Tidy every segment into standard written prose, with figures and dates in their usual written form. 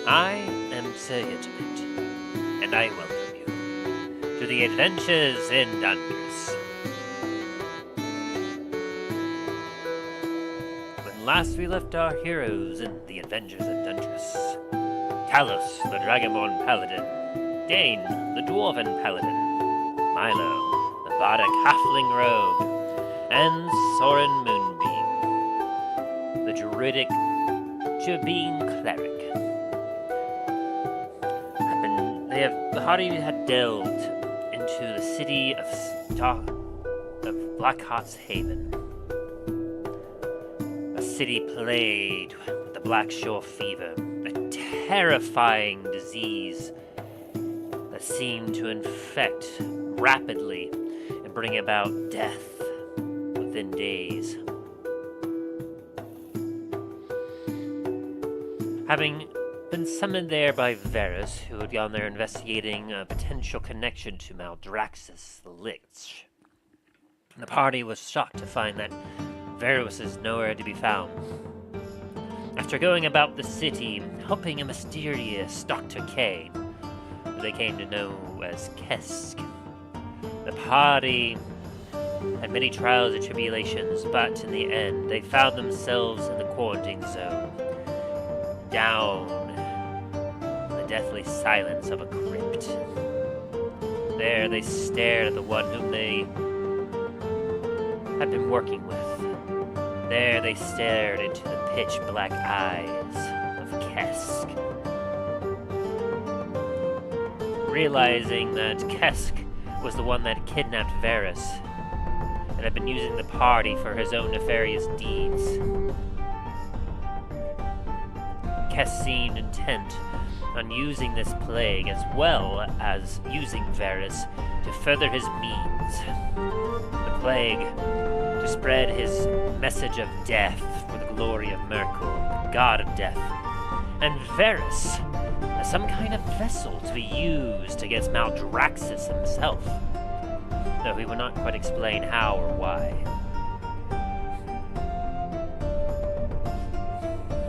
I am Syndicate, and I welcome you to the adventures in Dundras. When last we left our heroes in the adventures in Dundras, Talos, the Dragonborn Paladin, Dain, the Dwarven Paladin, Milo, the Bardic Halfling Rogue, and Soren Moonbeam, the Druidic Jabeen Cleric. The party had delved into the city of Blackhearts Haven, a city plagued with the Black Shore fever, a terrifying disease that seemed to infect rapidly and bring about death within days. Having been summoned there by Varis, who had gone there investigating a potential connection to Maldraxxus, the Lich. The party was shocked to find that Varis is nowhere to be found. After going about the city, helping a mysterious Dr. K, who they came to know as Kessk, the party had many trials and tribulations, but in the end, they found themselves in the quarantine zone, down deathly silence of a crypt. There they stared at the one whom they had been working with. There they stared into the pitch-black eyes of Kessk, realizing that Kessk was the one that kidnapped Varis and had been using the party for his own nefarious deeds. Kessk seemed intent on using this plague as well as using Varis to further his means. The plague to spread his message of death for the glory of Myrkul, god of death, and Varis as some kind of vessel to be used against Maldraxxus himself, though he would not quite explain how or why.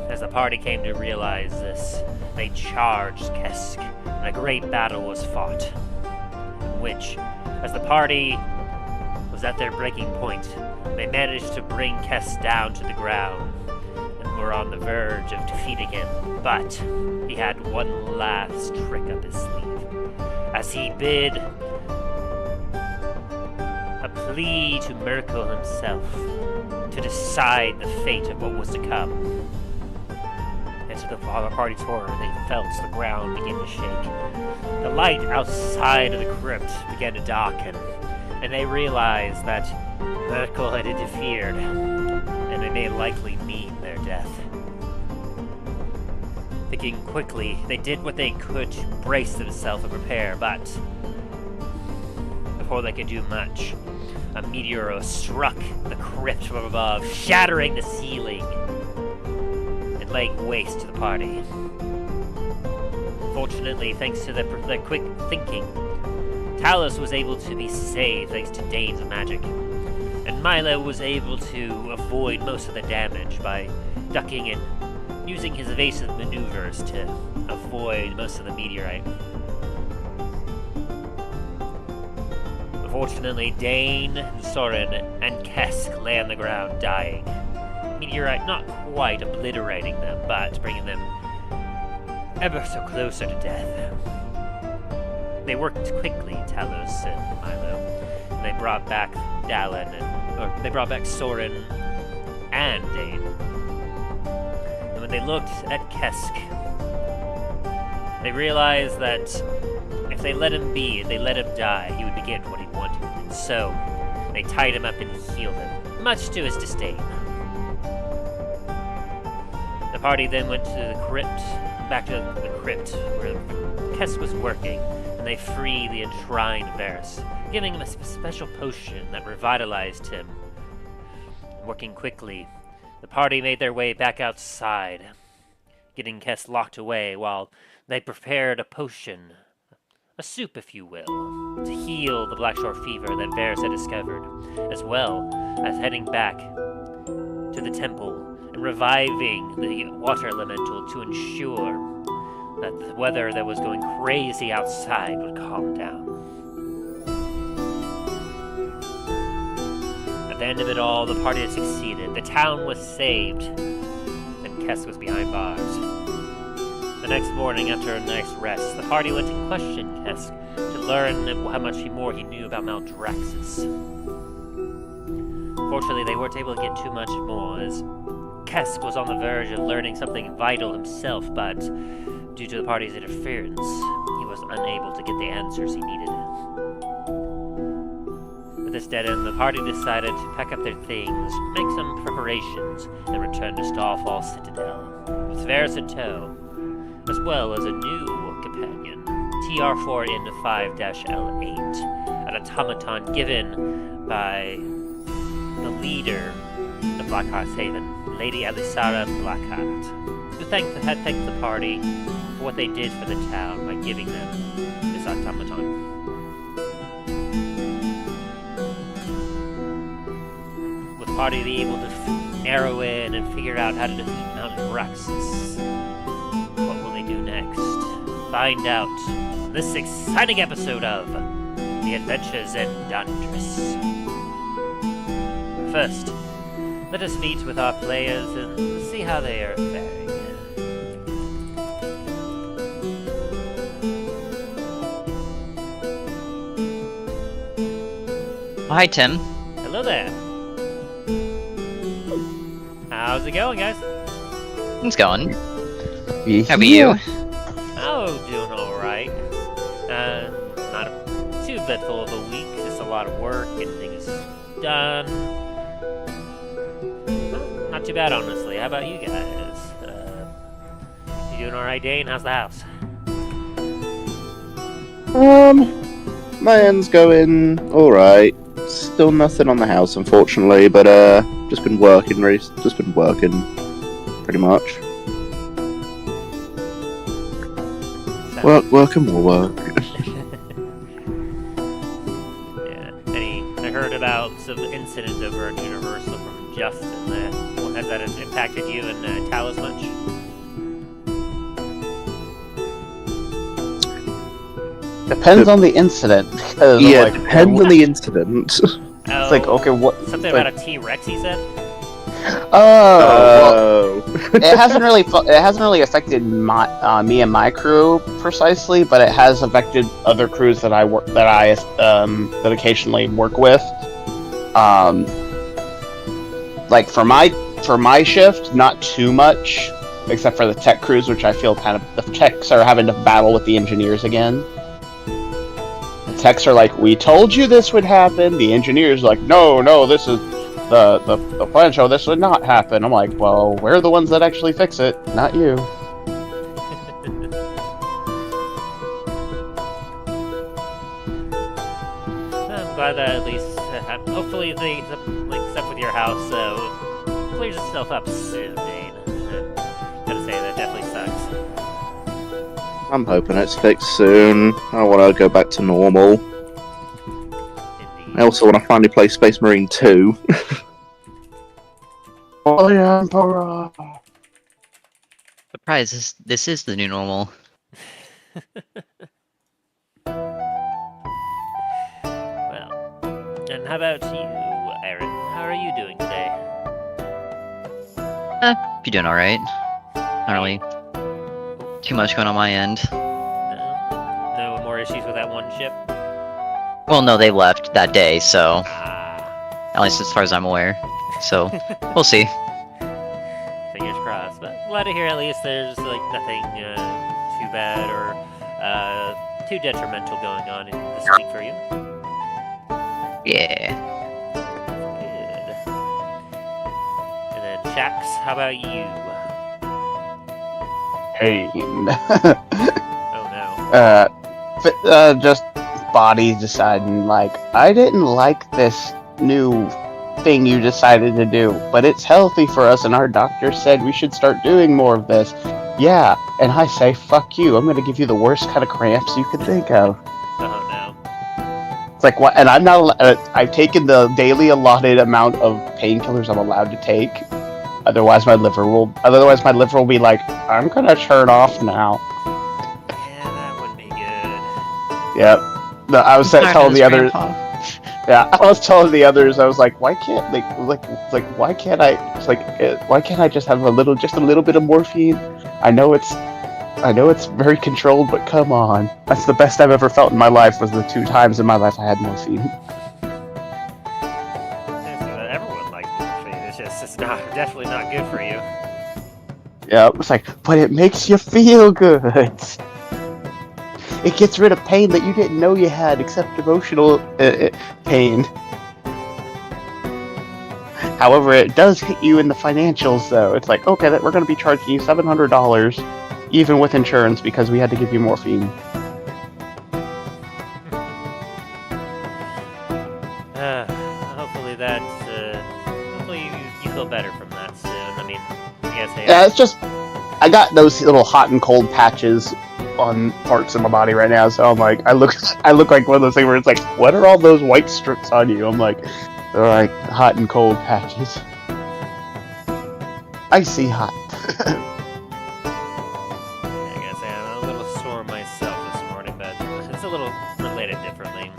As the party came to realize this, they charged Kessk, and a great battle was fought, in which, as the party was at their breaking point, they managed to bring Kessk down to the ground, and were on the verge of defeating him, but he had one last trick up his sleeve, as he bid a plea to Myrkul himself to decide the fate of what was to come. And to the party's horror, they felt the ground begin to shake. The light outside of the crypt began to darken, and they realized that Myrkul had interfered, and it may likely mean their death. Thinking quickly, they did what they could to brace themselves and prepare, but before they could do much, a meteor struck the crypt from above, shattering the ceiling and laying waste to the party. Fortunately, thanks to their quick thinking, Talos was able to be saved thanks to Dain's magic, and Milo was able to avoid most of the damage by ducking and using his evasive maneuvers to avoid most of the meteorite. Unfortunately, Dain, Soren, and Kessk lay on the ground dying. Meteorite not quite obliterating them, but bringing them ever so closer to death. They worked quickly, Talos and Milo, and they brought back they brought back Soren and Dain. And when they looked at Kessk, they realized that if they let him be, if they let him die, he would get what he wanted. And so, they tied him up and healed him, much to his disdain. The party then went to the crypt, back to the crypt, where Kessk was working, and they freed the enshrined Varis, giving him a special potion that revitalized him. And working quickly, the party made their way back outside, getting Kessk locked away while they prepared a potion, a soup if you will, to heal the Blackshore fever that Varis had discovered, as well as heading back to the temple and reviving the water elemental to ensure that the weather that was going crazy outside would calm down. At the end of it all, the party had succeeded. The town was saved, and Kessk was behind bars. The next morning, after a nice rest, the party went to question Kessk to learn how much more he knew about Maldraxxus. Fortunately, they weren't able to get too much more, as Kessk was on the verge of learning something vital himself, but due to the party's interference, he was unable to get the answers he needed. With this dead end, the party decided to pack up their things, make some preparations, and return to Starfall Citadel, with Varis in tow, as well as a new companion, TR4N5-L8, an automaton given by the leader of Blackhearts Haven, Lady Elysara Blackheart, who had thanked the party for what they did for the town by giving them this automaton. With the party be able to narrow in and figure out how to defeat Maldraxxus, what will they do next? Find out in this exciting episode of The Adventures in Dundras. First, let us meet with our players and see how they are faring. Hi, Tim. Hello there. How's it going, guys? It's going. How about you? Oh, doing alright. Not too dreadful of a lot of work, getting things done. Well, not too bad, honestly. How about you guys? You doing alright, Dain? How's the house? My end's going alright. Still nothing on the house, unfortunately, but just been working, pretty much. Work and more work. Yeah. I heard about some incident over at Universal from Justin. Has that impacted you and Talos much? Depends on the incident. Yeah, depends on the incident. Oh, It's like, okay, what? Something like, about a T-Rex, he said? well, it hasn't really affected me and my crew precisely, but it has affected other crews that I occasionally work with. Like for my shift, not too much, except for the tech crews, which I feel kind of the techs are having to battle with the engineers again. The techs are like, "We told you this would happen." The engineers are like, "No, this is the plan show. This would not happen." I'm like, "Well, we're the ones that actually fix it, not you." I'm glad that at least, hopefully, the stuff with your house clears itself up soon, Dain. Gotta say, that definitely sucks. I'm hoping it's fixed soon. I want to go back to normal. Indeed. I also want to finally play Space Marine 2. Oh yeah, Emperor. Surprise, this is the new normal. Well, and how about you, Aaron? How are you doing today? You're doing alright. Not really too much going on my end. No more issues with that one ship? Well, no, they left that day, so Ah, at least as far as I'm aware. So we'll see. fingers crossed. But glad to hear at least there's nothing too bad or too detrimental going on this week for you. Yeah. Good. And then Shax, how about you? Pain. Oh no. Just bodies deciding, like, I didn't like this new thing you decided to do, but it's healthy for us, and our doctor said we should start doing more of this. Yeah, and I say, fuck you, I'm gonna give you the worst kind of cramps you could think of. Oh no. It's like, what? And I'm not, I've taken the daily allotted amount of painkillers I'm allowed to take. Otherwise my liver will be like, I'm gonna turn off now. Yeah, that wouldn't be good. Yep. No, I was telling the others. Yeah, I was telling the others. I was like, why can't why can't I? It's like, why can't I just have just a little bit of morphine? I know it's very controlled, but come on. That's the best I've ever felt in my life. Was the 2 times in my life I had morphine. Everyone likes morphine. It's definitely not good for you. Yeah, it's like, but it makes you feel good. It gets rid of pain that you didn't know you had, except emotional pain. However, it does hit you in the financials, though. It's like, okay, we're going to be charging you $700, even with insurance, because we had to give you morphine. Hopefully you feel better from that soon. I mean, I guess Yeah, it's just, I got those little hot and cold patches on parts of my body right now, so I'm like, I look like one of those things where it's like, what are all those white strips on you? I'm like, they're like hot and cold patches. Icy hot. I guess I'm a little sore myself this morning, but it's a little related differently.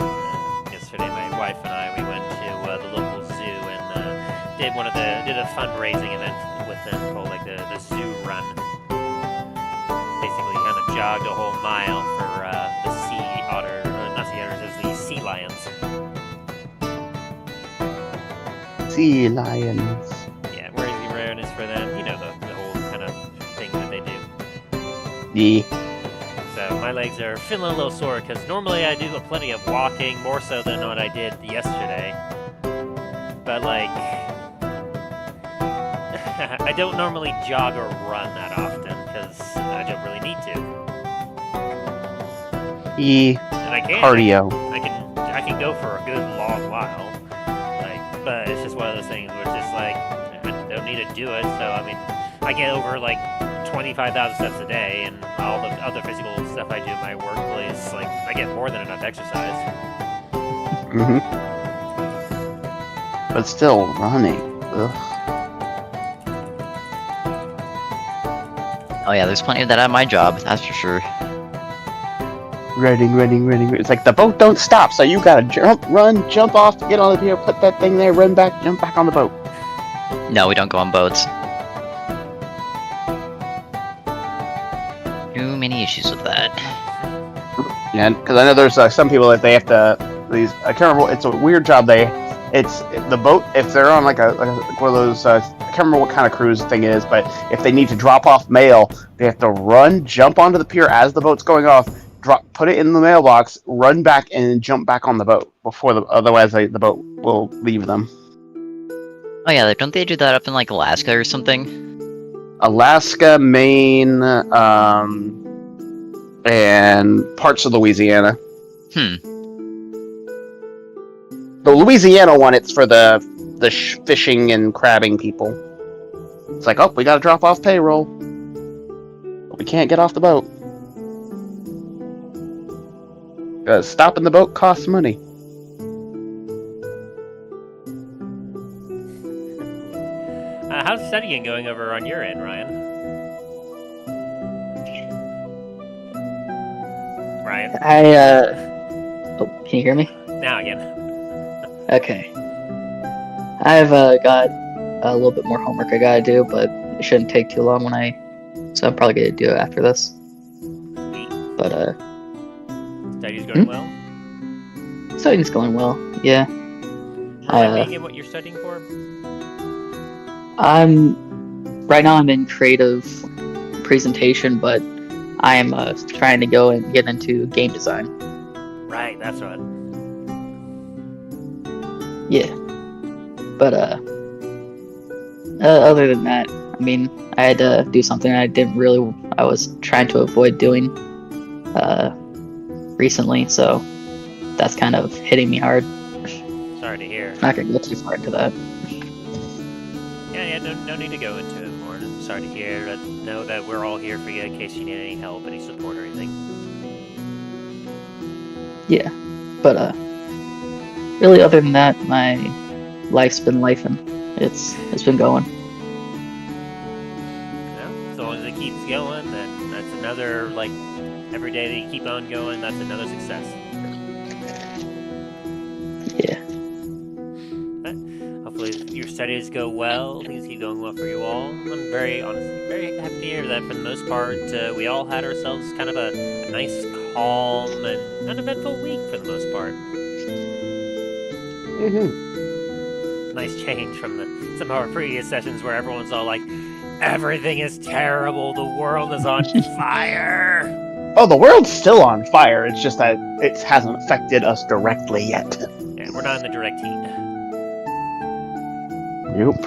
Yesterday, my wife and I, we went to the local zoo and did a fundraising event with them called like the zoo run. Basically, kind of jogged a whole mile for the sea otter, not sea otters, it was the sea lions. Sea lions. Yeah, raising awareness for them. You know the whole kind of thing that they do. Yeah. So so my legs are feeling a little sore because normally I do plenty of walking, more so than what I did yesterday. But like, I don't normally jog or run that often because I don't really need to. And I can. Cardio. I can go for a good long while. Like, but it's just one of those things where it's just like I don't need to do it. So I mean, I get over like 25,000 steps a day, and all the other physical stuff I do in my workplace, like I get more than enough exercise. Mm-hmm. But still, running. Ugh. Oh yeah, there's plenty of that at my job, that's for sure. Running. It's like the boat don't stop, so you gotta jump off, get on the pier, put that thing there, run back, jump back on the boat. No, we don't go on boats. Too many issues with that. Yeah, because I know there's some people that they have to. I can't remember. It's a weird job. It's the boat. If they're on like one of those. I can't remember what kind of cruise thing it is, but if they need to drop off mail, they have to jump onto the pier as the boat's going off, put it in the mailbox, run back, and jump back on the boat otherwise the boat will leave them. Oh yeah, don't they do that up in like Alaska or something? Alaska, Maine, and parts of Louisiana. The Louisiana one, it's for the fishing and crabbing people. It's like, oh, we gotta drop off payroll. But we can't get off the boat. Because stopping the boat costs money. How's studying going over on your end, Ryan? Ryan? Oh, can you hear me? Now again. Okay. I've got a little bit more homework I gotta do, but it shouldn't take too long so I'm probably gonna do it after this. Sweet. But, Study's going well? Studying's going well, yeah. Being in what you're studying for? Right now I'm in creative presentation, but I am trying to go and get into game design. Right, that's right. Yeah. But, other than that, I mean, I had to do something I was trying to avoid doing, recently, so that's kind of hitting me hard. Sorry to hear. Not gonna go too far into that. Yeah, no need to go into it more. I'm sorry to hear. Know that we're all here for you in case you need any help, any support, or anything. Yeah, but really, other than that, my life's been lifing. It's been going. Well, as long as it keeps going, then that's another every day that you keep on going, that's another success. Yeah. But hopefully your studies go well, things keep going well for you all. I'm very happy to hear that for the most part, we all had ourselves kind of a nice, calm, and uneventful week for the most part. Nice change from some of our previous sessions where everyone's all like, everything is terrible, the world is on fire! Oh, the world's still on fire. It's just that it hasn't affected us directly yet. Yeah, we're not in the direct heat. Nope.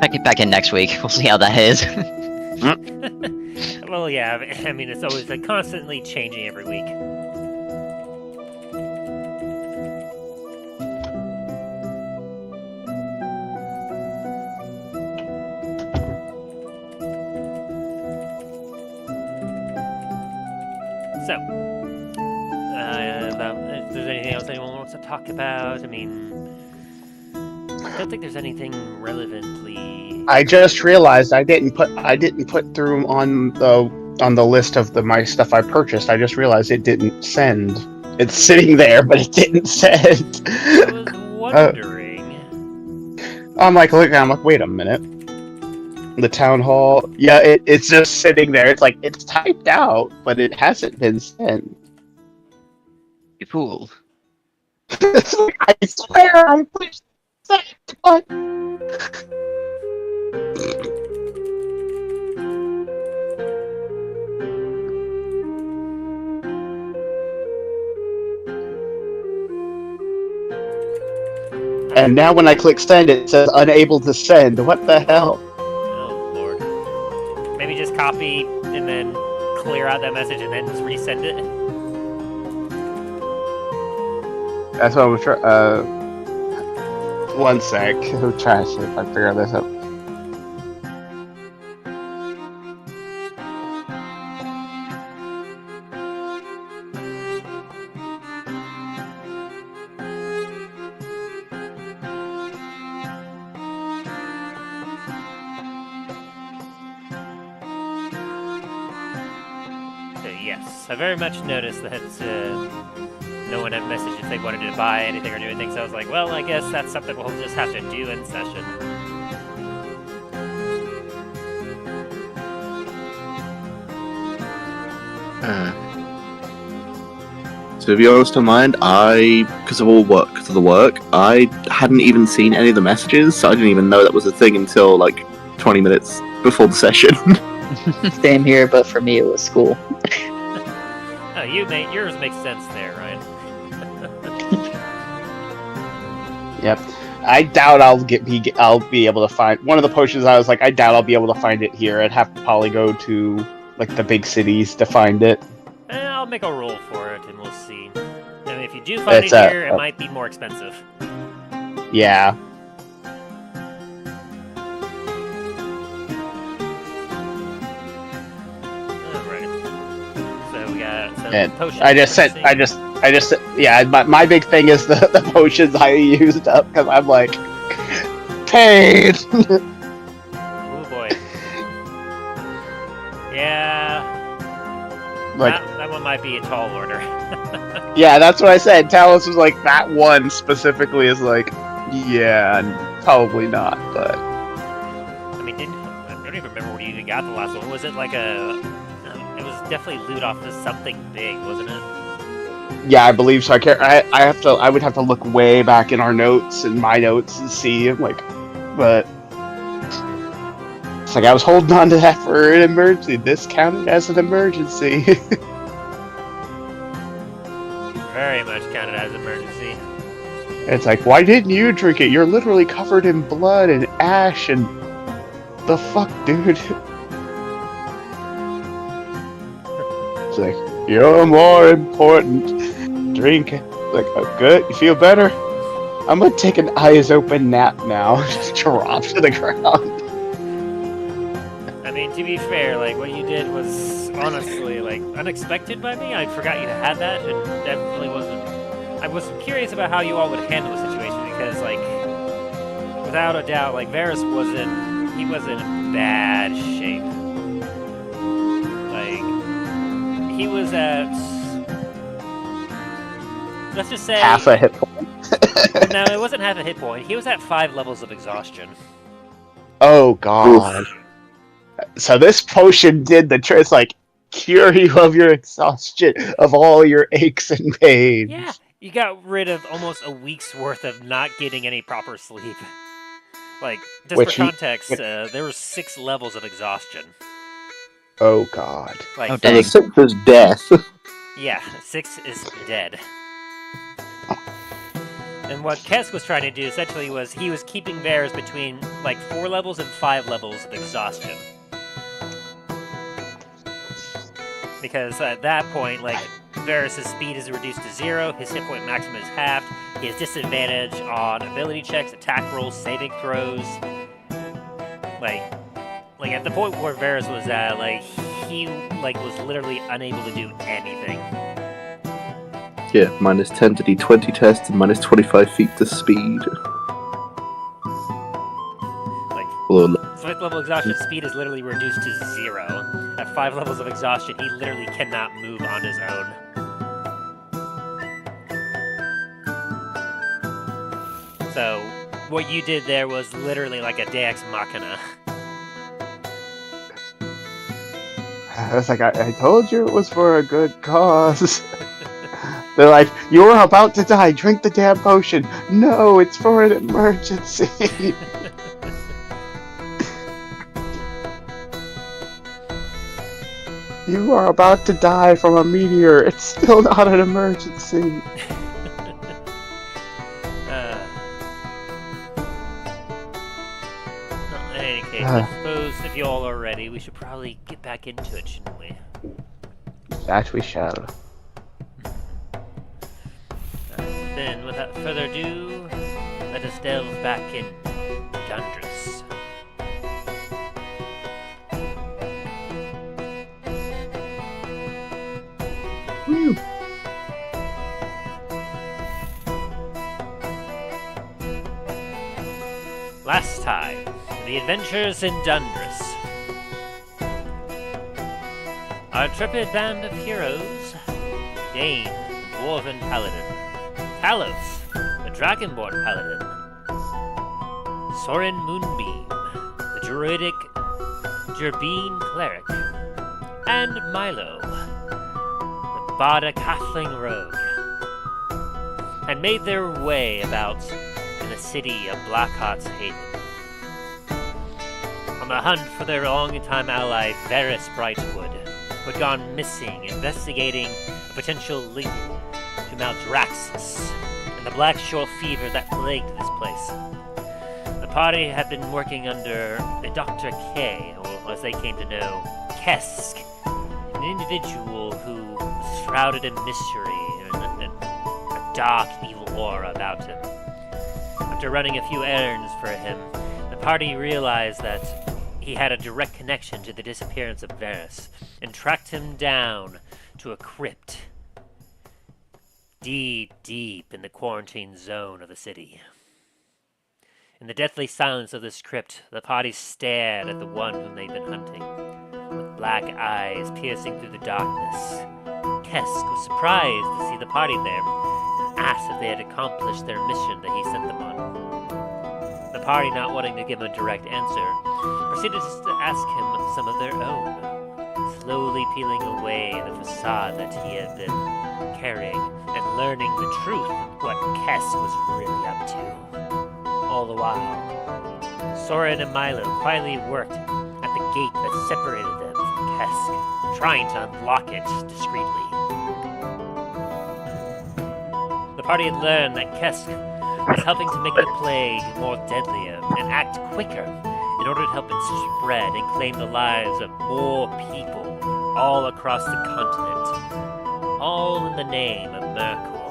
I'll get back in next week. We'll see how that is. Well, yeah, I mean, it's always constantly changing every week. So, if there's anything else anyone wants to talk about, I mean, I don't think there's anything relevantly. I just realized I didn't put through on the list of my stuff I purchased. I just realized it didn't send. It's sitting there, but it didn't send. I was wondering. I'm like, wait a minute. The town hall. Yeah, it's just sitting there. It's like it's typed out, but it hasn't been sent. You fool. It's like, I swear I pushed that button. And now when I click send, it says unable to send. What the hell? Oh lord. Maybe just copy and then clear out that message and then just resend it. That's what I'm trying. 1 sec. I'm trying to see if I figure this out. Yes, I very much noticed that no one had messaged if they wanted to buy anything or do anything, so I was like, well, I guess that's something we'll just have to do in session. To be honest in mind, because of the work, I hadn't even seen any of the messages, so I didn't even know that was a thing until like 20 minutes before the session. Same here, but for me it was school. Oh, yours makes sense there, Ryan. Yep. I doubt I'll be able to find one of the potions. I was like, I doubt I'll be able to find it here. I'd have to probably go to like the big cities to find it. I'll make a roll for it, and we'll see. I mean, if you do find it here, it might be more expensive. Yeah. And I just said, yeah. My big thing is the potions I used up because I'm like, pain. Oh boy. Yeah. Like that one might be a tall order. Yeah, that's what I said. Talos was like, that one specifically is like, yeah, probably not. But I mean, I don't even remember what you even got the last one. Was it like a? It was definitely loot off to something big, wasn't it? Yeah, I believe so. I would have to look way back in our notes and my notes and see. I'm like, but it's like I was holding on to that for an emergency. This counted as an emergency. Very much counted as an emergency. It's like, why didn't you drink it? You're literally covered in blood and ash and the fuck, dude. It's like, you're more important. Drink. Like, oh, good. You feel better? I'm gonna take an eyes open nap now. Just drop to the ground. I mean, to be fair, like, what you did was honestly, like, unexpected by me. I forgot you had that, and definitely wasn't. I was curious about how you all would handle the situation because, like, without a doubt, like, Varis wasn't in bad shape. Like, he was at, let's just say, half a hit point. No, it wasn't half a hit point. He was at 5 levels of exhaustion. Oh god. Oof. So this potion did the trick. It's like, cure you of your exhaustion, of all your aches and pains. Yeah, you got rid of almost a week's worth of not getting any proper sleep. Like, just for context, there were 6 levels of exhaustion. Oh god. Like, oh, dang. 6 is death. Yeah, 6 is dead. And what Kessk was trying to do essentially was he was keeping Varis between like 4 levels and 5 levels of exhaustion. Because at that point, like, Varis' speed is reduced to 0, his hit point maximum is halved, he has disadvantage on ability checks, attack rolls, saving throws. Like at the point where Varis was at, like, he was literally unable to do anything. Yeah, minus 10 to D20 test and minus 25 feet to speed. Like, Hello. 5th level exhaustion, speed is literally reduced to 0. At 5 levels of exhaustion, he literally cannot move on his own. So, what you did there was literally like a Deus Machina. I was like, I told you it was for a good cause. They're like, you're about to die, drink the damn potion. No, it's for an emergency. You are about to die from a meteor. It's still not an emergency. case, I suppose if you all are ready, we should probably get back into it, shouldn't we? That we shall. Then, without further ado, let us delve back in Dundras. Woo. Last time, the adventures in Dundras. Our intrepid band of heroes, Dain, the dwarven paladin, Talos, the dragonborn paladin, Soren Moonbeam, the druidic Gerbine cleric, and Milo, the Bada Cathling rogue, had made their way about in the city of Blackhearts Haven, on the hunt for their long-time ally Varis Brightwood, who had gone missing, investigating a potential link to Maldraxxus and the black shore fever that plagued this place. The party had been working under a Dr. K, or as they came to know, Kessk, an individual who was shrouded in mystery and a dark, evil aura about him. After running a few errands for him, the party realized that he had a direct connection to the disappearance of Varis, and tracked him down to a crypt deep in the quarantine zone of the city. In the deathly silence of this crypt, the party stared at the one whom they'd been hunting, with black eyes piercing through the darkness. Kessk was surprised to see the party there, and asked if they had accomplished their mission that he sent them on. The party, not wanting to give him a direct answer, proceeded to ask him some of their own, slowly peeling away the facade that he had been carrying, and learning the truth of what Kessk was really up to. All the while, Soren and Milo quietly worked at the gate that separated them from Kessk, trying to unlock it discreetly. The party had learned that Kessk was helping to make the plague more deadlier and act quicker in order to help it spread and claim the lives of more people all across the continent, all in the name of Myrkul.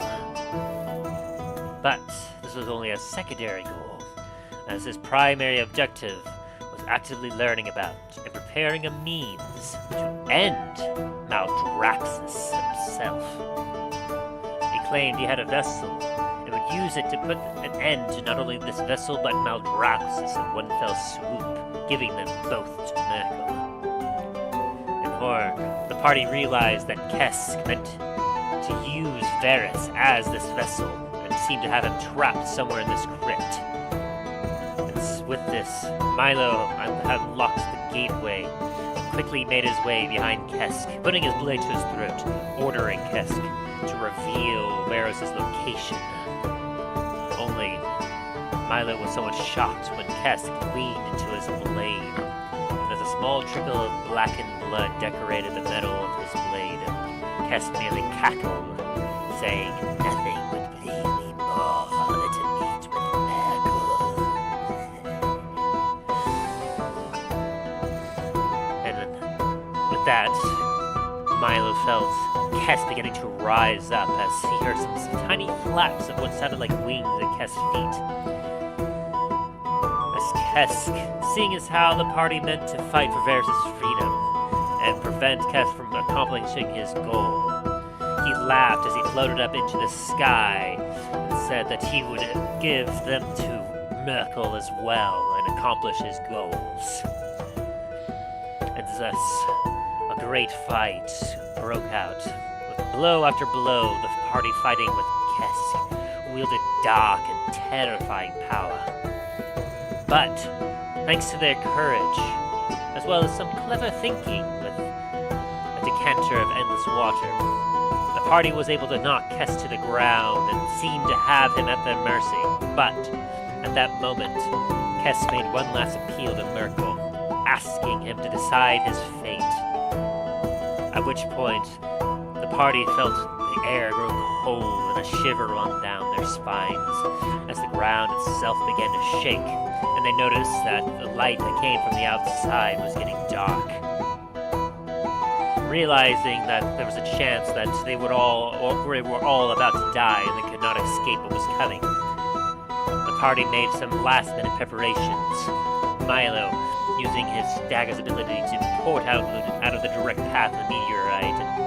But this was only a secondary goal, as his primary objective was actively learning about and preparing a means to end Maldraxxus himself. He claimed he had a vessel and would use it to put an end to not only this vessel but Maldraxxus in one fell swoop, giving them both to Myrkul. In horror, the party realized that Kessk meant to use Varis as this vessel and seemed to have him trapped somewhere in this crypt. And with this, Milo unlocked the gateway and quickly made his way behind Kessk, putting his blade to his throat, ordering Kessk to reveal Varis' location. Only Milo was somewhat shocked when Kessk leaned into his blade, and as a small trickle of blackened blood decorated the metal of his blade, Kessk merely cackled, saying, "Nothing would please me more than to meet with Myrkul." And with that, Milo felt Kessk beginning to rise up as he heard some tiny flaps of what sounded like wings at Kessk's feet. As Kessk, seeing as how the party meant to fight for Varis' freedom and prevent Kessk from accomplishing his goal, he laughed as he floated up into the sky and said that he would give them to Myrkul as well and accomplish his goals. And thus, a great fight broke out, with blow after blow, the party fighting with Kessk, who wielded dark and terrifying power. But, thanks to their courage, as well as some clever thinking with a decanter of endless water, the party was able to knock Kessk to the ground and seemed to have him at their mercy. But, at that moment, Kessk made one last appeal to Myrkul, asking him to decide his fate. At which point, the party felt the air grow cold and a shiver run down their spines as the ground itself began to shake, and they noticed that the light that came from the outside was getting dark. Realizing that there was a chance that they were all about to die and they could not escape what was coming, the party made some last-minute preparations. Milo, using his dagger's ability to port out of the direct path of the meteorite, and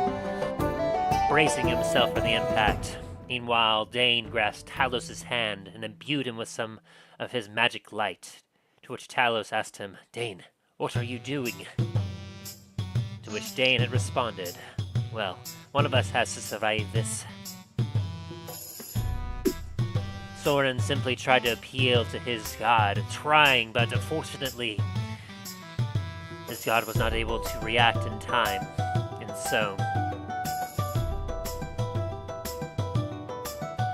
bracing himself for the impact. Meanwhile, Dain grasped Talos' hand and imbued him with some of his magic light, to which Talos asked him, "Dain, what are you doing?" To which Dain had responded, "Well, one of us has to survive this." Soren simply tried to appeal to his god, trying, but unfortunately, his god was not able to react in time, and so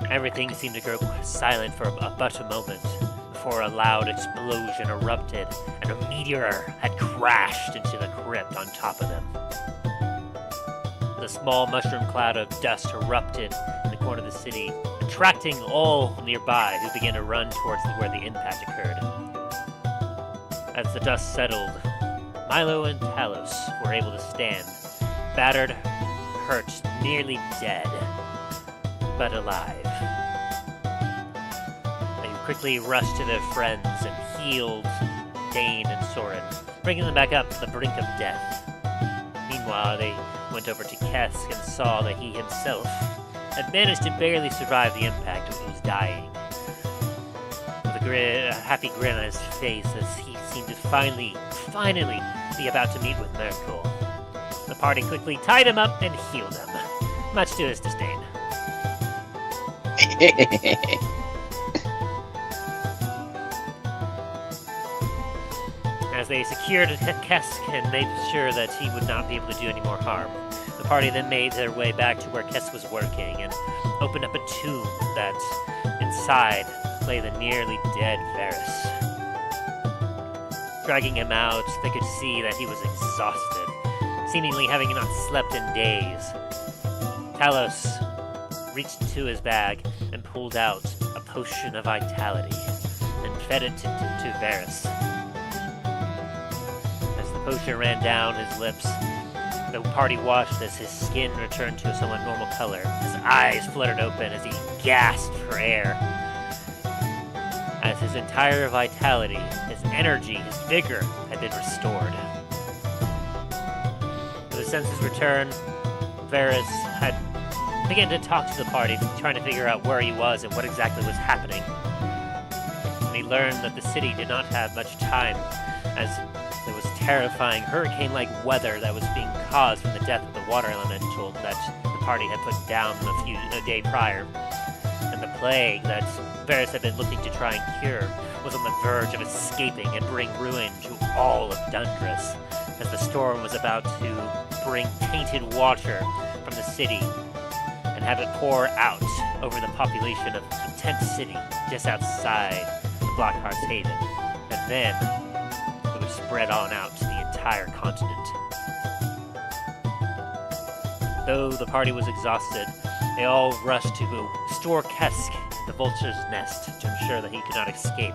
everything seemed to grow silent for but a moment before a loud explosion erupted and a meteor had crashed into the crypt on top of them. The small mushroom cloud of dust erupted in the corner of the city, attracting all nearby who began to run towards where the impact occurred. As the dust settled, Milo and Talos were able to stand, battered, hurt, nearly dead, but alive. They quickly rushed to their friends and healed Dain and Soren, bringing them back up to the brink of death. Meanwhile, they went over to Kessk and saw that he himself had managed to barely survive the impact when he was dying. With a happy grin on his face as he seemed to finally be about to meet with Myrkul. The party quickly tied him up and healed him, much to his disdain. As they secured Kessk and made sure that he would not be able to do any more harm, the party then made their way back to where Kessk was working and opened up a tomb that inside lay the nearly dead Varis. Dragging him out, they could see that he was exhausted, seemingly having not slept in days. Talos reached into his bag and pulled out a potion of vitality and fed it to Varis. As the potion ran down his lips, the party watched as his skin returned to a somewhat normal color. His eyes fluttered open as he gasped for air. As his entire vitality, his energy, his vigor had been restored. With his senses returned, Varis had began to talk to the party, trying to figure out where he was and what exactly was happening. And he learned that the city did not have much time, as there was terrifying hurricane-like weather that was being caused from the death of the water elemental that the party had put down a day prior. And the plague that Varis had been looking to try and cure was on the verge of escaping and bring ruin to all of Dundras, as the storm was about to bring tainted water from the city and have it pour out over the population of the tent city just outside the Blackhearts Haven, and then it would spread on out to the entire continent. Though the party was exhausted, they all rushed to store Kessk, the vulture's nest, to ensure that he could not escape.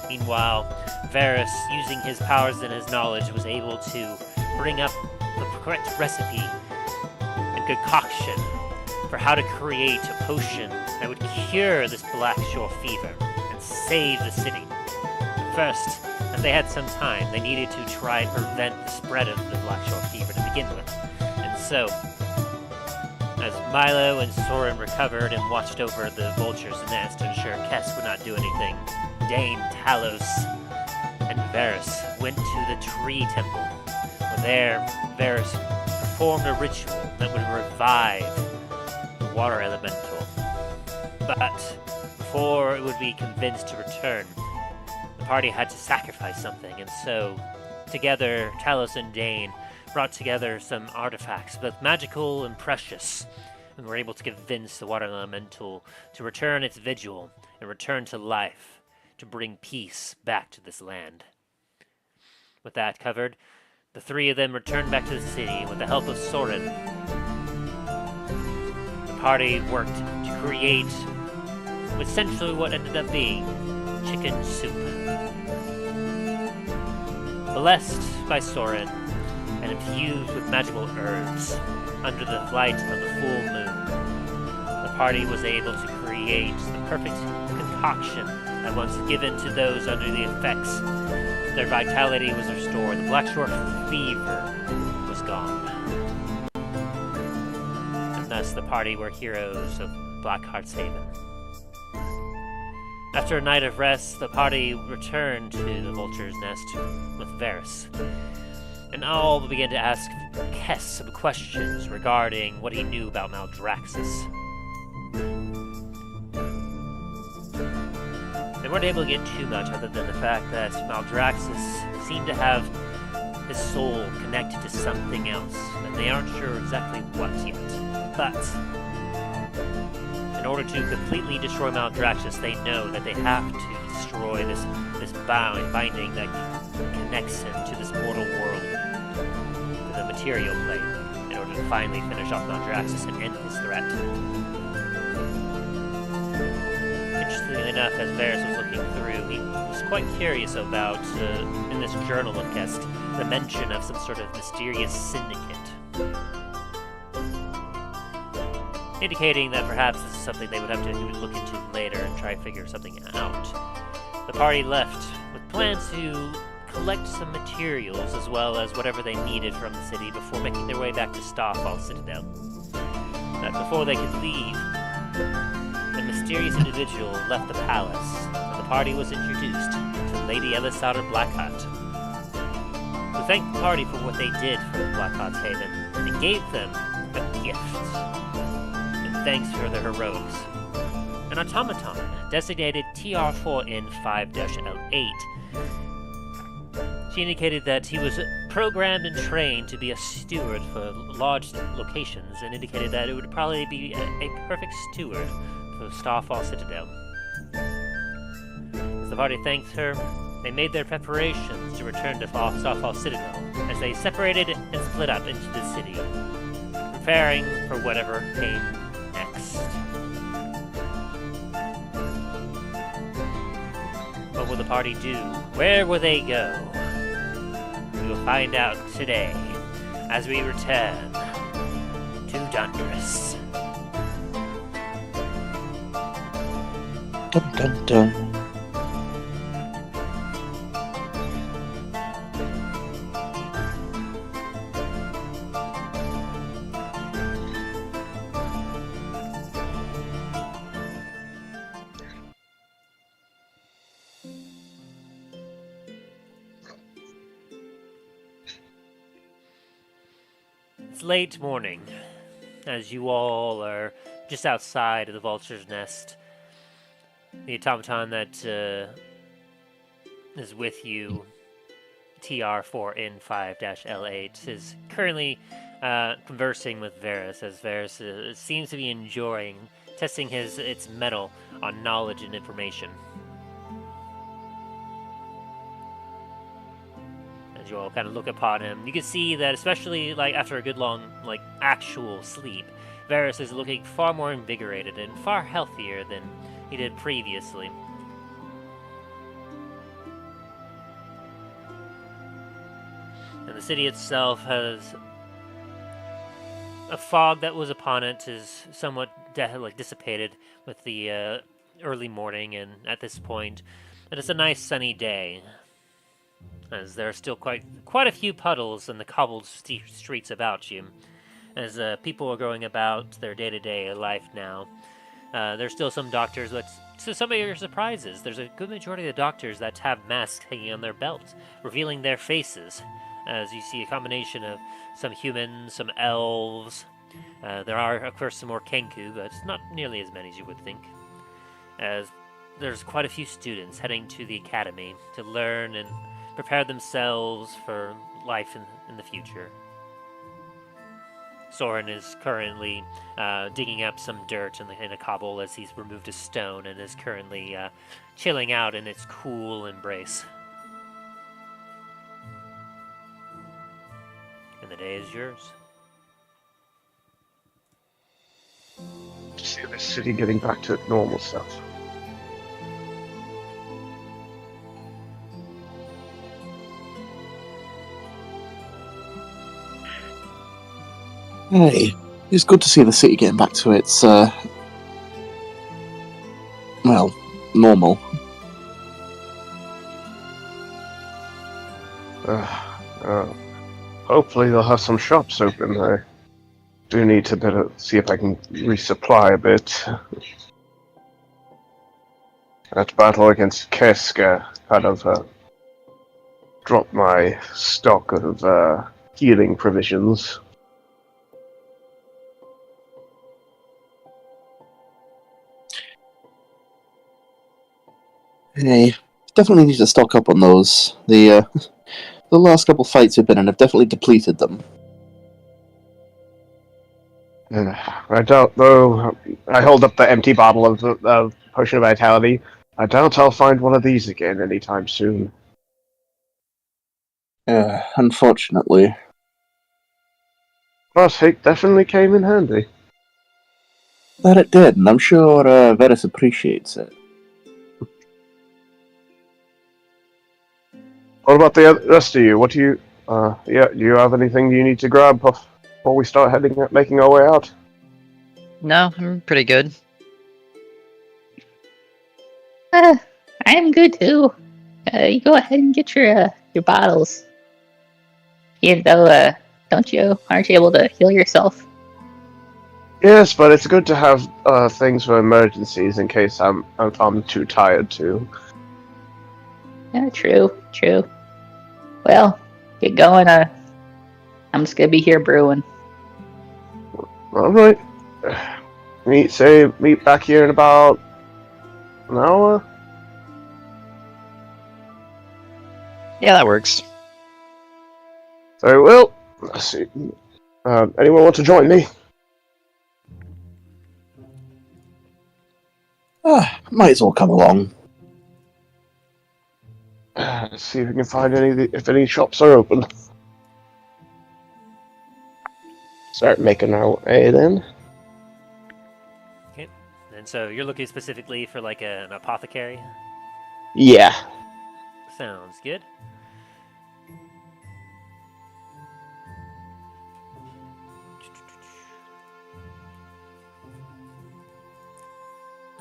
Meanwhile, Varis, using his powers and his knowledge, was able to bring up the correct recipe and concoction for how to create a potion that would cure this Black Shore fever and save the city. But first, as they had some time, they needed to try and prevent the spread of the Black Shore fever to begin with. And so, as Milo and Soren recovered and watched over the vulture's nest to ensure Kessk would not do anything, Dain, Talos, and Varis went to the tree temple, where there Varis performed a ritual that would revive the water elemental. But before it would be convinced to return, the party had to sacrifice something, and so together Talos and Dain brought together some artifacts, both magical and precious, and were able to convince the water elemental to return its vigil and return to life to bring peace back to this land. With that covered, the three of them returned back to the city with the help of Soren. The party worked to create essentially what ended up being chicken soup. Blessed by Soren and infused with magical herbs under the light of the full moon, the party was able to create the perfect concoction that once given to those under the effects, their vitality was restored, the Blackshore fever was gone. And thus the party were heroes of Blackhearts Haven. After a night of rest, the party returned to the Vulture's Nest with Varis, and all began to ask Kessk some questions regarding what he knew about Maldraxxus. They weren't able to get too much other than the fact that Maldraxxus seemed to have his soul connected to something else, and they aren't sure exactly what yet. But in order to completely destroy Maldraxxus, they know that they have to destroy this binding that connects him to this mortal world, to the material plane, in order to finally finish off Maldraxxus and end his threat. Interestingly enough, as Varis was looking through, he was quite curious about, in this journal of Kessk, the mention of some sort of mysterious syndicate, indicating that perhaps this is something he would look into later and try to figure something out. The party left with plans to collect some materials as well as whatever they needed from the city before making their way back to Starfall Citadel. But before they could leave, a mysterious individual left the palace, and the party was introduced to Lady Elysara Blackheart, who thanked the party for what they did for the Blackhearts Haven and gave them a gift. Thanks for their heroics. An automaton designated TR4N5-L8. She indicated that he was programmed and trained to be a steward for large locations and indicated that it would probably be a perfect steward for Starfall Citadel. As the party thanked her, they made their preparations to return to Starfall Citadel as they separated and split up into the city, preparing for whatever came next. What will the party do? Where will they go? We will find out today as we return to Dundras. Dun dun dun. It's late morning, as you all are just outside of the Vulture's Nest. The automaton that is with you, TR4N5-L8, is currently conversing with Varis, as Varis seems to be enjoying testing its mettle on knowledge and information. As you all kind of look upon him, you can see that, especially after a good long actual sleep, Varis is looking far more invigorated and far healthier than he did previously. And the city itself has a fog that was upon it is somewhat dissipated with the early morning, and at this point, it is a nice sunny day, as there are still quite a few puddles in the cobbled streets about you, as people are going about their day-to-day life now. There's still some doctors, but to some of your surprises, there's a good majority of the doctors that have masks hanging on their belts, revealing their faces, as you see a combination of some humans, some elves. There are, of course, some more Kenku, but not nearly as many as you would think, as there's quite a few students heading to the academy to learn and prepare themselves for life in the future. Soren is currently digging up some dirt in a cobble as he's removed a stone and is currently chilling out in its cool embrace. And the day is yours. to see this city getting back to normal stuff. Hey, it's good to see the city getting back to its, well, normal. Hopefully they'll have some shops open. I do need to see if I can resupply a bit. That battle against Kessk kind of dropped my stock of healing provisions. Hey, definitely need to stock up on those. The last couple fights we've been in have definitely depleted them. I doubt, though. I hold up the empty bottle of Potion of Vitality. I doubt I'll find one of these again anytime soon. Unfortunately. But it definitely came in handy. That it did, and I'm sure Varis appreciates it. What about the rest of you? What do you... do you have anything you need to grab before we start making our way out? No, I'm pretty good. I am good too. You go ahead and get your bottles. Even though, aren't you able to heal yourself? Yes, but it's good to have things for emergencies in case I'm too tired to. Yeah, true. Well, get going. I'm just gonna be here brewing. Alright. Meet back here in about an hour? Yeah, that works. Very well. Let's see. Anyone want to join me? Might as well come along. Let's see if we can find if any shops are open. Start making our way then. Okay. And so you're looking specifically for like an apothecary? Yeah. Sounds good.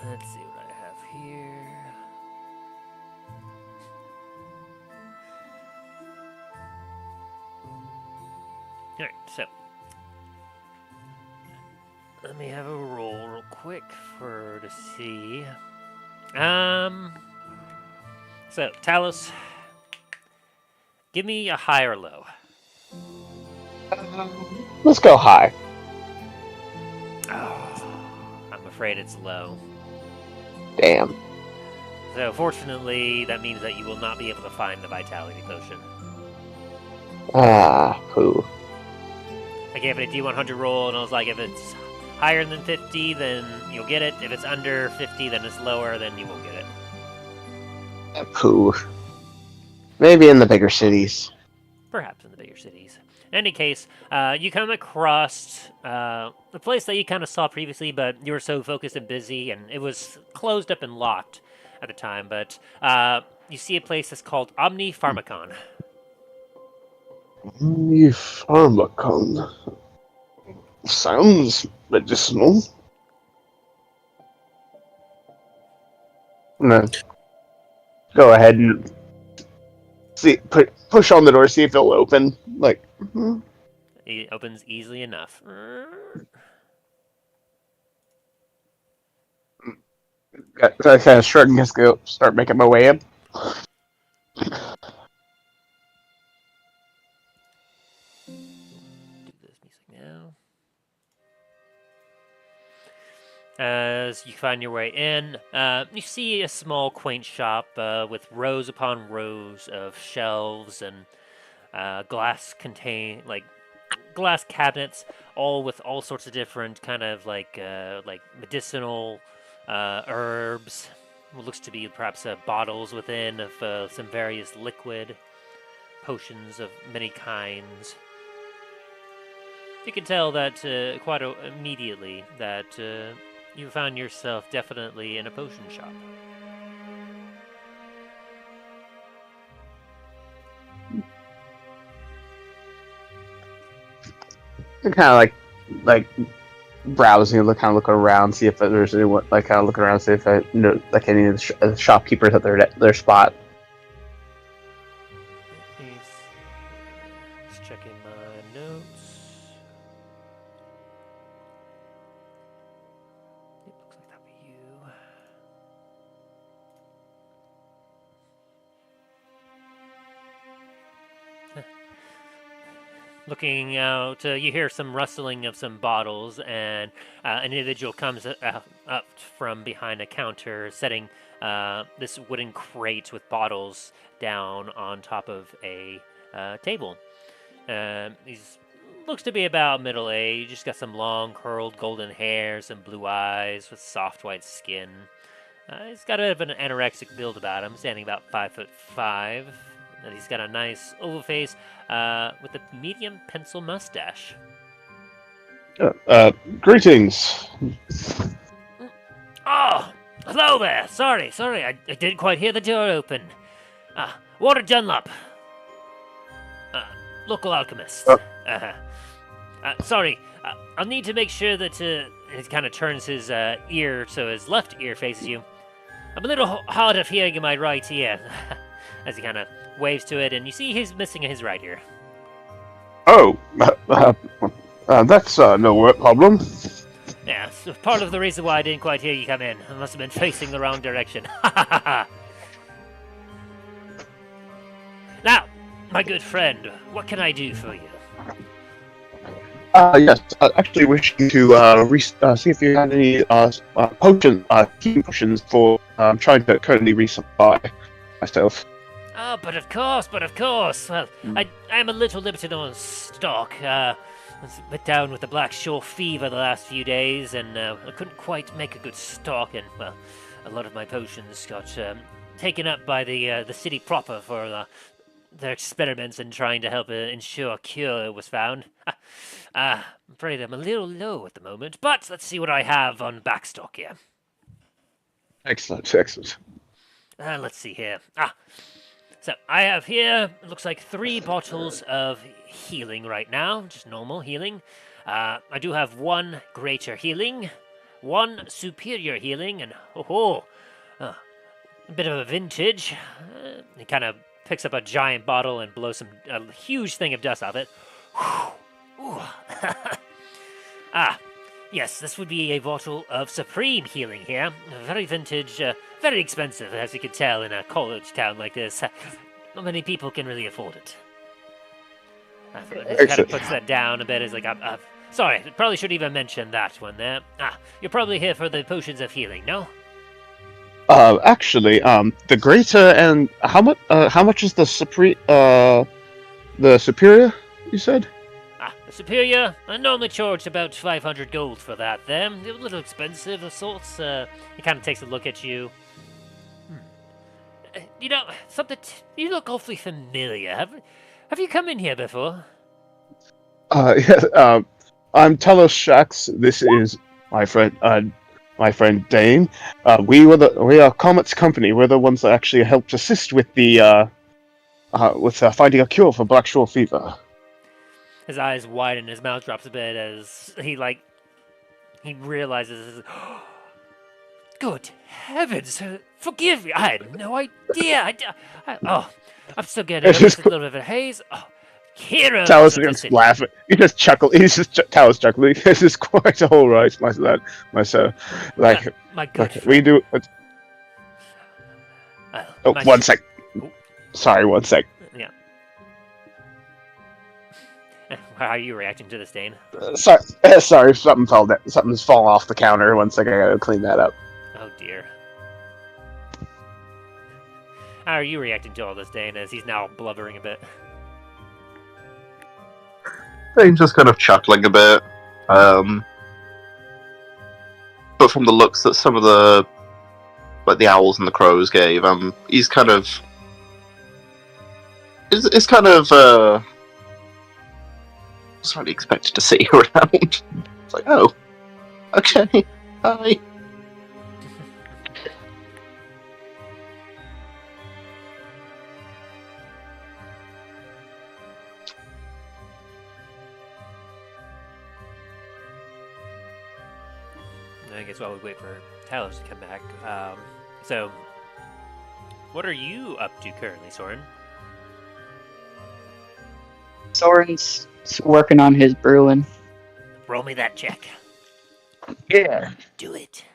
Let's see what I have here. Alright, so let me have a roll real quick to see. So Talos, give me a high or low. Let's go high. Oh, I'm afraid it's low. Damn. So fortunately, that means that you will not be able to find the vitality potion. Poo. I gave it a D100 roll, and I was like, if it's higher than 50, then you'll get it. If it's under 50, then it's lower, then you won't get it. Poo. Maybe in the bigger cities. Perhaps in the bigger cities. In any case, you come across a place that you kind of saw previously, but you were so focused and busy, and it was closed up and locked at the time. But you see a place that's called Omni Pharmacon. Pharmacon. Sounds medicinal. No. Go ahead and push on the door, see if it'll open. Like, It opens easily enough. I kind of shrug and just go start making my way up. Do this music now. As you find your way in, you see a small, quaint shop with rows upon rows of shelves and glass cabinets, all with all sorts of different kind of like medicinal herbs. What looks to be perhaps bottles within of some various liquid potions of many kinds. You can tell that quite immediately that You found yourself definitely in a potion shop. Kind of like browsing, kind of look around, see if there's anyone, like kind of look around, see if I know like any of the shopkeepers at their spot. Just checking my notes. It looks like that'd be you. Looking out, you hear some rustling of some bottles, and an individual comes up from behind a counter, setting this wooden crate with bottles down on top of a table. He looks to be about middle age. He's got some long, curled golden hair, some blue eyes with soft white skin. He's got a bit of an anorexic build about him, standing about 5'5". And he's got a nice oval face with a medium pencil mustache. Greetings. Oh, hello there. Sorry, I didn't quite hear the door open. Water Dunlop. Local alchemist. Sorry, I'll need to make sure that he kind of turns his ear so his left ear faces you. I'm a little hard of hearing in my right ear. As he kind of waves to it, and you see he's missing his right ear. Oh, that's no problem. Yeah, so part of the reason why I didn't quite hear you come in. I must have been facing the wrong direction. Now, my good friend, what can I do for you? Yes, actually wishing to see if you had any healing potions for trying to currently resupply myself. Oh, but of course. Well, I am a little limited on stock. I was a bit down with the Black Shore fever the last few days, and I couldn't quite make a good stock, and, well, a lot of my potions got taken up by the city proper for their experiments in trying to help ensure a cure was found. I'm afraid I'm a little low at the moment, but let's see what I have on backstock here. Excellent. Let's see here. So I have here, it looks like 3 bottles of healing right now, just normal healing. I do have 1 greater healing, 1 superior healing, and a bit of a vintage. He kind of picks up a giant bottle and blows a huge thing of dust off it. Yes, this would be a bottle of supreme healing here. Very vintage, very expensive, as you can tell in a college town like this. Not many people can really afford it. He kind of puts that down a bit. He's like, sorry, I probably should even mention that one there. You're probably here for the potions of healing, no? Actually, the greater and how much is the superior? You said. The superior, I normally charge about 500 gold for that. They're a little expensive of sorts. He kind of takes a look at you. You know, you look awfully familiar. Have you come in here before? Yes. I'm Talos Shax. This is my friend Dain. We are Comet's company. We're the ones that actually helped assist with finding a cure for Black Shore fever. His eyes widen, his mouth drops a bit as he realizes. Good heavens! Forgive me. I had no idea. I'm still getting a little bit of a haze. Heroes. Talos just laughing. He just chuckles. Talos chuckling. This is quite all right, my sir. My good friend. We do. One sec. Sorry, 1 sec. Yeah. How are you reacting to this, Dain? Sorry, something's fallen off the counter. 1 second, I gotta clean that up. Oh dear. How are you reacting to all this, Dain, as he's now blubbering a bit? Dain's just kind of chuckling a bit. But from the looks that some of the owls and the crows gave, he's kind of it's kind of slightly expected to see around. It's like, oh, okay. Hi. I guess while we wait for Talos to come back, so what are you up to currently, Soren? Soren's working on his brewing. Roll me that check. Yeah. Do it.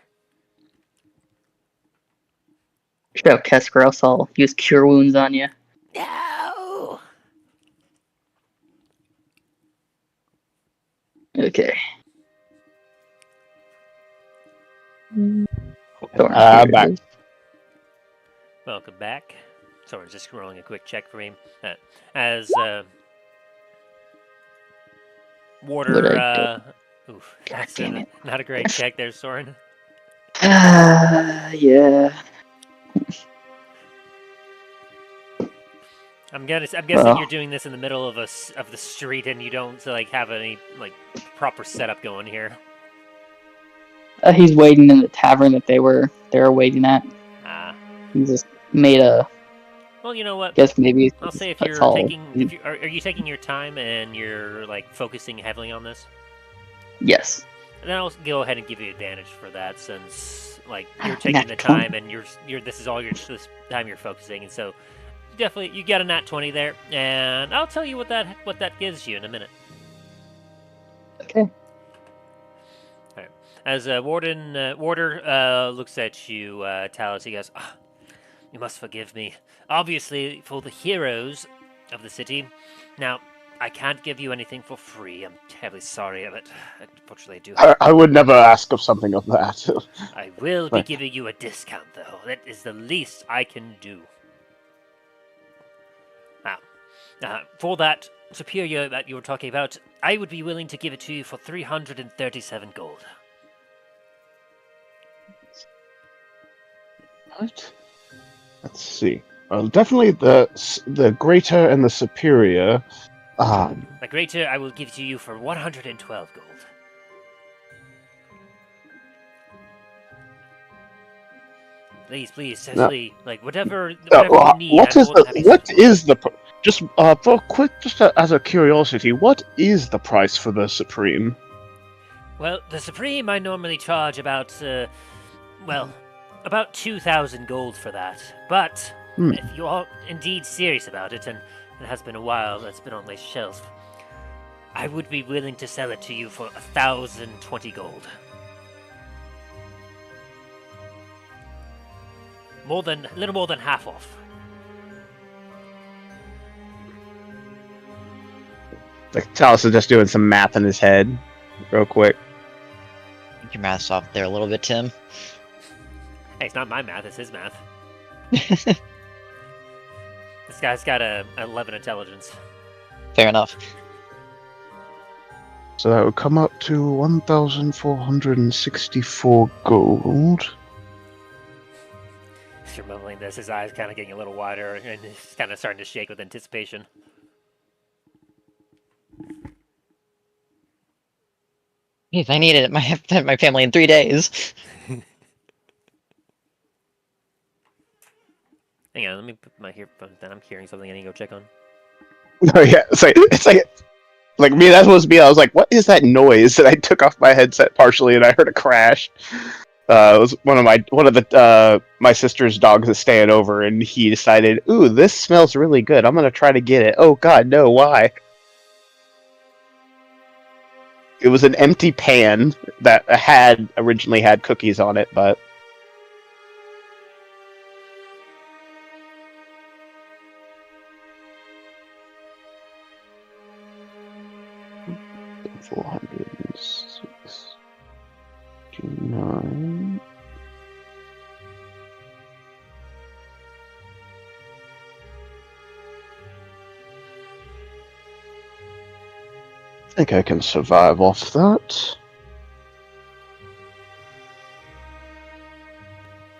Should have Kessk or else I'll use cure wounds on you. No. Okay. Back. Welcome back. Soren's just rolling a quick check for me. As Warder, oof, that's not a great check there, Soren. Yeah. I'm guessing you're doing this in the middle of the street, and you don't like have any like proper setup going here. He's waiting in the tavern that they were waiting at. Ah. He just made a. Well, you know what? Guess maybe I'll say if that's you're all. taking, are you taking your time and you're like focusing heavily on this? Yes. Then I'll go ahead and give you advantage for that, since like you're taking the time and this is all this time you're focusing, and so definitely you got a nat 20 there, and I'll tell you what that gives you in a minute. Okay. All right. As Warder looks at you, Talos, he goes, "Ah, you must forgive me. Obviously, for the heroes of the city. Now, I can't give you anything for free. I'm terribly sorry of it. Unfortunately, I do have I would never ask of something of that. I will be Right. giving you a discount, though. That is the least I can do. Now, for that superior that you were talking about, I would be willing to give it to you for 337 gold. What? Let's see. Well, definitely the greater and the superior. The greater I will give to you for 112 gold. Please, Cecily, like whatever you need. What I'm is more than happy to what support. is the just for quick just as a curiosity? What is the price for the supreme? Well, the Supreme I normally charge about, about 2,000 gold for that. But if you are indeed serious about it, and it has been a while that's been on my shelf, I would be willing to sell it to you for 1,020 gold. A little more than half off. Like Talos is just doing some math in his head, real quick. Get your math's off there a little bit, Tim. Hey, it's not my math, it's his math. This guy's got a 11 intelligence. Fair enough. So that would come up to 1,464 gold. As you're mumbling this, his eyes kind of getting a little wider, and he's kind of starting to shake with anticipation. If I need it, my family in 3 days. Hang on, let me put my earphones down. I'm hearing something I need to go check on. Oh yeah, it's like me. That was me. I was like, "What is that noise?" And I took off my headset partially, and I heard a crash. It was one of my sister's dogs is staying over, and he decided, "Ooh, this smells really good. I'm gonna try to get it." Oh God, no! Why? It was an empty pan that originally had cookies on it, but 469. I think I can survive off that.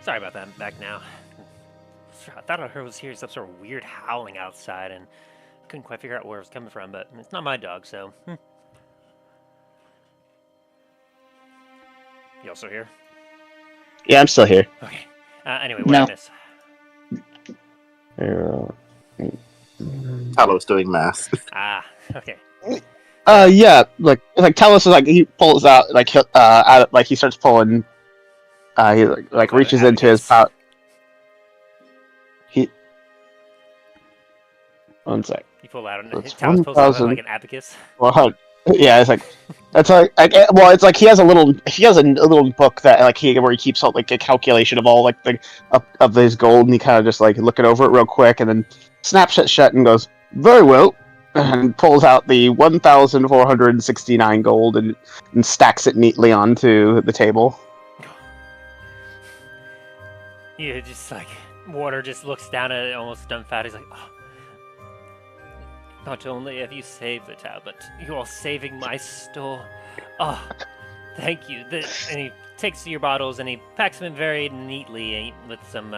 Sorry about that. I'm back now. I thought I was hearing some sort of weird howling outside, and I couldn't quite figure out where it was coming from, but it's not my dog, so... Yo, also here? Yeah, I'm still here. Okay. Anyway, what did I No. miss? Talos doing math. Ah, okay. Yeah, like Talos is like he pulls out like he starts pulling. He like Call it reaches into his abacus. pouch. He. One sec. You pull out, and That's Talos pulls out 1,000. like an abacus. Well, yeah, it's like that's well, it's like he has a little book that like where he keeps like a calculation of all like the of his gold, and he kind of just like looking over it real quick, and then snaps it shut and goes, "Very well," and pulls out the 1,469 gold and stacks it neatly onto the table. Yeah, just like Water just looks down at it, almost dumbfounded. He's like, oh. Not only have you saved the town, but you are saving my store. Oh, thank you. And he takes your bottles and he packs them in very neatly with some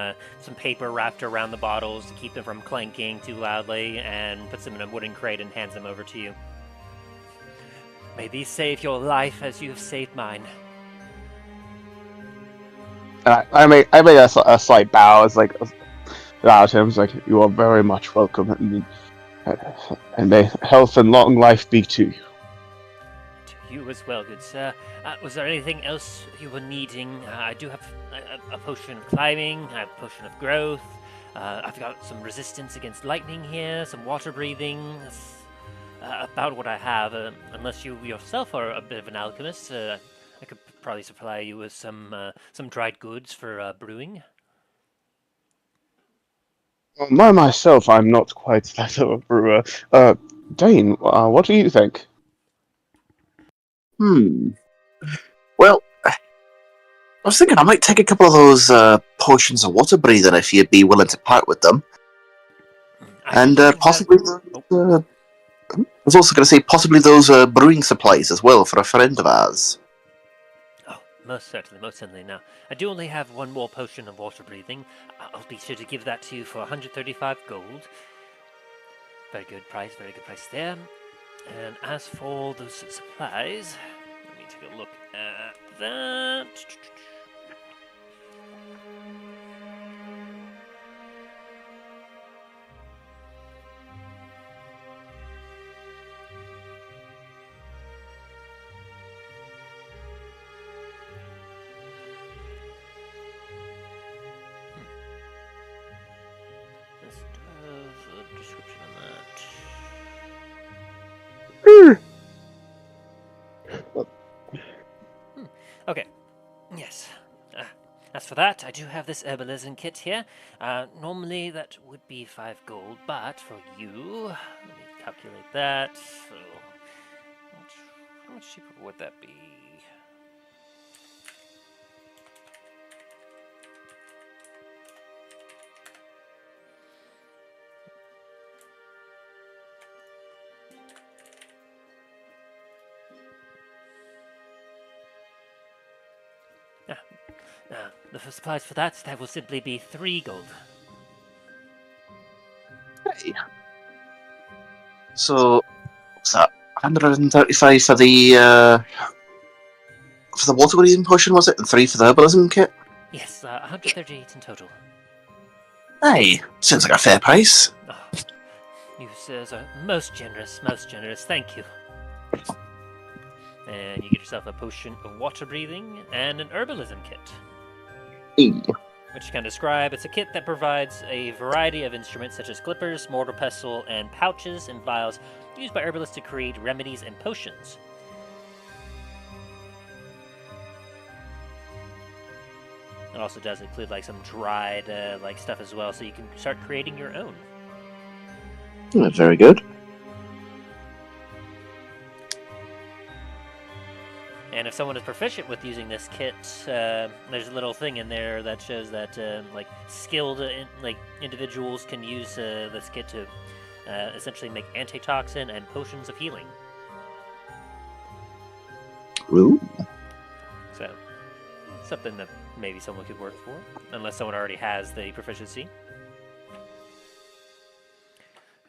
paper wrapped around the bottles to keep them from clanking too loudly, and puts them in a wooden crate and hands them over to you. May these save your life as you have saved mine. I made a slight bow as like bow to him. It's like, you are very much welcome, and may health and long life be to you. To you as well, good sir. Was there anything else you were needing? I do have a potion of climbing. I have a potion of growth. I've got some resistance against lightning here, some water breathing. That's about what I have. Unless you yourself are a bit of an alchemist, I could probably supply you with some dried goods for brewing. Well, myself, I'm not quite that of a brewer. Dain, what do you think? Well, I was thinking I might take a couple of those potions of water breathing if you'd be willing to part with them. And possibly... I was also going to say possibly those brewing supplies as well for a friend of ours. Oh, most certainly. Now, I do only have one more potion of water breathing. I'll be sure to give that to you for 135 gold. Very good price there. And as for those supplies, let me take a look at that. This does a description on that. Okay. Yes. As for that, I do have this herbalism kit here. Normally that would be 5 gold, but for you, let me calculate that. So, how much cheaper would that be? The supplies for that will simply be 3 gold. Hey. So, what's that? 135 for the water breathing potion, was it? And 3 for the herbalism kit? Yes, 138 in total. Hey, sounds like a fair price. Oh, you sirs are most generous, thank you. And you get yourself a potion of water breathing and an herbalism kit. Hey. Which can describe, it's a kit that provides a variety of instruments such as clippers, mortar pestle, and pouches and vials used by herbalists to create remedies and potions. It also does include like some dried like stuff as well, so you can start creating your own. Very good. And if someone is proficient with using this kit, there's a little thing in there that shows that like skilled individuals can use this kit to essentially make antitoxin and potions of healing. Ooh. So, something that maybe someone could work for, unless someone already has the proficiency.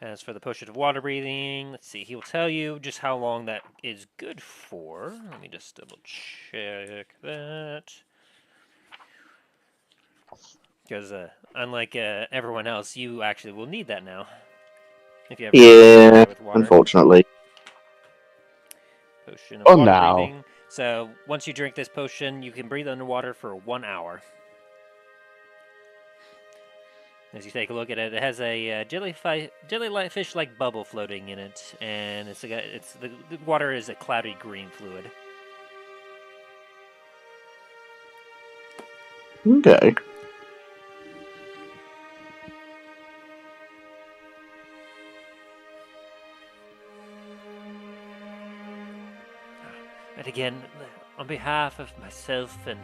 As for the potion of water breathing, let's see. He will tell you just how long that is good for. Let me just double check that. Because unlike everyone else, you actually will need that now. If you ever Yeah, try with water. unfortunately. Potion of Oh, water no. breathing. So once you drink this potion, you can breathe underwater for 1 hour. As you take a look at it, it has a jellyfish-like bubble floating in it, and the water is a cloudy green fluid. Okay. And again, on behalf of myself and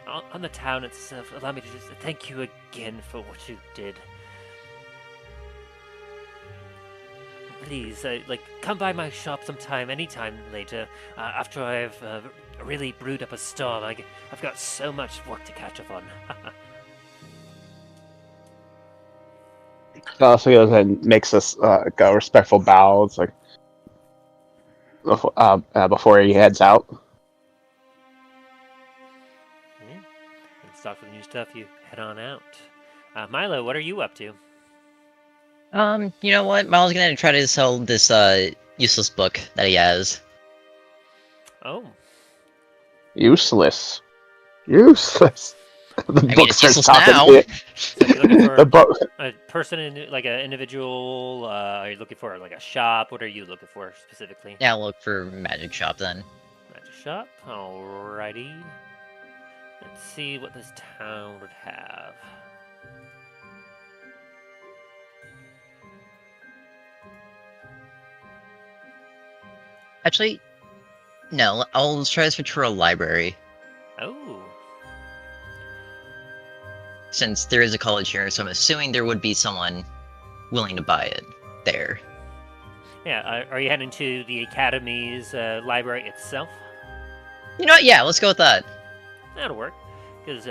on the town itself, allow me to just thank you again for what you did. Please, come by my shop sometime, anytime later, after I've really brewed up a storm. I've got so much work to catch up on. So he goes and makes us a respectful bow. It's like before he heads out. Yeah. And stop for the new stuff, you head on out. Milo, what are you up to? You know what? Miles gonna try to sell this useless book that he has. Oh, Useless. Useless. The I mean, book it's starts useless talking now. to you. so you're looking for The book. a person, like an individual? Are you looking for like a shop? What are you looking for specifically? Yeah, I'll look for magic shop then. Magic shop. Alrighty. Let's see what this town would have. Actually, no. I'll try this for a library, Oh, since there is a college here. So I'm assuming there would be someone willing to buy it there. yeah. Are you heading to the academy's library itself? You know what? Yeah, let's go with that. That'll work, because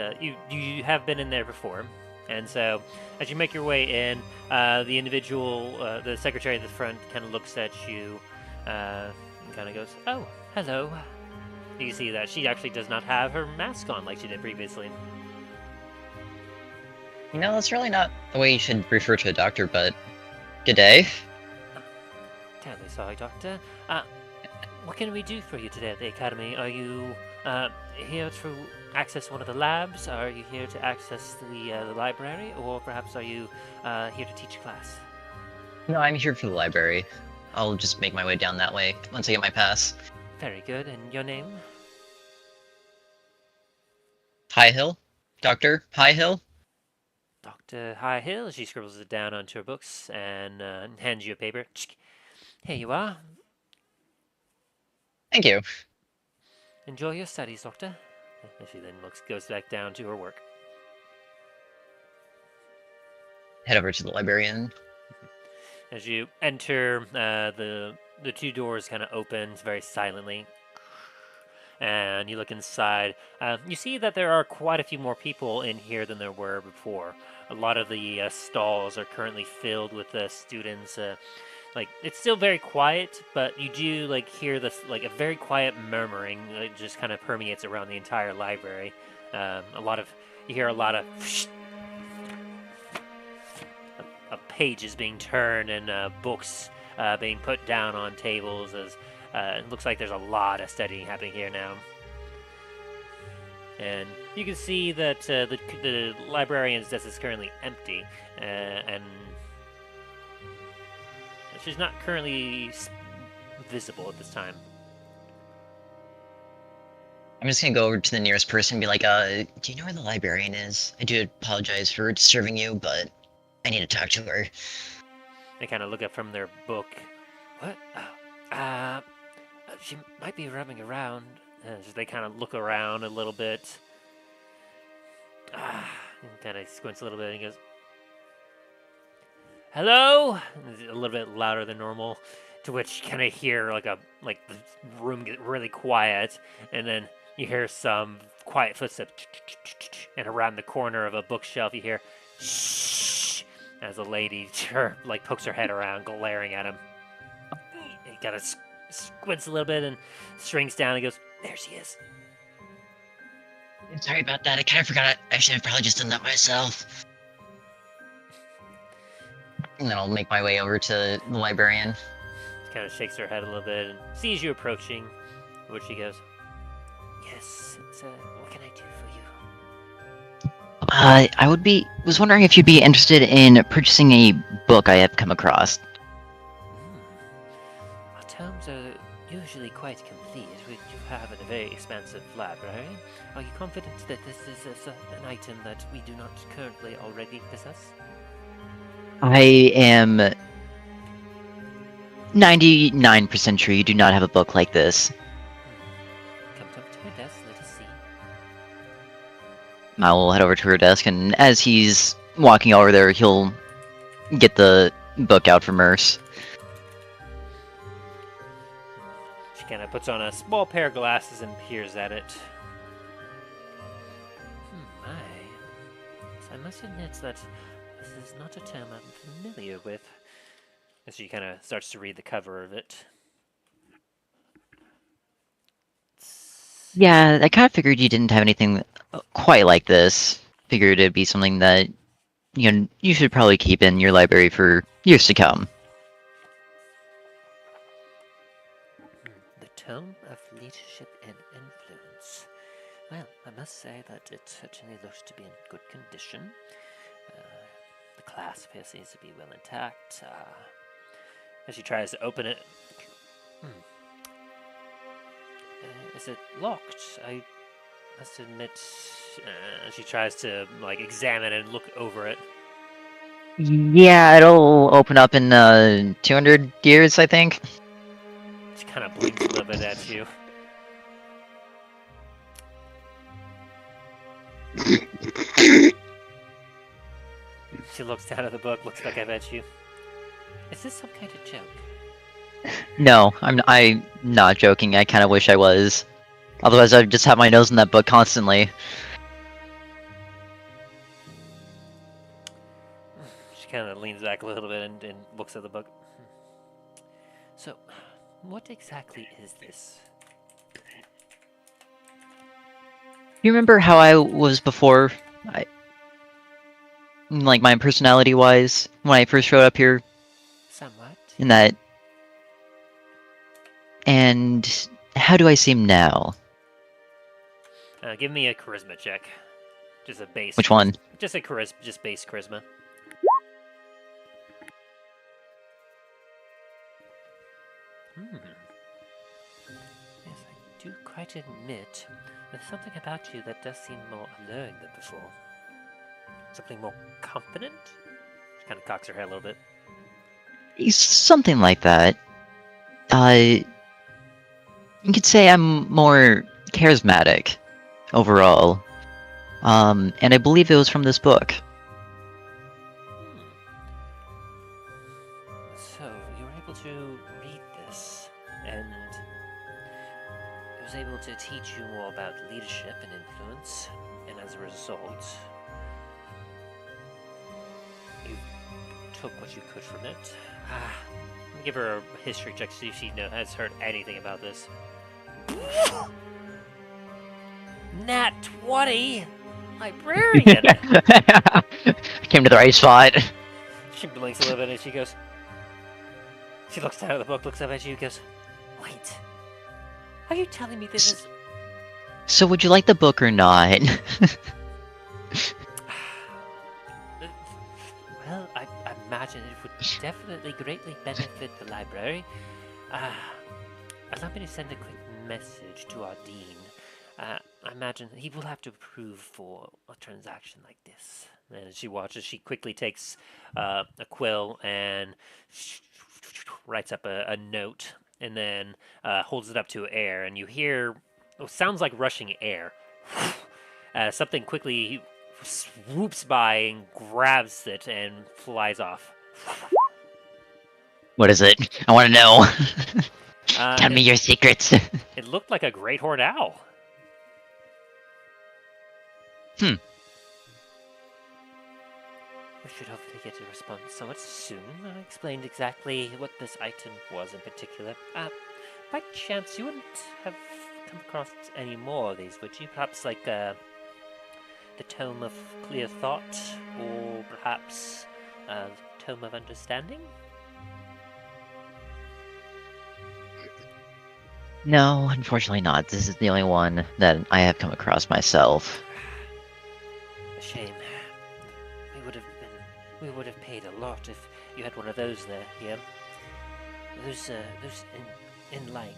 you have been in there before, and so as you make your way in, the individual, the secretary at the front, kind of looks at you, and kind of goes, "Oh, hello." You see that she actually does not have her mask on like she did previously. You know, that's really not the way you should refer to a doctor, but good day. Terribly sorry, Doctor. What can we do for you today at the academy? Are you here to access one of the labs? Are you here to access the library? Or perhaps are you here to teach a class? No, I'm here for the library. I'll just make my way down that way once I get my pass. Very good. And your name? High Hill? Doctor High Hill? Dr. High Hill. She scribbles it down onto her books and hands you a paper. Here you are. Thank you. Enjoy your studies, Doctor. She then goes back down to her work. Head over to the librarian. As you enter, the two doors kind of opens very silently, and you look inside. You see that there are quite a few more people in here than there were before. A lot of the stalls are currently filled with students. It's still very quiet, but you do hear this a very quiet murmuring that just kind of permeates around the entire library. You hear a lot of pages being turned and books being put down on tables. As it looks like there's a lot of studying happening here now. And you can see that the librarian's desk is currently empty, and she's not currently visible at this time. I'm just gonna go over to the nearest person and be like, do you know where the librarian is? I do apologize for disturbing you, but I need to talk to her. They kind of look up from their book. What? She might be roaming around. They kind of look around a little bit. And kind of squints a little bit and goes, "Hello?" A little bit louder than normal, to which you kind of hear the room get really quiet, and then you hear some quiet footsteps, and around the corner of a bookshelf you hear, "Shh," as a lady like pokes her head around, glaring at him. He kind of squints a little bit and shrinks down and goes, "There she is." Sorry about that. I kind of forgot. I should have probably just done that myself. And then I'll make my way over to the librarian. She kind of shakes her head a little bit and sees you approaching, which she goes, "Yes, what can I do for you?" I was wondering if you'd be interested in purchasing a book I have come across. Our tomes are usually quite complete. We have a very expansive library. Are you confident that this is an item that we do not currently already possess? I am 99% sure you do not have a book like this. Come to my desk, let us see. I will head over to her desk, and as he's walking over there, he'll get the book out from Merce. She kind of puts on a small pair of glasses and peers at it. I must admit that this is not a term I'm familiar with. As she kind of starts to read the cover of it. Yeah, I kind of figured you didn't have anything quite like this. Figured it'd be something that you should probably keep in your library for years to come. The Tome of Leadership and Influence. Well, I must say that it certainly looks to be in good condition. The clasp here seems to be well intact. As she tries to open it, is it locked? I must admit. She tries to examine and look over it. Yeah, it'll open up in 200 years, I think. She kind of blinks a little bit at you. She looks down at the book, looks back up at you. Is this some kind of joke? No, I'm not joking. I kind of wish I was. Otherwise, I'd just have my nose in that book constantly. She kind of leans back a little bit and looks at the book. So, what exactly is this? You remember how I was before? My personality-wise, when I first showed up here? Somewhat. In that... And how do I seem now? Give me a charisma check. Just a base. Which one? Just base charisma. Yes, I do quite admit there's something about you that does seem more alluring than before. Something more confident? She kind of cocks her head a little bit. Something like that. You could say I'm more charismatic, overall. And I believe it was from this book. So, you were able to read this, and it was able to teach you more about leadership and influence, and as a result, you took what you could from it. Let me give her a history check to see if she has heard anything about this. Nat 20! Librarian! Came to the right spot. She blinks a little bit and she goes... She looks down at the book, looks up at you, and goes, "Wait, are you telling me this is..." So would you like the book or not? Well, I imagine it would definitely greatly benefit the library. Allow me to send a quick message to our dean. I imagine he will have to approve for a transaction like this. And she watches. She quickly takes a quill and writes up a note, and then holds it up to air, and you hear what sounds like rushing air. Something quickly swoops by and grabs it and flies off. What is it? I want to know. Tell me your secrets. It looked like a great horned owl. We should hopefully get a response somewhat soon. I explained exactly what this item was in particular. By chance, you wouldn't have come across any more of these, would you? Perhaps like the Tome of Clear Thought, or perhaps Tome of Understanding? No, unfortunately not. This is the only one that I have come across myself. A shame. We would have paid a lot if you had one of those there. Here, those in like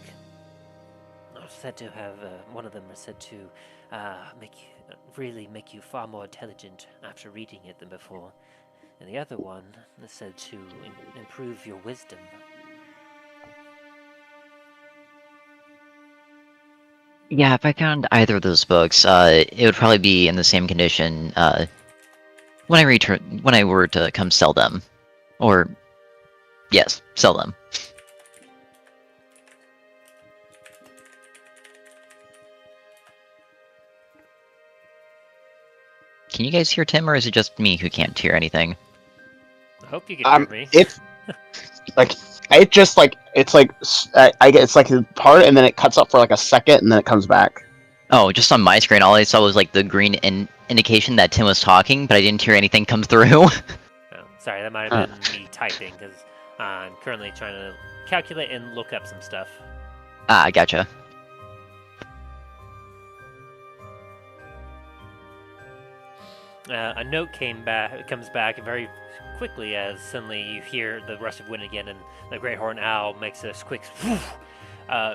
are said to have one of them is said to really make you far more intelligent after reading it than before, and the other one is said to improve your wisdom. Yeah, if I found either of those books, it would probably be in the same condition when I were to come sell them, or yes, sell them. Can you guys hear Tim, or is it just me who can't hear anything? I hope you can hear me. It's like it's like a part, and then it cuts up for like a second, and then it comes back. Oh, just on my screen, all I saw was like the green indication that Tim was talking, but I didn't hear anything come through. Oh, sorry, that might have been me typing, because I'm currently trying to calculate and look up some stuff. Ah, gotcha. A note comes back very quickly as suddenly you hear the rush of wind again, and the great horned owl makes a quick whoosh,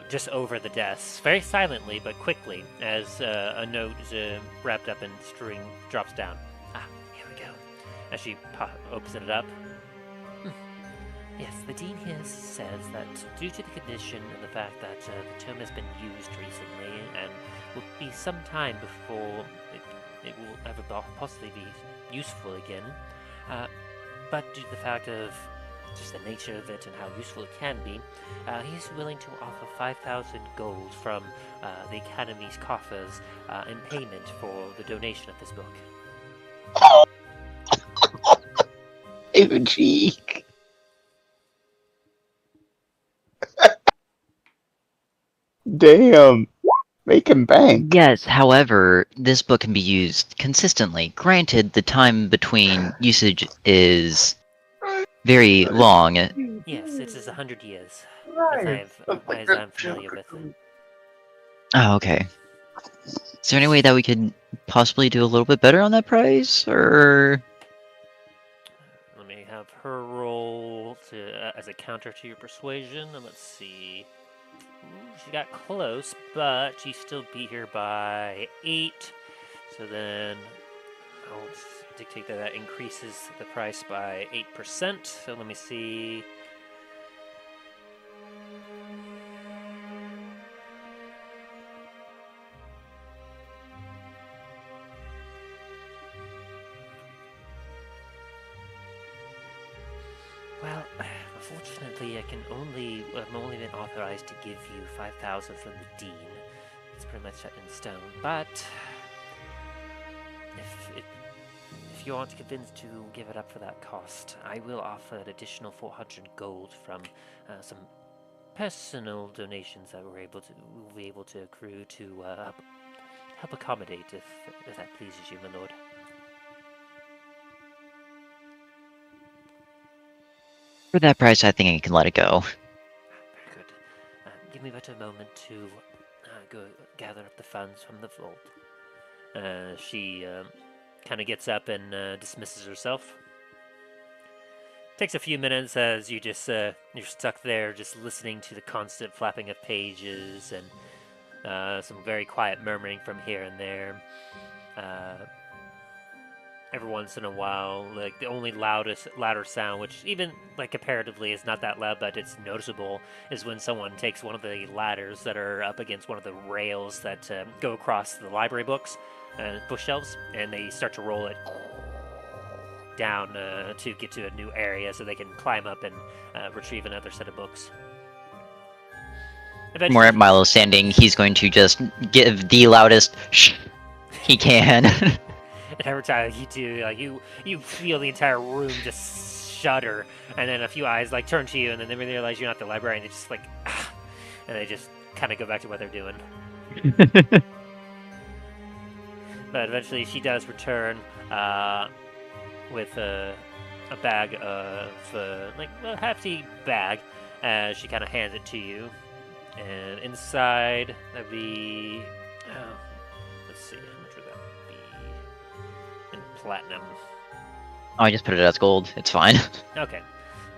just over the desk, very silently but quickly, as a note wrapped up in string drops down. Ah, here we go. As she opens it up. Yes, the Dean here says that due to the condition and the fact that the tome has been used recently and will be some time before it will ever possibly be useful again, but due to the fact of just the nature of it and how useful it can be, he's willing to offer 5,000 gold from the Academy's coffers in payment for the donation of this book. Even cheek. Damn. Making bank. Yes, however, this book can be used consistently. Granted, the time between usage is very long. Yes, it is 100 years, as I'm familiar with. Oh, okay. Is there any way that we could possibly do a little bit better on that price, or...? Let me have her roll as a counter to your persuasion, and let's see. Ooh, she got close, but she still beat her by 8. So then I'll dictate that increases the price by 8%. So let me see. Well, unfortunately, I've only been authorized to give you 5,000 from the Dean. It's pretty much set in stone. But if you aren't convinced to give it up for that cost, I will offer an additional 400 gold from some personal donations that we'll be able to accrue to help accommodate if that pleases you, my lord. For that price, I think I can let it go. Very good. Give me but a moment to go gather up the funds from the vault. She kind of gets up and dismisses herself. Takes a few minutes as you're stuck there just listening to the constant flapping of pages and some very quiet murmuring from here and there. Every once in a while, like the only louder sound, which even like comparatively is not that loud, but it's noticeable, is when someone takes one of the ladders that are up against one of the rails that go across the library books and bookshelves, and they start to roll it down to get to a new area so they can climb up and retrieve another set of books. Eventually, More at Milo standing, he's going to just give the loudest shh he can. And every time you do, like you feel the entire room just shudder, and then a few eyes like turn to you, and then they realize you're not the librarian. They just like, and they just kind of go back to what they're doing. But eventually, she does return with a bag of like a hefty bag, as she kind of hands it to you, and inside that'd be let's see, how much would that be in platinum? Oh, I just put it as gold. It's fine. Okay,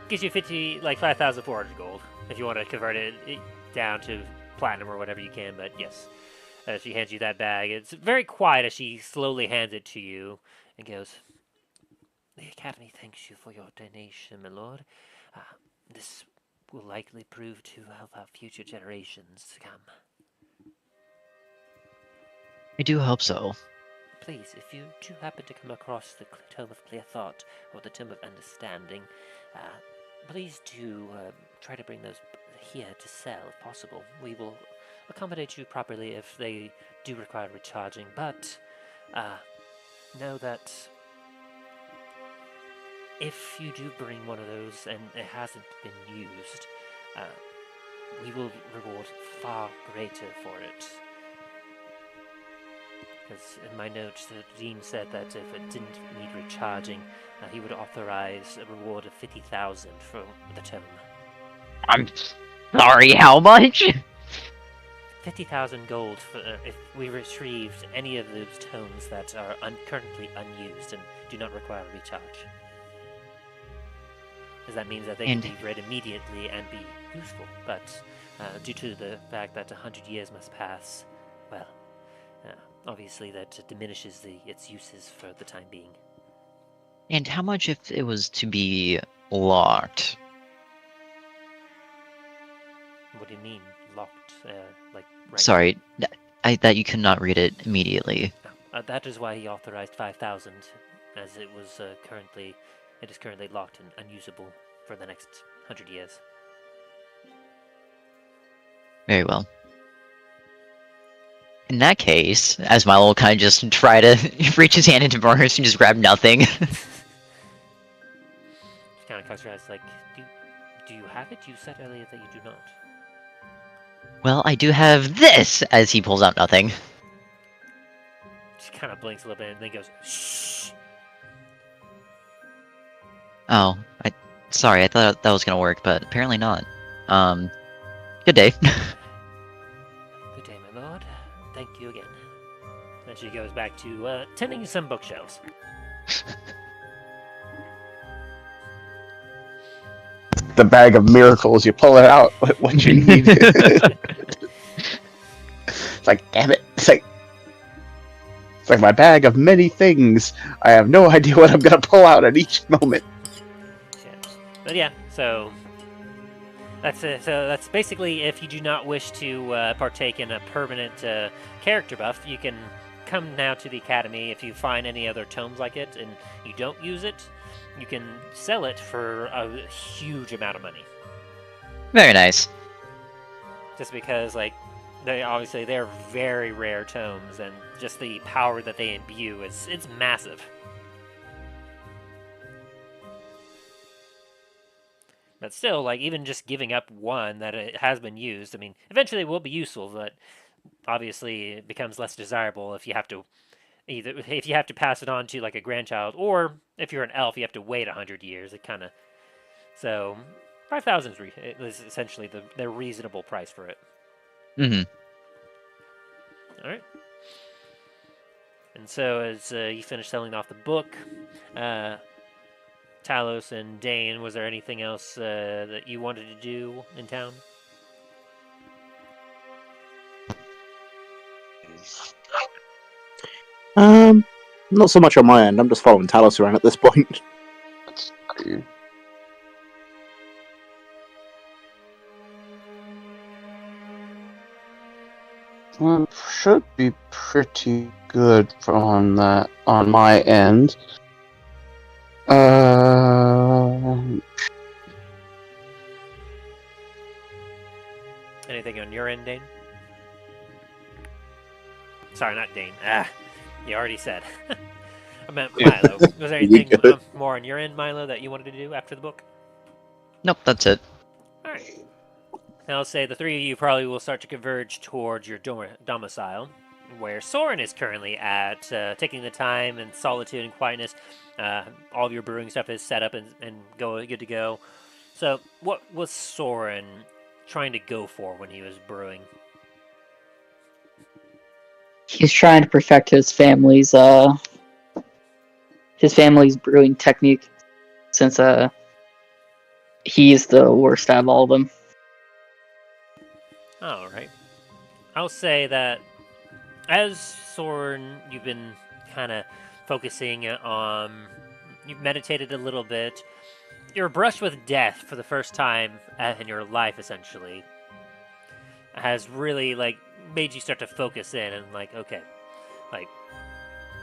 gives you 5,400 gold if you want to convert it down to platinum or whatever you can. But yes, she hands you that bag. It's very quiet as she slowly hands it to you and goes, "The Academy thanks you for your donation, my lord. This will likely prove to help out future generations to come. I do hope so. Please, if you do happen to come across the Tome of Clear Thought or the Tome of Understanding, please do try to bring those here to sell if possible. We will accommodate you properly if they do require recharging, but know that if you do bring one of those and it hasn't been used, we will reward far greater for it. Because in my notes, the Dean said that if it didn't need recharging, he would authorize a reward of 50,000 for the tome. I'm sorry, how much? 50,000 gold for if we retrieved any of those tomes that are currently unused and do not require a recharge. Because that means that they can be read immediately and be useful, but due to the fact that 100 years must pass, well, obviously that diminishes its uses for the time being. And how much if it was to be locked? What do you mean, locked? Like right Sorry, that you cannot read it immediately. now? That is why he authorized 5,000, as it is currently locked and unusable for the next 100 years. Very well. In that case, as Milo will kind of just try to reach his hand into Varis and just grab nothing. She kind of cocks her eyes like, do you have it? You said earlier that you do not. Well, I do have this, as he pulls out nothing. She kind of blinks a little bit and then goes, shh. Oh, sorry, I thought that was gonna work, but apparently not. Good day. Good day, my lord. Thank you again. Then she goes back to tending some bookshelves. The bag of miracles, you pull it out when you need it. It's like, damn it. It's like my bag of many things. I have no idea what I'm gonna pull out at each moment. But yeah, so that's it. So that's basically, if you do not wish to partake in a permanent character buff, you can come now to the Academy. If you find any other tomes like it and you don't use it, you can sell it for a huge amount of money. Very nice. Just because, like, they're very rare tomes, and just the power that they imbue it's massive. But still, like, even just giving up one that it has been used, I mean, eventually it will be useful, but obviously it becomes less desirable if you have to pass it on to like a grandchild, or if you're an elf, you have to wait 100 years. It kind of, so 5,000 is essentially the reasonable price for it. Mm-hmm. All right. And so as you finish selling off the book, Talos and Dain, was there anything else that you wanted to do in town? Not so much on my end. I'm just following Talos around at this point. That's cool. Well, should be pretty good on that on my end. Anything on your end, Dain? Sorry, not Dain. You already said. I meant Milo. Was there anything more on your end, Milo, that you wanted to do after the book? Nope, that's it. Alright. Now I'll say the three of you probably will start to converge towards your domicile, where Soren is currently at, taking the time and solitude and quietness. All of your brewing stuff is set up and good to go. So, what was Soren trying to go for when he was brewing? He's trying to perfect his family's brewing technique, since he's the worst out of all of them. Alright. I'll say that as Soren, you've been kind of focusing on... You've meditated a little bit. You're brushed with death for the first time in your life, essentially. It has really, made you start to focus in and, okay.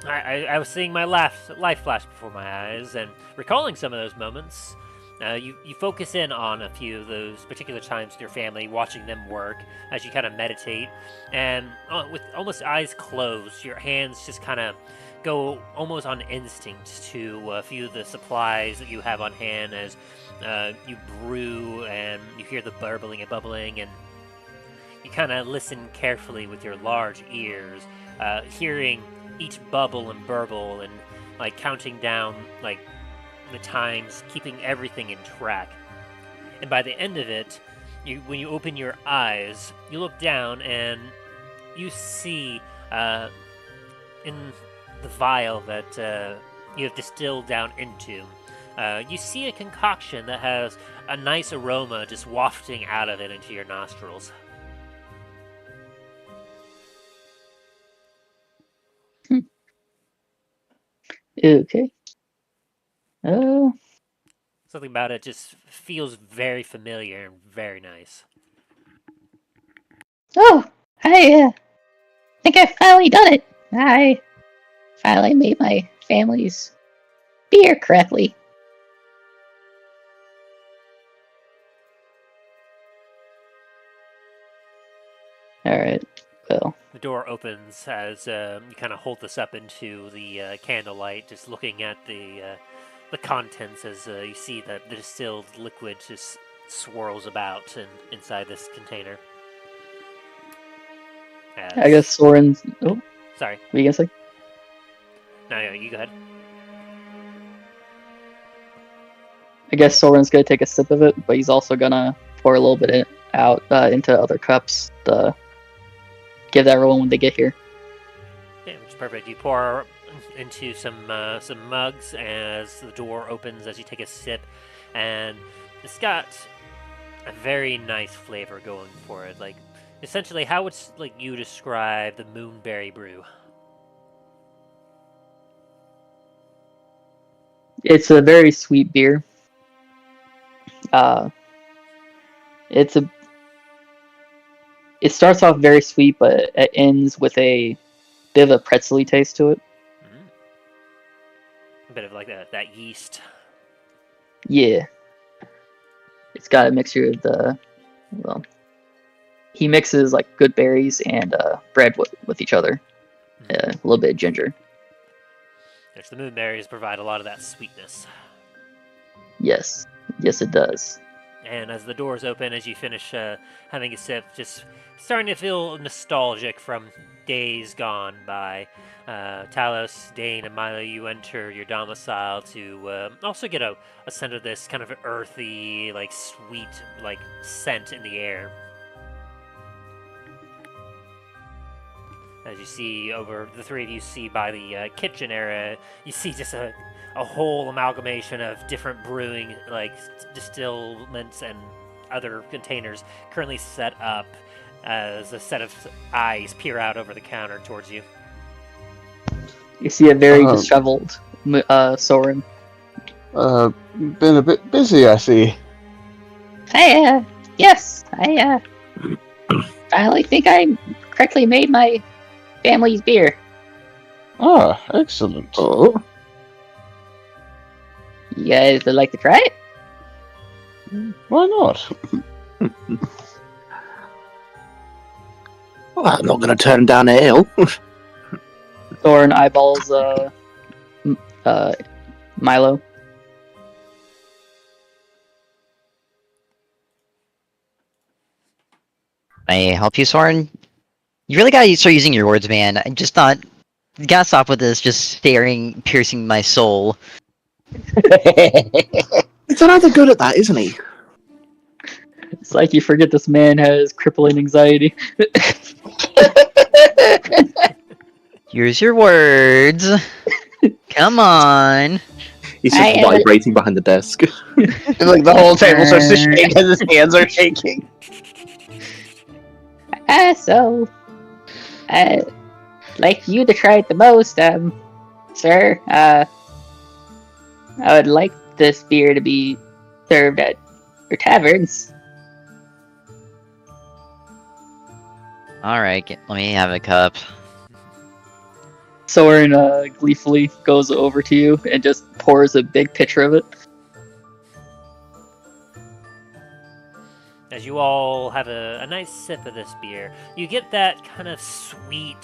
I was seeing my life flash before my eyes and recalling some of those moments. You focus in on a few of those particular times with your family, watching them work as you kind of meditate. And with almost eyes closed, your hands just kind of go almost on instinct to a few of the supplies that you have on hand as you brew and you hear the burbling and bubbling, and you kind of listen carefully with your large ears, hearing each bubble and burble and counting down the times, keeping everything in track. And by the end of it, when you open your eyes, you look down and you see in the vial that you have distilled down into, you see a concoction that has a nice aroma just wafting out of it into your nostrils. Okay. Something about it just feels very familiar and very nice. Oh, I think I finally done it. I finally made my family's beer correctly. Alright, well. The door opens as you kind of hold this up into the candlelight, just looking at the contents as you see that the distilled liquid just swirls about inside this container. I guess Soren's... Oh, sorry. what are you gonna say? No, you go ahead. I guess Soren's gonna take a sip of it, but he's also gonna pour a little bit out into other cups to give that everyone when they get here. Yeah, which is perfect. You pour into some mugs as the door opens as you take a sip, and it's got a very nice flavor going for it. Essentially, how would you describe the Moonberry brew? It's a very sweet beer. It starts off very sweet, but it ends with a bit of a pretzely taste to it. Mm-hmm. A bit of that yeast. Yeah. It's got a mixture of he mixes good berries and bread with each other. Mm-hmm. A little bit of ginger. Yes, the moonberries provide a lot of that sweetness. Yes. Yes, it does. And as the doors open, as you finish having a sip, just starting to feel nostalgic from days gone by. Talos, Dain, and Milo, you enter your domicile to also get a scent of this kind of earthy, sweet, scent in the air. As you see over, the three of you see by the kitchen area, you see just a whole amalgamation of different brewing, distillaments and other containers currently set up as a set of eyes peer out over the counter towards you. You see a very disheveled Soren. Been a bit busy, I see. Yes, I finally think I correctly made my family's beer. Ah, excellent. Oh, You guys would like to try it? Why not? well, I'm not going to turn down ale. Soren eyeballs Milo. May I help you, Soren? You really gotta start using your words, man. I'm just not. You gotta stop with this, just staring, piercing my soul. He's rather good at that, isn't he? It's like you forget this man has crippling anxiety. Use your words. Come on. He's just vibrating behind the desk. Like the whole table starts to shake as his hands are shaking. So, like you to try it the most, sir. I would like this beer to be served at your taverns. Alright, let me have a cup. Soren gleefully goes over to you and just pours a big pitcher of it. As you all have a nice sip of this beer, you get that kind of sweet,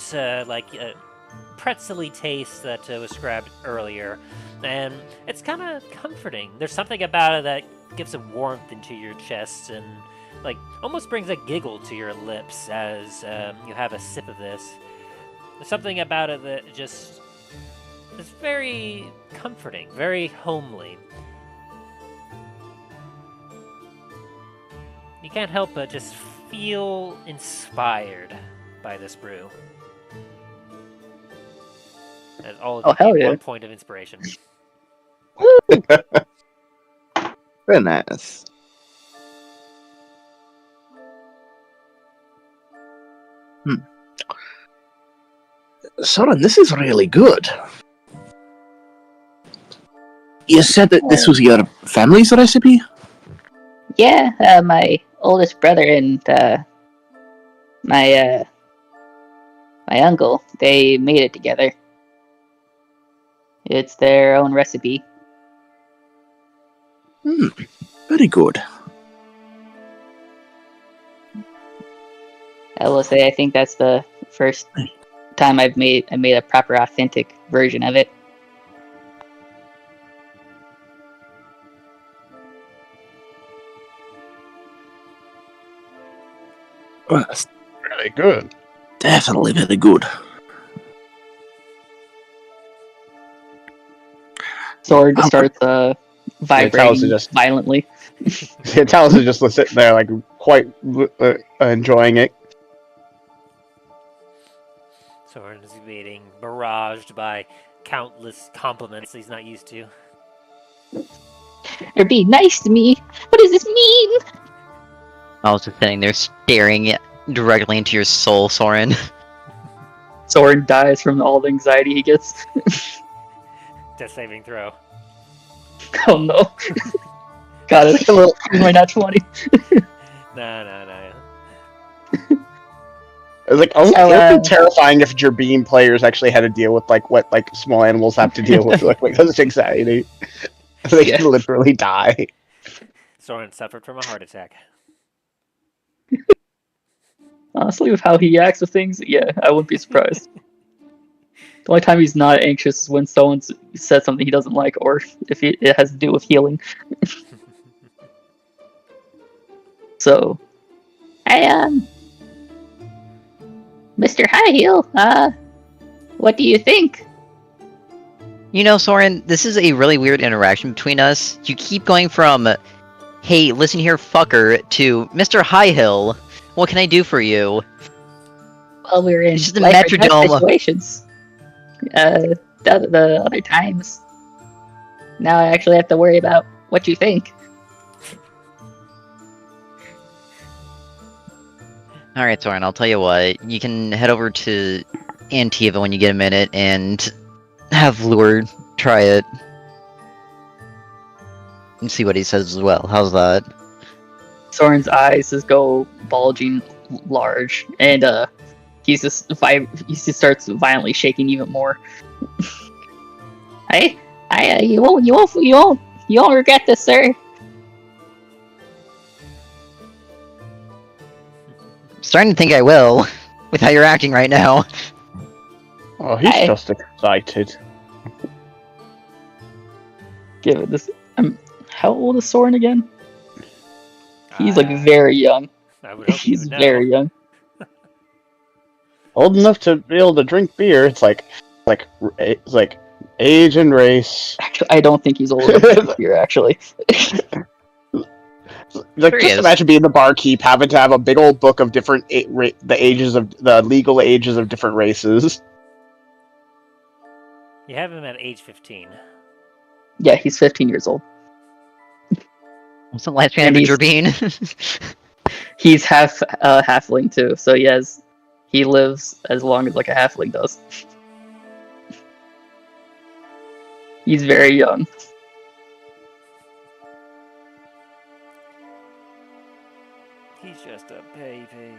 pretzel-y taste that was described earlier, and it's kind of comforting. There's something about it that gives a warmth into your chest and almost brings a giggle to your lips as you have a sip of this. There's something about it that just is very comforting, very homely. You can't help but just feel inspired by this brew. And all of you get 1 point of inspiration. Very nice. Soren, this is really good. You said that this was your family's recipe? Yeah, my oldest brother and my uncle, they made it together. It's their own recipe. Very good. I will say, I think that's the first time I made a proper, authentic version of it. Well, that's Really good. definitely very good. Sword starts vibrating just- violently. Talos is just sitting there, like, quite enjoying it. Soren is being barraged by countless compliments he's not used to. Or be nice to me. What does this mean? I was just sitting there staring directly into your soul, Soren. Soren dies from all the anxiety he gets. Death saving throw. Oh no. Got it. My nat 20. No. It's like, it would be terrifying if your beam players actually had to deal with what small animals have to deal with, because of anxiety. They could literally die. Soren suffered from a heart attack. Honestly, with how he acts with things, yeah, I wouldn't be surprised. The only time he's not anxious is when someone said something he doesn't like, or if it has to do with healing. So, Mr. High Heel, what do you think? You know, Soren, this is a really weird interaction between us. You keep going from, hey, listen here, fucker, to Mr. High Hill. What can I do for you? Well, we're in It's just a life or death metrodome. situations. The other times. Now I actually have to worry about what you think. Alright, Soren, I'll tell you what. You can head over to Antiva when you get a minute and have Lure try it. And see what he says as well. How's that? Soren's eyes just go bulging large, and he just starts violently shaking even more. You won't regret this, sir. Starting to think I will, with how you're acting right now. Oh, he's just excited. give it this. How old is Soren again? He's like very young. I would hope you He's would know. very young. Old enough to be able to drink beer. It's like age and race. Actually, I don't think he's old enough to drink beer. Actually, Like, Sure he just is. imagine being the barkeep, having to have a big old book of different the ages of the legal ages of different races. You have him at age 15. yeah, he's 15 years old. What's the last And manager being? He's half halfling too, so he lives as long as like a halfling does. He's very young. He's just a baby.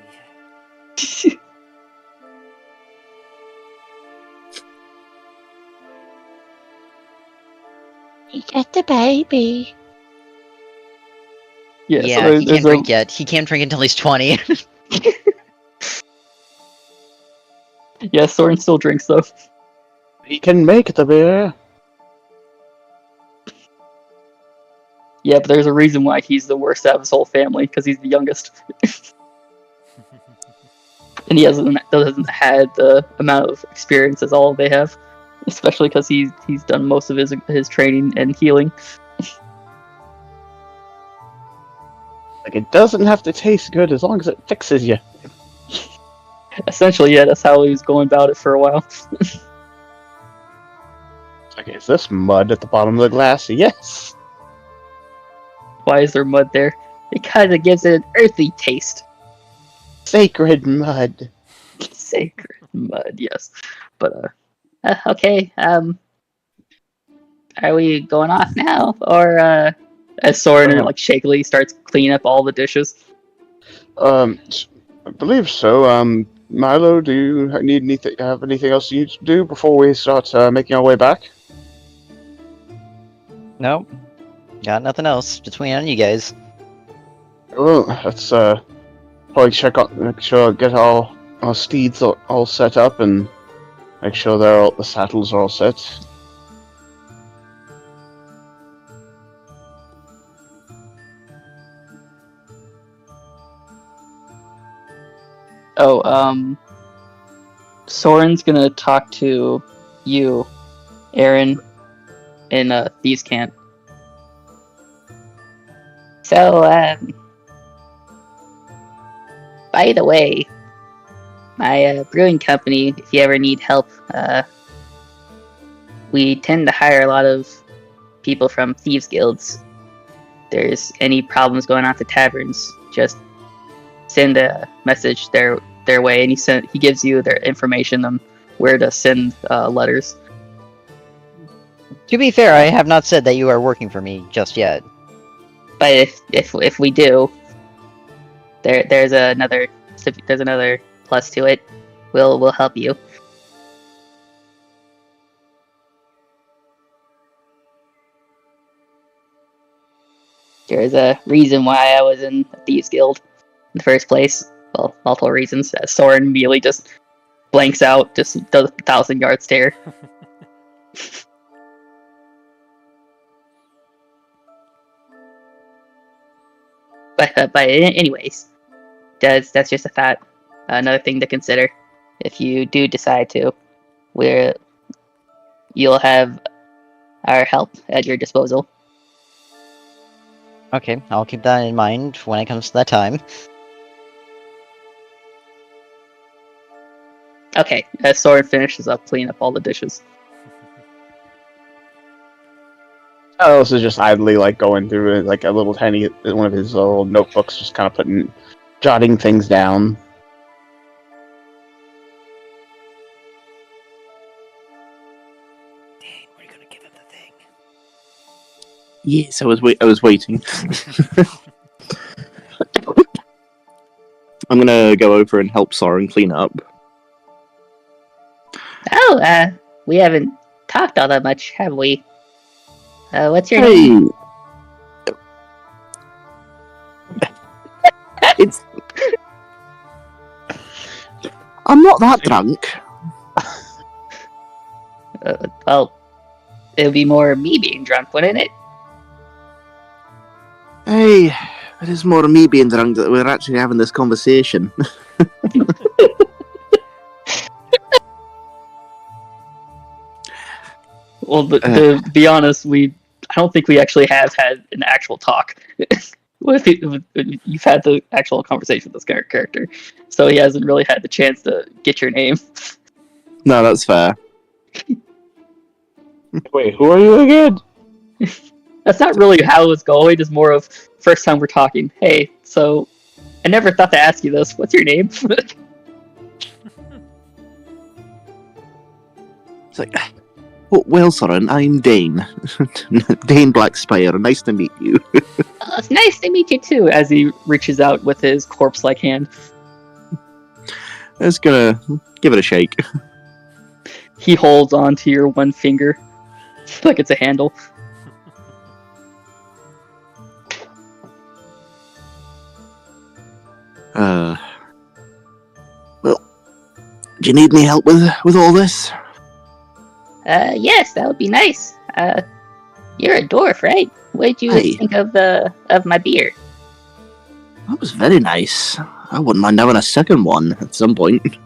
He's just a baby. Yeah, yeah, so he can't drink yet. He can't drink until he's 20. Yeah, Soren still drinks though. He can make the beer. Yeah, but there's a reason why he's the worst out of his whole family, because he's the youngest. And he doesn't have the amount of experience as all they have. Especially because he's done most of his training and healing. Like, it doesn't have to taste good as long as it fixes you. Essentially, yeah, that's how he was going about it for a while. Like, is this mud at the bottom of the glass? Yes. Why is there mud there? Because it gives it an earthy taste. Sacred mud. Sacred mud, yes. But Okay, are we going off now? Or, as Soren like shakily starts cleaning up all the dishes. I believe so. Milo, do you have anything else you need to do before we start making our way back? Nope. Got nothing else between on you guys. Well, let's probably make sure get our steeds all set up and make sure the saddles are all set. Oh, Soren's gonna talk to you, Aaron, in Thieves' Camp. so, by the way, my brewing company, if you ever need help, we tend to hire a lot of people from thieves guilds. If there's any problems going on at the taverns, just send a message their way, and he gives you their information on where to send letters. To be fair, I have not said that you are working for me just yet. But if we do, there's another plus to it. We'll help you. There's a reason why I was in the Thieves Guild in the first place. Well, multiple reasons. Soren immediately just blanks out, just does a 1,000-yard stare. But anyways, that's just a thought. Another thing to consider if you do decide to, you'll have our help at your disposal. Okay, I'll keep that in mind when it comes to that time. Okay, as Soren finishes up cleaning up all the dishes. Talos is just idly like going through like a little tiny one of his little notebooks, just kind of jotting things down. Dain, we're gonna give him the thing. Yes, I was waiting. I'm gonna go over and help Soren clean up. Oh, we haven't talked all that much, have we? What's your name? Hey, it's. I'm not that drunk. Well, it would be more me being drunk, wouldn't it? Hey, it is more me being drunk that we're actually having this conversation. Well, to be honest, I don't think we actually have had an actual talk. You've had the actual conversation with this character, so he hasn't really had the chance to get your name. No, that's fair. Wait, who are you again? That's not really how it's going. It's more of first time we're talking. Hey, so I never thought to ask you this. What's your name? It's like, well, Soren, I'm Dain. Dain Blackspire. Nice to meet you. It's nice to meet you too. As he reaches out with his corpse-like hand, I was gonna give it a shake. he holds on to your one finger like it's a handle. Well, do you need any help with all this? Yes, that would be nice. You're a dwarf, right? What did you Hey. think of my beer? That was very nice. I wouldn't mind having a second one at some point.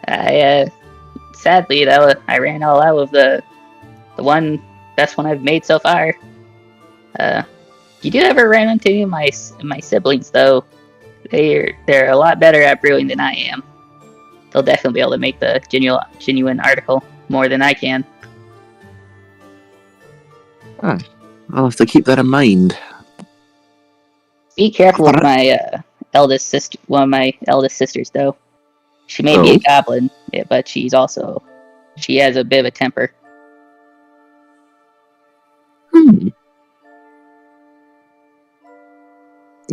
Sadly though, I ran all out of the best one I've made so far. You do ever run into any of my siblings though? They're a lot better at brewing than I am. They'll definitely be able to make the genuine article more than I can. I'll have to keep that in mind. Be careful with my eldest sister. One of my eldest sisters, though. She may be a goblin, but she has a bit of a temper.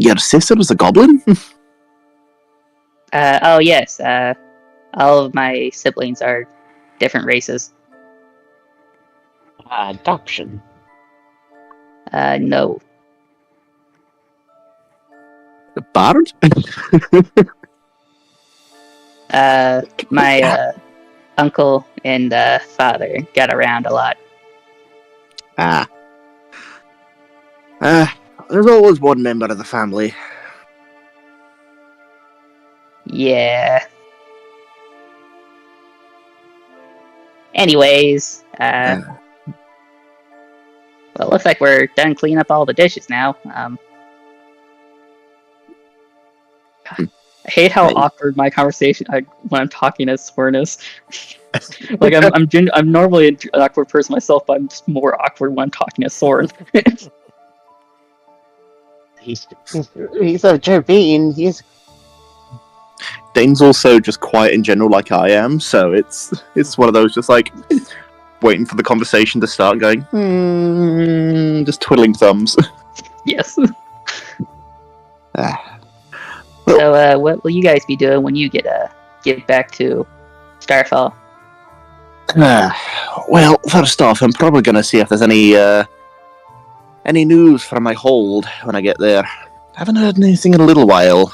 Your sister was a goblin? Oh yes. All of my siblings are different races. Adoption. No. A bard? My uncle and father got around a lot. There's always one member of the family. Yeah. Anyways, well, it looks like we're done cleaning up all the dishes now. I hate how awkward my conversation when I'm talking as Soren is. Like I'm normally an awkward person myself, but I'm just more awkward when I'm talking as Soren. He's a Jovine. He's Dane's also just quiet in general, like I am. So it's one of those just like waiting for the conversation to start, going, just twiddling thumbs. Yes. So, what will you guys be doing when you get back to Starfall? Well, first off, I'm probably going to see if there's any news from my hold when I get there. Haven't heard anything in a little while.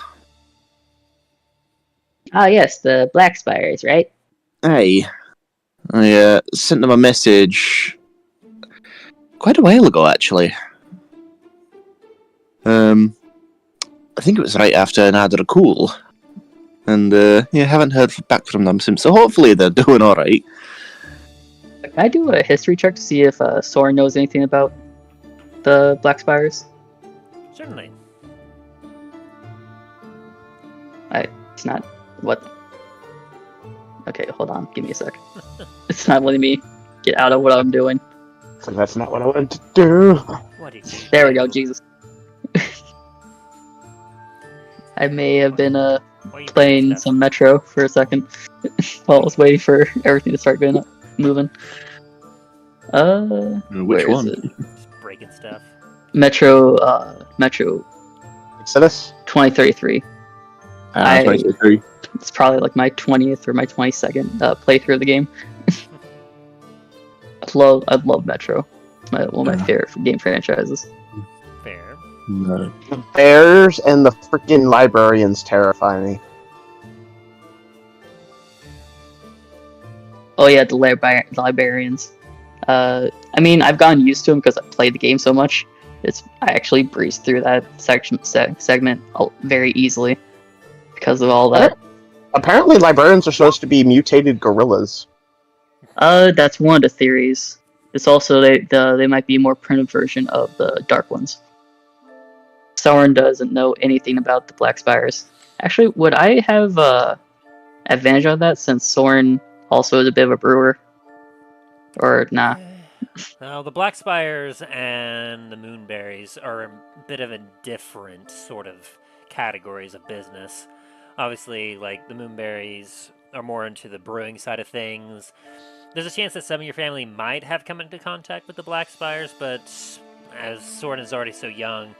Oh yes, the Black Spires, right? Hey, I sent them a message quite a while ago, actually. I think it was right after Cool, and haven't heard back from them since. So hopefully they're doing all right. Can I do a history check to see if Soren knows anything about the Black Spires? Certainly. It's not what. Okay, hold on. Give me a sec. It's not letting me get out of what I'm doing. so that's not what I wanted to do. What do you think? There we go. Jesus. I may have been What do you playing think, some Metro for a second while I was waiting for everything to start moving. Which where is one? it? Just breaking stuff. Metro Exodus? 2033. 23. It's probably like my 20th or my 22nd playthrough of the game. I love Metro. It's one of my favorite game franchises. Fair. No. The bears and the freaking librarians terrify me. Oh yeah, the librarians. I mean, I've gotten used to them because I played the game so much. I actually breezed through that segment very easily because of all that. Apparently, librarians are supposed to be mutated gorillas. That's one of the theories. It's also they might be a more primitive version of the Dark Ones. Soren doesn't know anything about the Black Spires. Actually, would I have advantage of that since Soren also is a bit of a brewer? Or nah? Now, the Black Spires and the Moonberries are a bit of a different sort of categories of business. Obviously, like, the Moonberries are more into the brewing side of things. There's a chance that some of your family might have come into contact with the Black Spires, but as Soren is already so young,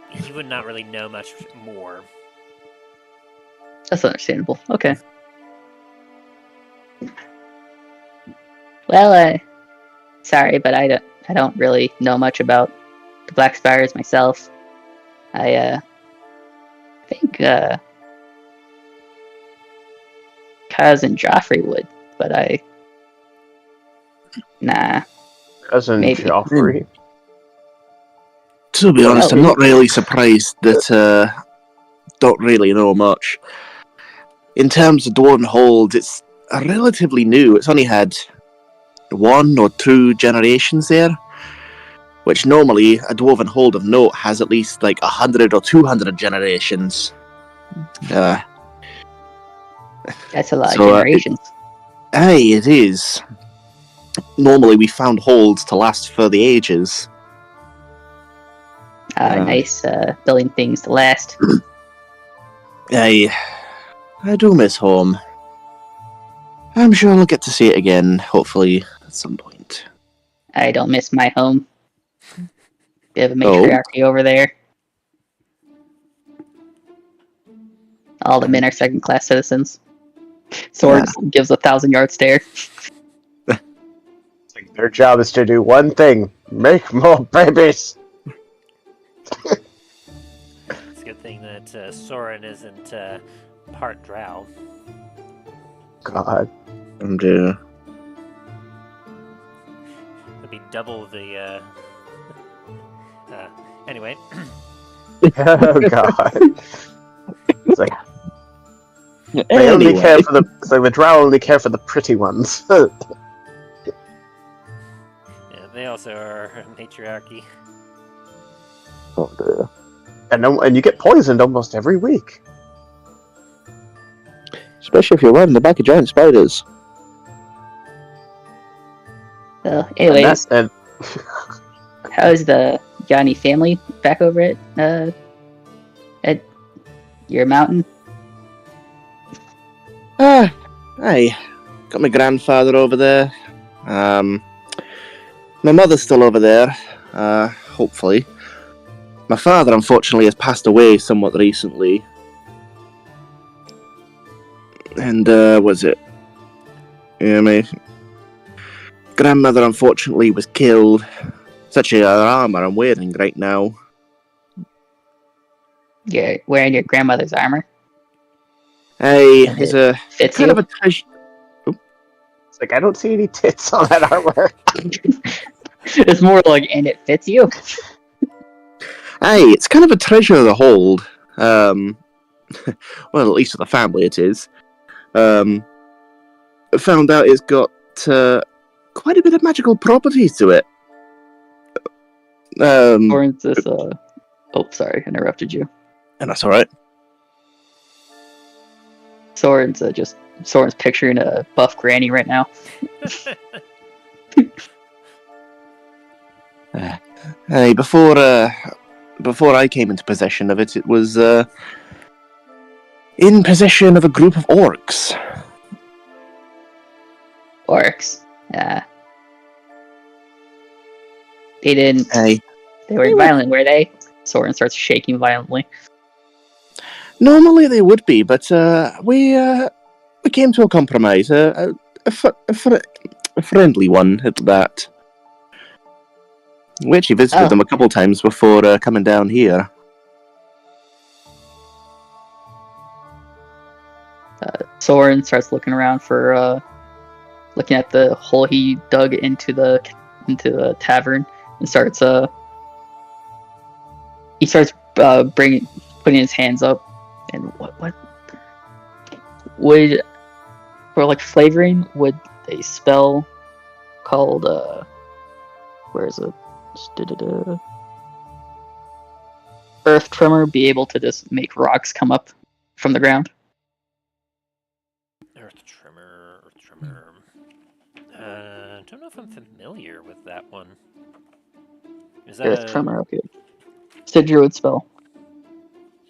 he would not really know much more. That's understandable. Okay. Well, sorry, but I don't really know much about the Black Spires myself. I think cousin Joffrey would, but nah. Cousin Maybe. Joffrey. To be honest, I'm not really surprised that don't really know much. In terms of Dwarven Hold, it's relatively new. It's only had 1 or 2 generations there, which normally a Dwarven Hold of note has at least like 100 or 200 generations. That's a lot of generations. Aye, it is. Normally we found holds to last for the ages. Nice building things to last. I do miss home. I'm sure I'll get to see it again, hopefully, at some point. I don't miss my home. Bit of a matriarchy over there. All the men are second-class citizens. Sword gives a 1,000-yard stare. Their job is to do one thing: make more babies. It's a good thing that Soren isn't part drow. God. And It'd be double the. Anyway. Oh God. It's like they only care for the drow only care for the pretty ones. Yeah, they also are a matriarchy. Oh dear. And you get poisoned almost every week. especially if you're riding the back of giant spiders. So, anyways, how's the Yanni family back over at your mountain? Aye. Got my grandfather over there. My mother's still over there, hopefully. My father, unfortunately, has passed away somewhat recently. And, was it? Yeah, my grandmother, unfortunately, was killed. Such a armor I'm wearing right now. You're wearing your grandmother's armor? Hey, it's a Fits kind you? of a treasure. It's like, I don't see any tits on that armor. It's more like, and it fits you. Hey, it's kind of a treasure of the hold. Well, at least for the family it is. Found out it's got quite a bit of magical properties to it. Soren's this, oh, sorry, interrupted you. And that's alright. Soren's picturing a buff granny right now. Hey, before I came into possession of it, it was in possession of a group of orcs. Orcs. Yeah. They didn't. Hey. They weren't violent, were they? Soren starts shaking violently. Normally they would be, but we came to a compromise, a friendly one at that. We actually visited them a couple times before coming down here. Soren starts looking around for looking at the hole he dug into the tavern and starts he starts putting his hands up, and what would, for like flavoring, would a spell called where is it? Earth Tremor be able to just make rocks come up from the ground? Earth Tremor. Don't know if I'm familiar with that one. Is that Earth Tremor, okay. It's a druid spell.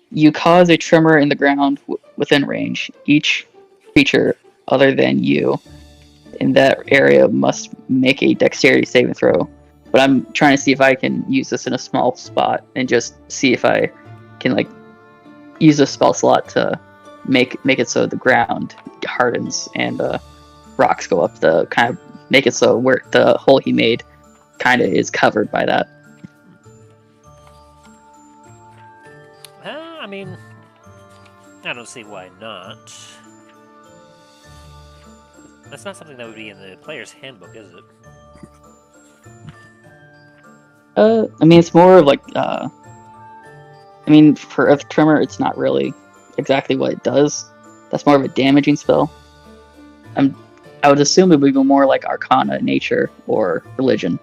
You cause a tremor in the ground within range. Each creature other than you in that area must make a dexterity saving throw. But I'm trying to see if I can use this in a small spot and just see if I can like use a spell slot to make it so the ground hardens and rocks go up, the kind of make it so where the hole he made kind of is covered by that. I mean, I don't see why not. That's not something that would be in the player's handbook, is it? I mean, it's more of like, I mean, for Earth Tremor, it's not really exactly what it does. That's more of a damaging spell. I would assume it would be more like Arcana, Nature, or Religion.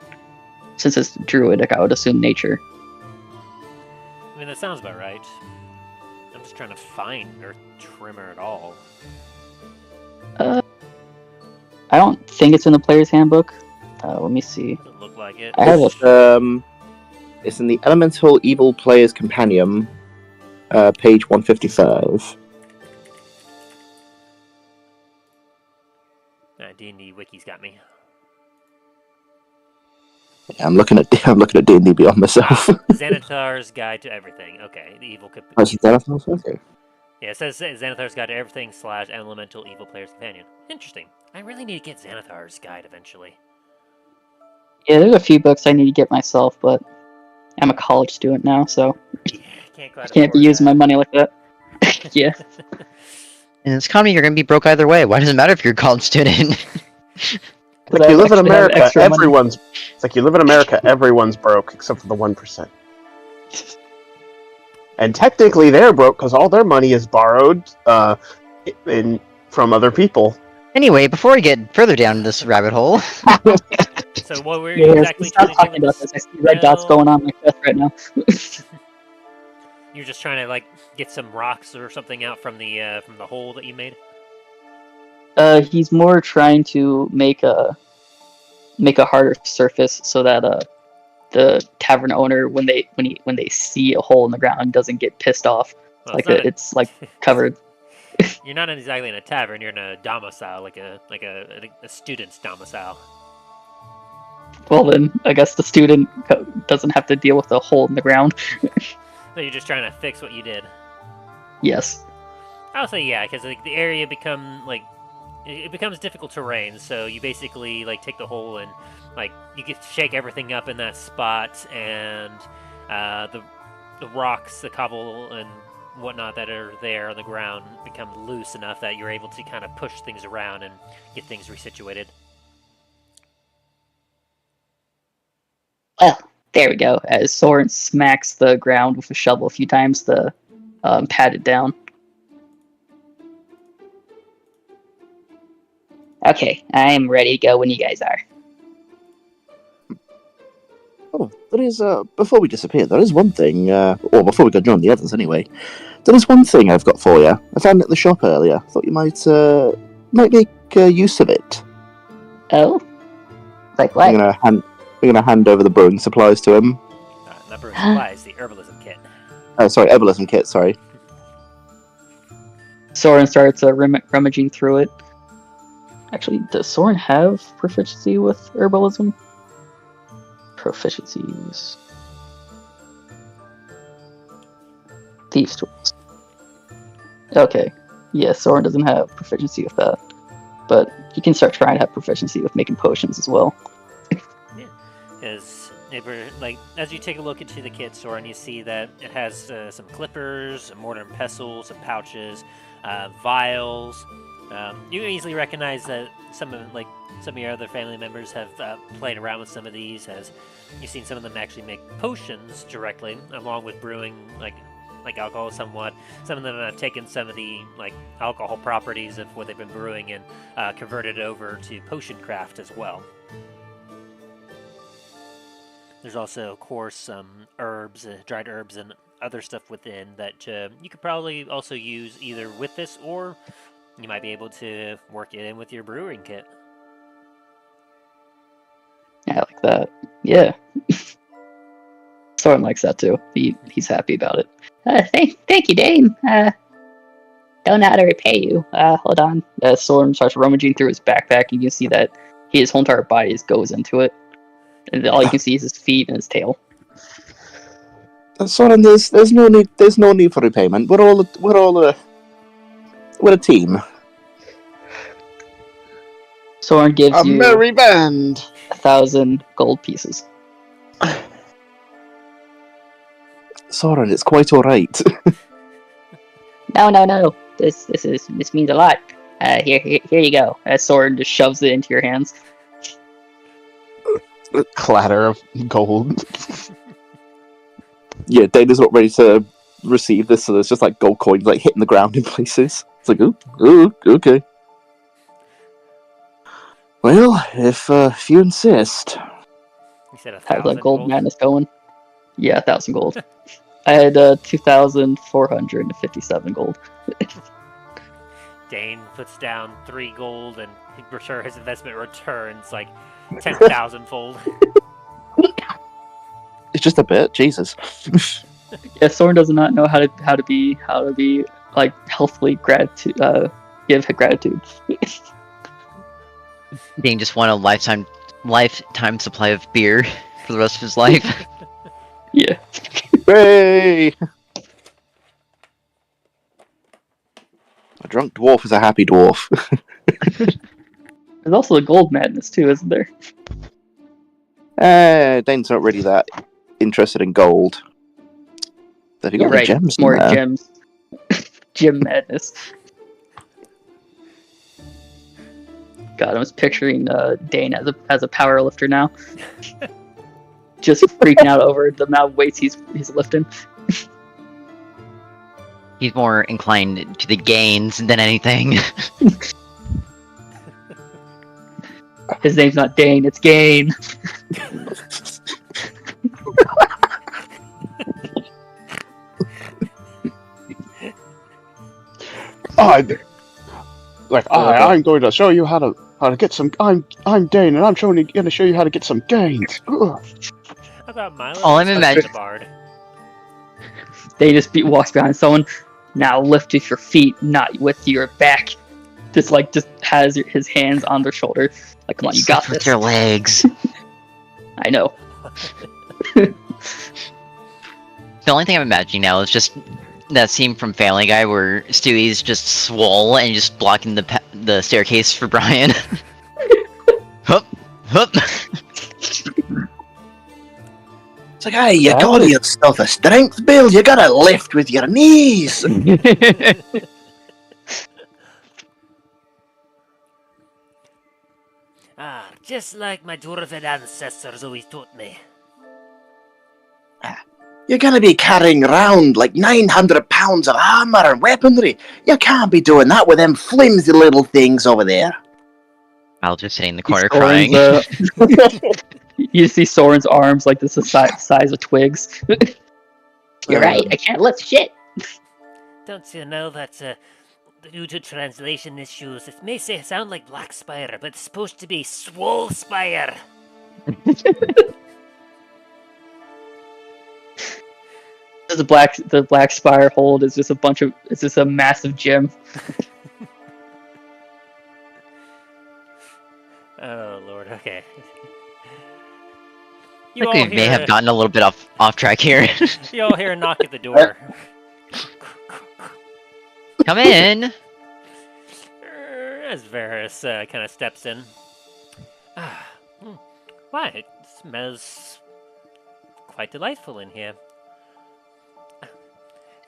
Since it's Druidic, I would assume Nature. I mean, that sounds about right. I'm just trying to find Earth Tremor at all. I don't think it's in the player's handbook. Let me see. Doesn't look like it. I have It's in the Elemental Evil Player's Companion, page 155. D&D Wiki's got me. Yeah, I'm looking at D&D Beyond myself. Xanathar's Guide to Everything. Okay, the evil. Oh, is that okay? Yeah, it says Xanathar's Guide to Everything / Elemental Evil Player's Companion. Interesting. I really need to get Xanathar's Guide eventually. Yeah, there's a few books I need to get myself, but I'm a college student now, so Yeah, I can't be using my money like that. Yeah. In this economy, you're gonna be broke either way. Why does it matter if you're a college student? But Like you I live in actually have America, extra money. everyone's. It's like you live in America, everyone's broke except for the 1%. And technically, they're broke because all their money is borrowed from other people. Anyway, before we get further down this rabbit hole, So what we're Yeah, exactly stop trying to do talking about with this. I see red dots going on my chest right now. You're just trying to like get some rocks or something out from the hole that you made. He's more trying to make a harder surface so that the tavern owner, when they see a hole in the ground, doesn't get pissed off. Well, Like it's like covered. You're not exactly in a tavern. You're in a domicile, like a student's domicile. Well, then I guess the student doesn't have to deal with a hole in the ground. So you're just trying to fix what you did. Yes. I would say yeah, because like the area it becomes difficult terrain. So you basically like take the hole and like you can shake everything up in that spot, and the rocks, the cobble, and whatnot that are there on the ground become loose enough that you're able to kind of push things around and get things resituated. Well, there we go. As Soren smacks the ground with a shovel a few times to pat it down. Okay, I'm ready to go when you guys are. Oh, there is, before we disappear, there is one thing, or before we go join the others anyway, there is one thing I've got for you. I found it at the shop earlier. Thought you might make use of it. Oh? Like what? We're gonna hand over the brewing supplies to him. Not brewing supplies, the herbalism kit. Oh, sorry, herbalism kit, sorry. Soren starts rummaging through it. Actually, does Soren have proficiency with herbalism? Proficiencies. Thieves' tools. Okay. Yeah, Soren doesn't have proficiency with that. But you can start trying to have proficiency with making potions as well. As you take a look into the kit, Soren, you see that it has some clippers, a mortar and pestle, some pouches, vials, You can easily recognize that some of your other family members have played around with some of these, as you've seen some of them actually make potions directly, along with brewing like alcohol somewhat. Some of them have taken some of the alcohol properties of what they've been brewing and converted it over to potion craft as well. There's also, of course, some herbs, dried herbs, and other stuff within that you could probably also use either with this, or you might be able to work it in with your brewing kit. I like that. Yeah. Soren likes that too. He's happy about it. Thank you, Dain. Don't know how to repay you. Hold on. Soren starts rummaging through his backpack, and you can see that his whole entire body goes into it. And all you can see is his feet and his tail. Soren, there's no need for repayment. We're a team. Soren gives A you merry band. 1,000 gold pieces. Soren, it's quite all right. No. This means a lot. Here you go. Soren just shoves it into your hands. Clatter of gold. Yeah, Dana's not ready to receive this, so there's just gold coins hitting the ground in places. It's ooh, okay. Well, if you insist. You said 1,000 How's that gold gold? madness going? Yeah, 1,000 gold. I had 2,457 gold. Dain puts down 3 gold, and for sure his investment returns 10,000 fold. It's just a bit, Jesus. Yeah, Soren does not know how to be healthfully give gratitude. Dain just won a lifetime supply of beer for the rest of his life. Yeah. Hooray! A drunk dwarf is a happy dwarf. There's also the gold madness too, isn't there? Dane's not really that interested in gold. Have you got You're any right. gems More in there? gems. Gem madness. God, I was picturing Dain as a power lifter now. Just freaking out over the amount of weights he's lifting. He's more inclined to the gains than anything. His name's not Dain, it's Gain. I'm going to show you how to get some. I'm Dain, and I'm going to show you how to get some gains. Ugh. How about Milo? Oh, I'm imagining- the bard. They just walks behind someone. Now lift with your feet, not with your back. Just has his hands on their shoulder. Come on, you got with this. your legs. I know. The only thing I'm imagining now is just that scene from Family Guy where Stewie's just swole and just blocking the staircase for Brian. Hup, hup. It's hey, you call yourself a strength build, you gotta lift with your knees! Just like my dwarven ancestors always taught me. You're gonna be carrying around 900 pounds of armor and weaponry. You can't be doing that with them flimsy little things over there. I'll just sit in the corner Soren's, crying. You see Soren's arms this is the size of twigs. You're right. I can't lift shit. Don't you know that due to translation issues, it may sound like Black Spire, but it's supposed to be Swole Spire. The black spire hold is just a massive gem. Oh lord, okay. I think we may have gotten a little bit off track here. You all hear a knock at the door. Come in. As Varis kind of steps in. Why, it smells quite delightful in here.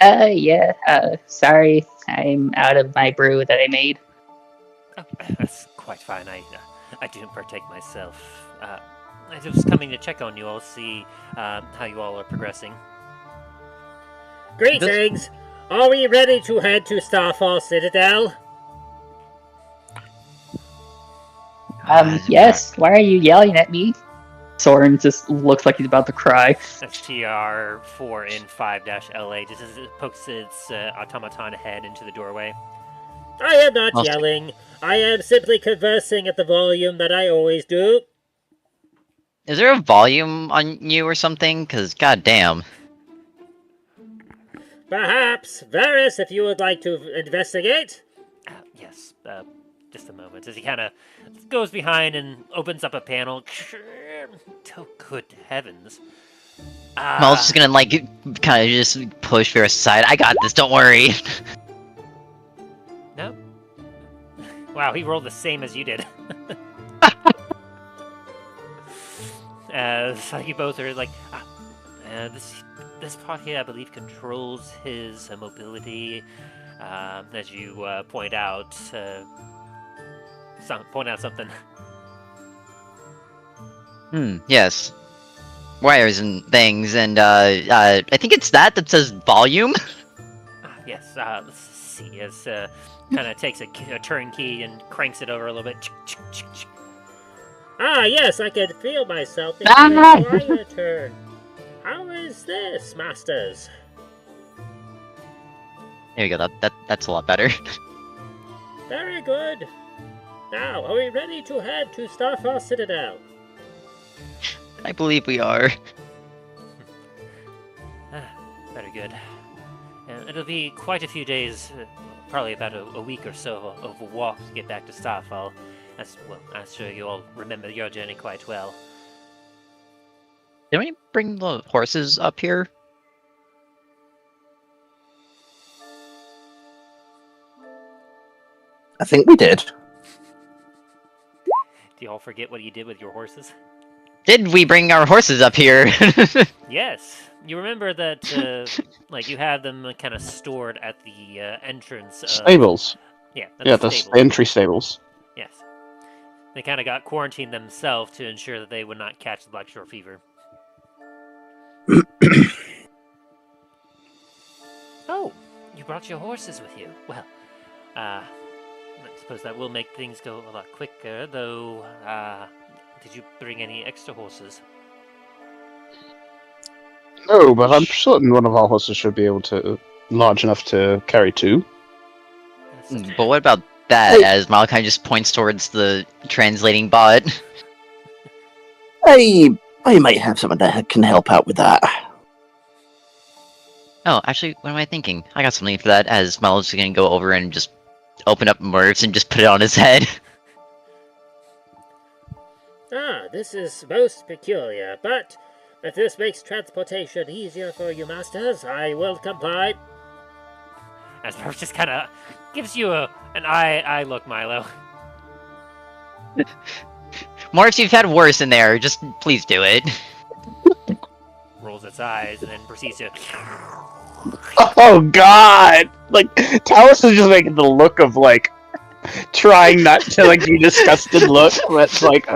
Yeah. Sorry, I'm out of my brew that I made. Oh, that's quite fine. I didn't partake myself. I was coming to check on you all, see how you all are progressing. Greetings! Are we ready to head to Starfall Citadel? Yes. Why are you yelling at me? Soren just looks like he's about to cry. That's TR4 in 5-LA, just as it pokes its automaton head into the doorway. I am not yelling. I am simply conversing at the volume that I always do. Is there a volume on you or something? Because, goddamn. Perhaps. Varis, if you would like to investigate. Yes, just a moment. As he kind of goes behind and opens up a panel. Oh, good heavens. Mel's just gonna, like, kind of just push Varus aside. I got this, don't worry. No? Wow, he rolled the same as you did. So you both are like, this part here, I believe, controls his mobility. As you point out something. Yes. Wires and things, and I think it's that says volume. Yes, let's see. As kind of takes a turnkey and cranks it over a little bit. Ah, yes, I can feel myself becoming quieter. How is this, masters? There you go. That's a lot better. Very good. Now, are we ready to head to Starfall Citadel? I believe we are. Very good. It'll be quite a few days, probably about a week or so of a walk to get back to Starfall. I'm sure you all remember your journey quite well. Didn't we bring the horses up here? I think we did. Do you all forget what you did with your horses? Did we bring our horses up here? Yes. You remember that, like, you had them kind of stored at the entrance of... Stables. Yeah, The stable. entry stables. Yes. They kind of got quarantined themselves to ensure that they would not catch the Blackshore fever. Oh, you brought your horses with you. Well, I suppose that will make things go a lot quicker, though, did you bring any extra horses? No, but I'm certain one of our horses should be able to... large enough to carry two. But what about that, as Malachi just points towards the translating bot? I might have something that can help out with that. Oh, actually, what am I thinking? I got something for that, as Mel's just gonna go over and just open up Murph's and just put it on his head. Ah, this is most peculiar, but if this makes transportation easier for you masters, I will comply. As Murph just kind of gives you an eye look, Milo. Morph, you've had worse in there, just please do it. Rolls its eyes and then proceeds to... Oh god! Like, Talos is just making the look of, like, trying not to, like, be disgusted look, but it's like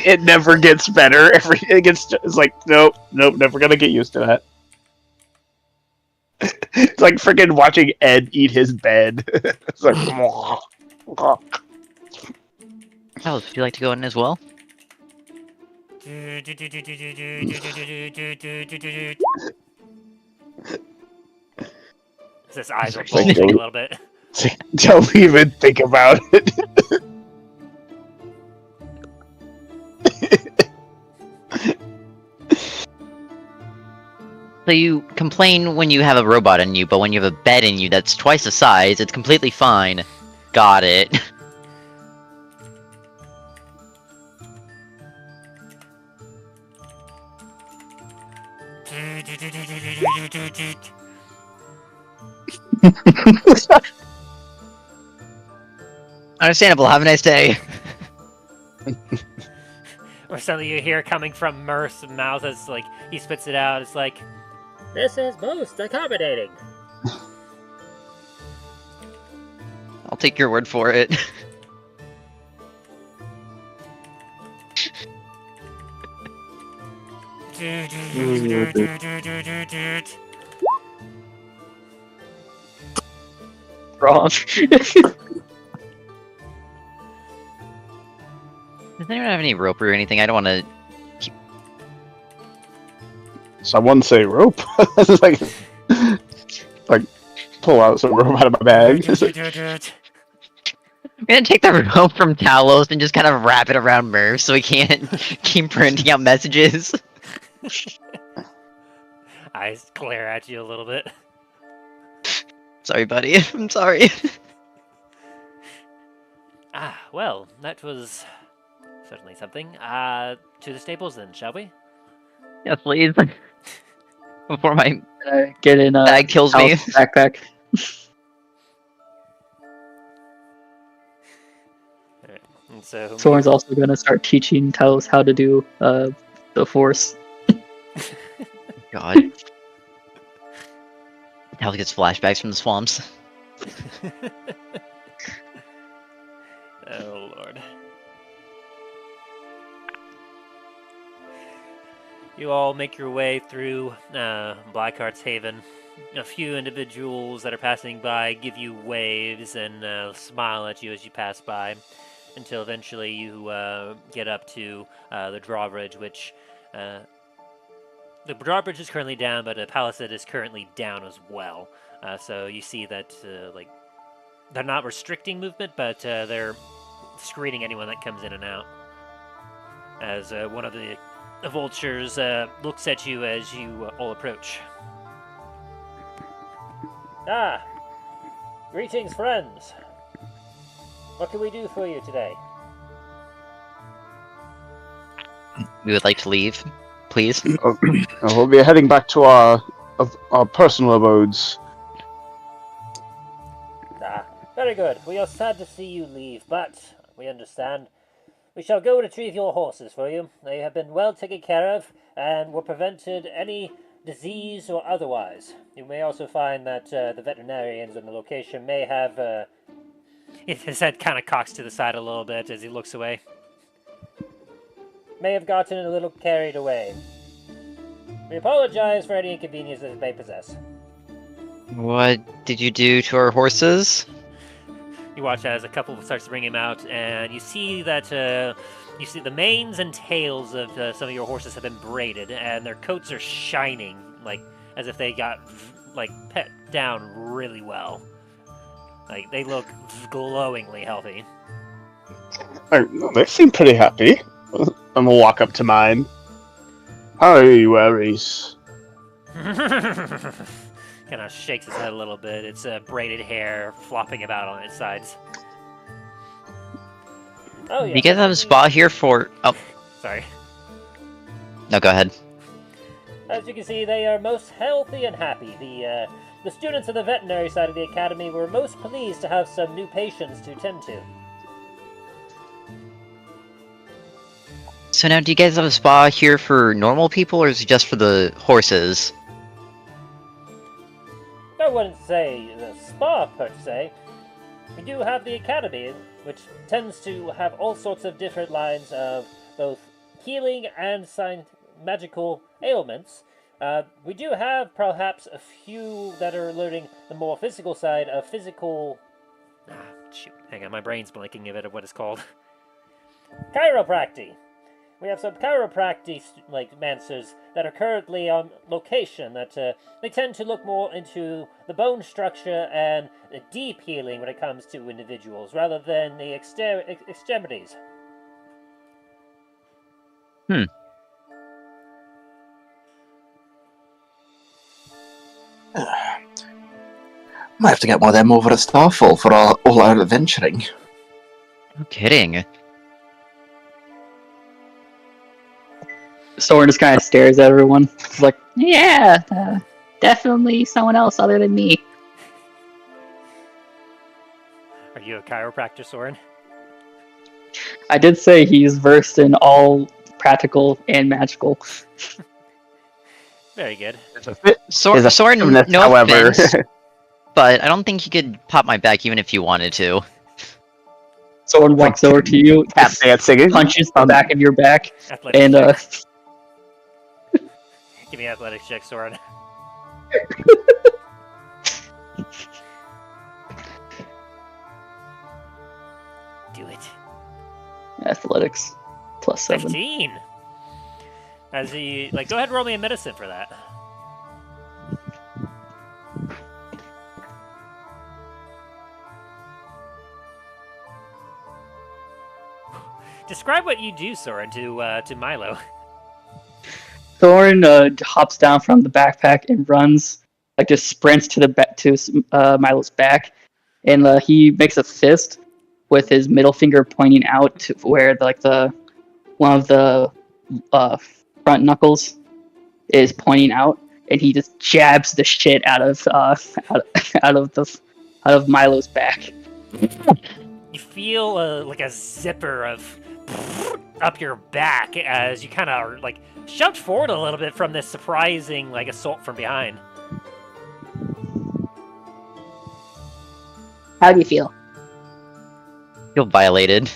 it never gets better. It's like, nope, never gonna get used to that. It's like freaking watching Ed eat his bed. It's like, Oh, would you like to go in as well? His eyes are bulging a little bit. don't even think about it. So you complain when you have a robot in you, but when you have a bed in you that's twice the size, it's completely fine. Got it. Understandable, have a nice day. Or something you hear coming from Murph's mouth as, like, he spits it out. It's like, This is most accommodating. I'll take your word for it. Wrong. Does anyone have any rope or anything? I don't want to. Someone say rope. It's like pull out some rope out of my bag. I'm gonna take the rope from Talos and just kind of wrap it around Murph so he can't keep printing out messages. I glare at you a little bit. Sorry, buddy. I'm sorry. Well, that was certainly something. To the stables then, shall we? Yes, please. Before my Get in bag kills me. backpack. Alright, and so... Soren's also gonna start teaching Talos how to do the Force. God. Talos gets flashbacks from the swamps. Oh, Lord. You all make your way through Blackhearts Haven. A few individuals that are passing by give you waves and smile at you as you pass by, until eventually you get up to the drawbridge, which... the drawbridge is currently down, but a palisade is currently down as well. So you see that, they're not restricting movement, but they're screening anyone that comes in and out. As one of the vultures looks at you as you all approach. Greetings, friends. What can we do for you today? We would like to leave, please. We'll be heading back to our personal abodes. Very good. We are sad to see you leave, but we understand. We shall go retrieve your horses for you. They have been well taken care of, and were prevented any disease or otherwise. You may also find that the veterinarians on the location may have... His head kind of cocks to the side a little bit as he looks away. May have gotten a little carried away. We apologize for any inconvenience that it may possess. What did you do to our horses? You watch as a couple starts to bring him out, and you see that you see the manes and tails of some of your horses have been braided, and their coats are shining, like as if they got like pet down really well. Like they look glowingly healthy. They seem pretty happy. I'm gonna walk up to mine. How are you, Varis? Kind of shakes his head a little bit. It's braided hair flopping about on its sides. Oh, yeah. You guys have a spot here for... Oh, Sorry. no, go ahead. As you can see, they are most healthy and happy. The students of the veterinary side of the academy were most pleased to have some new patients to tend to. So now, do you guys have a spa here for normal people, or is it just for the horses? I wouldn't say the spa per se. We do have the academy, which tends to have all sorts of different lines of both healing and magical ailments. We do have perhaps a few that are learning the more physical side of physical... Shoot. Hang on, my brain's blanking a bit of what it's called. Chiropractic. We have some chiropractic masters that are currently on location that they tend to look more into the bone structure and the deep healing when it comes to individuals rather than the extremities. Hmm. Might have to get one of them over at Starfall for all our adventuring. No kidding. Soren just kind of stares at everyone. He's like, yeah, definitely someone else other than me. Are you a chiropractor, Soren? I did say he's versed in all practical and magical. Very good. Soren, no however. offense, but I don't think you could pop my back even if you wanted to. Soren walks over to you, Tap dancing. punches the back of your back, Athletic and Give me athletics check, Soren. Do it. Athletics +7. 15. As he go ahead and roll me a medicine for that. Describe what you do, Soren, to Milo. Soren hops down from the backpack and runs, just sprints to Milo's back, and he makes a fist with his middle finger pointing out to where one of the front knuckles is pointing out, and he just jabs the shit out of Milo's back. You feel like a zipper of up your back as you kind of shoved forward a little bit from this surprising assault from behind. How do you feel? Feel violated.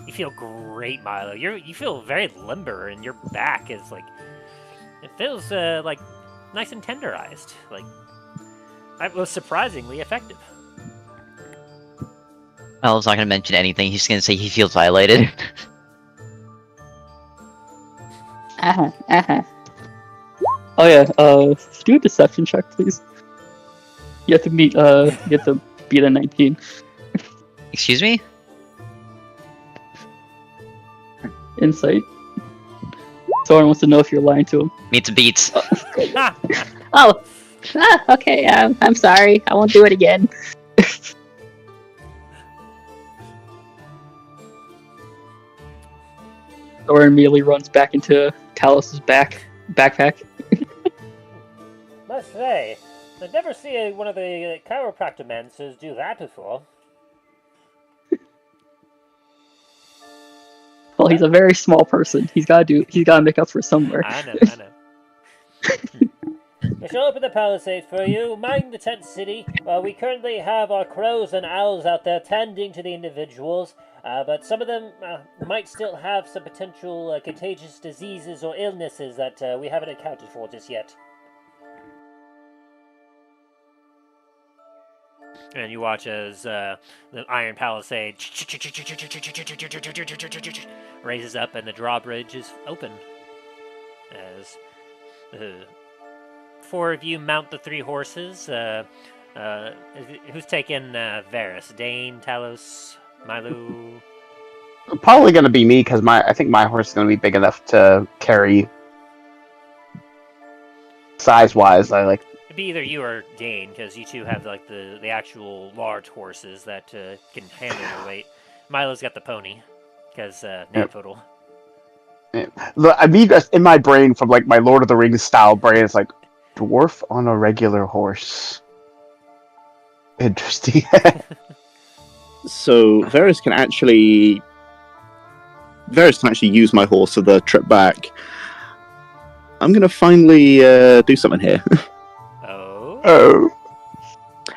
You feel great, Milo. You feel very limber, and your back is it feels nice and tenderized. It was surprisingly effective. Milo's not gonna mention anything. He's gonna say he feels violated. Uh-huh. Oh yeah, do a deception check, please. You have to beat a 19. Excuse me? Insight. Soren wants to know if you're lying to him. Meets beats. Oh, okay. I'm sorry. I won't do it again. Soren immediately runs back into Talos' backpack. Must say, I've never seen one of the chiropractor men do that before. Well, he's a very small person. He's gotta make up for somewhere. I know. I shall open the palisade for you. Mind the tent city. We currently have our crows and owls out there tending to the individuals, but some of them might still have some potential contagious diseases or illnesses that we haven't accounted for just yet. And you watch as the iron palisade raises up and the drawbridge is open. As four of you mount the three horses. Who's taking Varis? Dain, Talos, Milo? Probably going to be me because I think my horse is going to be big enough to carry. Size-wise, It'd be either you or Dain, because you two have the actual large horses that can handle your weight. Milo's got the pony, because total. I mean, in my brain, from my Lord of the Rings style brain, it's dwarf on a regular horse. Interesting. So Varis can actually use my horse for the trip back. I'm gonna finally do something here. Oh.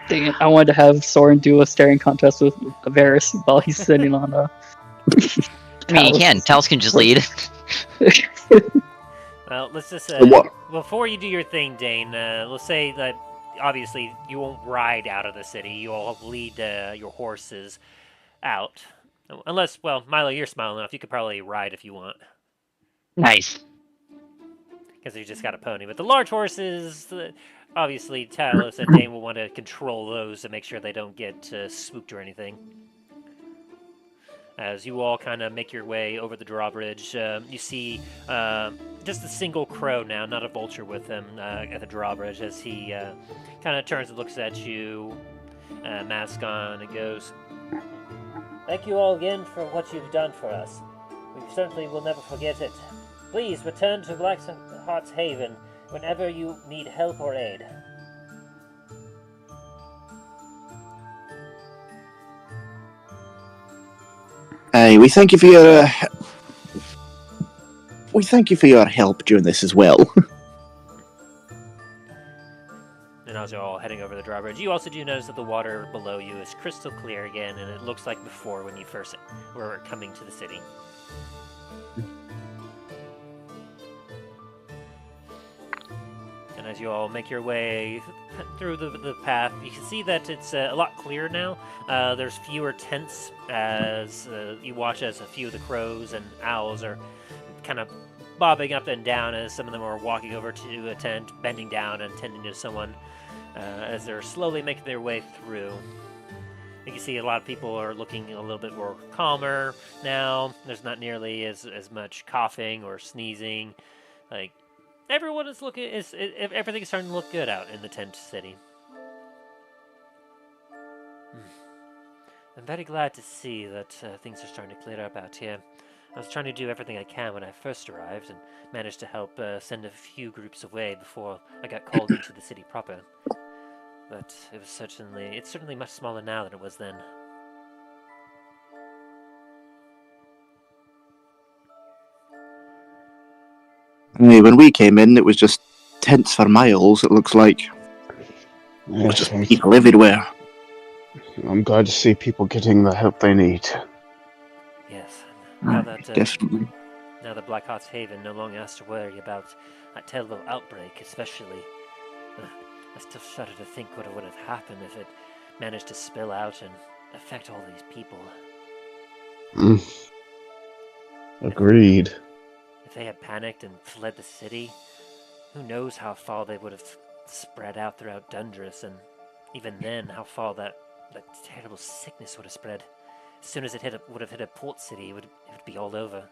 Dang it, I wanted to have Soren do a staring contest with Varis while he's sitting on a... I mean, you can. Talos can just lead. Well, let's just What? before you do your thing, Dain. Let's say that obviously you won't ride out of the city. You'll lead your horses out, unless, well, Milo, you're small enough. You could probably ride if you want, Nice. because you just got a pony. But the large horses, obviously, Talos and Dain will want to control those to make sure they don't get spooked or anything. As you all kind of make your way over the drawbridge, you see just a single crow now, not a vulture with him, at the drawbridge as he kind of turns and looks at you, mask on, and goes, Thank you all again for what you've done for us. We certainly will never forget it. Please return to Blackhearts Haven whenever you need help or aid. Hey, we thank you for your help during this as well. and as you're all heading over the drawbridge, you also do notice that the water below you is crystal clear again, and it looks like before when you first were coming to the city. as you all make your way through the path, you can see that it's a lot clearer now. There's fewer tents as you watch as a few of the crows and owls are kind of bobbing up and down as some of them are walking over to a tent, bending down and tending to someone as they're slowly making their way through. You can see a lot of people are looking a little bit more calmer now. There's not nearly as much coughing or sneezing. Like, everyone is everything's starting to look good out in the tent city. I'm very glad to see that things are starting to clear up out here. I was trying to do everything I can when I first arrived and managed to help send a few groups away before I got called into the city proper. But it's certainly much smaller now than it was then. Hey, when we came in, it was just tents for miles, it looks like. There was just people everywhere. I'm glad to see people getting the help they need. Yes, now that Definitely. now that Blackhearts Haven no longer has to worry about that terrible outbreak, especially. I still shudder to think what would have happened if it managed to spill out and affect all these people. Agreed. If they had panicked and fled the city, who knows how far they would have spread out throughout Dundras, and even then, how far that terrible sickness would have spread. As soon as it would have hit a port city, it would be all over.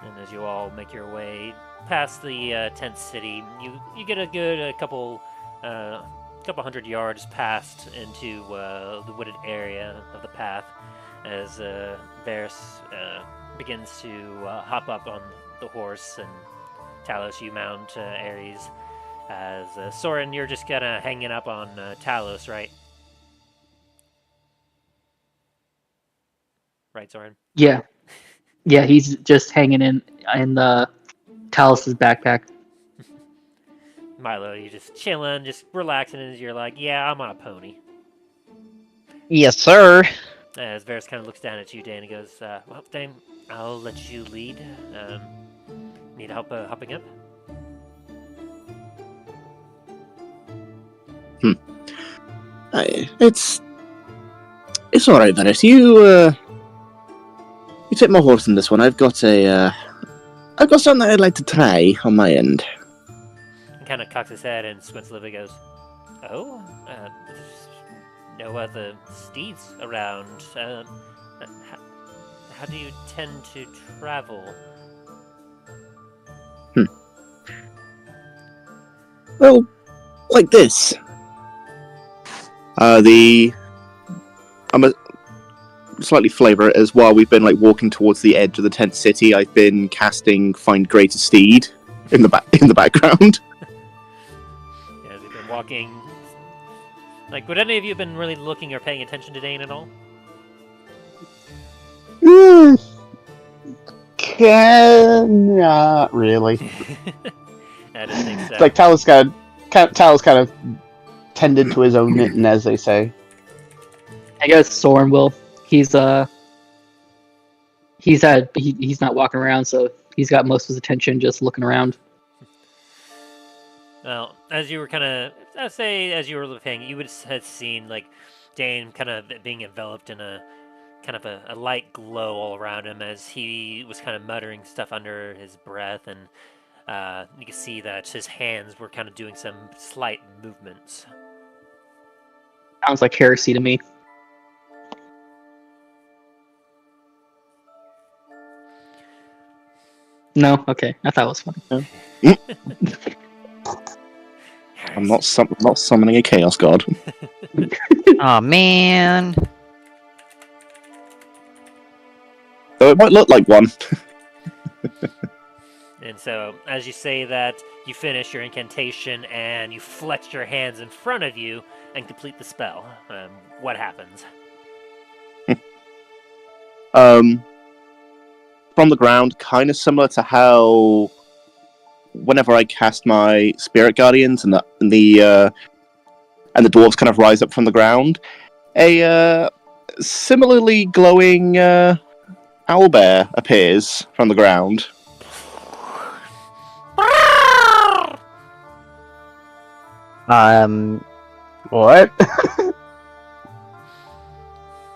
And as you all make your way past the tent city, you get a good couple hundred yards past into the wooded area of the path as Varis begins to hop up on the horse, and Talos, you mount Ares. As Soren, you're just kind of hanging up on Talos, right? Right, Soren? Yeah. Yeah, he's just hanging in Talos' backpack. Milo, you're just chilling, just relaxing as you're like, yeah, I'm on a pony. Yes, sir. As Varis kind of looks down at you, Dain, and goes, well, Dain, I'll let you lead. Need help hopping up? It's alright, Varis. You take my horse in this one. I've got something I'd like to try on my end. And kind of cocks his head and squints a little bit and goes, oh, there's no other steeds around. How do you tend to travel? Well, like this. I'm a slightly flavor it as while we've been walking towards the edge of the tent city. I've been casting Find Greater Steed in the background. Yeah, as you've been walking. Would any of you have been really looking or paying attention to Dain at all? Not really. I didn't think so. It's like Talos kind of tended to his own knitting, as they say. I guess Soren will. He's not walking around, so he's got most of his attention just looking around. Well, as you were as you were looking, you would have seen Dain kind of being enveloped in a kind of a light glow all around him as he was kind of muttering stuff under his breath, and you can see that his hands were kind of doing some slight movements. Sounds like heresy to me. No? Okay. I thought it was funny. I'm not summoning a chaos god. Oh man. Though it might look like one. And so, as you say that, you finish your incantation and you fletch your hands in front of you and complete the spell. What happens? From the ground, kind of similar to how whenever I cast my spirit guardians and the dwarves kind of rise up from the ground, a similarly glowing owlbear appears from the ground. What?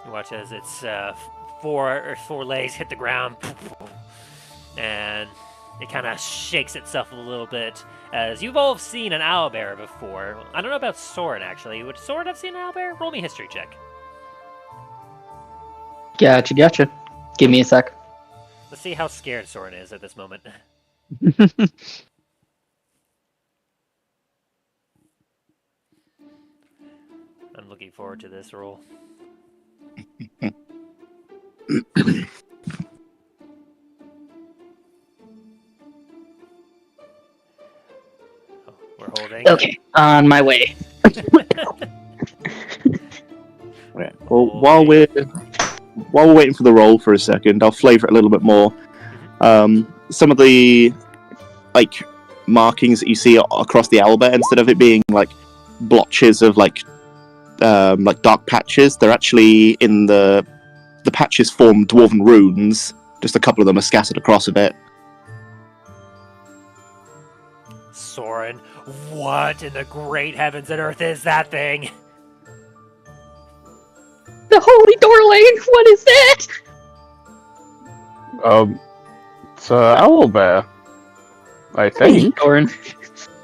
You watch as its four legs hit the ground, and it kind of shakes itself a little bit. As you've all seen an owlbear before. I don't know about Soren, actually. Would Soren have seen an owlbear? Roll me a history check. Gotcha. Give me a sec. Let's see how scared Soren is at this moment. I'm looking forward to this roll. We're holding. Okay, on my way. Right. Well, while we're waiting for the roll for a second, I'll flavour it a little bit more. Some of the markings that you see across the owlbear, instead of it being like blotches of like dark patches, they're actually in the patches form dwarven runes. Just a couple of them are scattered across a bit. Soren, what in the great heavens and earth is that thing? The Holy Door Lane. What is that? It's an owlbear, I think.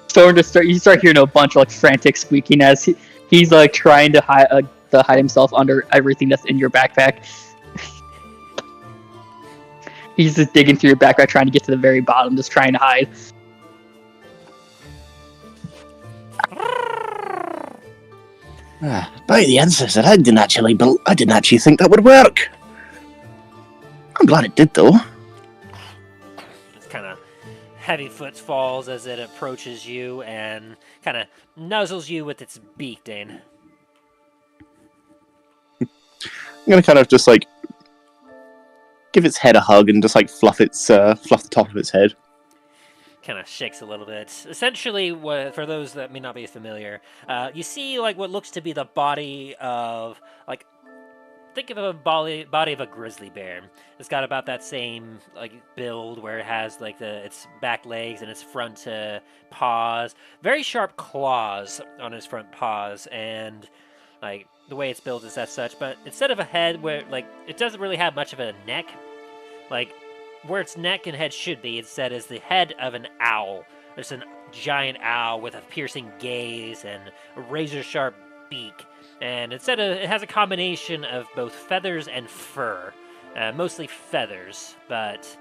Soren you start hearing a bunch of like frantic squeaking as he's like trying to hide himself under everything that's in your backpack. He's just digging through your backpack, trying to get to the very bottom, just trying to hide. By the ancestor, I didn't actually think that would work. I'm glad it did, though. It's kind of heavy footfalls as it approaches you and kind of nuzzles you with its beak, Dain. I'm gonna kind of just give its head a hug and just fluff the top of its head. Kind of shakes a little bit. Essentially, for those that may not be familiar, you see what looks to be the body of think of a body of a grizzly bear. It's got about that same build where it has its back legs and its front paws, very sharp claws on its front paws, and the way it's built is as such. But instead of a head, where it doesn't really have much of a neck, where its neck and head should be, instead is the head of an owl. There's a giant owl with a piercing gaze and a razor-sharp beak. And it has a combination of both feathers and fur. Mostly feathers, but...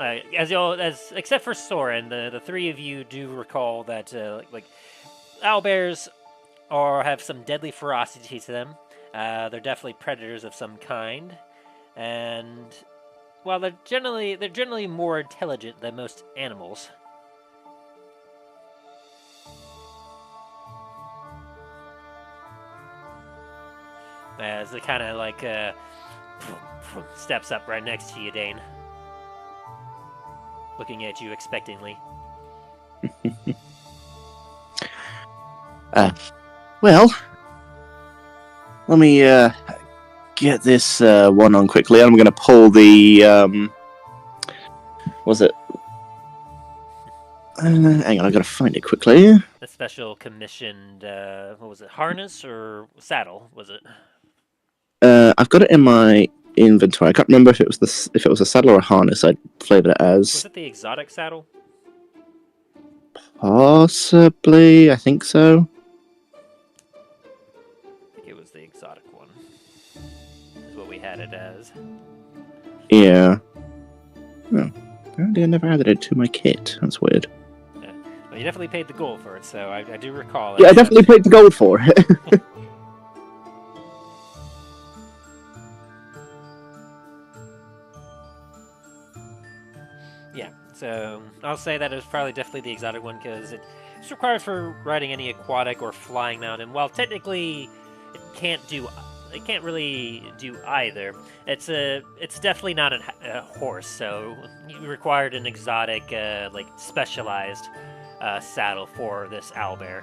except for Soren, the three of you do recall that owlbears have some deadly ferocity to them. They're definitely predators of some kind, and while they're generally more intelligent than most animals. As it kind of steps up right next to you, Dain, looking at you expectantly. Well, let me get this one on quickly. I'm going to pull the was it? Hang on, I've got to find it quickly. A special commissioned, what was it, harness or saddle, was it? I've got it in my inventory. I can't remember if it was a saddle or a harness. I'd flavored it as. Was it the exotic saddle? Possibly, I think so. I think it was the exotic one. Is what we had it as. Yeah. Oh, apparently I never added it to my kit. That's weird. Yeah. Well, you definitely paid the gold for it, so I do recall it. Yeah, I definitely paid the gold for it. Yeah, so I'll say that it was probably definitely the exotic one because it's required for riding any aquatic or flying mount, and while technically it can't really do either. It's definitely not a horse, so you required an exotic, specialized saddle for this owlbear.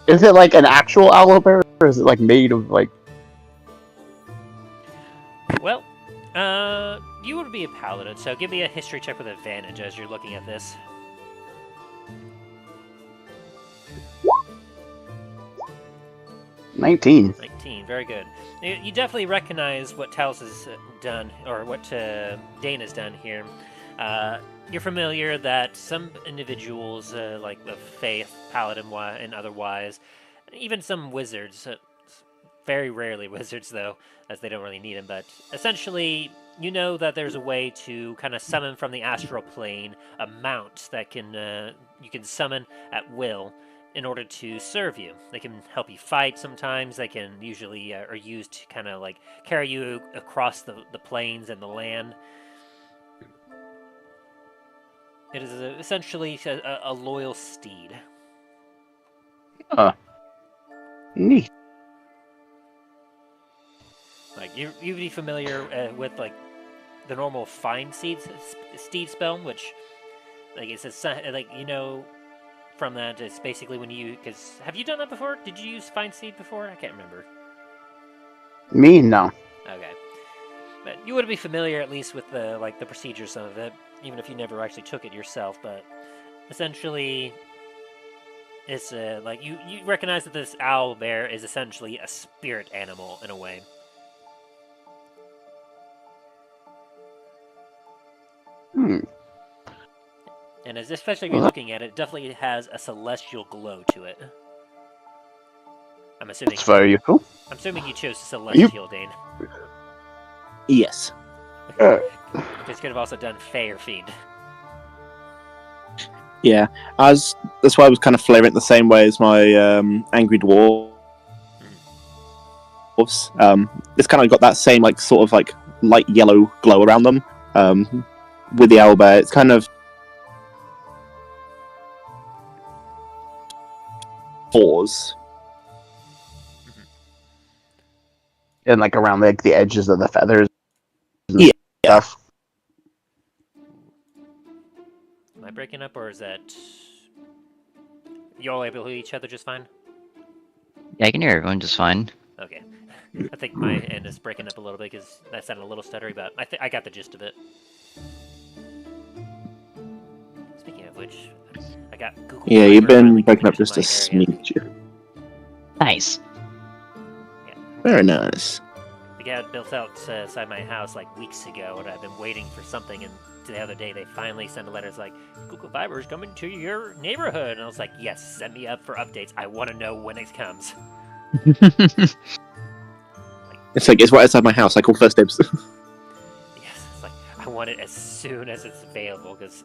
Is it like an actual owlbear, or is it like made of like? Well, you would be a paladin, so give me a history check with advantage as you're looking at this. 19. 19, very good. You definitely recognize what Talos has done, or what Dain has done here. You're familiar that some individuals, like the Faith, Paladin, and otherwise, even some wizards, very rarely wizards though, as they don't really need them, but essentially, you know that there's a way to kind of summon from the astral plane a mount that you can summon at will in order to serve you. They can help you fight sometimes. They can usually are used to kind of like carry you across the plains and the land. It is essentially a loyal steed. Neat. Like you'd be familiar with like the normal find steed spell, which like it's like from that it's basically when because have you done that before? Did you use find steed before? I can't remember. Me, no. Okay, but you would be familiar at least with the procedures of it, even if you never actually took it yourself. But essentially, it's like you recognize that this owl bear is essentially a spirit animal in a way. And especially if you're looking at it, it definitely has a celestial glow to it. I'm assuming. It's very useful. I'm assuming you chose celestial, Dain. Yes. This could have also done Fey or Fiend. Yeah, that's why I was kind of flavouring it the same way as my angry dwarves. It's kind of got that same sort of light yellow glow around them. With the owlbear, it's kind of fours. And around the edges of the feathers. Yeah. Stuff. Am I breaking up, or is that you all able to hear each other just fine? Yeah, I can hear everyone just fine. Okay. I think my end is breaking up a little bit because that sounded a little stuttery, but I got the gist of it. Speaking of which, I got Google. Yeah, you've Fiber been finally breaking up finished just a my area. smidge. Nice. Yeah. Very nice. The guy built outside my house weeks ago, and I've been waiting for something. And the other day, they finally sent a letter. It's like, Google Fiber is coming to your neighborhood, and I was like, yes, send me up for updates. I want to know when it comes. It's right outside my house. I call first dibs. Yes, it's like I want it as soon as it's available because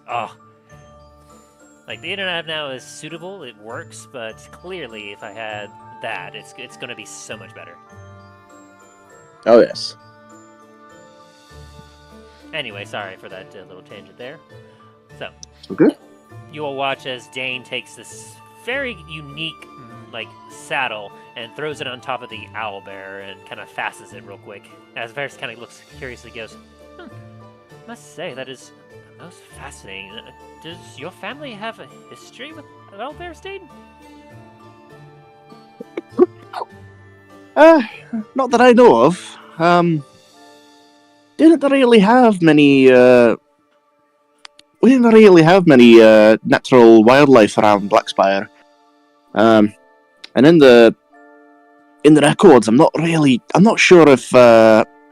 the internet now is suitable, it works, but clearly if I had that, it's going to be so much better. Oh yes. Anyway, sorry for that little tangent there. So, Okay. you will watch as Dain takes this very unique saddle and throws it on top of the owlbear and kind of fastens it real quick. As Varis kind of looks curiously, goes, must say that is most fascinating. Does your family have a history with owlbears, Dain? Not that I know of. Didn't really have many. We didn't really have many natural wildlife around Blackspire. And in the records, I'm not sure if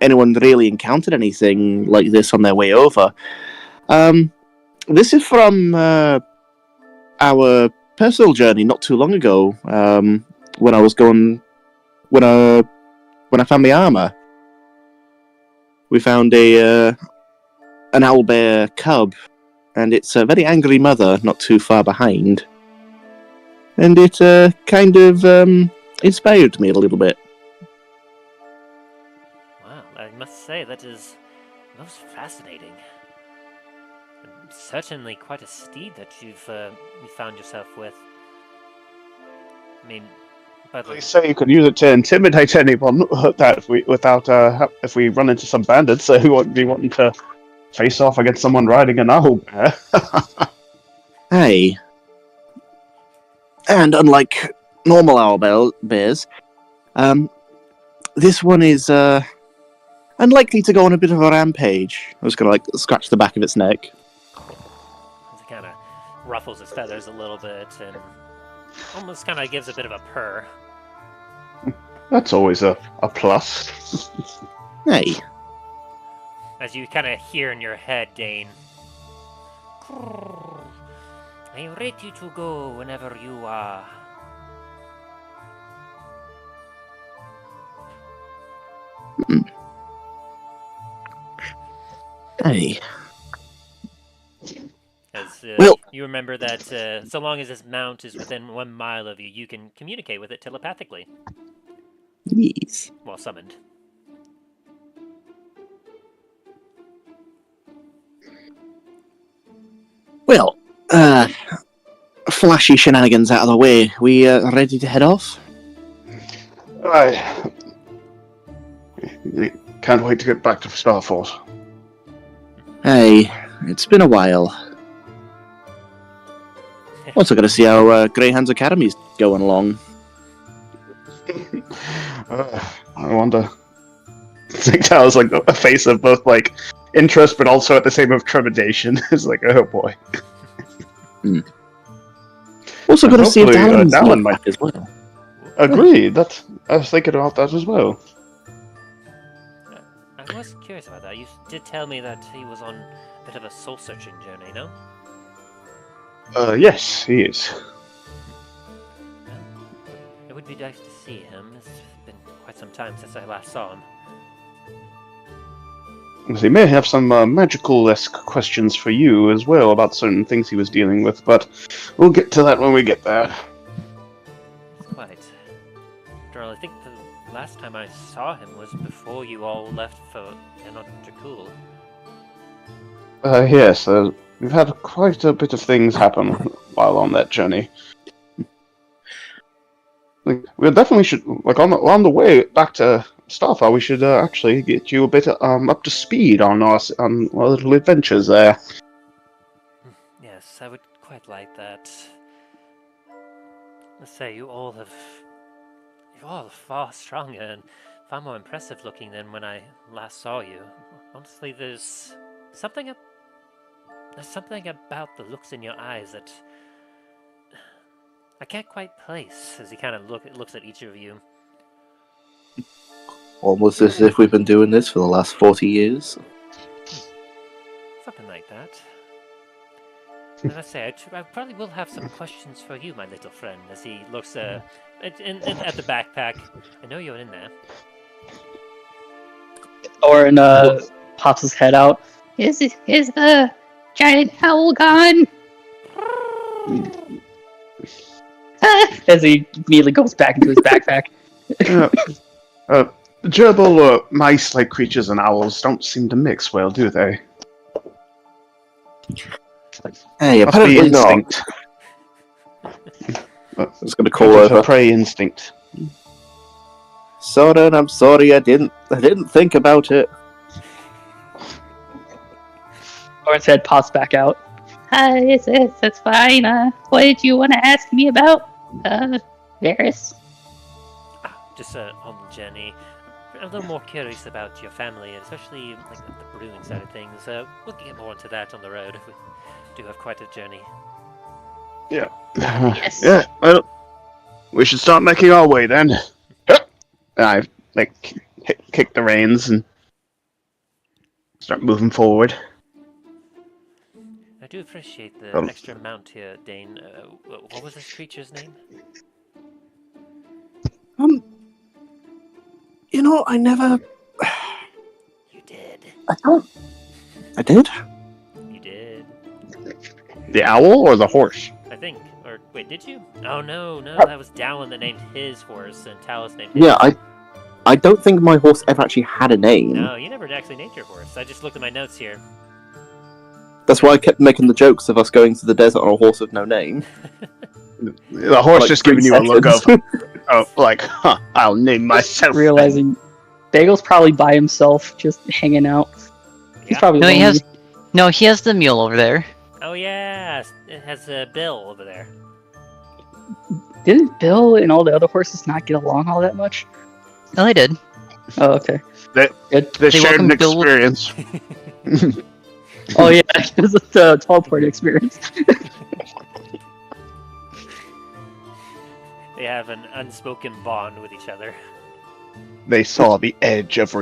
anyone really encountered anything like this on their way over. This is from our personal journey not too long ago. When I found the armor, we found an owlbear cub, and its a very angry mother not too far behind. And it kind of inspired me a little bit. Wow, I must say that is most fascinating. And certainly quite a steed that you've you found yourself with. I mean, by the They say you could use it to intimidate anyone. That if we run into some bandits, so who won't be wanting to face off against someone riding an owlbear. Hey. And unlike normal owl bears. This one is unlikely to go on a bit of a rampage. I was gonna scratch the back of its neck. As it kind of ruffles its feathers a little bit and almost kind of gives a bit of a purr. That's always a plus. Hey. As you kind of hear in your head, Dain. I am ready to go whenever you are. Hey. As Well- you remember that so long as this mount is within 1 mile of you, you can communicate with it telepathically Yes. while summoned. Well, flashy shenanigans out of the way. We ready to head off? I can't wait to get back to Starfall. Hey, it's been a while. Also got to see how Greyhound's Academy's going along. I wonder. I think that was like a face of both like interest, but also at the same of trepidation. It's like, oh boy. Also got to see if Hopefully, Dallin Dallin might might- as well. Agreed. I was thinking about that as well. I was curious about that. You did tell me that he was on a bit of a soul-searching journey, no? Yes, he is. It would be nice to see him. It's been quite some time since I last saw him. He may have some magical-esque questions for you as well about certain things he was dealing with, but we'll get to that when we get there. Quite. After all, I think the last time I saw him was before you all left for Trickle. Yes, we've had quite a bit of things happen while on that journey. Like, we definitely should, like, on the way back to Starfall, we should actually get you a bit up to speed on our little adventures there. Yes, I would quite like that. Let's say you're all far stronger and far more impressive looking than when I last saw you. Honestly, there's something about the looks in your eyes that I can't quite place. As he kind of looks at each of you. Almost as if we've been doing this for the last 40 years. Something like that. As I say, I probably will have some questions for you, my little friend, as he looks at the backpack. I know you're in there. Soren pops his head out. Is the giant owl gone? As he immediately goes back into his backpack. Gerbil mice-like creatures and owls don't seem to mix well, do they? Hey, Must be apparently not. instinct. I was going to call Predator over. prey instinct. Soren, I'm sorry, I didn't think about it. Soren's head pops back out. Yes, that's fine. What did you want to ask me about? Varis? Just on the journey. I'm a little more curious about your family, and especially like the brewing side of things. We'll get more into that on the road. We do have quite a journey. Yes. Yeah, well, we should start making our way then. And I kick the reins and start moving forward. I do appreciate the extra mount here, Dain. What was this creature's name? You know, I never. You did. I did? You did. The owl or the horse? I think. Or wait, did you? Oh no, that was Dallin that named his horse, and Talos named his. Yeah, I don't think my horse ever actually had a name. No, you never actually named your horse. I just looked at my notes here. That's why I kept making the jokes of us going to the desert on a horse with no name. The horse Like just 3 giving you a look of, seconds. I'll name myself. Realizing Bagel's probably by himself, just hanging out. He's Yeah. probably No, lonely. he has the mule over there. Oh yeah, it has a bill over there. Didn't Bill and all the other horses not get along all that much? No, they did. Oh, okay. They Good. shared an welcomed Bill- experience. Oh yeah, because of the teleport experience. They have an unspoken bond with each other. They saw the edge of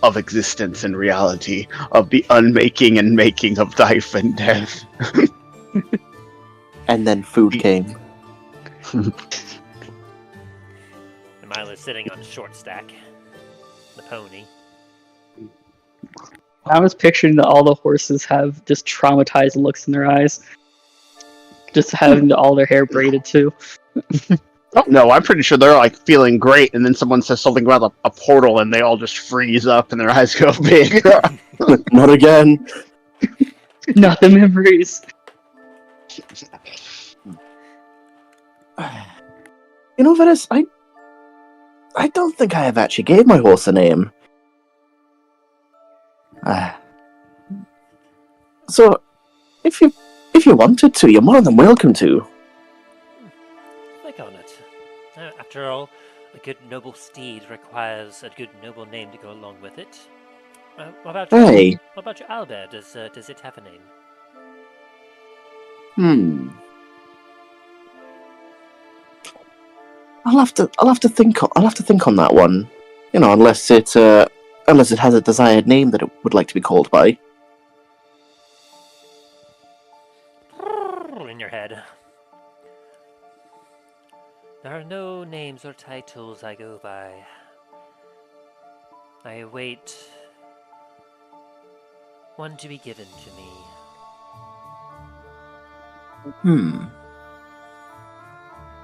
of existence and reality, of the unmaking and making of life and death. And then food came. And Milo's sitting on short stack, the pony. I was picturing that all the horses have just traumatized looks in their eyes. Just having all their hair braided too. Oh no, I'm pretty sure they're like feeling great, and then someone says something about a portal, and they all just freeze up, and their eyes go big. Not again. Not the memories. You know, Varis, I don't think I have actually gave my horse a name. So, if you wanted to, you're more than welcome to. Think on it. After all, a good noble steed requires a good noble name to go along with it. What about your, Hey. What about your owlbear? Does it have a name? I'll have to think on that one. You know, unless it has a desired name that it would like to be called by. In your head. There are no names or titles I go by. I await one to be given to me.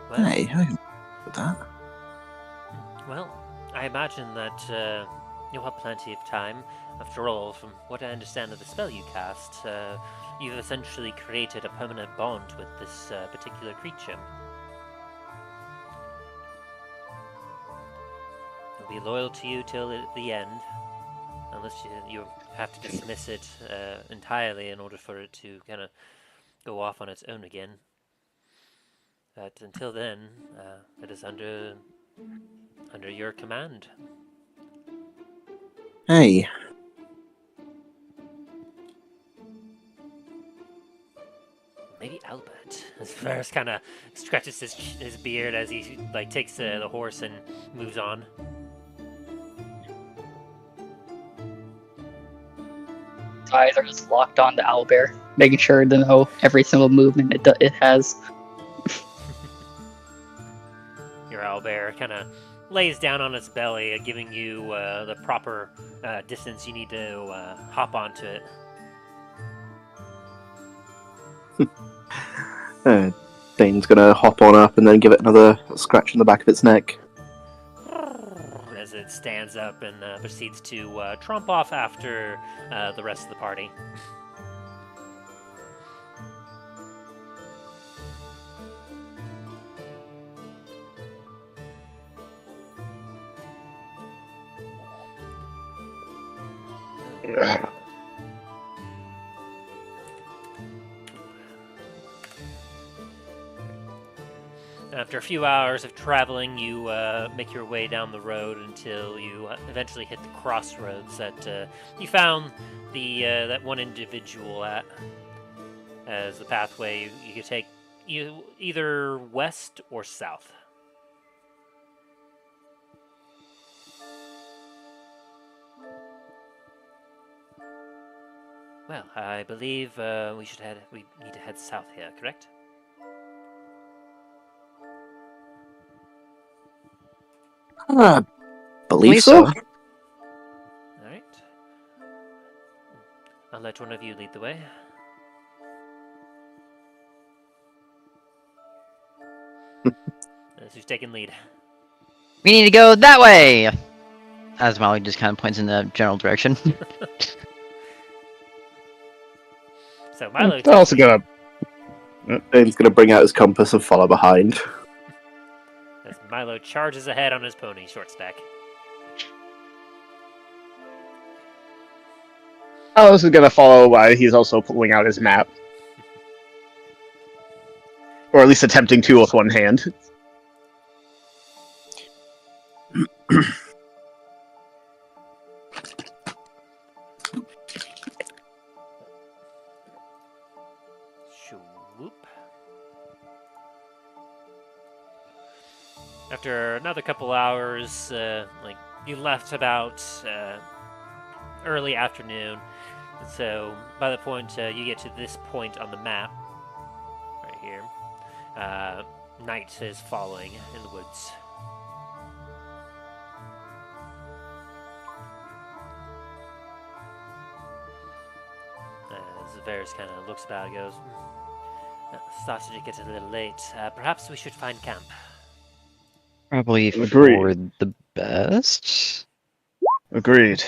Well, Hey, I can with that. well, I imagine that you'll have plenty of time. After all, from what I understand of the spell you cast, you've essentially created a permanent bond with this particular creature. It'll be loyal to you till the end, unless you have to dismiss it entirely in order for it to kind of go off on its own again. But until then, it is under your command. Hey. Maybe Albert. As Varis kind of stretches his beard as he takes the horse and moves on. His eyes are just locked on the owlbear, making sure to know every single movement it has. Your owlbear kind of lays down on its belly, giving you the proper distance you need to hop onto it. Dain's gonna hop on up and then give it another scratch in the back of its neck. As it stands up and proceeds to tromp off after the rest of the party. After a few hours of traveling, you make your way down the road until you eventually hit the crossroads that you found that one individual at. As the pathway you could take either west or south. Well, I believe we need to head south here, correct? Believe so. Alright. I'll let one of you lead the way. Who's taking lead? We need to go that way! As Molly just kind of points in the general direction. So Milo. They're also gonna. Dain's gonna bring out his compass and follow behind. As Milo charges ahead on his pony, short stack. Talos is gonna follow while he's also pulling out his map. Or at least attempting to with one hand. after another couple hours, like you left about early afternoon, and so by the point you get to this point on the map, right here, night is falling in the woods. As Varis kind of looks about and goes, started to get a little late. Perhaps we should find camp. Probably Agreed. for the best. Agreed.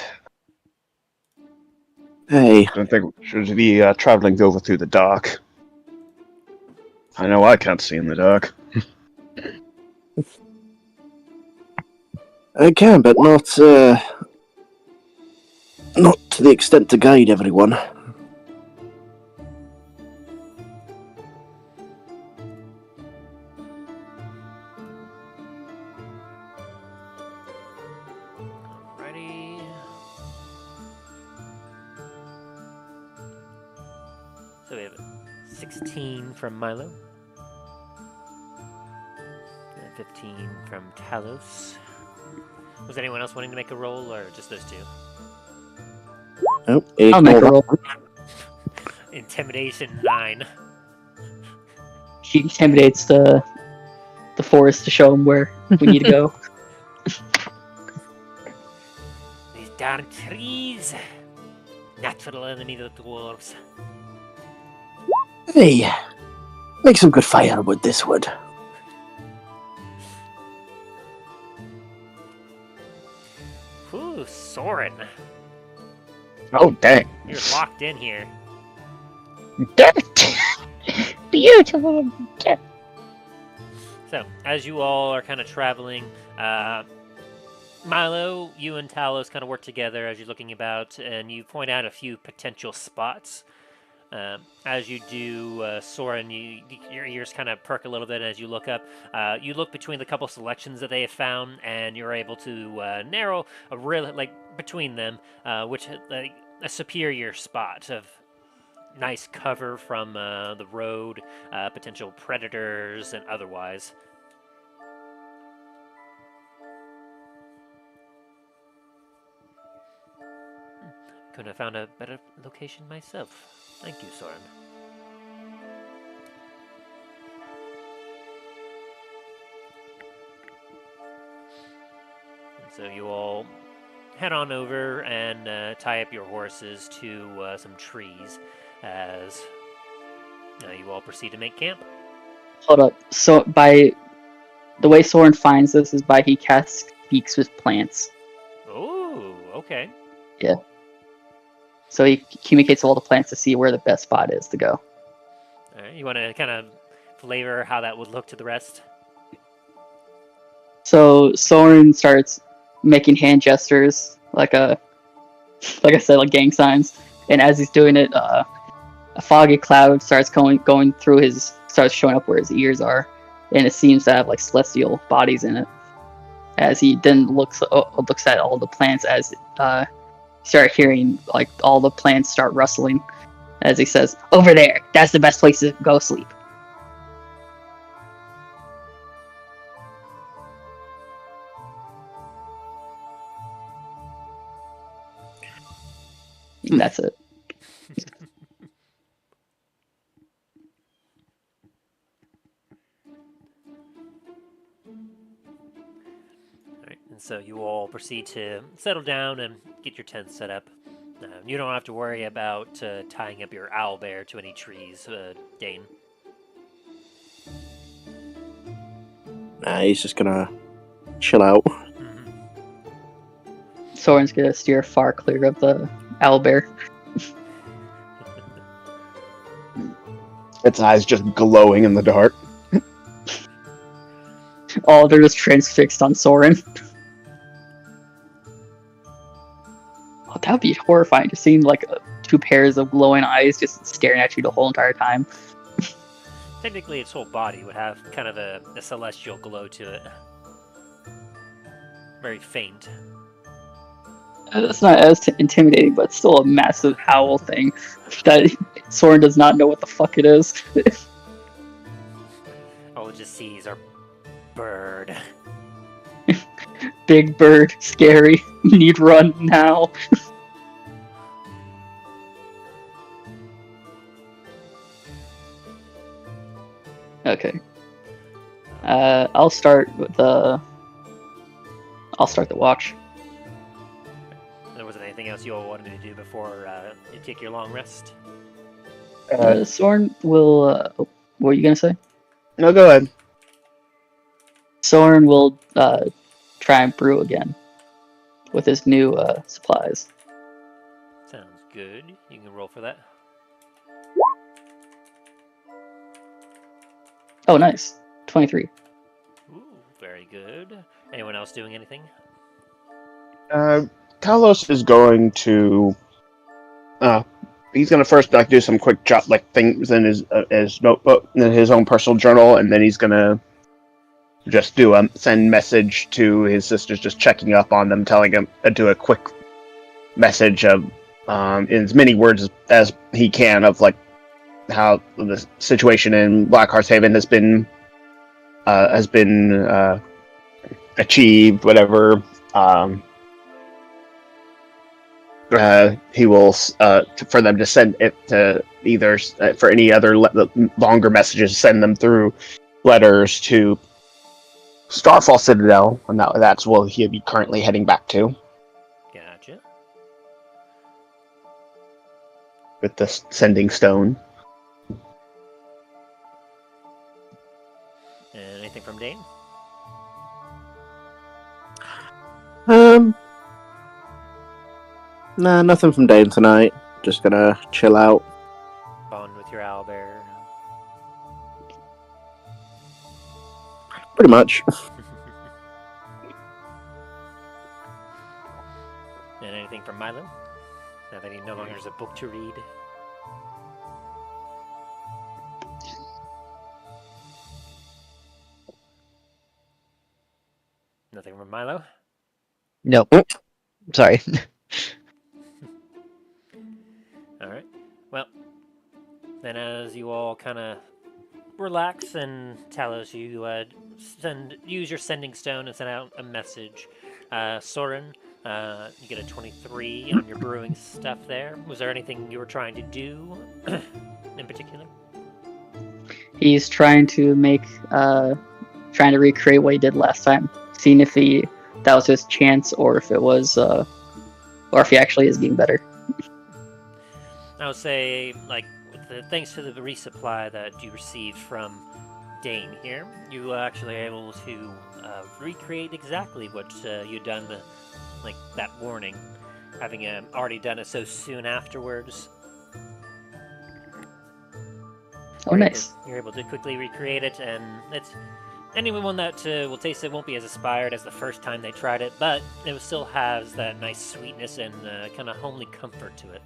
Hey, Don't think we should be traveling over through the dark. I know I can't see in the dark. I can, but not to the extent to guide everyone. Alrighty. So we have 16 from Milo. And 15 from Talos. Was anyone else wanting to make a roll, or just those two? Oh, I'll make a roll. Intimidation 9. She intimidates the forest to show them where we need to go. These darn trees. Natural enemy of the dwarves. Hey, make some good firewood this wood. Ooh, Soren. Oh, dang. You're locked in here. Beautiful. So, as you all are kind of traveling, Milo, you and Talos kind of work together as you're looking about, and you point out a few potential spots. As you do, Soren, your ears kind of perk a little bit as you look up. You look between the couple selections that they have found, and you're able to narrow a real between them, which a superior spot of nice cover from the road, potential predators, and otherwise. Couldn't have found a better location myself. Thank you, Soren. And so you all head on over and tie up your horses to some trees as you all proceed to make camp. Hold up. So by the way Soren finds this is by he casts speaks with plants. Oh, okay. Yeah. So he communicates with all the plants to see where the best spot is to go. All right, you want to kind of flavor how that would look to the rest? So Soren starts making hand gestures, like I said, like gang signs. And as he's doing it, a foggy cloud starts going through starts showing up where his ears are, and it seems to have like celestial bodies in it. As he then looks at all the plants as start hearing like all the plants start rustling as he says, "Over there, that's the best place to go sleep." And that's it. Alright, and so you all proceed to settle down and get your tent set up. You don't have to worry about tying up your owlbear to any trees, Dain. Nah, he's just gonna chill out. Mm-hmm. Soren's gonna steer far clear of the owlbear. Its eyes just glowing in the dark. Oh, they're just transfixed on Soren. Oh, that would be horrifying, just seeing like two pairs of glowing eyes just staring at you the whole entire time. Technically, its whole body would have kind of a celestial glow to it. Very faint. That's not as intimidating, but it's still a massive owl thing that Soren does not know what the fuck it is. All it just sees are bird. Big bird, scary. Need run now. Okay. I'll start the watch. There wasn't anything else you all wanted to do before you take your long rest? Soren will. What were you gonna say? No, go ahead. Soren will try and brew again with his new supplies. Sounds good. You can roll for that. Oh, nice. 23. Ooh, very good. Anyone else doing anything? Talos is going to. He's gonna first do some quick things in his notebook, in his own personal journal, and then he's gonna just send message to his sisters, just checking up on them, telling him do a quick message of in as many words as he can of how the situation in Blackhearts Haven has been achieved, whatever. He will for them to send it to either for any other longer messages, send them through letters to Starfall Citadel, and that's where he'll be currently heading back to Gotcha. with the sending stone. And anything from Dain? Nah, nothing from Dain tonight. Just gonna chill out. Bond with your owlbear. Pretty much. And anything from Milo? Now that he no longer has a book to read. Nothing from Milo? Nope. Sorry. Alright. Well, then as you all kind of relax and Talos, you use your sending stone and send out a message. Soren, you get a 23 on your brewing stuff there. Was there anything you were trying to do in particular? He's trying to recreate what he did last time, seeing if that was his chance or if it was, or if he actually is getting better. I would say, thanks to the resupply that you received from Dain here, you were actually able to recreate exactly what you'd done, that warning, having already done it so soon afterwards. Oh, nice. You're able to quickly recreate it, and anyone that will taste it won't be as inspired as the first time they tried it, but it still has that nice sweetness and kind of homely comfort to it.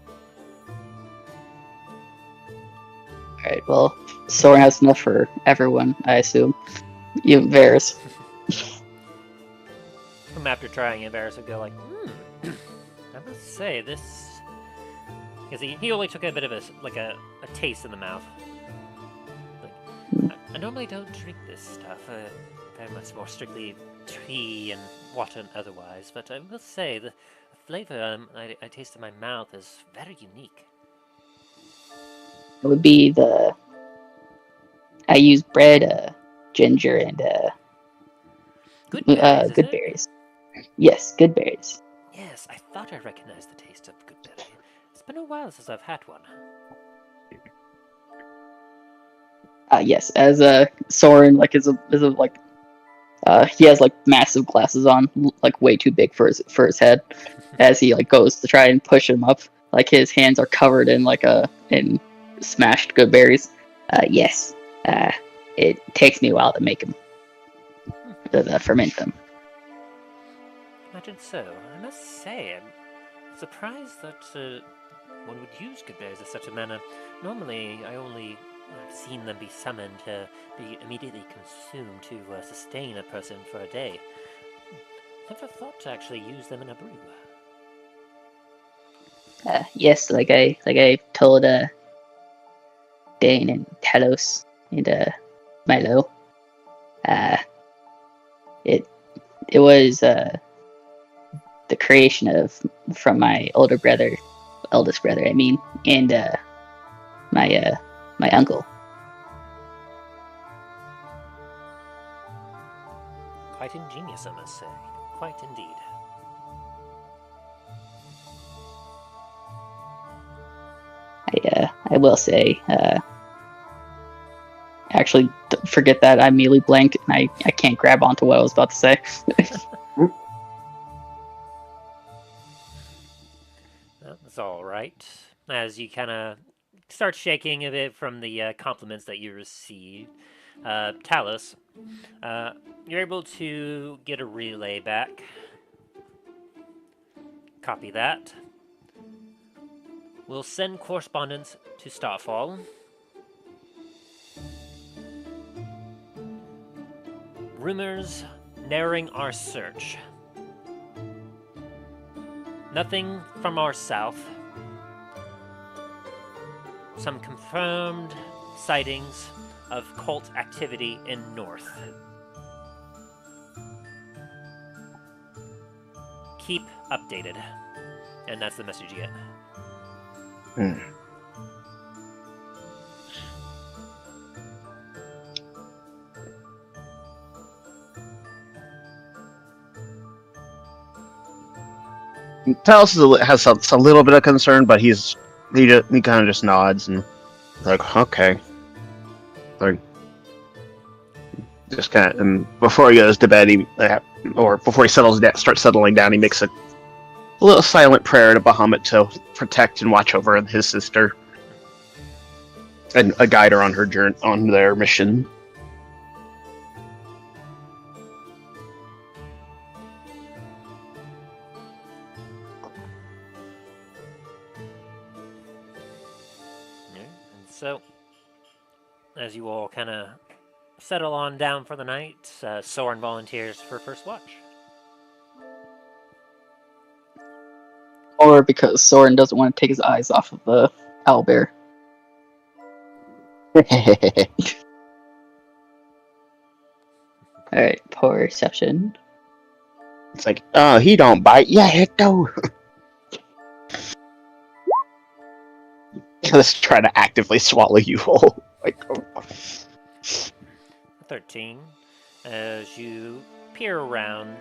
Alright, well, Soren has enough for everyone, I assume. Even Varis. From after trying it, Varis would go I must say, this... Because he only took a bit of a taste in the mouth. I normally don't drink this stuff. Very much more strictly tea and water and otherwise, but I will say, the flavor I taste in my mouth is very unique. It would be I use bread, ginger, and Good berries, good berries. Yes, good berries. Yes, I thought I recognized the taste of good berry. It's been a while since I've had one. Yes, as Soren he has massive glasses on, way too big for his head. As he goes to try and push him up, his hands are covered in in smashed good berries. Yes, it takes me a while to make them, to ferment them. Imagine so. I must say, I'm surprised that one would use good berries in such a manner. Normally, I only have seen them be summoned to be immediately consumed to sustain a person for a day. Never thought to actually use them in a brew. Yes, like I told Dain and Talos and Milo. It was the creation from my eldest brother, I mean, and my uncle. Quite ingenious, I must say. Quite indeed. I will say, actually, forget that. I immediately blanked, and I can't grab onto what I was about to say. That's all right. As you kind of start shaking a bit from the compliments that you received, Talos, you're able to get a relay back. Copy that. We'll send correspondence to Starfall. Rumors narrowing our search. Nothing from our south. Some confirmed sightings of cult activity in north. Keep updated. And that's the message you get. Talos has a little bit of concern, but he kind of just nods and like, okay, like just kind of. And before he goes to bed, or before he starts settling down, he makes a little silent prayer to Bahamut to protect and watch over his sister and guide her on her journey, on their mission. So, as you all kind of settle on down for the night, Soren volunteers for first watch. Or because Soren doesn't want to take his eyes off of the owlbear. Alright, perception. It's like, oh, he don't bite. Yeah, it do. Let's try to actively swallow you whole. Like, oh. 13. As you peer around,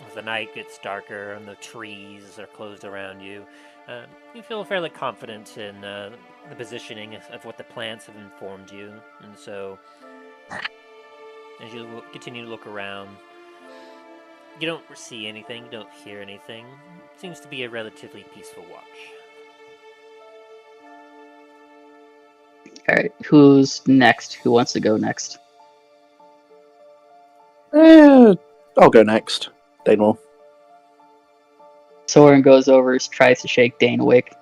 as the night gets darker and the trees are closed around you, you feel fairly confident in the positioning of what the plants have informed you. And so, as you continue to look around, you don't see anything, you don't hear anything. It seems to be a relatively peaceful watch. Alright, who's next? Who wants to go next? I'll go next. Dain will. Soren goes over, tries to shake Dain awake.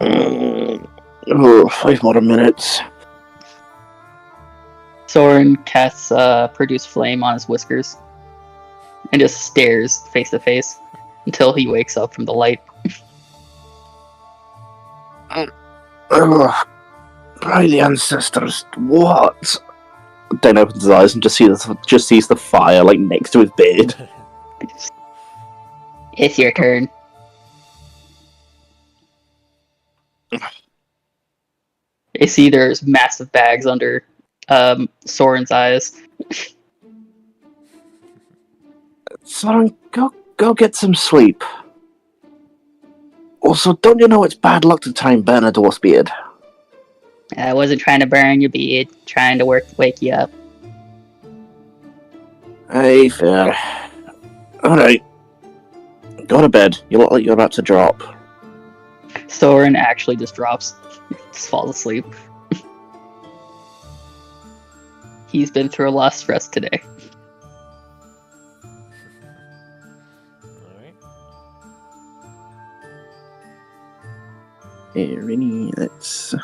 Oh, 5 more minutes. Soren casts Produce Flame on his whiskers and just stares face to face until he wakes up from the light. By the ancestors, what? Dain opens his eyes and just sees the fire like next to his bed. It's your turn. You see there's massive bags under Soren's eyes. Soren, go get some sleep. Also, don't you know it's bad luck to try and burn a dwarf's beard? I wasn't trying to burn your beard, trying to wake you up. Hey, fair. Alright. Go to bed. You look like you're about to drop. Soren actually just drops. Just falls asleep. He's been through a lot of stress today. Alright. Here, Rennie, let's...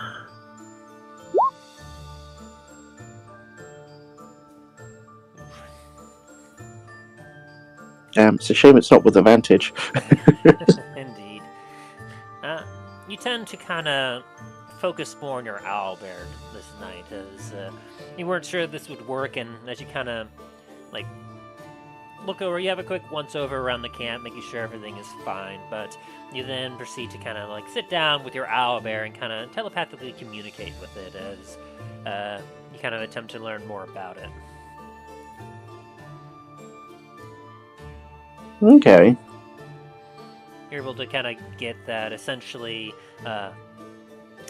It's a shame it's not with advantage. Indeed. You tend to kind of focus more on your owlbear this night, as you weren't sure this would work, and as you kind of like look over, you have a quick once-over around the camp, making sure everything is fine, but you then proceed to kind of like sit down with your owlbear and kind of telepathically communicate with it as you kind of attempt to learn more about it. Okay. You're able to kind of get that essentially,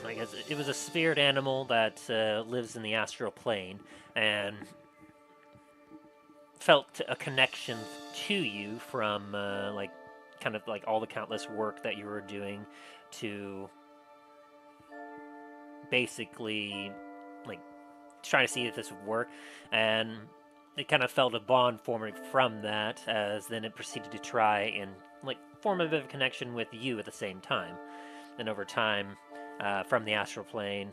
I guess it was a spirit animal that lives in the astral plane and felt a connection to you from like kind of like all the countless work that you were doing to basically like trying to see if this would work, and it kind of felt a bond forming from that, as then it proceeded to try and like form a bit of a connection with you at the same time. And over time, from the astral plane,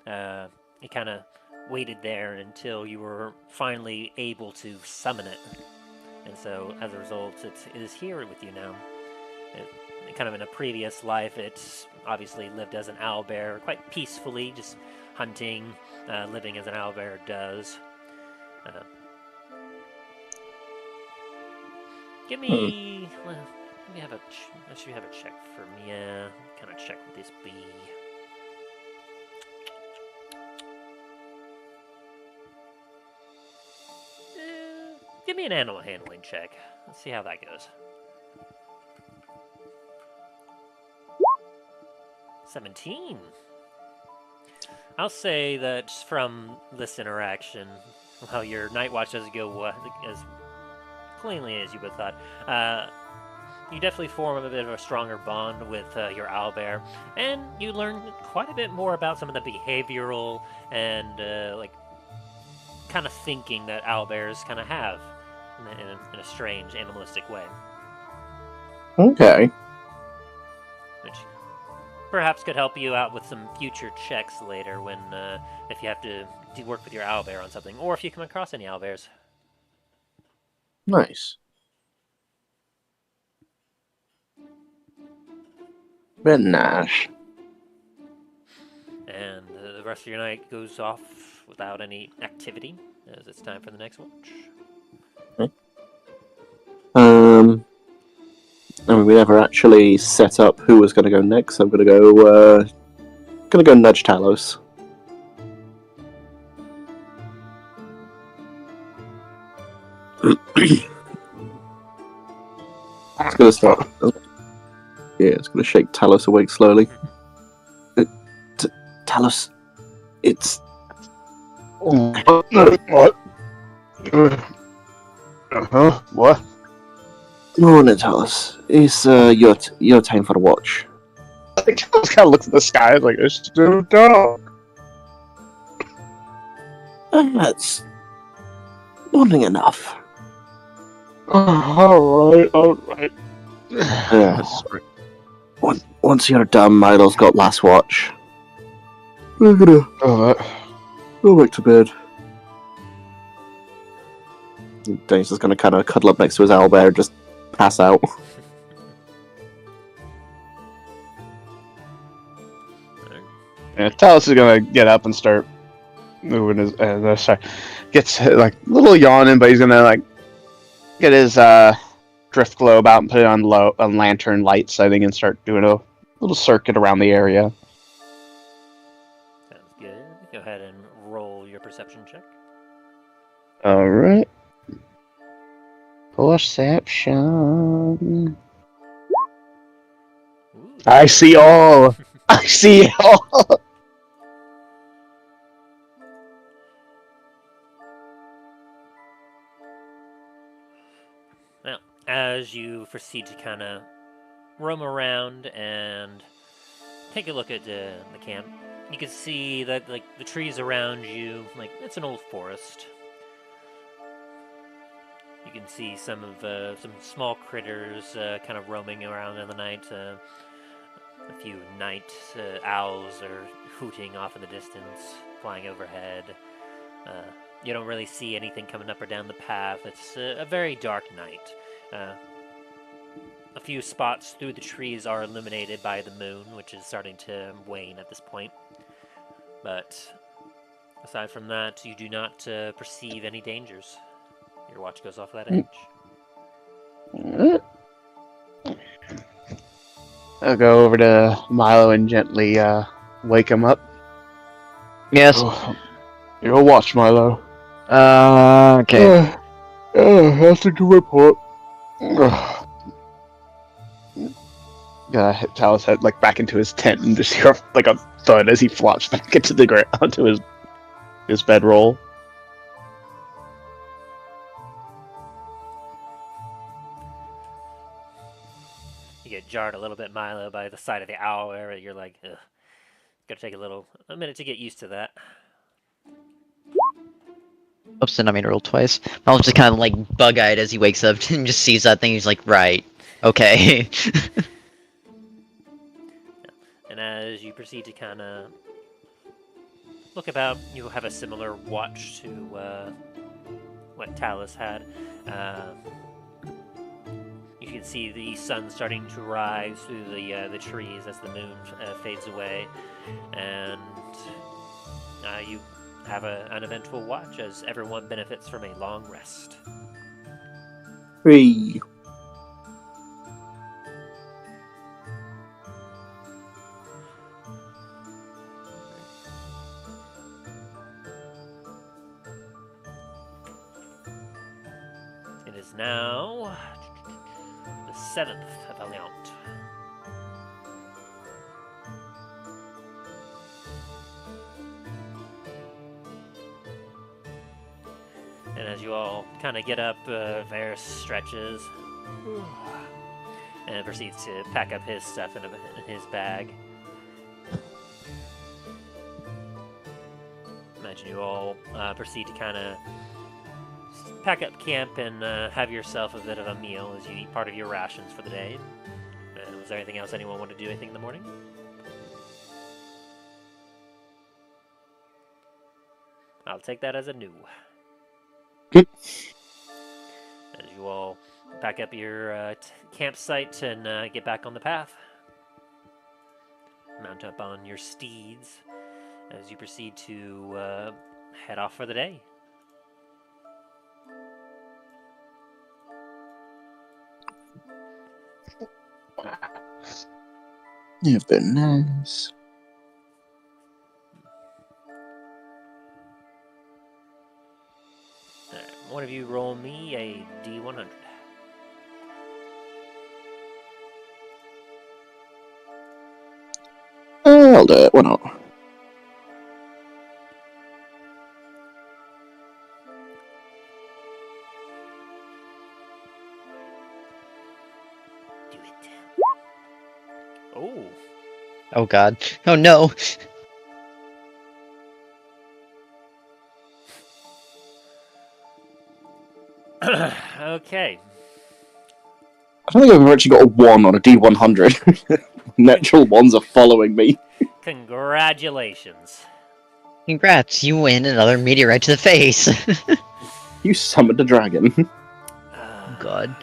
it kind of waited there until you were finally able to summon it. And so, as a result, it is here with you now. It kind of in a previous life, it's obviously lived as an owlbear quite peacefully, just hunting, living as an owlbear does. Give me... Let me have a... I should have a check for me. Kind of check would this be? Give me an animal handling check. Let's see how that goes. 17. I'll say that from this interaction, while your night watch doesn't go as cleanly as you would have thought, you definitely form a bit of a stronger bond with your owlbear, and you learn quite a bit more about some of the behavioral and like kind of thinking that owlbears kind of have in a strange animalistic way. Okay. Which perhaps could help you out with some future checks later when if you have to work with your owlbear on something, or if you come across any owlbears. Nice. Very nice. And the rest of your night goes off without any activity, as it's time for the next watch. Okay. I mean, we never actually set up who was going to go next. So I'm going to go nudge Talos. It's going to start. Yeah, it's going to shake Talos awake slowly. Talos, it's... What? What? Morning, Talos. It's your time for a watch. I think I just kind of looks at the sky like, it's still dark. That's morning enough. Alright. Sorry. Once you're done, Milo's got last watch. We're gonna go back to bed. Dain's just gonna kind of cuddle up next to his owlbear and just pass out. Yeah, Talos is gonna get up and start moving his. Gets like a little yawning, but he's gonna like get his drift globe out and put it on lantern light setting and start doing a little circuit around the area. Sounds good. Go ahead and roll your perception check. All right. Perception. Ooh. I see all. I see all. Now, as you proceed to kind of roam around and take a look at the camp, you can see that like the trees around you, like it's an old forest. You can see some small critters kind of roaming around in the night. A few night owls are hooting off in the distance, flying overhead. You don't really see anything coming up or down the path. It's a very dark night. A few spots through the trees are illuminated by the moon, which is starting to wane at this point. But aside from that, you do not perceive any dangers. Your watch goes off that edge. I'll go over to Milo and gently wake him up. Yes. Oh, your watch, Milo. Okay. Nothing to report. Gonna hit Talos' head like back into his tent and just hear like a thud as he flops back into the ground onto his bedroll. You get jarred a little bit, Milo, by the sight of the owl area. You're like, ugh. Gotta take a minute to get used to that. Oops, and I made it roll twice. I'll just kind of like bug-eyed as he wakes up and just sees that thing. He's like, right, okay. And as you proceed to kind of look about, you have a similar watch to what Talos had. You can see the sun starting to rise through the trees as the moon fades away, and you have an uneventful watch as everyone benefits from a long rest. Hey. It is now the 7th of Alliant. And as you all kind of get up, Varis stretches and proceeds to pack up his stuff in his bag. Imagine you all proceed to kind of pack up camp and have yourself a bit of a meal as you eat part of your rations for the day. Was there anything else anyone wanted to do anything in the morning? I'll take that as a no. Good. As you all pack up your campsite and get back on the path. Mount up on your steeds as you proceed to head off for the day. Yeah, very nice. One of you roll me a D100. I'll do it. Why not? Do it. Oh. Oh god. Oh no. Okay. I don't think I've ever actually got a 1 on a D100. Natural ones are following me. Congratulations. Congrats, you win another meteorite to the face. You summoned a dragon. God.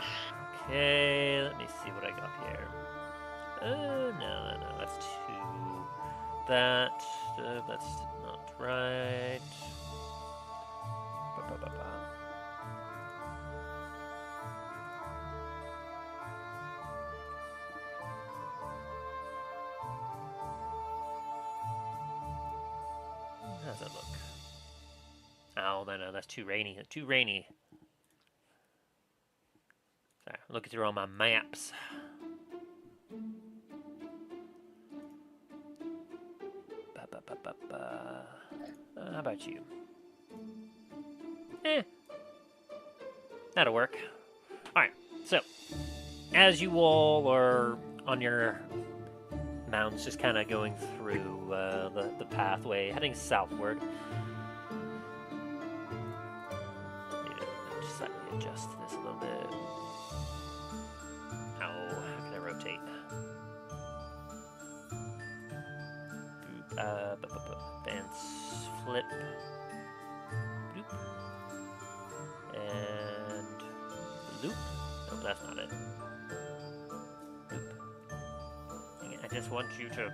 Okay, let me see what I got here. No, that's 2. That's not right. Ba-ba-ba-ba. How's that look? Oh, no, that's too rainy. Too rainy. Sorry, I'm looking through all my maps. How about you? That'll work. Alright, so, as you all are on your mounts, just kind of going through the pathway, heading southward. Just slightly adjust this a little bit. Ow, how can I rotate? Advance, flip. Bloop. And loop. No, that's not it. Loop. Dang it, I just want you to.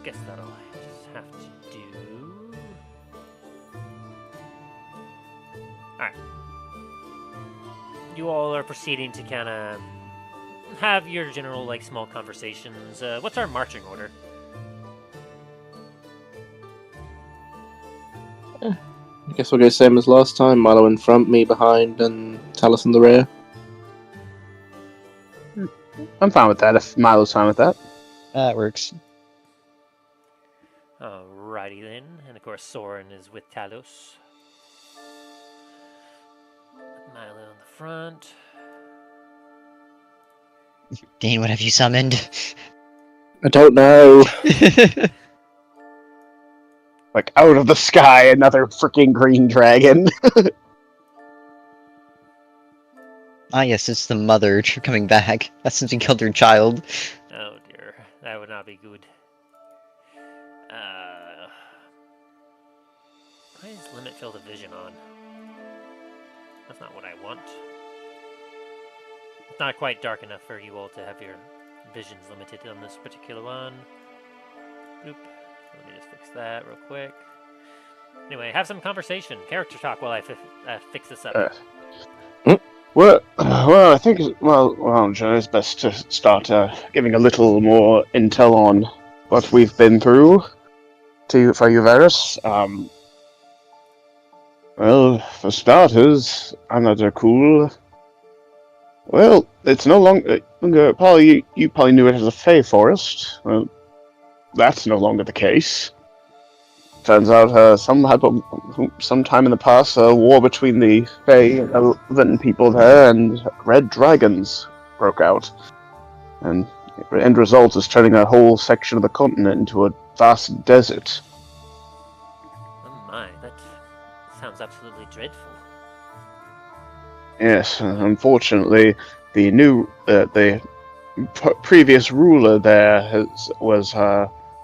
guess that'll just have to do. Alright. You all are proceeding to kind of have your general, like, small conversations. What's our marching order? I guess we'll go same as last time. Milo in front, me behind, and Talos in the rear. I'm fine with that if Milo's fine with that. That works. Alrighty then. And of course, Soren is with Talos. Milo in the front. Dain, what have you summoned? I don't know. Like, out of the sky, another freaking green dragon. Ah, yes, it's the mother coming back. That's since we killed her child. Oh dear, that would not be good. Why is limit field of vision on? That's not what I want. It's not quite dark enough for you all to have your visions limited on this particular one. Boop. Let me just fix that real quick. Anyway, have some conversation, character talk while I fix this up. Well, I think it's best to start giving a little more intel on what we've been through for you, Varis. Well, for starters, another cool. Well, it's no longer probably you probably knew it as a Fey forest. Well, that's no longer the case. Turns out, sometime in the past, a war between the Fey Elven people there and red dragons broke out, and the end result is turning a whole section of the continent into a vast desert. Oh my, that sounds absolutely dreadful. Yes, unfortunately, the previous ruler there was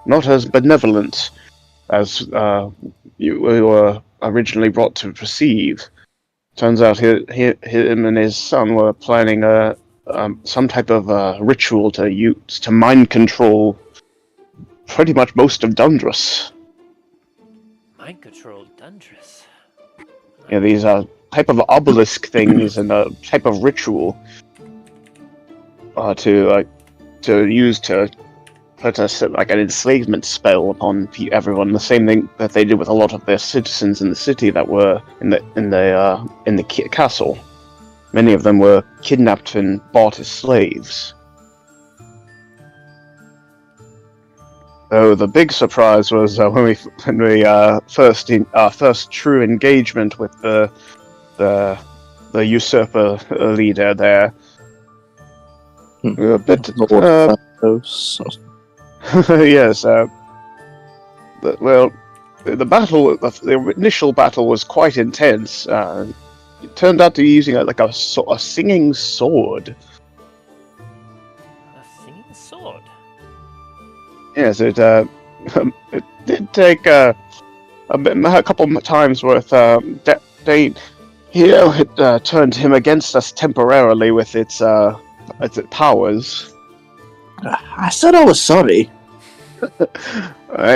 not as benevolent as we were originally brought to perceive. Turns out him and his son were planning some type of ritual to mind control pretty much most of Dundras. Mind control Dundras? Yeah, these are type of obelisk things and a type of ritual to use to put like an enslavement spell upon everyone. The same thing that they did with a lot of their citizens in the city that were in the castle. Many of them were kidnapped and bought as slaves. So the big surprise was when we our first true engagement with the usurper leader there. We were a bit yes. The initial battle was quite intense. It turned out to be using a singing sword. A singing sword? Yes, it did take a couple times worth. Dain here it turned him against us temporarily with its powers. I said I was sorry.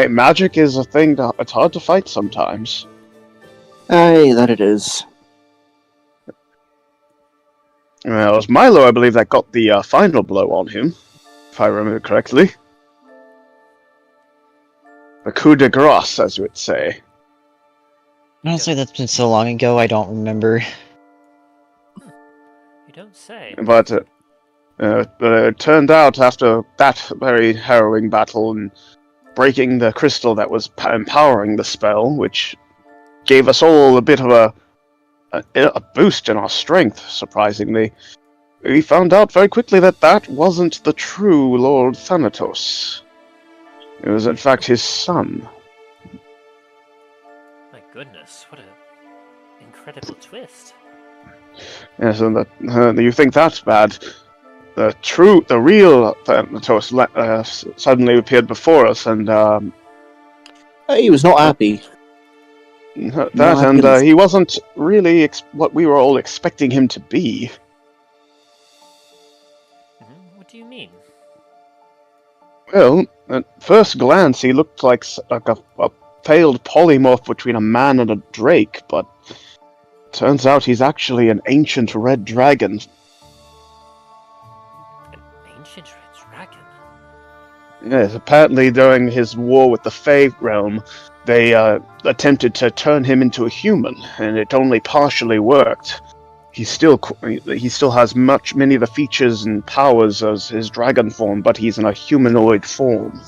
Magic is a thing it's hard to fight sometimes. Aye, that it is. Well, it was Milo, I believe, that got the final blow on him, if I remember correctly. The coup de grace, as you would say. Honestly, that's been so long ago, I don't remember. You don't say. But it turned out after that very harrowing battle and breaking the crystal that was empowering the spell, which gave us all a bit of a boost in our strength, surprisingly, we found out very quickly that wasn't the true Lord Thanatos. It was in fact his son. My goodness, what an incredible twist. Yes, and you think that's bad. The real Thanatos suddenly appeared before us, and He was not happy. He wasn't really what we were all expecting him to be. What do you mean? Well, At first glance, he looked like a failed polymorph between a man and a drake, but turns out he's actually an ancient red dragon. An ancient red dragon? Yes, apparently during his war with the Fae realm, they attempted to turn him into a human, and it only partially worked. He still has many of the features and powers as his dragon form, but he's in a humanoid form.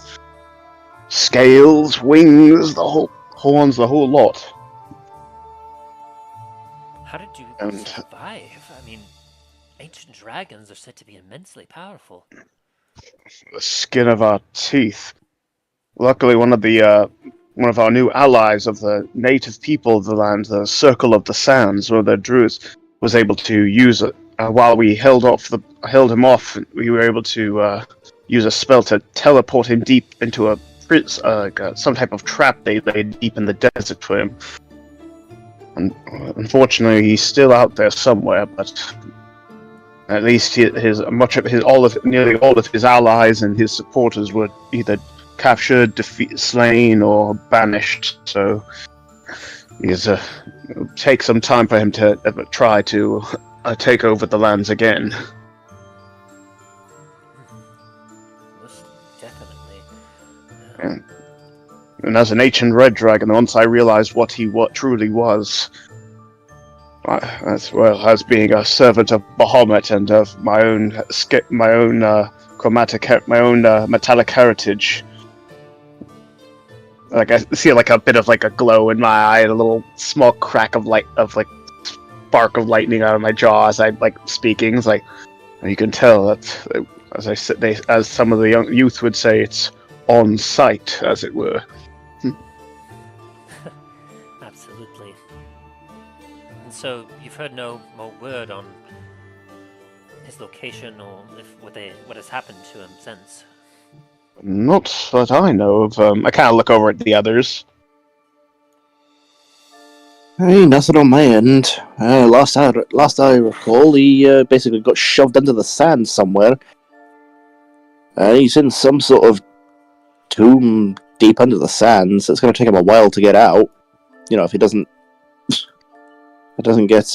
Scales, wings, the whole horns, the whole lot. How did you survive? I mean, ancient dragons are said to be immensely powerful. The skin of our teeth. Luckily, one of our new allies of the native people of the land, the Circle of the Sands, or the Druids, was able to use it. While we held him off, we were able to use a spell to teleport him deep into some type of trap they laid deep in the desert for him. And unfortunately, he's still out there somewhere. But at least nearly all of his allies and his supporters were either captured, slain, or banished. So it'll take some time for him to ever try to take over the lands again. Most definitely. And as an ancient red dragon, once I realized what he truly was, as well as being a servant of Bahamut and of my own metallic heritage. Like I see like a bit of like a glow in my eye and a little small crack of spark of lightning out of my jaw as I'm like speaking. It's like you can tell that, as some of the young youth would say, it's on sight, as it were. Absolutely. And so you've heard no more word on his location or what has happened to him since? Not that I know of. I kind of look over at the others. Hey, nothing on my end. Last I recall, he basically got shoved into the sand somewhere. He's in some sort of tomb deep under the sand, so it's going to take him a while to get out. You know, if it doesn't get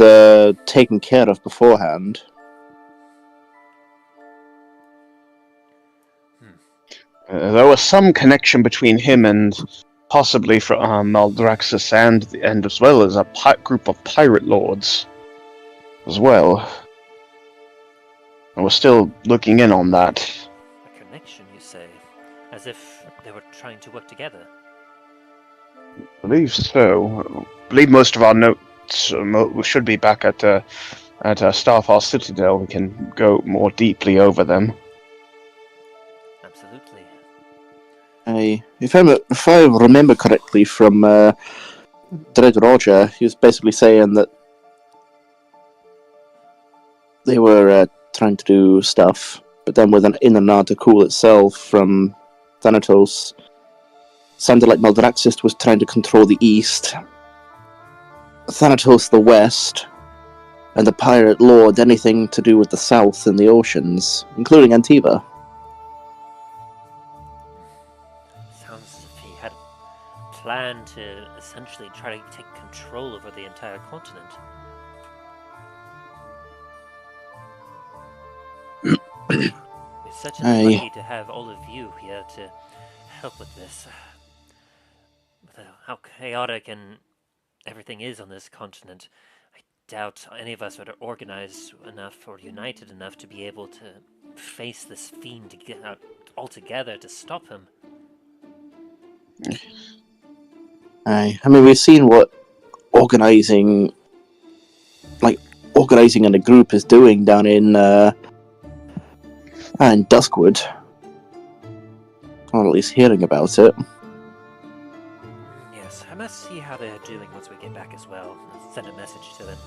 taken care of beforehand. There was some connection between him and possibly Maldraxxus and as well as a group of pirate lords as well. And we're still looking in on that. A connection, you say? As if they were trying to work together? I believe so. I believe most of our notes should be back at Starfall Citadel. We can go more deeply over them. Absolutely. If I remember correctly from Dread Roger, he was basically saying that they were trying to do stuff, but then in an article itself from Thanatos, sounded like Maldraxxus was trying to control the east, Thanatos the west, and the pirate lord anything to do with the south and the oceans, including Antiva. Sounds as if he had a plan to essentially try to take control over the entire continent. We're such lucky to have all of you here to help with this. With how chaotic and everything is on this continent, I doubt any of us are organized enough or united enough to be able to face this fiend all together to stop him. I mean, we've seen what organizing in a group is doing down in Duskwood. Or at least hearing about it. Yes, I must see how they're doing once we get back as well. I'll send a message to them.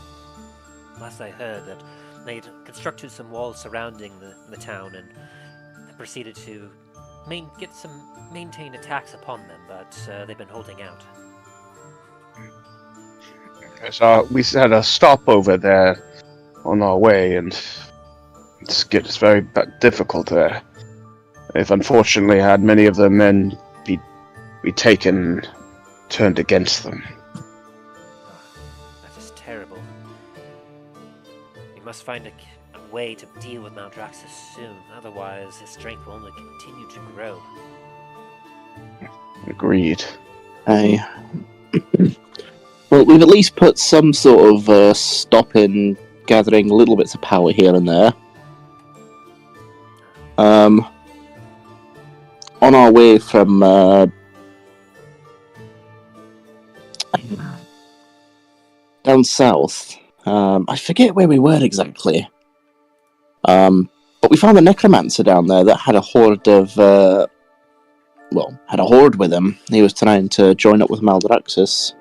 Last I heard that they'd constructed some walls surrounding the town and proceeded to maintain attacks upon them, but they've been holding out. So we had a stopover there on our way, and it's very difficult there. They've unfortunately had many of their men be taken, turned against them. That is terrible. We must find a way to deal with Maldraxxus soon, otherwise his strength will only continue to grow. Agreed. Aye. Well, we've at least put some sort of stop in gathering little bits of power here and there. On our way from down south, I forget where we were exactly. But we found a necromancer down there that had a horde of, had a horde with him. He was trying to join up with Maldraxxus.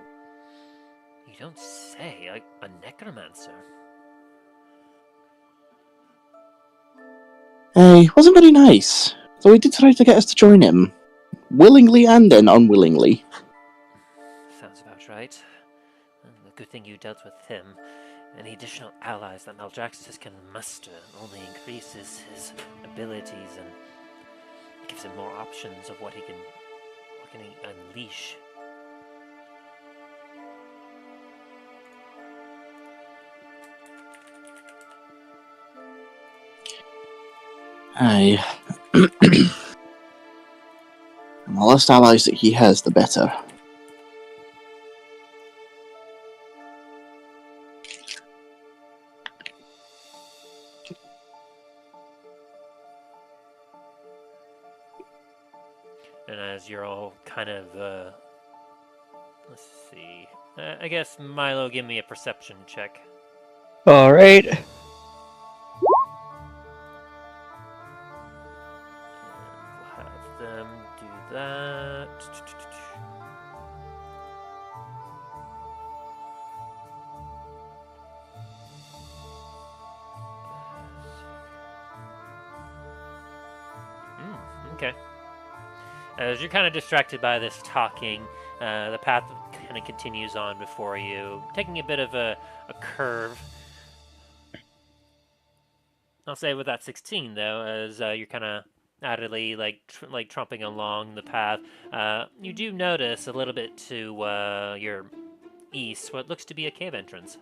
You don't say, like a necromancer. He wasn't very nice, though he did try to get us to join him. Willingly and then unwillingly. Sounds about right. And the good thing you dealt with him. Any additional allies that Maldraxxus can muster only increases his abilities and gives him more options of what he can unleash. Aye. The less allies that he has, the better. And as you're all kind of, let's see. I guess Milo, give me a perception check. All right. We'll have them do that. Okay. As you're kind of distracted by this talking, the path kind of continues on before you, taking a bit of a curve. I'll say with that 16 though, as you're kind of idly like tromping along the path, you do notice a little bit to your east what looks to be a cave entrance.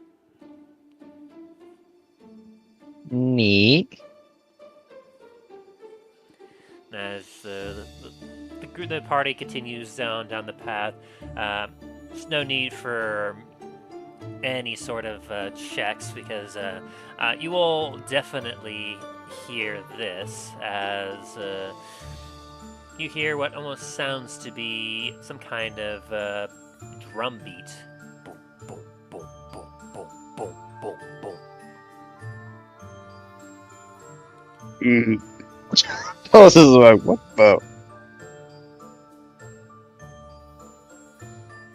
Neat. As the party continues down the path, there's no need for any sort of checks because you will definitely hear this as you hear what almost sounds to be some kind of drum beat. Boom, boom, boom, boom, boom, boom, boom, boom. Oh, this is like, what the?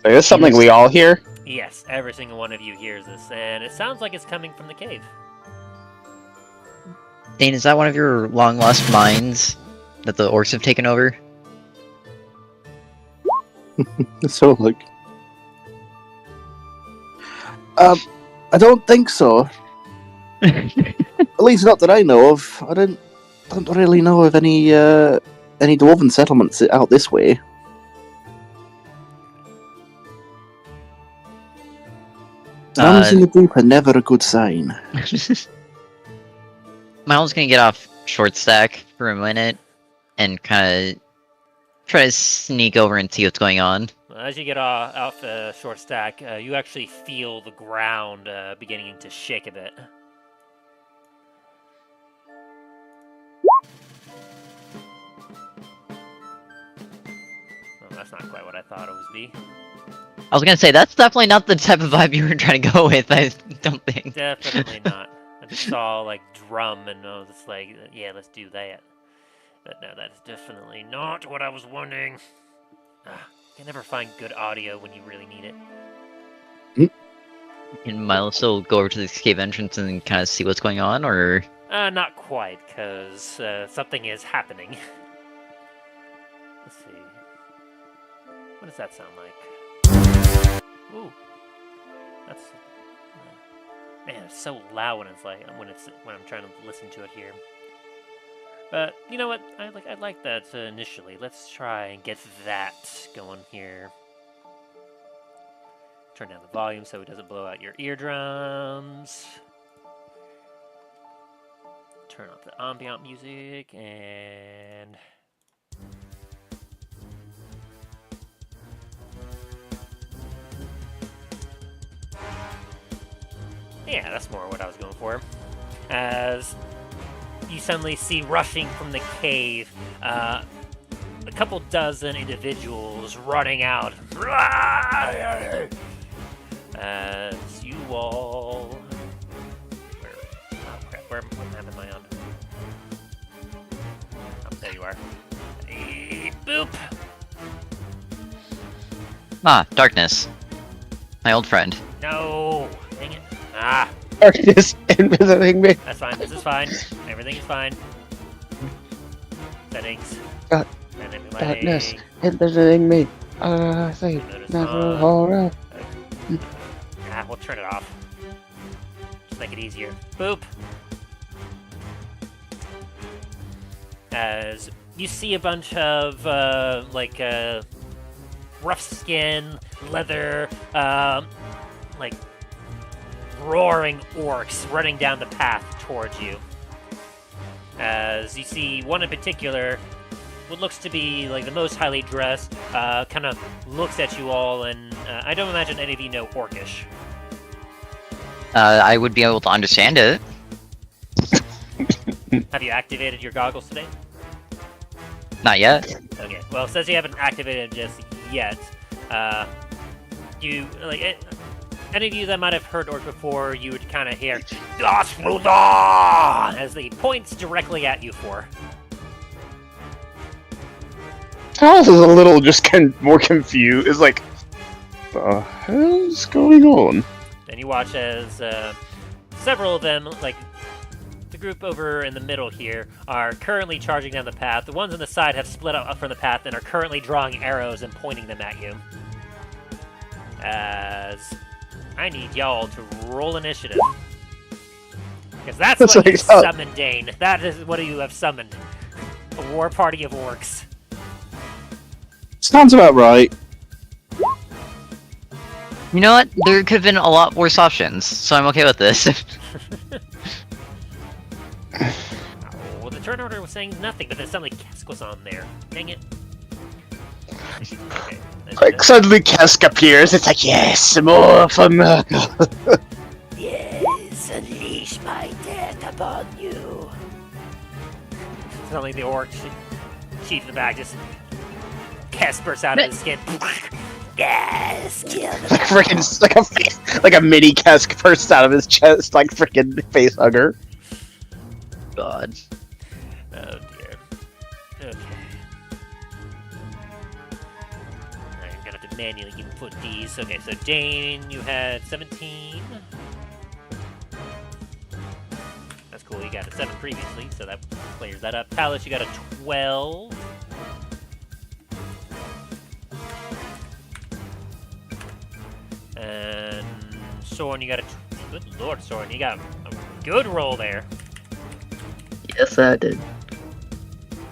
Is this something we all hear? Yes, every single one of you hears this, and it sounds like it's coming from the cave. Dain, is that one of your long-lost mines that the orcs have taken over? So, like... I don't think so. At least not that I know of. I don't really know of any dwarven settlements out this way. Drums in the deep are never a good sign. Miles gonna get off short stack for a minute and kind of try to sneak over and see what's going on. As you get off the short stack, you actually feel the ground beginning to shake a bit. Well, that's not quite what I thought it would be. I was gonna say, that's definitely not the type of vibe you were trying to go with, I don't think. Definitely not. I just saw, like, drum, and I was just like, yeah, let's do that. But no, that's definitely not what I was wanting. You can never find good audio when you really need it. Can Milo still go over to this cave entrance and kind of see what's going on, or...? Not quite, because something is happening. Let's see. What does that sound like? Ooh. That's... man, it's so loud when it's like when I'm trying to listen to it here. But you know what? I like that initially. Let's try and get that going here. Turn down the volume so it doesn't blow out your eardrums. Turn off the ambient music and yeah, that's more what I was going for. As you suddenly see rushing from the cave a couple dozen individuals running out. As you all... Where map am I on? Oh, there you are. Boop! Ah, darkness. My old friend. No! Dang it. Ah! Darkness invisiting me. That's fine, this is fine. Everything is fine. Settings. Darkness invisiting me. I think never horror. We'll turn it off. Just make it easier. Boop! As you see a bunch of, rough skin, leather, roaring orcs running down the path towards you. As you see one in particular, what looks to be like the most highly dressed, kind of looks at you all, and I don't imagine any of you know Orcish. I would be able to understand it. Have you activated your goggles today? Not yet. Okay, well, since you haven't activated them just yet, any of you that might have heard Orc before, you would kind of hear "Das Ruda" as he points directly at you for. Talos is a little just more confused. It's like, the hell's going on? Then you watch as several of them, like the group over in the middle here, are currently charging down the path. The ones on the side have split up from the path and are currently drawing arrows and pointing them at you. As I need y'all to roll initiative. Because that's what you summoned, Dain. That is what you have summoned. A war party of orcs. Sounds about right. You know what? There could have been a lot worse options, so I'm okay with this. Oh, the turn order was saying nothing, but then suddenly Kessk was on there. Dang it. Okay, Like, suddenly Kessk appears, it's like, yes, more for Myrkul. Yes, unleash my death upon you. Suddenly the orc chief in the back just Kessk bursts out of his skin. Yes, kill the Freaking like a mini Kessk bursts out of his chest, like freaking face hugger. God. Oh dear. Okay. I'm gonna have to manually input these. Okay, so Dain, you had 17. That's cool, you got a 7 previously, so that clears that up. Talos, you got a 12. And Soren, you got a... Good lord, Soren, you got a good roll there. Yes, I did.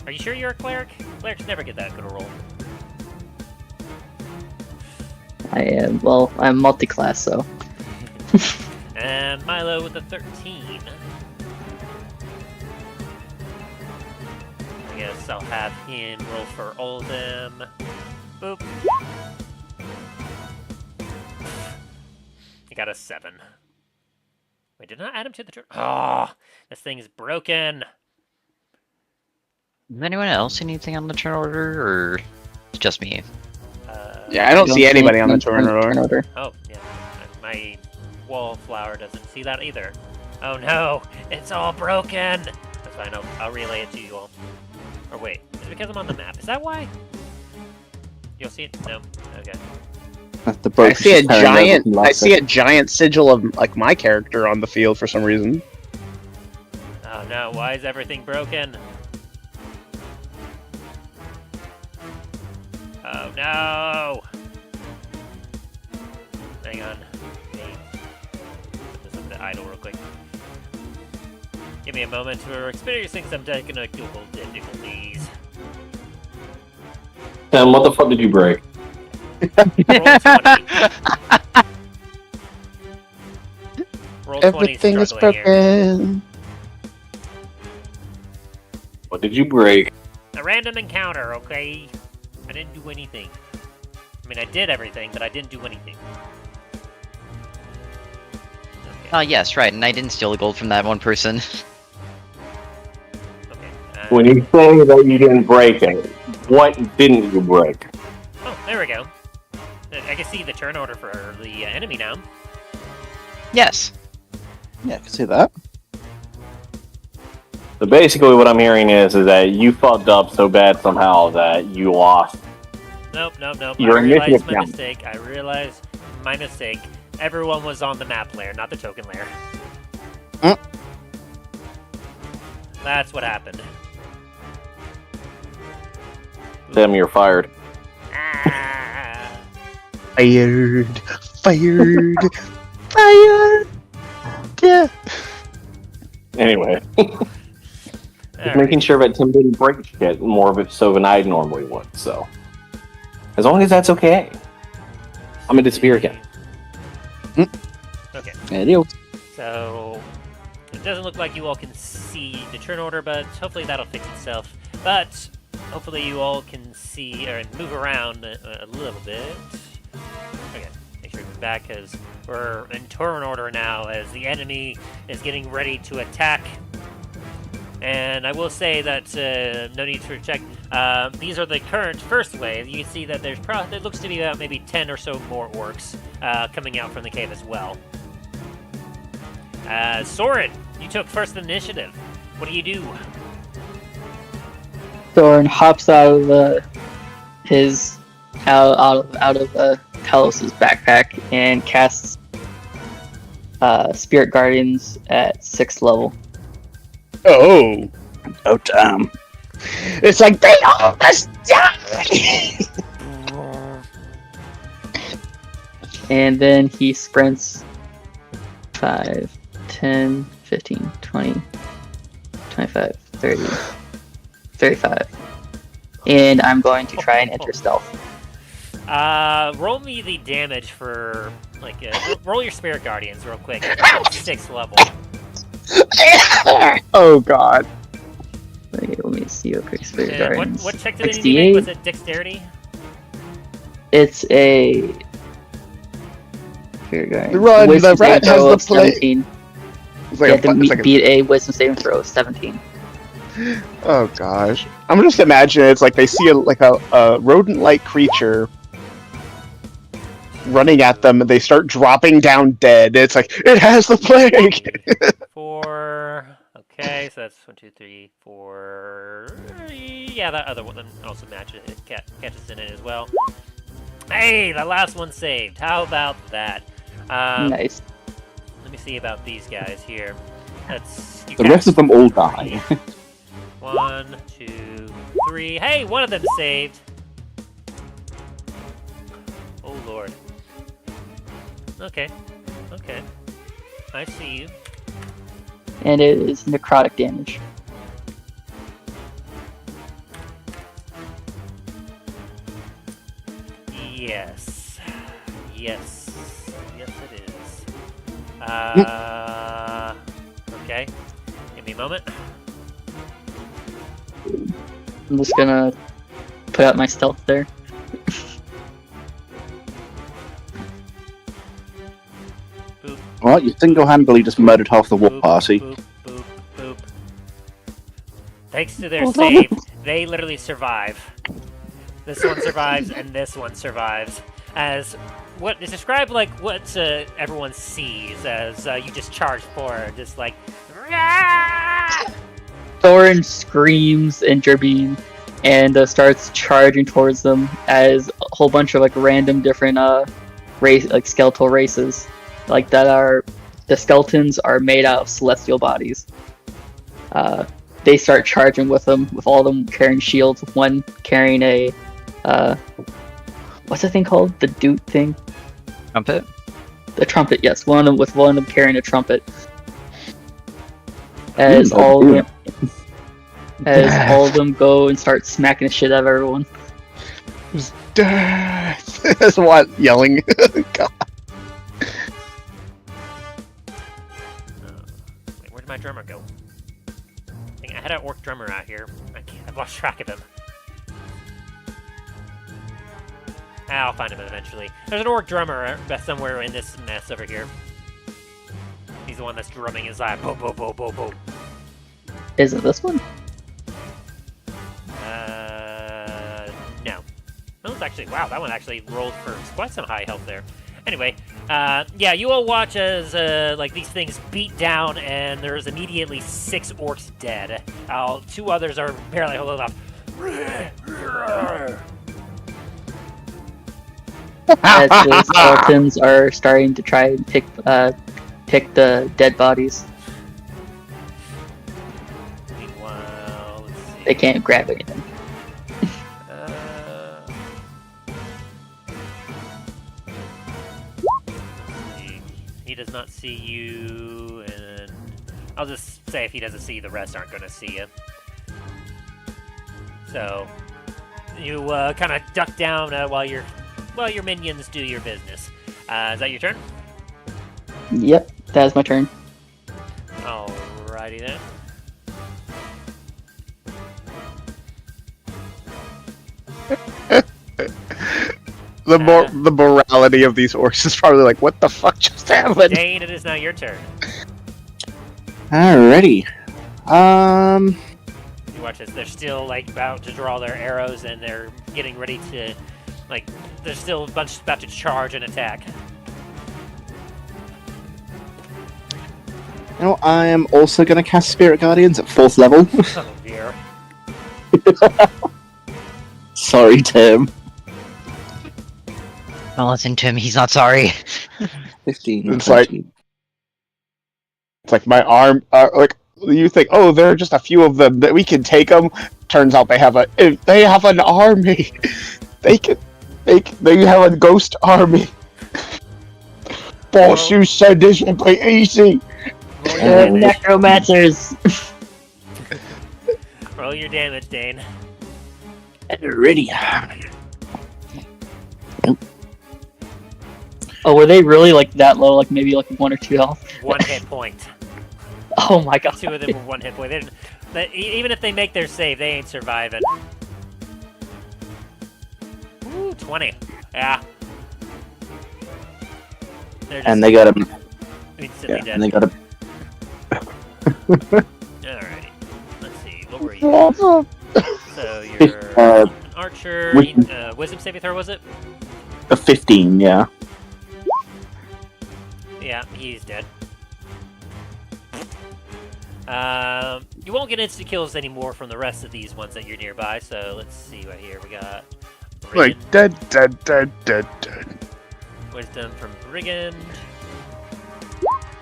Are you sure you're a cleric? Clerics never get that good a roll. I am, well, I'm multi-class, so. And Milo with a 13. I guess I'll have him roll for all of them. Boop. He got a 7. Wait, did I add him to the turn? Oh, this thing is broken. Does anyone else see anything on the turn order, or it's just me? Yeah, I don't see anybody on the turn order. Oh, yeah. My wallflower doesn't see that either. Oh no, it's all broken. That's fine, I'll relay it to you all. Or wait, is it because I'm on the map? Is that why? You'll see it? No? Okay. I see a giant sigil of like my character on the field for some reason. Oh no, why is everything broken? Oh no! Hang on. Put this up to idle real quick. Give me a moment. We're experiencing some technical difficulties. Tim, what the fuck did you break? Roll 20. Roll 20 Everything is struggling here. broken. What did you break? A random encounter, okay? I didn't do anything. I mean, I did everything, but I didn't do anything. Okay. Yes, right, and I didn't steal the gold from that one person. Okay. When you say that you didn't break it, what didn't you break? Oh, there we go. I can see the turn order for the enemy now. Yes. Yeah, I can see that. So basically what I'm hearing is that you fucked up so bad somehow that you lost. Nope. Your I realized initiative my count. mistake. I realized my mistake. Everyone was on the map layer, not the token layer. That's what happened. Tim, you're fired. Ah. Fired. Fired. Yeah. Anyway, just Alright. making sure that Tim didn't break shit more of it so than I normally would, so. As long as that's okay. I'm gonna disappear again. Okay. Adios. So it doesn't look like you all can see the turn order, but hopefully that'll fix itself. But hopefully you all can see or move around a little bit. Okay, make sure we move back because we're in turn order now as the enemy is getting ready to attack. And I will say that no need for a check. These are the current first wave. You can see that there looks to be about maybe 10 or so more orcs coming out from the cave as well. Soren, you took first initiative. What do you do? Soren hops out of Talos' backpack and casts Spirit Guardians at 6th level. Oh. Oh, damn. It's like they almost died. And then he sprints 5, 10, 15, 20, 25, 30, 35. And I'm going to try and enter stealth. Roll me the damage for, roll your Spirit Guardians real quick. 6th level. Oh god. Wait, let me see real quick. Spirit And Guardians. what check did it 68? make? Was it Dexterity? It's a Spirit Guardians. Run, Wisdom the rat saving throw has of the plague. 17. It's You like have to it's like beat a Wisdom saving throw of 17. Oh gosh. I'm just imagining it's like they see a rodent-like creature running at them and they start dropping down dead. It's like, it has the plague! 4. Okay, so that's 1, 2, 3, 4. Yeah, that other one also matches it. Catches in it as well. Hey, the last one saved. How about that? Nice. Let me see about these guys here. The rest of them all die. 1, 2, 3. Hey, one of them saved. Oh lord. Okay. I see you. And it is necrotic damage. Yes. Yes it is. Okay. Give me a moment. I'm just gonna put out my stealth there. Boop. Well, you single-handedly just murdered half the war party. Boop, boop, boop. Thanks to their save, they literally survive. This one survives, and this one survives. As what is described like what everyone sees as you just charge forward, just like. Rah! Thorin screams in Gerbean and starts charging towards them as a whole bunch of random different skeletal races the skeletons are made out of celestial bodies. They start charging with them, with all of them carrying shields, one carrying a what's the thing called? The dute thing? Trumpet? The trumpet, yes. One of them carrying a trumpet. as all of them go and start smacking the shit out of everyone. That's what yelling. God. Wait, where'd my drummer go? Dang, I had an orc drummer out here. I've lost track of him. I'll find him eventually. There's an orc drummer somewhere in this mess over here. He's the one that's drumming inside. Boom, boom, boom, boom, boom. Is it this one? No. That one's actually, wow, that one actually rolled for quite some high health there. Anyway, yeah, you all watch as, like, these things beat down, and there's immediately 6 orcs dead. 2 others are barely holding up. As the skeletons are starting to try and pick the dead bodies. Meanwhile, let's see. They can't grab anything. He does not see you, and I'll just say if he doesn't see you, the rest aren't going to see you. So you kind of duck down while your minions do your business. Is that your turn? Yep, that's my turn. Alrighty then. The morality of these orcs is probably like, what the fuck just happened? Dain, it is now your turn. Alrighty. You watch this. They're still like about to draw their arrows, and they're getting ready to, like, there's still a bunch about to charge and attack. You know, I am also going to cast Spirit Guardians at 4th level. Oh dear. Sorry, Tim. Don't listen to him. He's not sorry. 15. It's like my arm. Like you think, oh, there are just a few of them that we can take them. Turns out they have an army. They have a ghost army. Boss, you said this would be easy. They're necromancers. Roll your damage, Dain. Ready. Oh, were they really like that low? Like maybe like 1 or 2 health? 1 hit point. Oh my god. 2 of them were 1 hit point. Even if they make their save, they ain't surviving. Ooh, 20. Yeah. And they got him. Instantly dead. And they got him. Alrighty. Let's see. What were you? So you're an archer. Wisdom saving throw, was it? A 15, yeah. Yeah, he's dead. You won't get instant kills anymore from the rest of these ones that you're nearby, so let's see right here. We got Brigand. Like dead. Wisdom from Brigand.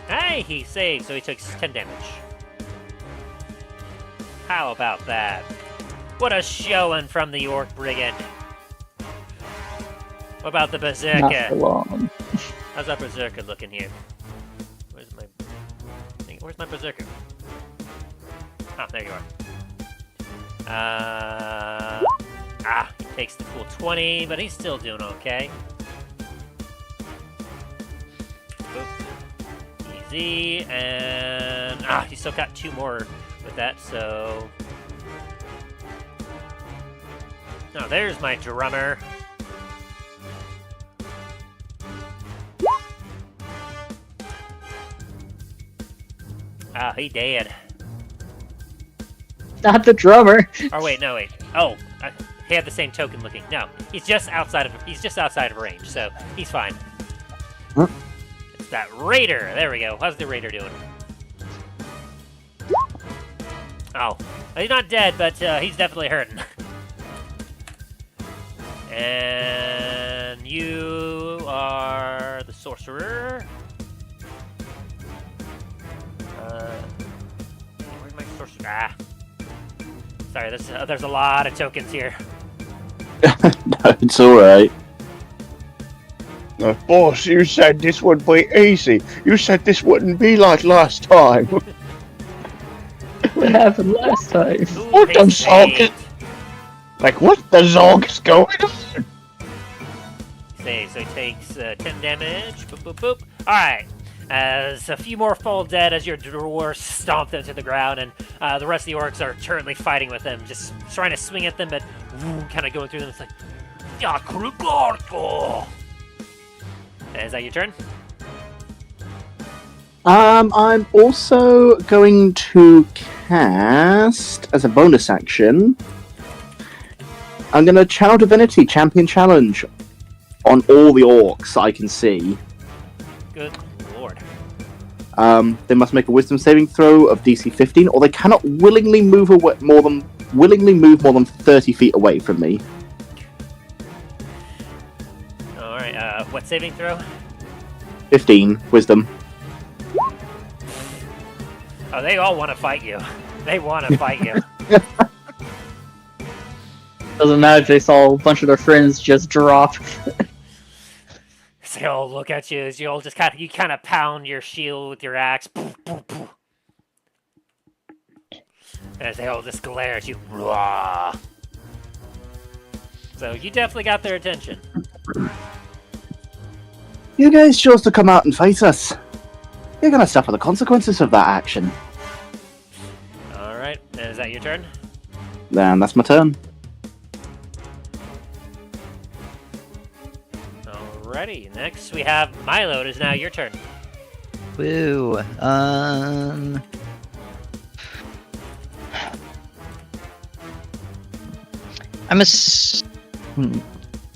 Hey, he saved, so he took 10 damage. How about that? What a showing from the Orc Brigand. What about the Berserker? Not for long. How's that Berserker looking here? Where's my Berserker? Ah, there you are. He takes the full 20, but he's still doing okay. Oop. Easy, and he still got 2 more with that, so... Now there's my drummer. He dead. Not the drummer. Oh wait, no wait. Oh, he had the same token looking. No, he's just outside of range, so he's fine. Huh? It's that raider. There we go. How's the raider doing? Oh, he's not dead, but he's definitely hurting. And you are the sorcerer. Where's my sorcerer? Sorry, there's a lot of tokens here. No, it's alright. Boss, you said this would be easy. You said this wouldn't be like last time. What happened last time? Ooh, What the haste zog? saved. Like, what the zog is going on? Save, so he takes 10 damage. Boop, boop, boop. Alright. As a few more fall dead as your dwarves stomp them to the ground, and the rest of the orcs are currently fighting with them, just trying to swing at them, but kind of going through them. It's like, "Ya, Krugorko!" Is that your turn? I'm also going to cast, as a bonus action, I'm going to Channel Divinity Champion Challenge on all the orcs I can see. Good lord. They must make a Wisdom saving throw of DC 15, or they cannot willingly move more than 30 feet away from me. Alright, what saving throw? 15 Wisdom. Oh, they all want to fight you. They want to fight you. Doesn't matter if they saw a bunch of their friends just drop. So they all look at you as you all just kind of pound your shield with your axe. Poof, poof, poof. As they all just glare at you. Rah. So you definitely got their attention. You guys chose to come out and fight us. You're gonna suffer the consequences of that action. Alright, and is that your turn? Then that's my turn. Alrighty, next we have Milo. It is now your turn. Woo.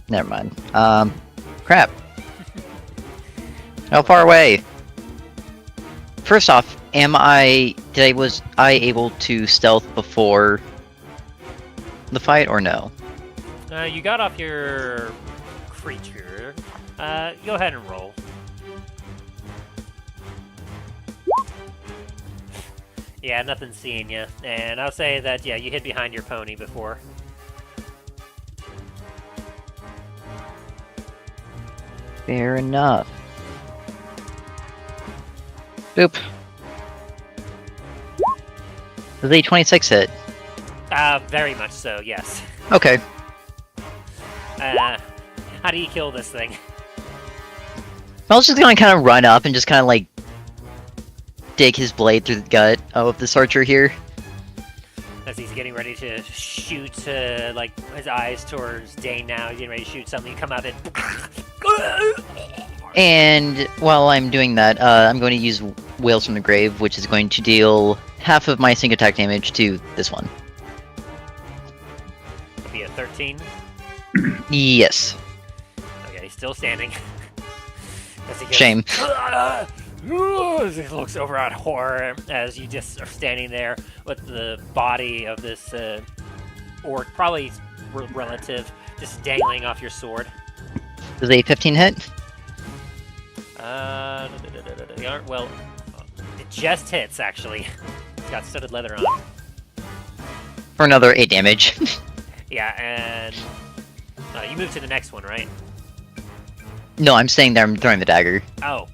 Never mind. Crap. How far away? First off, was I able to stealth before the fight or no? You got off your creature. Go ahead and roll. Yeah, nothing's seeing you. And I'll say that, yeah, you hid behind your pony before. Fair enough. Boop. Does a 26 hit? Very much so, yes. Okay. How do you kill this thing? I was just gonna kind of run up and just kind of like dig his blade through the gut of this archer here. As he's getting ready to shoot, like, his eyes towards Dain now. He's getting ready to shoot something. You come out and... And while I'm doing that, I'm going to use Wails from the Grave, which is going to deal half of my sync attack damage to this one. It'll be a 13. Yes. Okay, he's still standing. As he goes, Shame. He looks over at horror as you just are standing there with the body of this orc, probably relative, just dangling off your sword. Does a 15 hit? They aren't, well, it just hits, actually. It's got studded leather on. For another 8 damage. Yeah, and you move to the next one, right? No, I'm staying there. I'm throwing the dagger. Oh,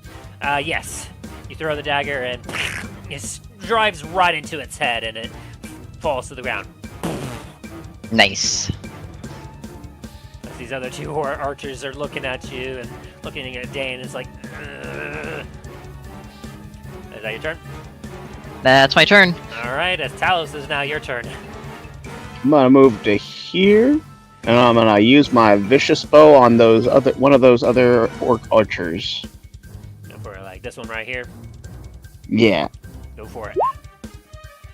yes. You throw the dagger and it drives right into its head and it falls to the ground. Nice. As these other two archers are looking at you and looking at Dain, it's like, ugh. Is that your turn? That's my turn. Alright, as Talos is now your turn. I'm gonna move to here, and I'm gonna use my vicious bow on one of those other orc archers. Go for it, like this one right here. Yeah. Go for it.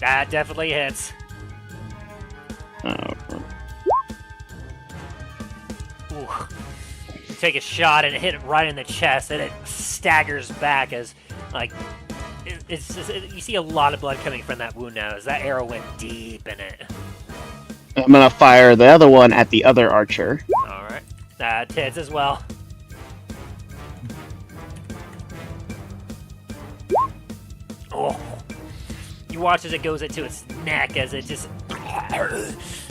That definitely hits. Ooh. You take a shot and hit it right in the chest, and it staggers back as, like, you see a lot of blood coming from that wound now, as that arrow went deep in it. I'm gonna fire the other one at the other archer. Alright. That hits as well. Oh. You watch as it goes into its neck, as it just...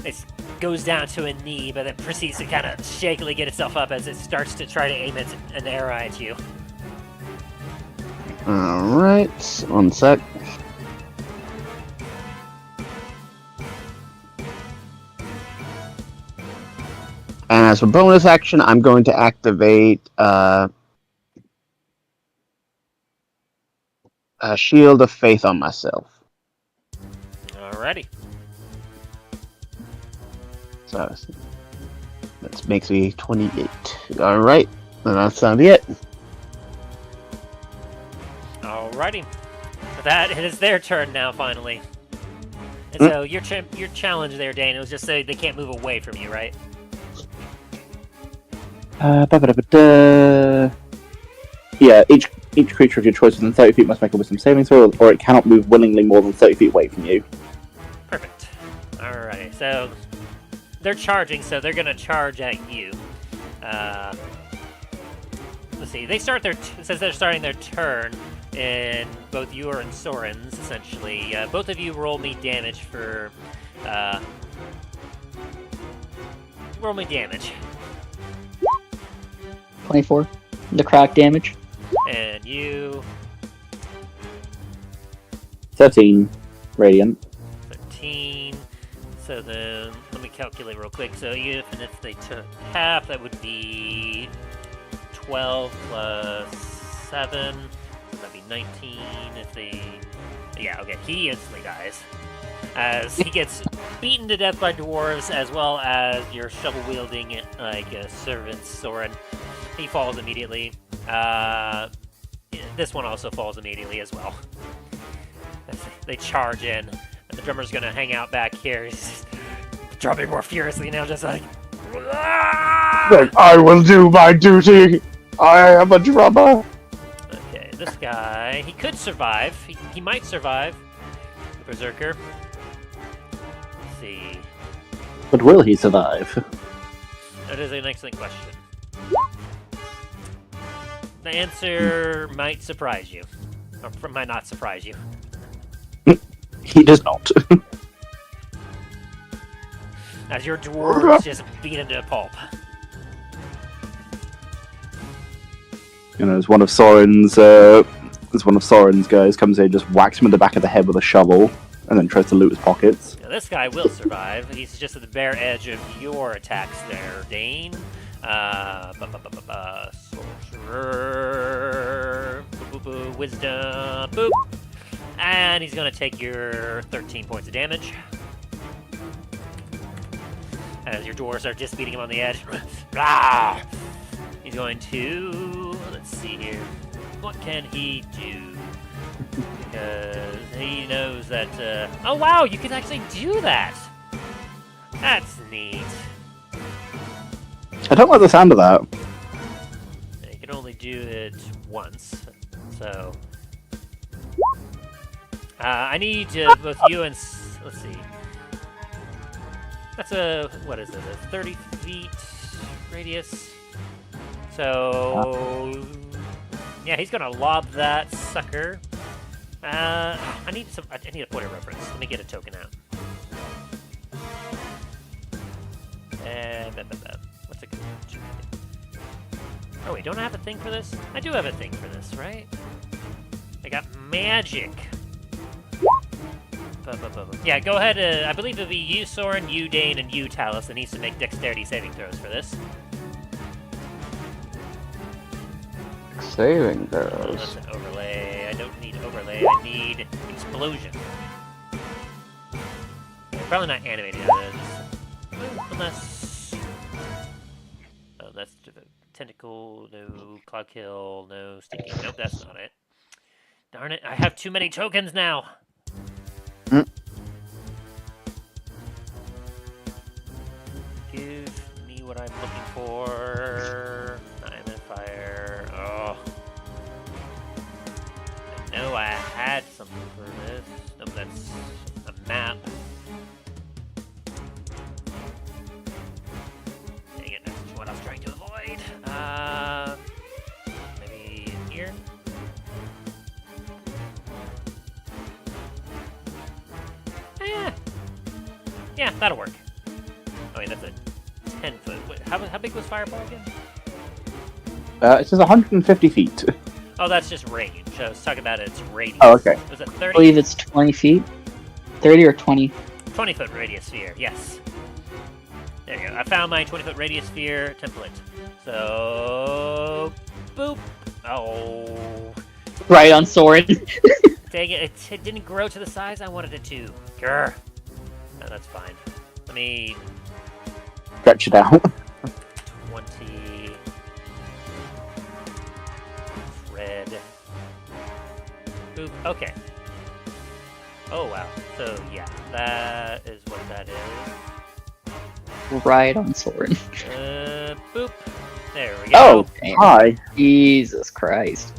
It goes down to a knee, but it proceeds to kind of shakily get itself up as it starts to try to aim an arrow at you. Alright, one sec. And as a bonus action, I'm going to activate a Shield of Faith on myself. Alrighty. So that makes me 28. Alright, then that's it. Alrighty. So that it is their turn now, finally. And so your challenge there, Dain, it was just so they can't move away from you, right? Yeah, each creature of your choice within 30 feet must make a wisdom saving throw, or it cannot move willingly more than 30 feet away from you. Perfect. Alrighty, so they're charging, so they're gonna charge at you. Let's see, they start since they're starting their turn in both your and Soren's, essentially. Both of you roll me damage for, roll me damage. 24. Necrotic damage. And you... 13 radiant. 13. So then, let me calculate real quick. So even if they took half, that would be 12 plus 7. That'd be 19 if they... Yeah, okay, he instantly dies. As he gets beaten to death by dwarves, as well as your shovel-wielding, servant, Soren. He falls immediately. This one also falls immediately as well. They charge in. And the drummer's gonna hang out back here. He's just drumming more furiously now, just like... Then I will do my duty. I am a drummer. Okay, this guy, he could survive. He might survive. The Berserker. Let's see. But will he survive? That is an excellent question. The answer might surprise you. Or might not surprise you. He does not. As your dwarves just beat him to a pulp. You know, as one of Soren's guys comes in, just whacks him in the back of the head with a shovel, and then tries to loot his pockets. Now, this guy will survive. He's just at the bare edge of your attacks there, Dain. Sorcerer. Wisdom. Boop. And he's going to take your 13 points of damage. As your dwarves are just beating him on the edge. He's going to... Let's see here. What can he do? Because he knows that... Oh, wow! You can actually do that! That's neat. I don't like the sound of that. You can only do it once. So... I need both you and... Let's see. That's a... What is it? A 30 feet radius? So... Yeah, he's gonna lob that sucker. I need a point of reference. Let me get a token out. What's it? Oh wait, don't I have a thing for this? I do have a thing for this, right? I got magic. Yeah, go ahead. I believe it'll be you, Soren, you, Dain, and you, Talos, that needs to make dexterity saving throws for this. Saving Oh, throws. that's an overlay. I don't need overlay. I need explosion. Probably not animated. Unless... Oh, that's tentacle, no cloud kill, no stinking. Nope, that's not it. Darn it, I have too many tokens now! Give me what I'm looking for. I'm in fire. Oh. I know I had something for this. Nope, that's a map. Dang it, that's what I was trying to avoid. Maybe in here? Yeah, that'll work. Oh wait, that's a 10-foot. Wait, how big was Fireball again? It says 150 feet. Oh, that's just range. I was talking about its radius. Oh, okay. Was it I 30? believe it's 20 feet. 30 or 20. 20-foot radius sphere, yes. There you go. I found my 20-foot radius sphere template. So, boop. Oh, Right on Soren. dang it! It didn't grow to the size I wanted it to. Grr. No, that's fine. Let me Stretch it out. 20 red. Boop. Okay. Oh wow. So yeah, that is what that is. Right on Soren. Boop. There we go. Oh, Damn. hi. Jesus Christ.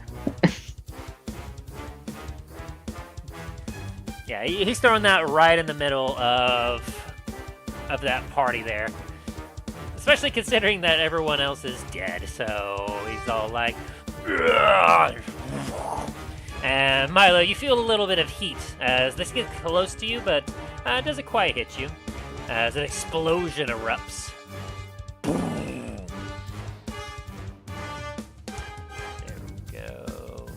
Yeah, he's throwing that right in the middle of that party there. Especially considering that everyone else is dead, so he's all like, "Ugh." And Milo, you feel a little bit of heat as this gets close to you, but it doesn't quite hit you as an explosion erupts. There we go.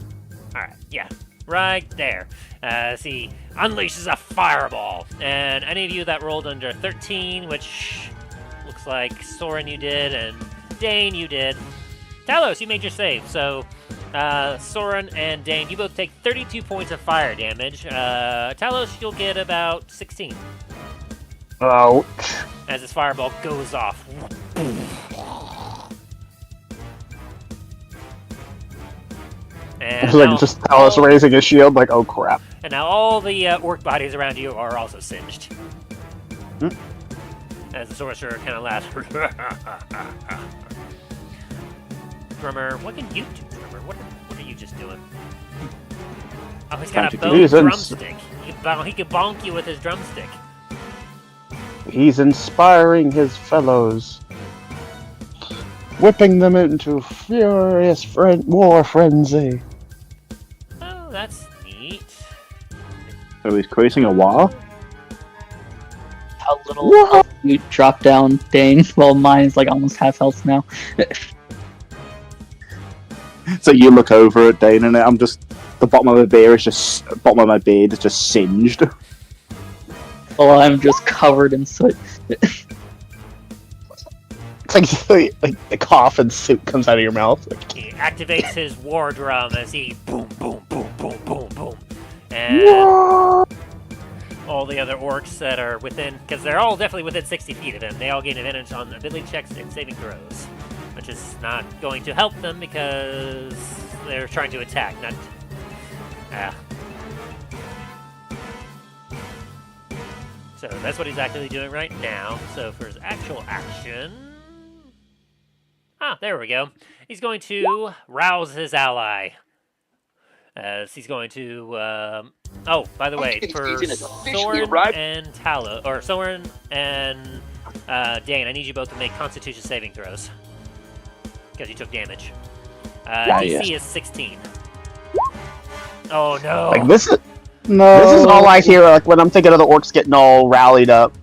Alright, yeah, right there. As he unleashes a fireball. And any of you that rolled under 13, which looks like Soren you did, and Dain you did. Talos, you made your save, so Soren and Dain, you both take 32 points of fire damage. Talos, you'll get about 16. Ouch. As this fireball goes off. And Like now, just Talos raising his shield, like, oh crap. and now all the orc bodies around you are also singed. As the sorcerer kind of laughs. Drummer, what can you do, Drummer? What are you just doing? Oh, he's got a bone He's drumstick. He can bonk you with his drumstick. He's inspiring his fellows, whipping them into furious war frenzy. Oh, that's neat. So he's creating a war? How little you drop down, Dain? Well, mine's like almost half health now. So you look over at Dain and I'm just the bottom of my beard is just singed. Well, I'm just covered in soot. It's like the cough and soup comes out of your mouth. He activates his war drum as he boom, boom, boom, boom, boom, boom. And all the other orcs that are within, because they're all definitely within 60 feet of him, they all gain advantage on ability checks and saving throws. Which is not going to help them because they're trying to attack, not... So that's what he's actively doing right now. So for his actual action... there we go. He's going to rouse his ally. As he's going to... Oh, by the way, for Soren and Talos... Or Soren and Dain, I need you both to make Constitution saving throws. Because you took damage. DC is 16. Oh no! Like this is all I hear. Like when I'm thinking of the orcs getting all rallied up.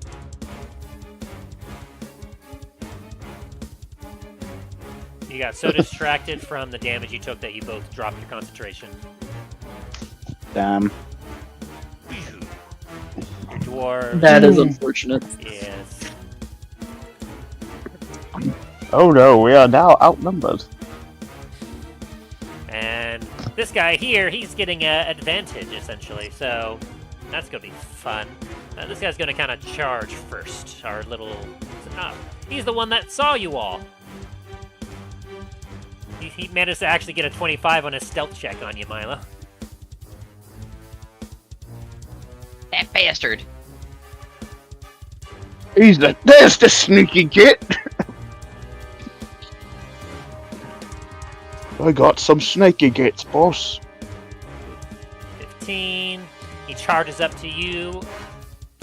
You got so distracted from the damage you took that you both dropped your concentration. Damn. Dwarves. That is unfortunate. Yes. Oh no, we are now outnumbered. And this guy here, he's getting an advantage, essentially, so that's going to be fun. This guy's going to kind of charge first. Our little... Oh, he's the one that saw you all. He managed to actually get a 25 on his stealth check on you, Milo. That bastard. There's the sneaky git. I got some snaky gits, boss. 15. He charges up to you,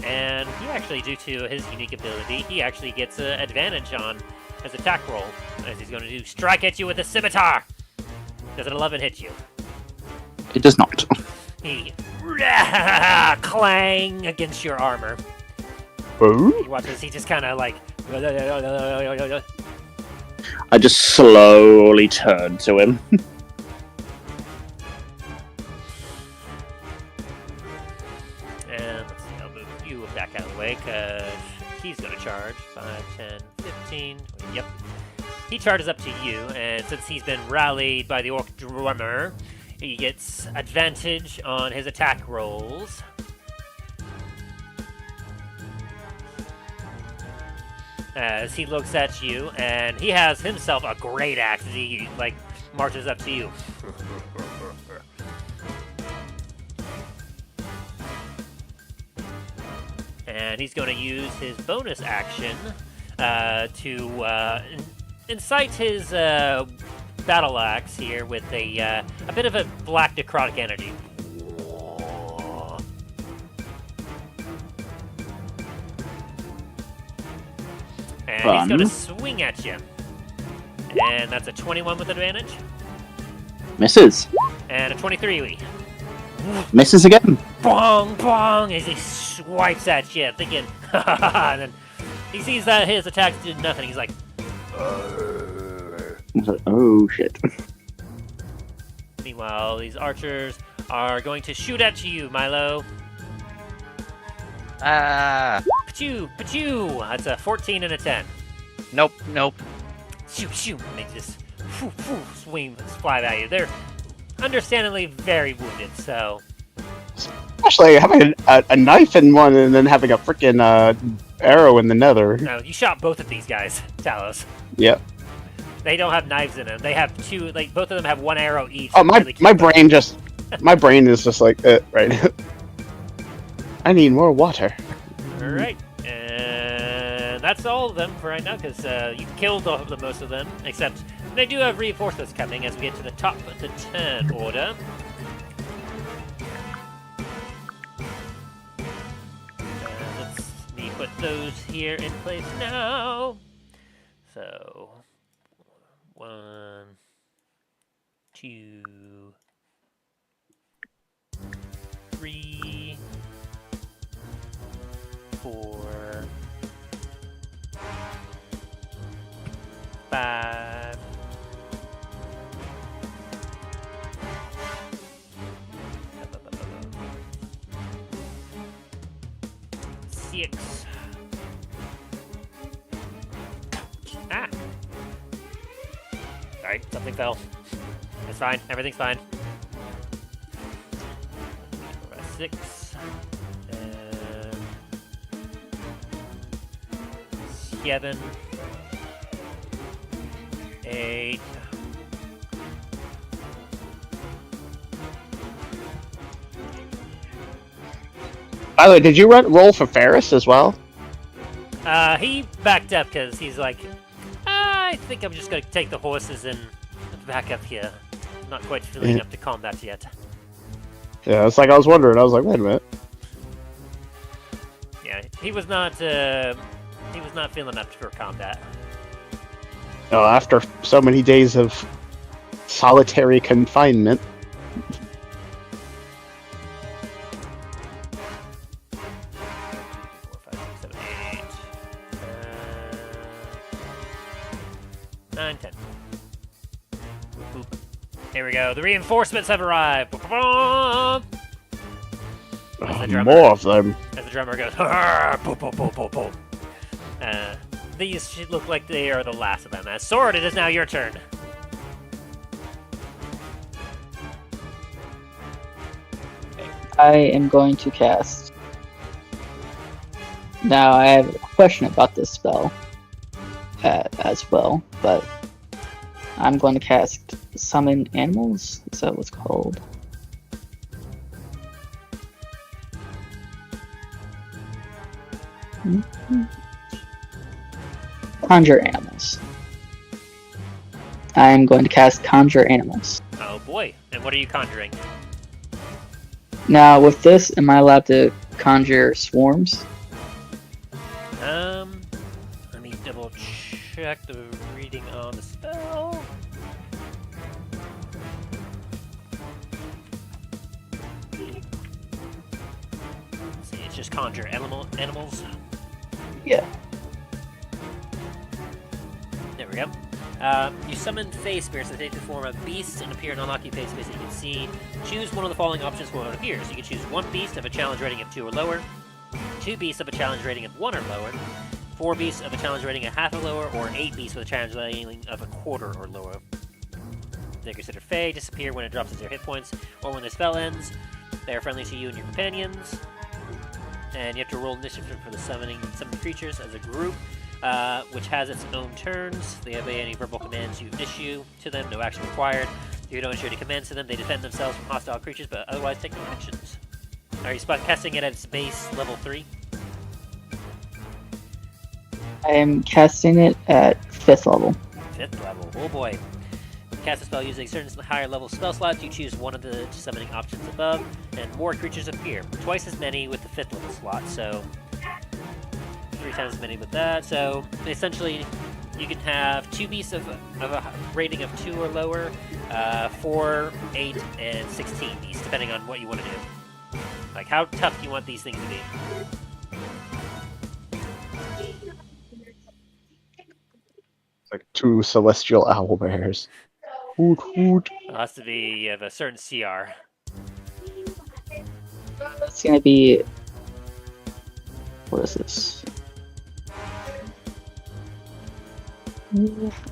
and he actually, due to his unique ability, he actually gets an advantage on his attack roll, as he's going to strike at you with a scimitar. Does an 11 hit you? It does not. He clang against your armor. Oh? You watch this, he just kind of like... I just slowly turn to him. And let's see, I'll move you back out of the way, because he's going to charge. 5, 10, 15. Yep. He charges up to you, and since he's been rallied by the Orc Drummer, he gets advantage on his attack rolls. As he looks at you, and he has himself a great axe as he, like, marches up to you. And he's going to use his bonus action to incite his battle axe here with a bit of a black necrotic energy. And he's going to swing at you. And that's a 21 with advantage. Misses. And a 23. Misses again. Bong, bong, as he swipes at you, thinking, and then he sees that his attacks did nothing. He's like, oh shit. Meanwhile, these archers are going to shoot at you, Milo. Pachoo, pachoo. That's a 14 and a 10. Nope. Shoot, shoot. And they just swing, fly at you. They're understandably very wounded, so. Especially having a knife in one and then having a freaking arrow in the nether. No, you shot both of these guys, Talos. Yep. They don't have knives in them. They have two, like, both of them have one arrow each. Oh, my brain is just like, right. I need more water. Alright, and that's all of them for right now, because you killed most of them, except they do have reinforcements coming as we get to the top of the turn order. Let's me put those here in place now. So, 1, 2, 3, 4, 5, 6. Sorry, something fell. It's fine. Everything's fine. 6. And 7. 8. By the way, did you roll for Varis as well? He backed up because he's like, I think I'm just going to take the horses and back up here. I'm not quite feeling up to combat yet. Yeah, it's like I was wondering. I was like, wait a minute. Yeah, he was not feeling up for combat. No, after so many days of solitary confinement. 9, 10. Boop. Here we go. The reinforcements have arrived. More More of them. As the drummer goes, boom, boom, boom, boom, boom. These should look like they are the last of them. As Soren, it is now your turn. I am going to cast. Now, I have a question about this spell as well, but I'm going to cast Summon Animals. Is that what's called? Conjure Animals. I am going to cast Conjure Animals. Oh boy. And what are you conjuring? Now, with this, am I allowed to conjure swarms? Let me double check the reading on the spell. Let's see, it's just conjure animals. Yeah. There we go. You summon Fey spirits that take the form of beasts and appear in unoccupied space that you can see. Choose one of the following options for what appears. You can choose one beast of a challenge rating of 2 or lower, 2 beasts of a challenge rating of 1 or lower, 4 beasts of a challenge rating a half or lower, or 8 beasts with a challenge rating of a quarter or lower. They're considered Fey, disappear when it drops to 0 hit points, or when the spell ends. They are friendly to you and your companions. And you have to roll initiative for the summoning creatures as a group, which has its own turns. They obey any verbal commands you issue to them, no action required. If you don't issue any commands to them, they defend themselves from hostile creatures, but otherwise take no actions. Are you casting it at its base level 3? I am casting it at 5th level. 5th level, oh boy. Cast a spell using certain higher level spell slots. You choose one of the summoning options above, and more creatures appear. Twice as many with the 5th level slot, so 3 times as many with that. So essentially, you can have 2 beasts of a rating of 2 or lower, 4, 8, and 16 beasts, depending on what you want to do. Like, how tough do you want these things to be? It's like 2 celestial owlbears. Hoot hoot. It has to be of a certain CR. It's gonna be... What is this?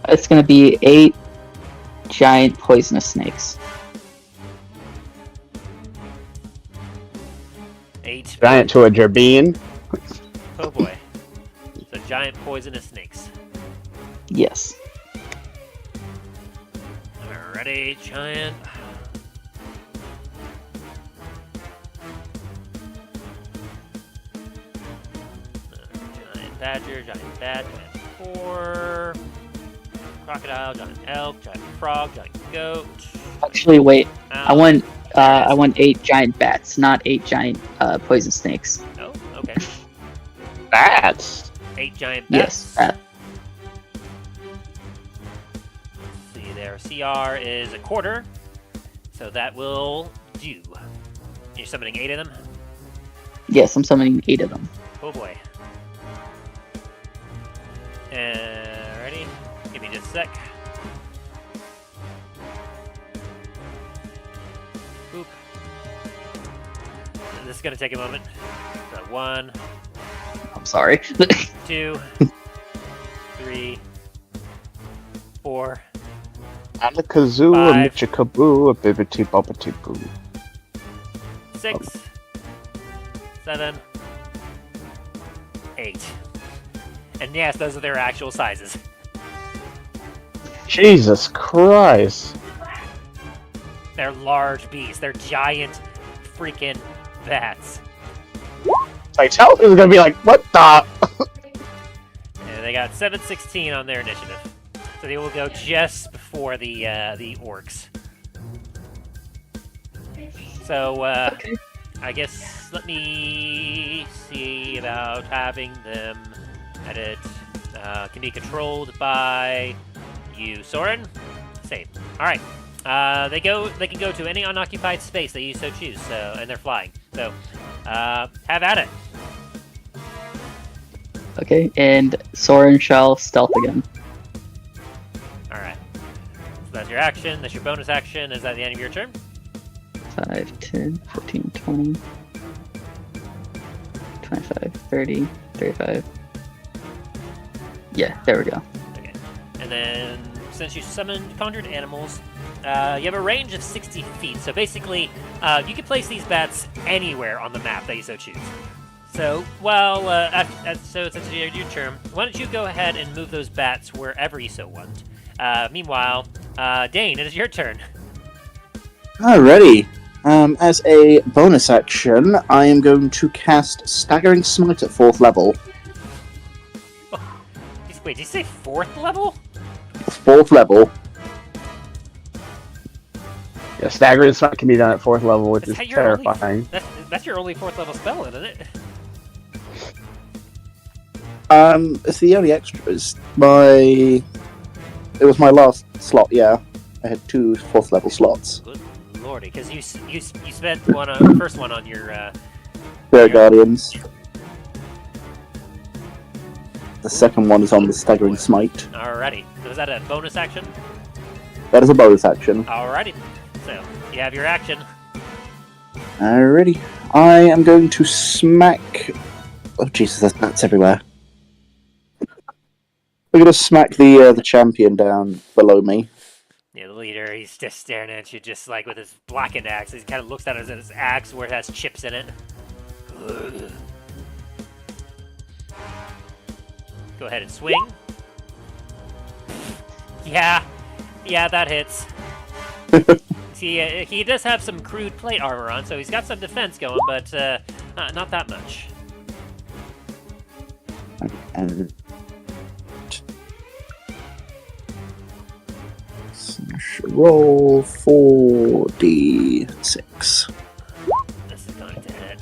It's gonna be 8 giant poisonous snakes. 8. Giant to a gerbine. Oh boy. So giant poisonous snakes. Yes. Alrighty, giant. Giant badger, giant bat, giant boar, crocodile, giant elk, giant frog, giant goat. Actually, wait. Owl. I want 8 giant bats, not 8 giant poison snakes. Oh, okay. Bats. 8 giant Yes, bats. bat. See, their CR is a quarter, so that will do. You're summoning 8 of them? Yes, I'm summoning 8 of them. Oh boy. Ready? Give me just a sec. Boop. This is gonna take a moment. So 1, I'm sorry. 2, 3, 4, And a kazoo, a 5. michikaboo, a bibbity bobbity boo. 6, 7, 8. And yes, those are their actual sizes. Jesus Christ. They're large beasts. They're giant freaking bats. Like, tell is gonna be like, what the? And they got 716 on their initiative. So they will go just before the orcs. So, Okay. I guess let me see about having them edit. Can be controlled by you, Soren. Same. All right. They can go to any unoccupied space that you so choose. So, and they're flying. So, have at it. Okay, and Soren shall stealth again. All right. So that's your action. That's your bonus action. Is that the end of your turn? 5, 10, 14, 20, 25, 30, 35. Yeah, there we go. Okay. And then, since you summoned conjured animals, you have a range of 60 feet. So basically, you can place these bats anywhere on the map that you so choose. So, so it's your turn. Why don't you go ahead and move those bats wherever you so want? Meanwhile, Dain, it is your turn. Alrighty. As a bonus action, I am going to cast Staggering Smite at 4th level. Wait, did you say 4th level? 4th level. Yeah, staggering smite can be done at 4th level, which That's is your only- terrifying. That's your only 4th level spell, isn't it? It's the only extras. It was my last slot, yeah. I had 2 4th level slots. Good lordy, because you spent the first one on your Fair Guardians. The second one is on the Staggering Smite. Alrighty. So is that a bonus action? That is a bonus action. Alrighty. So you have your action. Alrighty. I am going to smack... Oh Jesus, there's bats everywhere. We're gonna smack the champion down below me. Yeah, the leader, he's just staring at you, just like with his blackened axe. He kind of looks at his axe where it has chips in it. Go ahead and swing. Yeah, that hits. See, he does have some crude plate armor on, so he's got some defense going, but not that much. And roll 4d6. This is going to hit.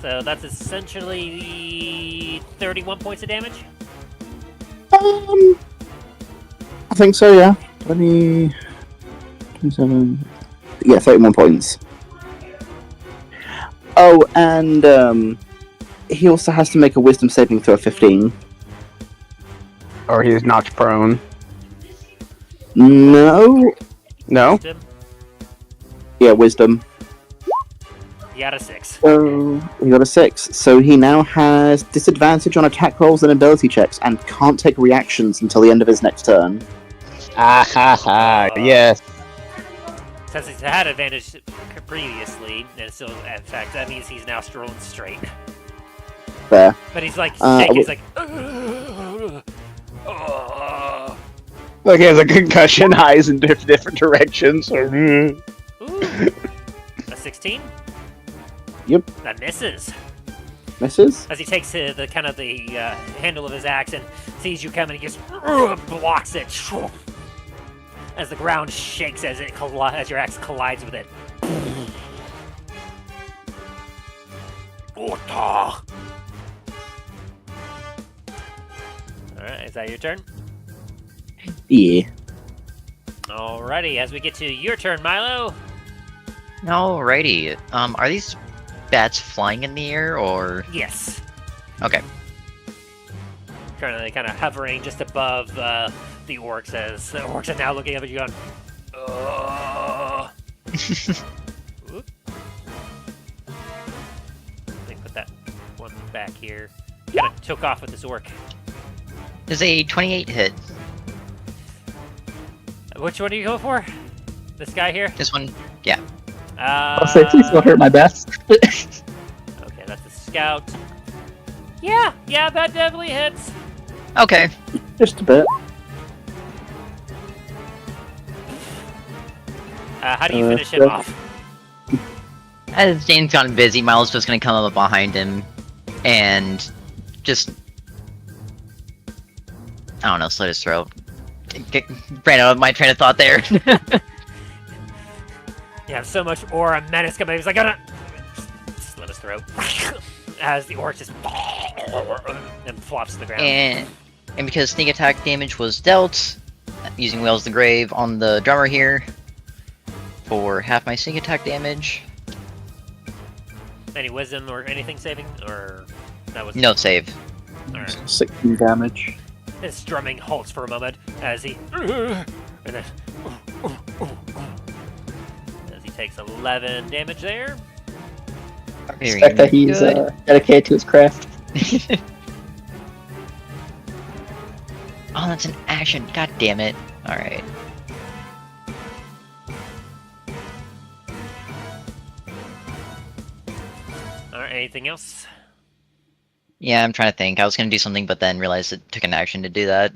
So that's essentially 31 points of damage. I think so, yeah. 20, 27. Yeah, 31 points. Oh, and he also has to make a wisdom saving throw of 15. Or he's knocked prone. No. No? Wisdom. Yeah, wisdom. You got a 6. So he got a 6. So he now has disadvantage on attack rolls and ability checks, and can't take reactions until the end of his next turn. Ah ha ha! Yes. Since he's had advantage previously, and still, in fact, that means he's now strolling straight. There. But he's like shaking. He's like. Like he has a concussion, eyes in different directions. Ooh. A 16? Yep. That misses. Misses. As he takes the kind of the handle of his axe and sees you coming, he just blocks it. As the ground shakes as as your axe collides with it. Alright, is that your turn? Yeah. Alrighty, as we get to your turn, Milo. Alrighty. Are these bats flying in the air, or...? Yes. Okay. Currently kind of hovering just above the orcs as the orcs are now looking up at you going, Whoop. Let me put that one back here. Kind of took off with this orc. Is a 28 hit. Which one are you going for? This guy here? This one, yeah. I'll say, please don't hurt my bats. Okay, that's a scout. Yeah, that definitely hits. Okay. Just a bit. How do you finish him off? As Dain's gotten busy, Miles just gonna come up behind him and just... I don't know, slit his throat. Ran out of my train of thought there. You have so much aura menace coming. He's like, gonna slit his throat. As the orc just and flops to the ground. And because sneak attack damage was dealt, using Whales the Grave on the drummer here for half my sneak attack damage. Any wisdom or anything saving, or that was No save. All right. 16 damage. His drumming halts for a moment as he and then as he takes 11 damage there. Expect that he's dedicated to his craft. Oh, that's an action. God damn it. Alright. Alright, anything else? Yeah, I'm trying to think. I was gonna do something, but then realized it took an action to do that.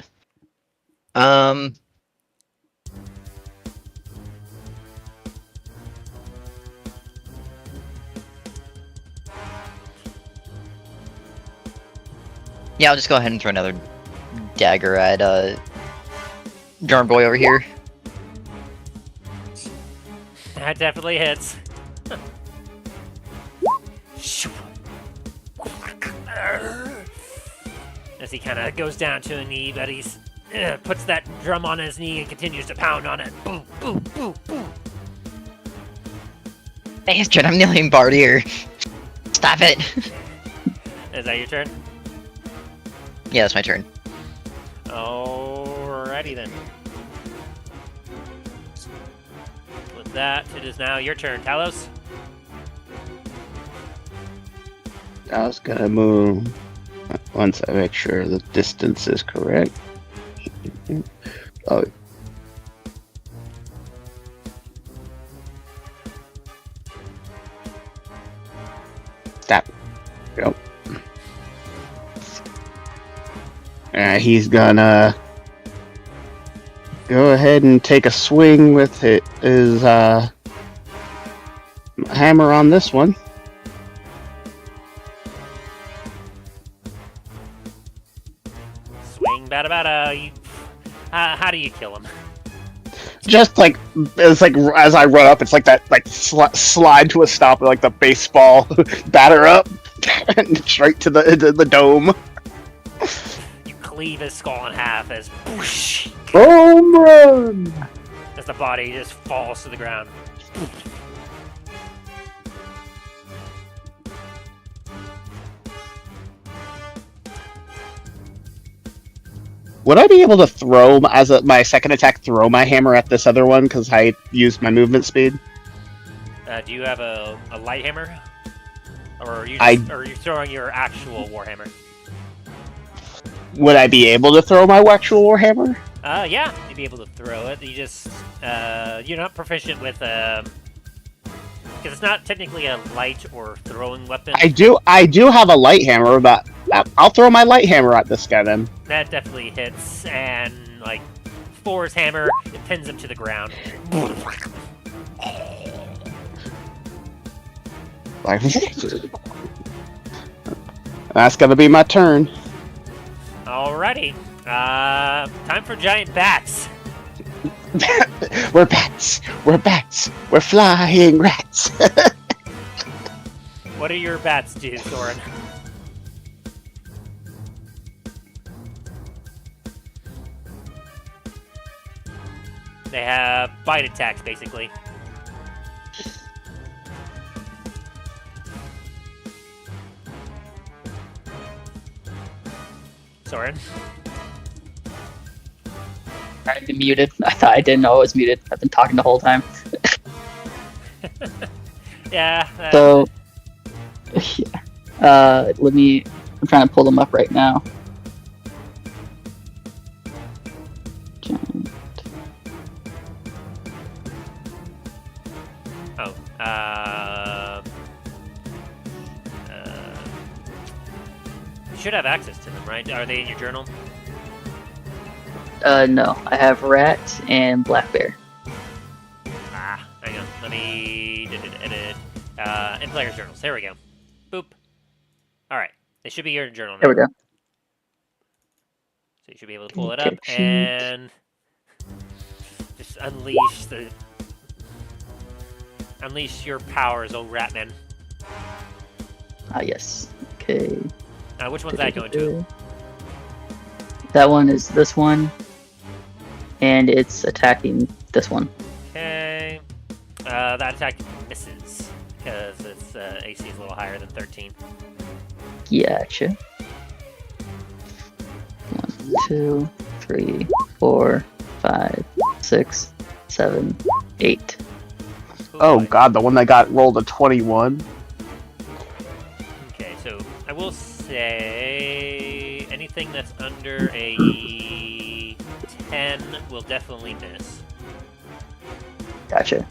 Yeah, I'll just go ahead and throw another dagger at Drummer Boy over here. That definitely hits. As he kind of goes down to a knee, but he's puts that drum on his knee and continues to pound on it. Boom, boom, boom, boom. Bastard, I'm kneeling Bard here. Stop it. Is that your turn? Yeah, that's my turn. Alrighty then. With that, it is now your turn, Talos. I was gonna move Once I make sure the distance is correct. Oh. That. Yep. He's gonna go ahead and take a swing with his hammer on this one. Swing, bada bada. How do you kill him? Just like it's like as I run up, it's like that like slide to a stop, like the baseball batter up, and straight to the dome. You cleave his skull in half as whoosh, Home run! as the body just falls to the ground. Would I be able to throw my second attack? Throw my hammer at this other one because I used my movement speed. Do you have a light hammer, or are you throwing your actual warhammer? Would I be able to throw my actual warhammer? Yeah, you'd be able to throw it. You just you're not proficient with because it's not technically a light or throwing weapon. I do have a light hammer, but I'll throw my light hammer at this guy then. That definitely hits, and like Thor's hammer, it pins him to the ground. That's gonna be my turn. Alrighty, time for giant bats. We're bats. We're bats. We're flying rats. What do your bats do, Soren? They have bite attacks, basically. Soren? I've been muted. I didn't know I was muted. I've been talking the whole time. Yeah. So, yeah. I'm trying to pull them up right now. Giant. Oh. You should have access to them, right? Are they in your journal? No. I have rat and black bear. Hang on. Let me edit. In player's journals. There we go. Boop. Alright. They should be here in journal now. There we go. So you should be able to pull it up and just unleash your powers, oh Ratman. Yes. Okay. Which one's that going to? That one is this one, and it's attacking this one. Okay. That attack misses because its AC is a little higher than 13. Gotcha. 1, 2, 3, 4, 5, 6, 7, 8. Oh god, the one that got rolled a 21. Okay, so I will say anything that's under a 10 will definitely miss. Gotcha.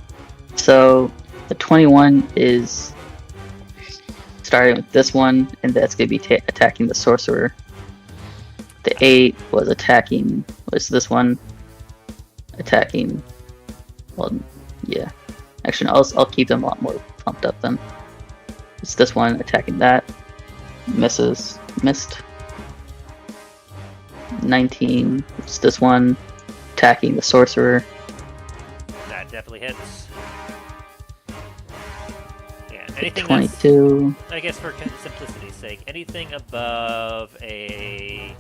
So the 21 is starting with this one, and that's going to be attacking the sorcerer. The 8 was this one attacking. Well, yeah. Actually, no, I'll keep them a lot more pumped up then. It's this one attacking that. Missed. 19. It's this one attacking the sorcerer. That definitely hits. Yeah, anything 22. I guess for simplicity's sake, anything above a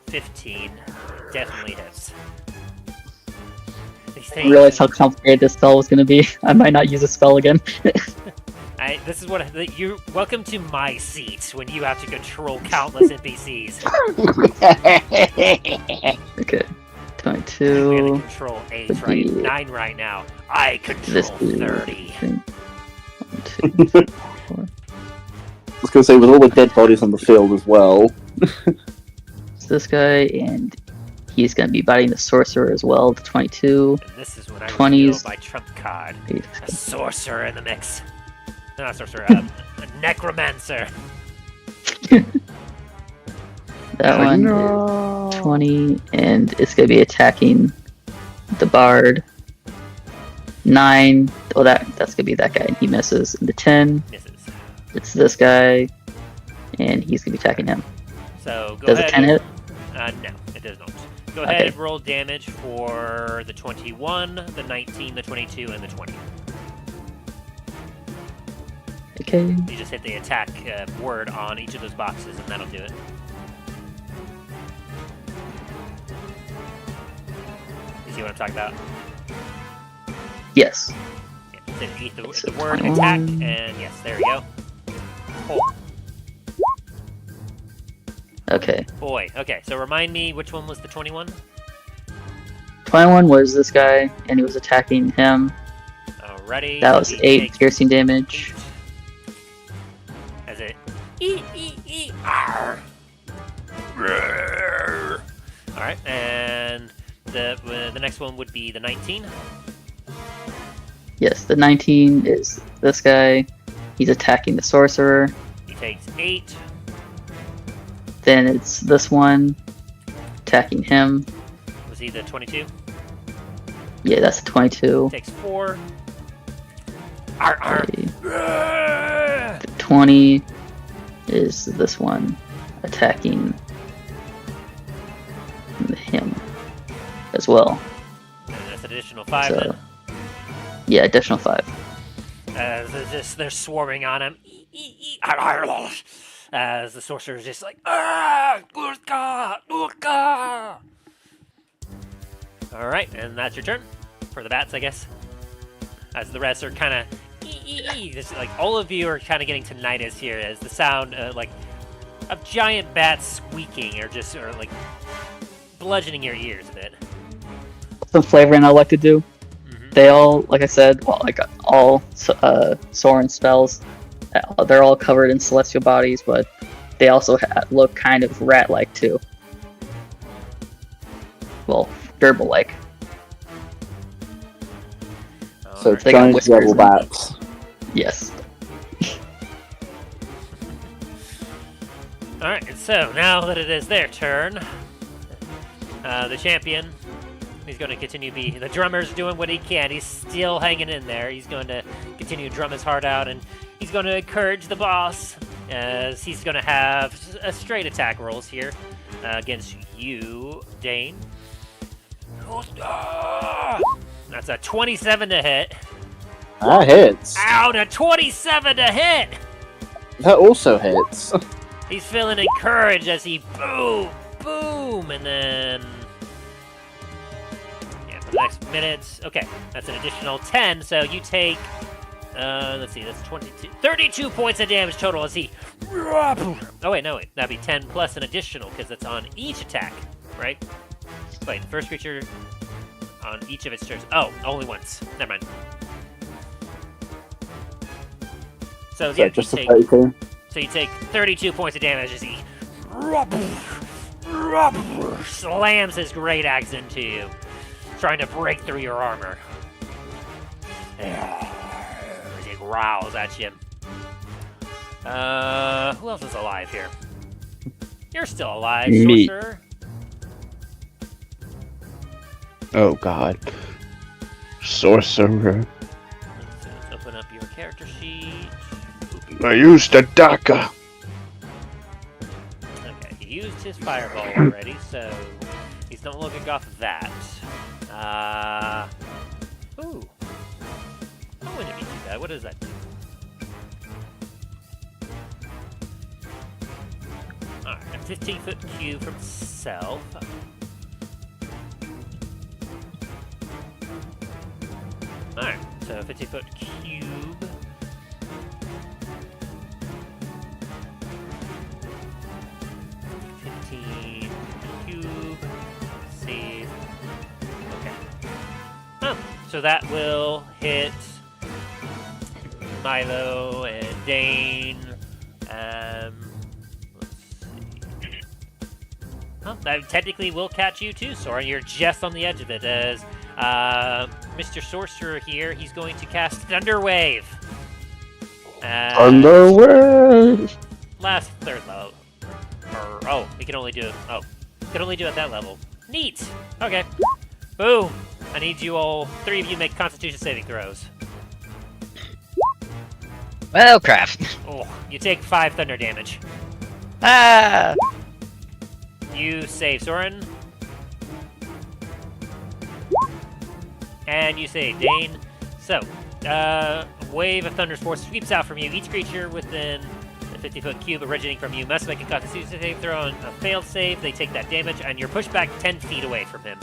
15 definitely hits. I didn't realize how complicated this spell was going to be. I might not use a spell again. This is what you. Welcome to my seat when you have to control countless NPCs. Okay, 22. We have to control 8 right, 9 right now. I control 30. 1, 2, 3, 4. going to say, with all the dead bodies on the field as well. It's this guy, and he's going to be biting the sorcerer as well, the 22. And this is when I 20s. reveal my trump card. A sorcerer in the mix. No, not a sorcerer, a necromancer. That one is 20, and it's going to be attacking the bard. 9. Oh, that's going to be that guy, and he misses. And the 10. Misses. It's this guy, and he's going to be attacking him. So go Does ahead. a 10 hit? No, it does not. Go Okay. ahead and roll damage for the 21, the 19, the 22, and the 20. Okay. You just hit the attack word on each of those boxes, and that'll do it. You see what I'm talking about? Yes. Yeah, so eat the It's word 21. attack, and yes, there we go. Oh, Okay. boy. Okay, so remind me, which one was the 21? 21 was this guy, and he was attacking him. Alrighty. That was he 8 takes piercing damage. 8. As it arr. Alright, and the next one would be the 19. Yes, the 19 is this guy. He's attacking the sorcerer. He takes 8. Then it's this one attacking him. Was he the 22? Yeah, that's the 22. Takes 4. Arr, arr. Okay. The 20 is this one attacking him as well. And that's an additional 5 So, then. yeah, additional 5. They're swarming on him. Arr, arr. As the sorcerer is just like, ah, Gurka, Gurka. Alright, and that's your turn. For the bats, I guess. As the rest are kind of, just like all of you are kind of getting tinnitus here as the sound like of giant bats squeaking or like bludgeoning your ears a bit. Some flavoring I like to do. They all, like I said, well, like all Soren spells, they're all covered in celestial bodies, but they also look kind of rat-like too. Well, gerbil-like. So Alright. They got giant whiskers rebel and- bats. Yes. Alright, and so now that it is their turn, the champion, he's going to continue the drummer's doing what he can. He's still hanging in there. He's going to continue to drum his heart out, and he's going to encourage the boss, as he's going to have straight attack rolls here against you, Dain. That's a 27 to hit. That hits. Out a 27 to hit! That also hits. He's feeling encouraged as he boom, boom, and then for the next minute. Okay, that's an additional 10. So you take, let's see, that's 32 points of damage total as he. Oh wait, no wait, that'd be 10 plus an additional because it's on each attack, right? Wait, the first creature on each of its turns. Oh, only once. Never mind. So yeah, Just you a take. 32. So you take 32 points of damage as he slams his great axe into you, trying to break through your armor. As he growls at you. Who else is alive here? You're still alive, Me. sorcerer. Oh god. Sorcerer. Let's open up your character sheet. I used a dagger. Okay, he used his fireball already, so he's no longer off of that. Ooh. How would it be do that? What does that do? Alright, a 15-foot cube from himself. Alright, so a 50-foot cube. Cube. Save. Okay. So that will hit Milo and Dain. Well, that technically will catch you too, Soren. You're just on the edge of it as Mr. Sorcerer here, he's going to cast Thunder Wave. Underway! Last third level. Oh, he can only do it. Oh, can only do it at that level. Neat. Okay. Boom. I need you all, 3 of you, make Constitution saving throws. Well, crap. Oh, you take 5 thunder damage. Ah! You save Soren. And you save Dain. So, wave of Thunder's force sweeps out from you. Each creature within the 50-foot cube originating from you must make a Constitution save throw on a failed save. They take that damage, and you're pushed back 10 feet away from him.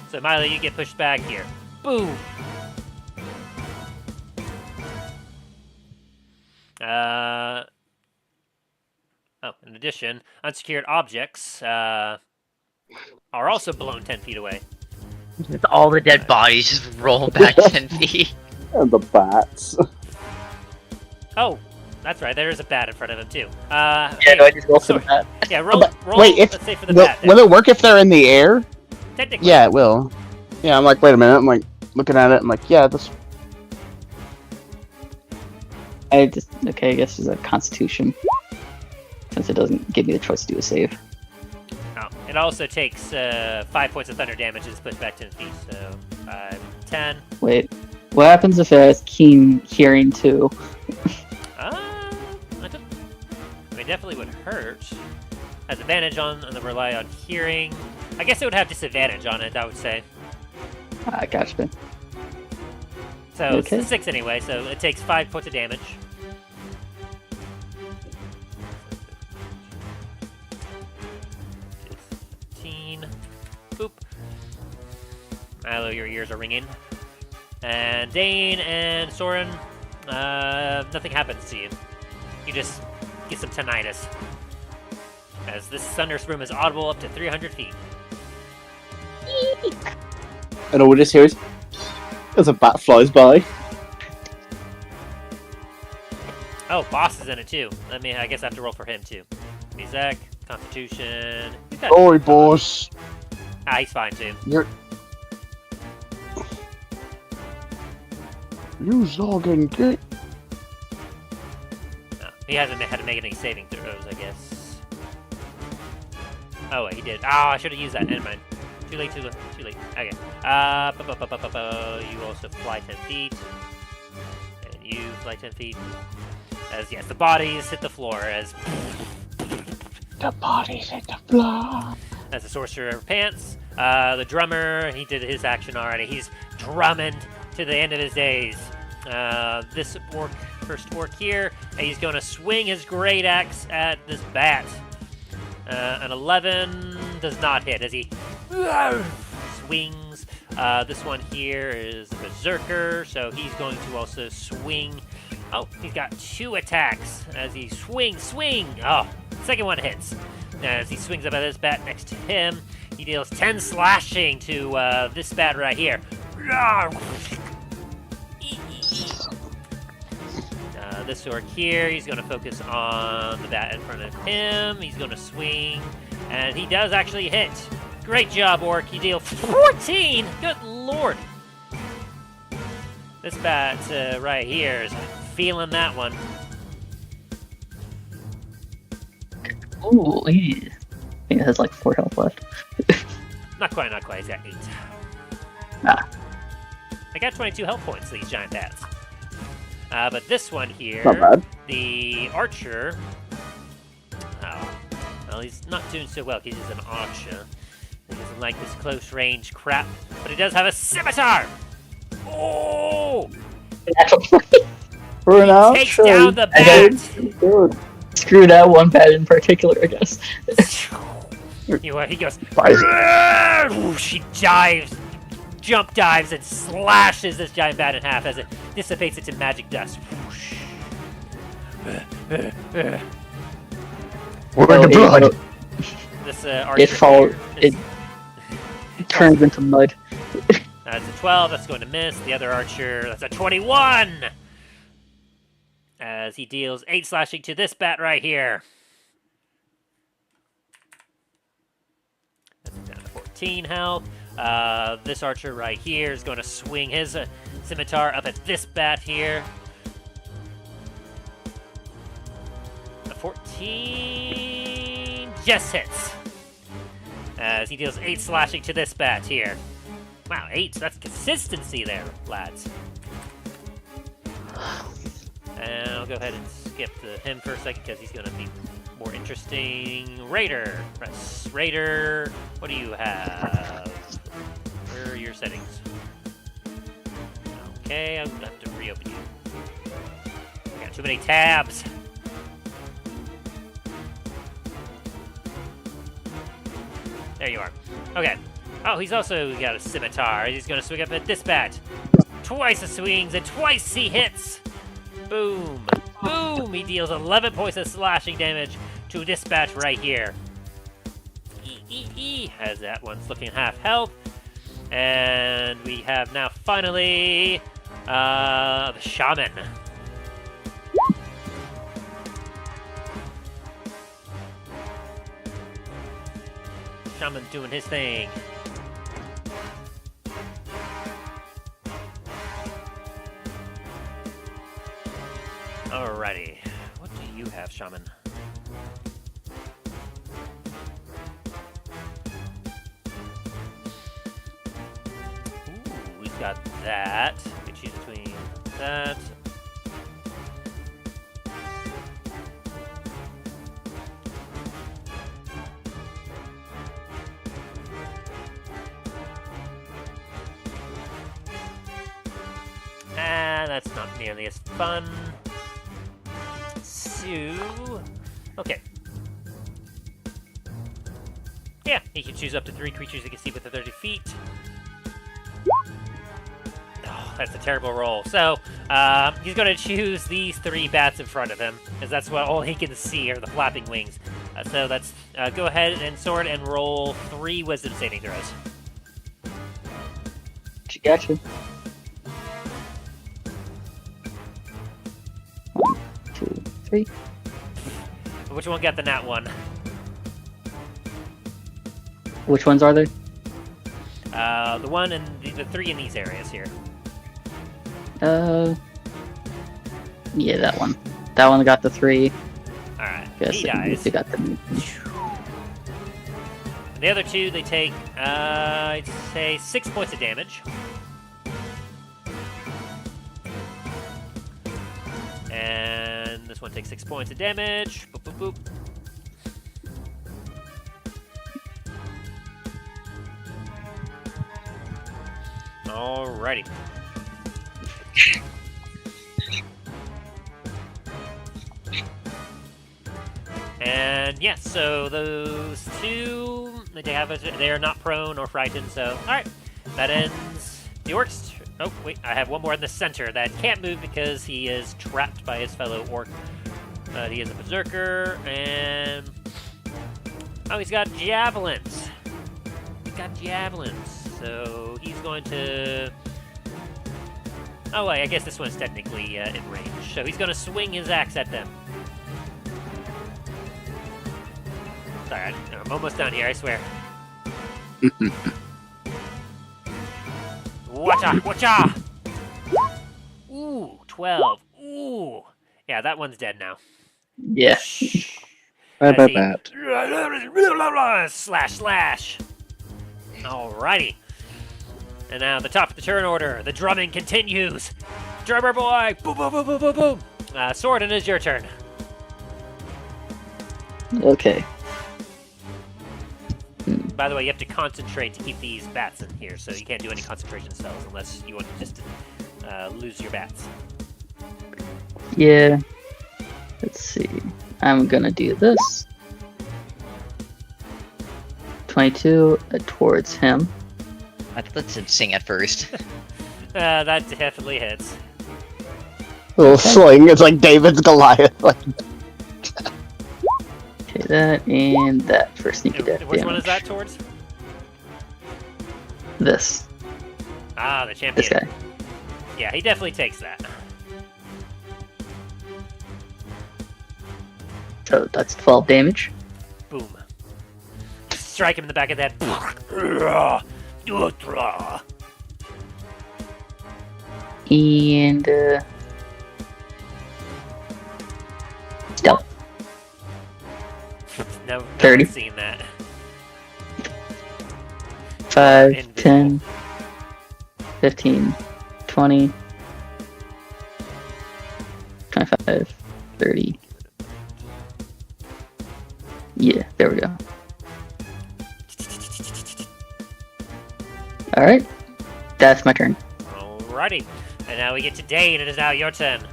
So, Milo, you get pushed back here. Boom! In addition, unsecured objects are also blown 10 feet away. With all the dead bodies just roll back 10 feet. And the bats. Oh, that's right. There is a bat in front of him too. Yeah, no, I just roll for the bat. Yeah, roll. Wait, if let's say for the bat. will it work if they're in the air? Technically. Yeah, it will. Yeah, I'm like, wait a minute. I'm like looking at it. I'm like, yeah, this. I guess it's a Constitution. Since it doesn't give me the choice to do a save. Oh, it also takes 5 points of thunder damage and is pushed back 10 feet. So 5, 10. Wait, what happens if it has keen hearing too? It definitely would hurt. Has advantage on the rely on hearing. I guess it would have disadvantage on it, I would say. I gotcha. So Okay. it's 6 anyway, so it takes 5 points of damage. Boop. Milo, your ears are ringing. And Dain and Soren, nothing happens to you. You just get some tinnitus. As this thunderstorm is audible up to 300 feet. And all we just hear is, as a bat flies by. Oh, boss is in it too. I guess I have to roll for him too. Mizek, Constitution. Sorry, boss. He's fine too. You zogging get. No, he hasn't had to make any saving throws, I guess. Oh, wait, he did. Oh, I should have used that. Never mind. Too late. Okay. You also fly 10 feet. And you fly 10 feet. As, yes, the bodies hit the floor as... The bodies hit the floor. As the sorcerer pants. The drummer, he did his action already. He's drumming to the end of his days. This first orc here, and he's going to swing his great axe at this bat. An 11 does not hit as he swings. This one here is a berserker, so he's going to also swing. Oh, he's got 2 attacks as he swing. Oh, second one hits. As he swings up at this bat next to him, he deals 10 slashing to this bat right here. This orc here, he's going to focus on the bat in front of him. He's going to swing, and he does actually hit. Great job, orc. You deal 14. Good lord. This bat right here is feeling that one. Ooh, I think it has like 4 health left. Not quite. He's got 8. Ah. I got 22 health points, these giant bats. But this one here, Not bad. the archer, well, he's not doing so well because he's an archer. He doesn't like this close range crap, but he does have a scimitar! Oh! For an Takes down the bat! Good. Screw that one bat in particular, I guess. He goes, she jump dives, and slashes this giant bat in half as it dissipates into magic dust. We're in blood. This archer It turns into mud. That's a 12, that's going to miss. The other archer, that's a 21! As he deals 8 slashing to this bat right here. 14 health. This archer right here is going to swing his scimitar up at this bat here. A 14 just hits. As he deals 8 slashing to this bat here. Wow, 8. That's consistency there, lads. And I'll go ahead and skip to him for a second because he's going to be more interesting. Raider. Press Raider. What do you have? Where are your settings? Okay, I'm going to have to reopen you. I got too many tabs. There you are. Okay. Oh, he's also got a scimitar. He's going to swing up at this bat. Twice the swings and twice he hits. Boom. Boom. He deals 11 points of slashing damage to this bat right here. As that one's looking half health. And we have now finally the shaman. Shaman doing his thing. Alrighty. What do you have, Shaman? Ooh, we've got that. We can choose between that. That's not nearly as fun. So, okay. Yeah, he can choose up to 3 creatures he can see within 30 feet. Oh, that's a terrible roll. So, he's going to choose these 3 bats in front of him, because that's what all he can see are the flapping wings. So that's go ahead and sword and roll 3 wisdom saving throws. Gotcha. 1, 2, 3. Which one got the nat 1? Which ones are there? The one and the 3 in these areas here. Yeah, that one. That one got the 3. Alright, Guess he dies. They got the... And the other 2, they take, I'd say 6 points of damage. And this one takes 6 points of damage. Boop, boop, boop. Alrighty. And yeah, so those 2, they are not prone or frightened, so alright. That ends the orcs. Oh, wait, I have one more in the center that can't move because he is trapped by his fellow orc. He is a berserker, and... Oh, he's got javelins. He's got javelins, so he's going to... Oh, wait, I guess this one's technically in range. So he's going to swing his axe at them. Sorry, I'm almost done here, I swear. Watcha! Watcha! Ooh, 12. Ooh. Yeah, that one's dead now. Yeah. Bat. Slash, slash. Alrighty. And now the top of the turn order. The drumming continues. Drummer boy! Boom, boom, boom, boom, boom, boom. Sword, it is your turn. Okay. By the way, you have to concentrate to keep these bats in here, so you can't do any concentration spells unless you want to just lose your bats. Yeah. Let's see. I'm gonna do this. 22 towards him. I thought it sing at first. That definitely hits. Little sling. It's like David's Goliath. Like, Okay, that and that for sneak attack Which damage. one is that towards? This. Ah, the champion. This guy. Yeah, he definitely takes that. So that's 12 damage. Boom. strike him in the back of the head. And stealth. No, 30. one's seen that. 5, Invisible. 10, 15, 20, 25, 30. Yeah, there we go. Alright. That's my turn. Alrighty. And now we get to Dain. It is now your turn.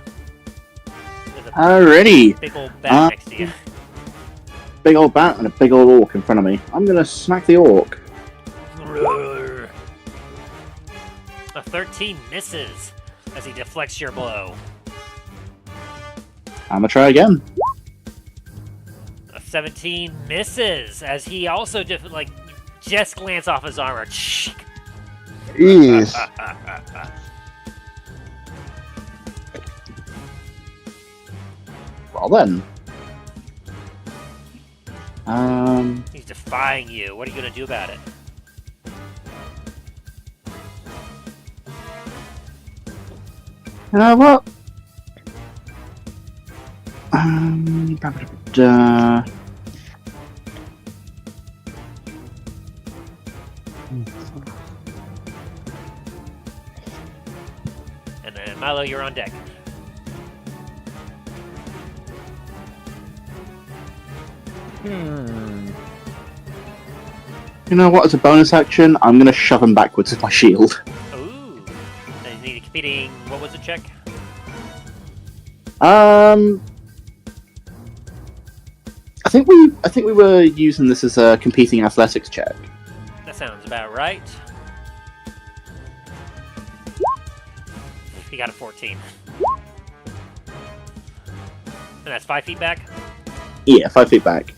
There's a Alrighty. big old bat next to you. Big old bat and a big old orc in front of me. I'm gonna smack the orc. A 13 misses as he deflects your blow. I'm gonna try again. A 17 misses as he also just glance off his armor. Jeez. Well then. He's defying you. What are you gonna do about it? You know what? And then Milo, you're on deck. You know what? As a bonus action, I'm gonna shove him backwards with my shield. Ooh. And you need a competing. What was the check? I think we were using this as a competing athletics check. That sounds about right. He got a 14. And that's 5 feet back? Yeah, 5 feet back.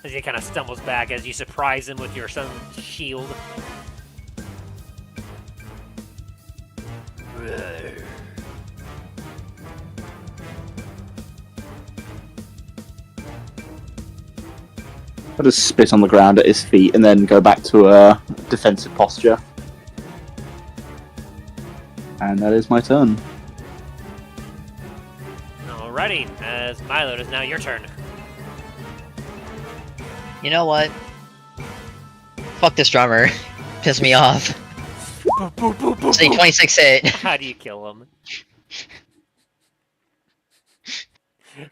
As he kind of stumbles back as you surprise him with your son's shield. I'll just spit on the ground at his feet and then go back to a defensive posture. And that is my turn. Alrighty, as Milo, it is now your turn. You know what? Fuck this drummer. Piss me off. Say 26 hit. How do you kill him?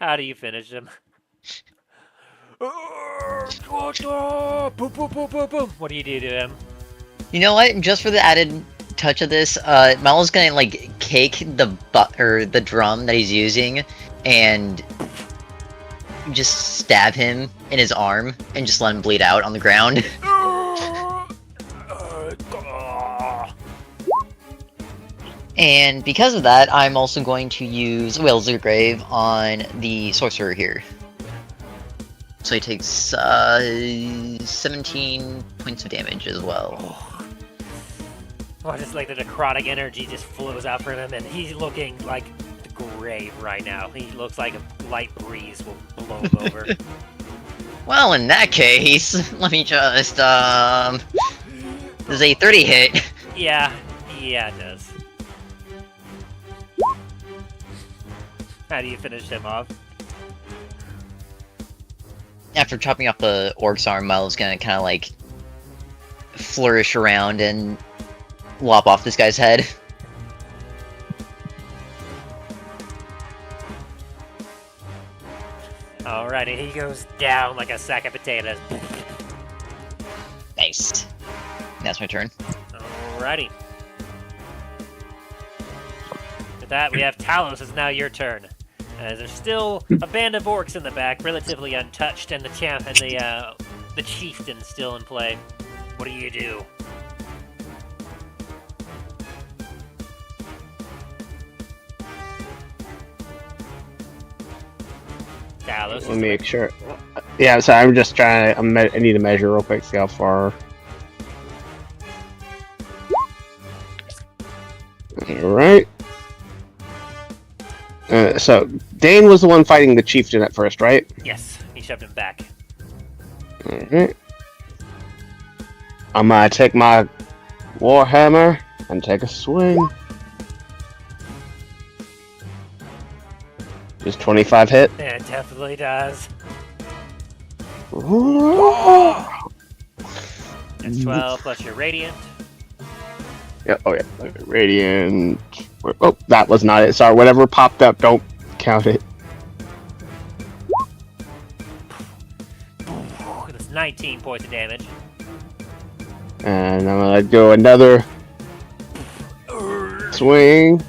How do you finish him? What do you do to him? You know what? Just for the added touch of this, Milo's gonna like cake the drum that he's using and just stab him in his arm and just let him bleed out on the ground. And because of that, I'm also going to use Wielded Grave on the sorcerer here. So he takes 17 points of damage as well. Oh, just like the necrotic energy just flows out from him, and he's looking like the grave right now. He looks like a light breeze will blow him over. Well, in that case, let me just, does a 30 hit? Yeah, it does. How do you finish him off? After chopping off the orc's arm, Milo's gonna kind of like flourish around and lop off this guy's head. Alrighty, he goes down like a sack of potatoes. Nice. And that's my turn. Alrighty. With that, we have Talos. It's now your turn. As there's still a band of orcs in the back, relatively untouched, and the champ and the chieftain still in play. What do you do? Talos. Let me make sure. Yeah, so I'm just trying to. I need to measure real quick, see how far. Alright. So, Dain was the one fighting the chieftain at first, right? Yes, he shoved him back. Alright. I'm gonna take my Warhammer and take a swing. Does 25 hit? Yeah, it definitely does. That's 12 plus your radiant. Yeah, oh yeah, radiant. Oh, that was not it. Sorry, whatever popped up, don't count it. That's 19 points of damage. And I'm gonna do another swing.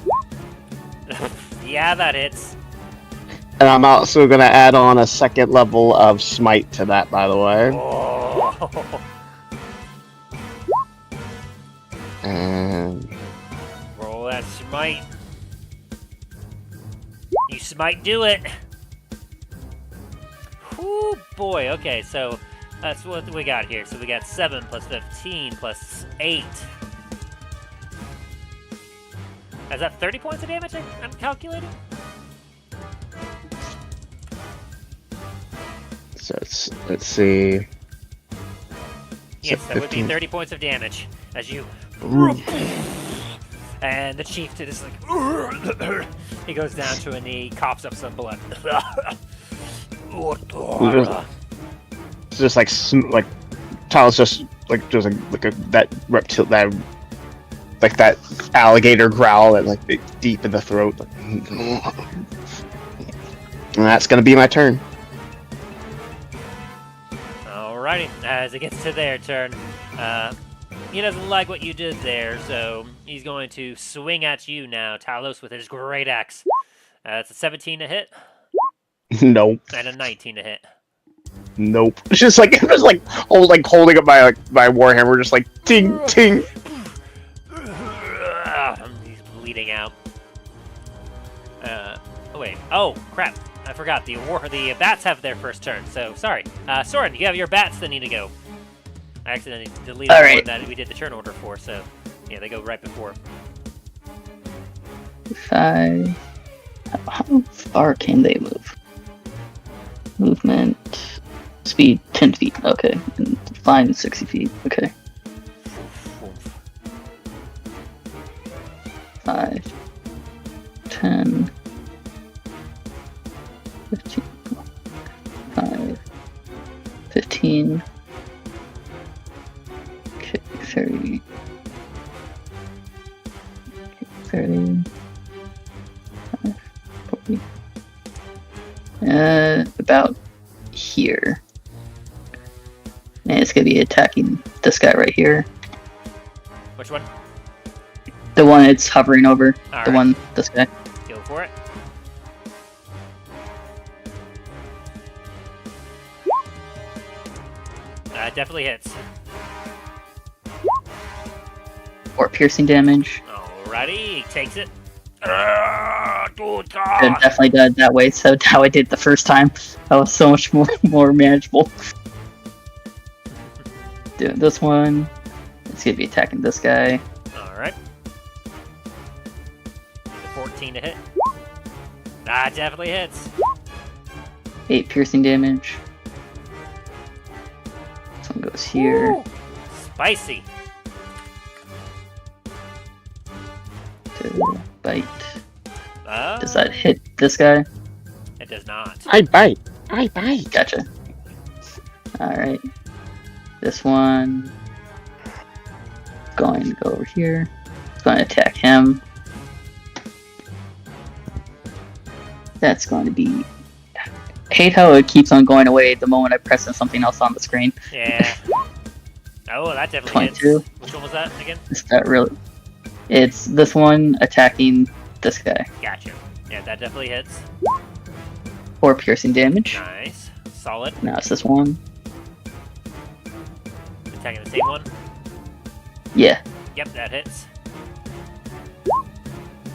Yeah, that hits. And I'm also gonna add on a second level of smite to that, by the way. Oh. And Roll that smite. You smite do it. Whoo, boy. Okay, so that's what we got here. So we got 7 plus 15 plus 8. Is that 30 points of damage I'm calculating? so let's see. Yes, So that would be 15. 30 points of damage as you. And the chief is like. He goes down to a knee, coughs up some blood. It's just like Talos just like that reptile that alligator growl and like deep in the throat. Like, and that's gonna be my turn. Alrighty, as it gets to their turn, he doesn't like what you did there, so he's going to swing at you now, Talos, with his great axe. It's a 17 to hit Nope. and a 19 to hit. Nope. It's just like holding up my warhammer, just like ting ting. He's bleeding out. Oh wait. Oh crap! I forgot the bats have their first turn. So sorry, Soren, you have your bats that need to go. I accidentally deleted All the right. one that we did the turn order for. So yeah, they go right before. 5. How far can they move? Movement. Speed 10 feet. Okay. And flying 60 feet. Okay. 5. 10. 15. 5. 15. Okay, 30. Okay, 30. 40. About here. And it's gonna be attacking this guy right here. Which one? The one it's hovering over. All The right. one, this guy. Go for it. Definitely hits. Or piercing damage. Alrighty, he takes it. Good It God. definitely did that way, so how I did the first time. That was so much more manageable. Doing this one. It's gonna be attacking this guy. Alright. 14 to hit. Definitely hits. 8 piercing damage. This one goes here. Ooh, spicy. To bite. Uh, Does that hit this guy? It does not. I bite. I bite. Gotcha. Alright. This one going to go over here. It's going to attack him. That's going to be... I hate how it keeps on going away the moment I press something else on the screen. Yeah. Oh, that definitely 22. hits. Which one was that again? Is that really... It's this one attacking this guy. Gotcha. Yeah, that definitely hits. 4 piercing damage. Nice. Solid. Now it's this one. Attacking the same one. Yeah. Yep, that hits.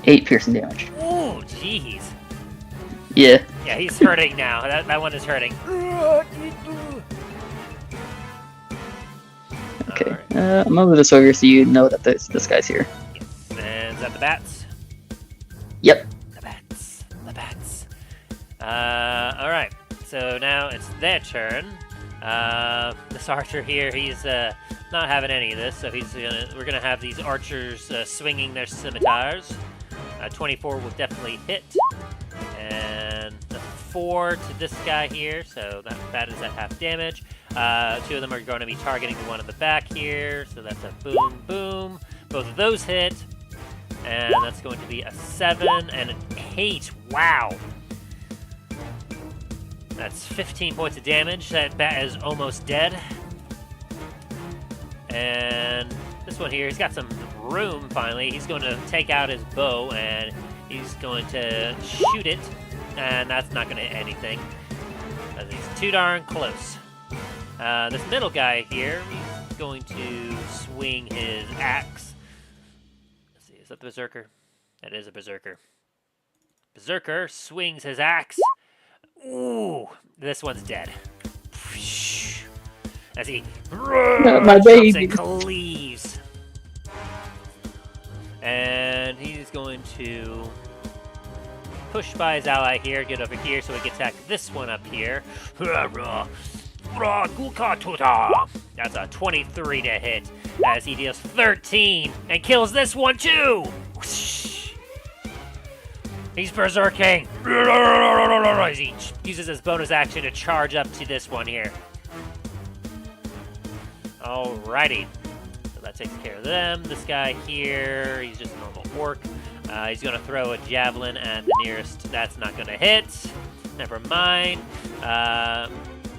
8 piercing damage. Ooh, jeez. Yeah. Yeah, he's hurting now. That one is hurting. Okay. Alright. I'm gonna move this over so you know that this guy's here. Yes. And is that the bats? Yep. The bats. The bats. Alright. So now it's their turn. This archer here, he's not having any of this, so we're gonna have these archers swinging their scimitars. 24 will definitely hit, and a 4 to this guy here, so that is at half damage. 2 of them are going to be targeting the one in the back here, so that's a boom, boom. Both of those hit, and that's going to be a 7 and an 8. Wow. That's 15 points of damage. That bat is almost dead. And this one here, he's got some room finally. He's going to take out his bow and he's going to shoot it. And that's not going to hit anything, because he's too darn close. This middle guy here, he's going to swing his axe. Let's see, is that the Berserker? That is a Berserker. Berserker swings his axe. Ooh, this one's dead. As he my baby and cleaves. And he's going to push by his ally here, get over here so he can attack this one up here. That's a 23 to hit, as he deals 13 and kills this one too. He's berserking. He uses his bonus action to charge up to this one here. Alrighty. So that takes care of them. This guy here, he's just a normal orc. He's going to throw a javelin at the nearest. That's not going to hit. Never mind.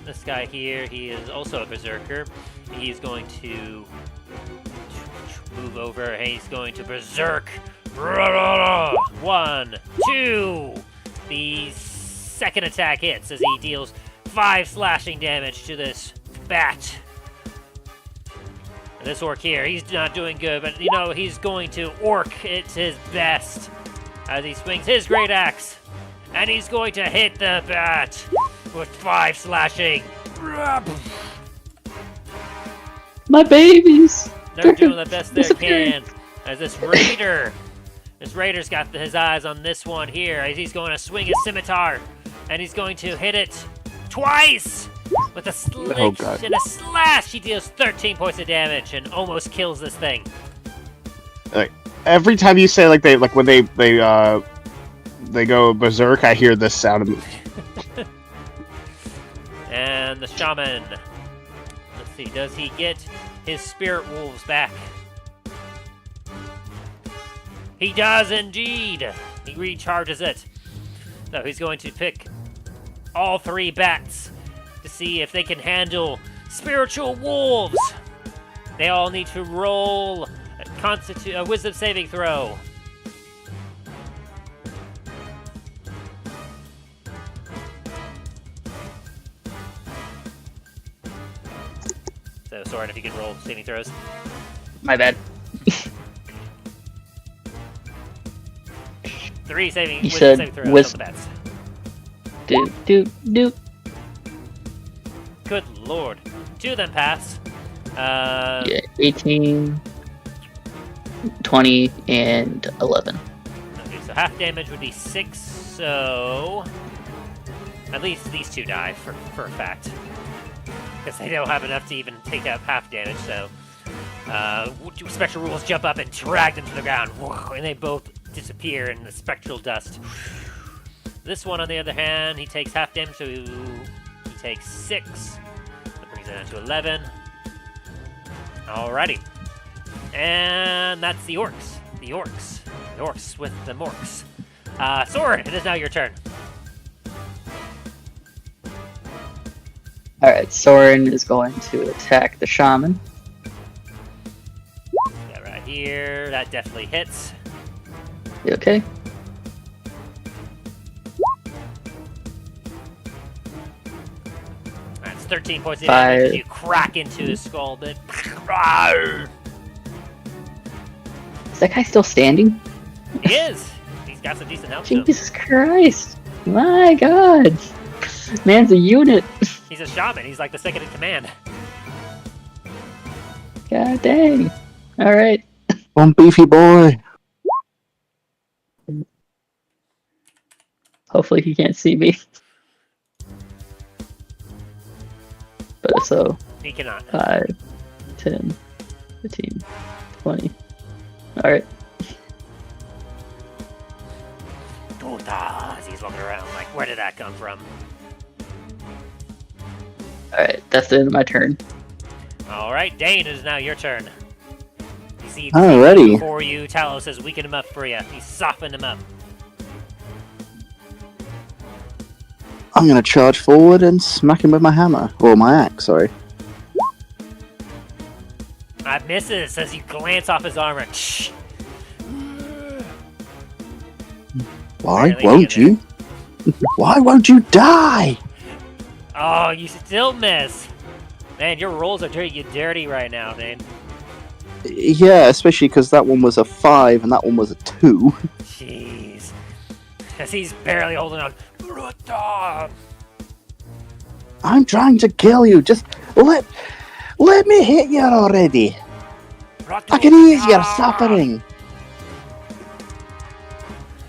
This guy here, he is also a berserker. He's going to move over, and he's going to berserk. 1, 2. The second attack hits as he deals 5 slashing damage to this bat. And this orc here, he's not doing good, but you know, he's going to orc it his best as he swings his great axe. And he's going to hit the bat with 5 slashing. My babies! They're doing the best they can. As this raider's got his eyes on this one here. As he's going to swing his scimitar, and he's going to hit it twice with a slick and a slash. He deals 13 points of damage and almost kills this thing. Like, every time you say when they go berserk, I hear this sound of. And the shaman. Let's see, does he get his spirit wolves back? He does indeed! He recharges it. So he's going to pick all 3 bats to see if they can handle spiritual wolves. They all need to roll a wisdom saving throw. So, Soren, if you can roll saving throws. My bad. 3 You wisdom said saving throws on the bats. Do. Good lord. 2 of them pass. Yeah, 18, 20, and 11. Okay, so half damage would be 6, so at least these 2 die for a fact. Because they don't have enough to even take out half damage, so special rules jump up and drag them to the ground, and they both disappear in the spectral dust. This one, on the other hand, he takes half damage, so he takes 6. That brings it down to 11. Alrighty. And that's the orcs. The orcs with the morks. Soren, it is now your turn. Alright, Soren is going to attack the shaman. That right here, that definitely hits. You okay? That's 13 points of damage. 5. You crack into his skull, but Is that guy still standing? he is. He's got some decent health. to him. Jesus Christ! My God! Man's a unit! He's a shaman. He's like the second in command. God dang! Alright. One beefy boy. Hopefully he can't see me. But so He cannot. 5, 10, 15, 20. Alright. As he's walking around, like, where did that come from? Alright, that's the end of my turn. Alright, Dain, it is now your turn. You see, Alrighty. before you, Talos has weakened him up for you. He's softened him up. I'm gonna charge forward and smack him with my hammer. Or my axe, sorry. That misses as you glance off his armor. Why Barely won't get you? Why won't you die? Oh, you still miss. Man, your rolls are dirty right now, Dain. Yeah, especially because that one was a 5 and that one was a 2. Jeez. As he's barely holding on. I'm trying to kill you. Just let me hit you already. I can ease your suffering.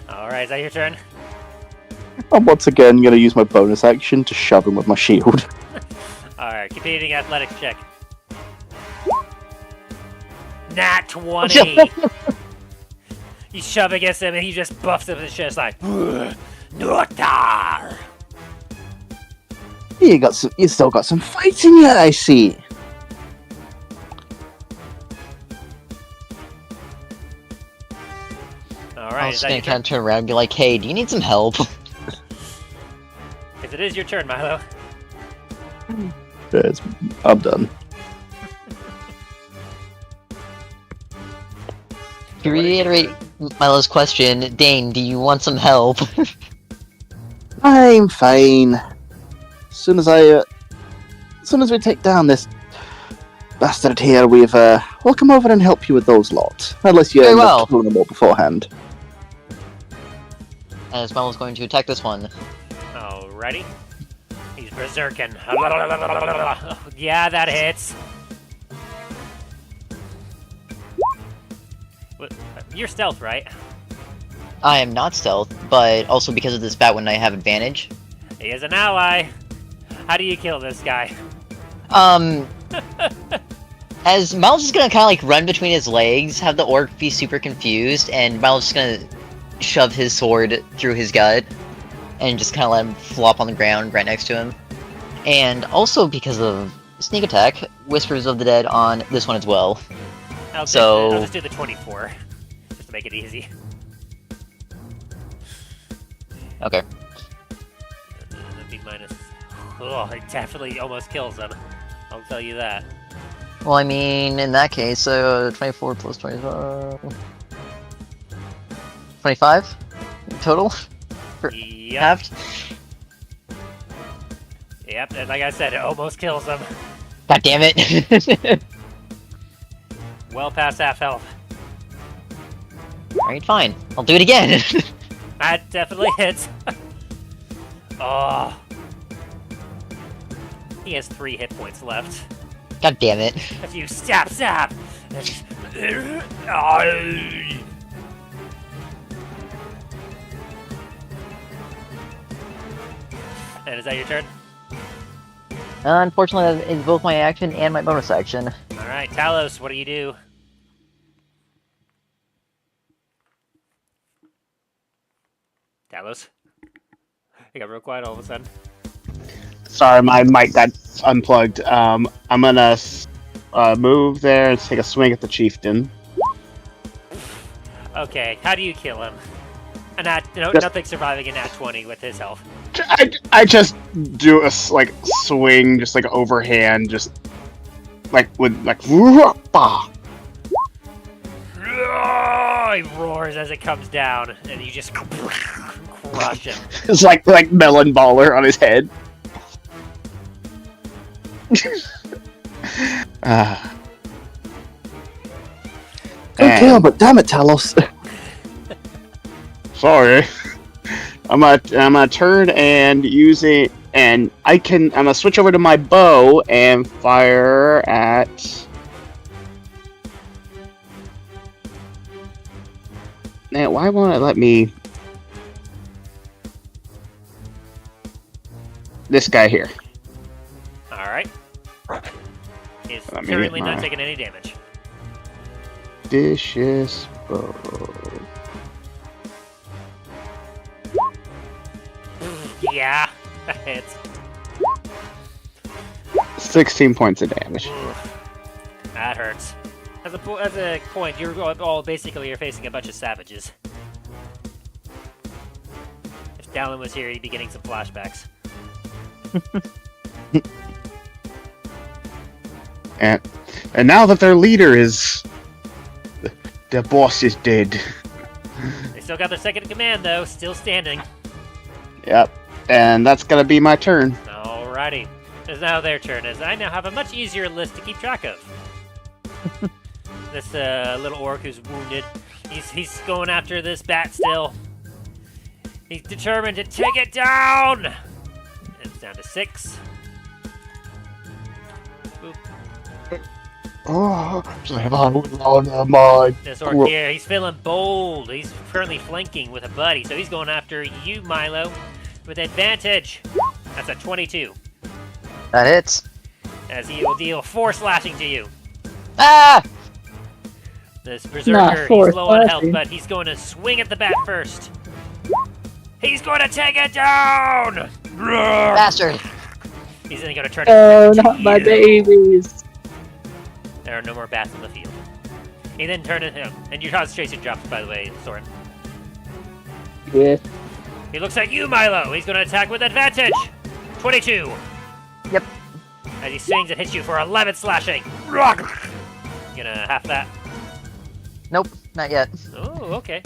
Alright, is that your turn? I'm once again going to use my bonus action to shove him with my shield. Alright, competing athletics check. Nat 20! You shove against him and he just buffs him in his chest like, Notar! You still got some fight in you, I see. I Alright, was is that gonna your kind turn? of turn around and be like, hey, do you need some help? Because it is your turn, Milo. I'm done. To reiterate Milo's question, Dain, do you want some help? I'm fine. As soon as we take down this bastard here, we'll come over and help you with those lot. Unless you Very end well. up killing them all beforehand. As Milo's going to attack this one. Alrighty. He's berserking. Yeah, that hits. You're stealth, right? I am not stealth, but also because of this bat when I have advantage. He is an ally. How do you kill this guy? As Milo's just gonna kind of like run between his legs, have the orc be super confused, and Milo's just gonna shove his sword through his gut, and just kind of let him flop on the ground right next to him. And also because of sneak attack, Whispers of the Dead on this one as well. I'll So- just do the 24, just to make it easy. Okay. That'd be minus. Oh, it definitely almost kills him. I'll tell you that. Well, I mean, in that case, 24 plus 25... 25? Total? Yep. Halved? Yep, and like I said, it almost kills him. God damn it! Well past half health. Alright, fine. I'll do it again! That definitely hits. Oh. He has 3 hit points left. God damn it. If you stab. And is that your turn? Unfortunately, that is both my action and my bonus action. Alright, Talos, what do you do? Talos? You got real quiet all of a sudden. Sorry, my mic got unplugged. I'm gonna move there and take a swing at the chieftain. Okay, how do you kill him? Just- Nothing surviving a nat 20 with his health. I just do a swing, just like overhand, just like with like. Bah. He roars as it comes down, and you just crush him. It's like melon baller on his head. Good kill, but damn it, Talos. Sorry. I'm gonna turn and use it, and I'm gonna switch over to my bow and fire at. Now, why won't it let me? This guy here. Alright. currently get not my taking any damage. vicious bow. Yeah, that hits. 16 points of damage. That hurts. As a point, you're facing a bunch of savages. If Dallin was here, he'd be getting some flashbacks. And now that their leader is... Their boss is dead. They still got their second in command, though, still standing. Yep. And that's gonna be my turn. Alrighty. It's now their turn, as I now have a much easier list to keep track of. This little orc who's wounded. He's going after this bat still. He's determined to take it down! It's down to 6. Boop. Oh, my... This orc here, he's feeling bold. He's currently flanking with a buddy, so he's going after you, Milo, with advantage. That's a 22. That hits. As he will deal 4 slashing to you. Ah! This berserker, four he's low on health, slashing. but he's going to swing at the bat first. He's going to take it down! Bastard! He's then going to turn Oh, it not my you. babies. There are no more bats in the field. He then turned at him, and your concentration drops, by the way, Soren. Yeah. He looks at you, Milo. He's going to attack with advantage. 22. Yep. As he swings and hits you for 11 slashing. Gonna half that. Nope, not yet. Oh, okay.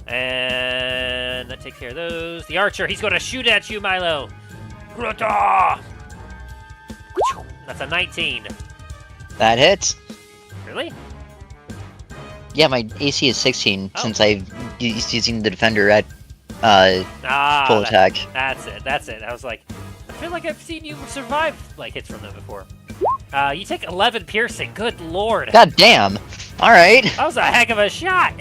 And that takes care of those. The archer, he's going to shoot at you, Milo. Grota! That's a 19. That hits. Really? Yeah, my AC is 16 Oh. since I've using the defender at full that- attack. That's it. I was like, I feel like I've seen you survive like hits from them before. You take 11 piercing. Good lord. God damn. All right. That was a heck of a shot.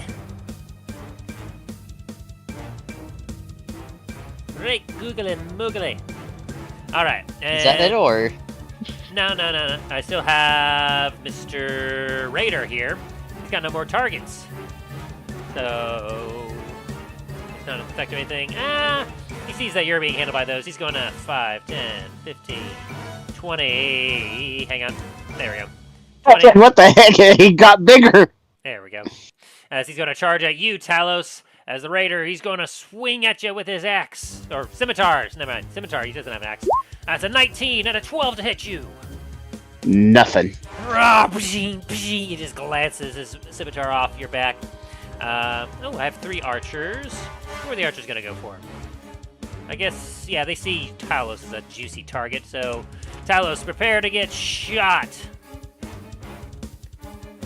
Great googly moogly. All right. Is that it or? No. I still have Mr. Raider here. He's got no more targets. So... it's not affecting anything. He sees that you're being handled by those. He's going to 5, 10, 15, 20... Hang on. There we go. 20. What the heck? He got bigger! There we go. As he's going to charge at you, Talos. As the Raider, he's going to swing at you with his axe. Or scimitars. Never mind. Scimitar, he doesn't have an axe. That's a 19 and a 12 to hit you. Nothing. He just glances his scimitar off your back. I have 3 archers. Who are the archers going to go for? I guess, yeah, they see Talos as a juicy target, so Talos, prepare to get shot.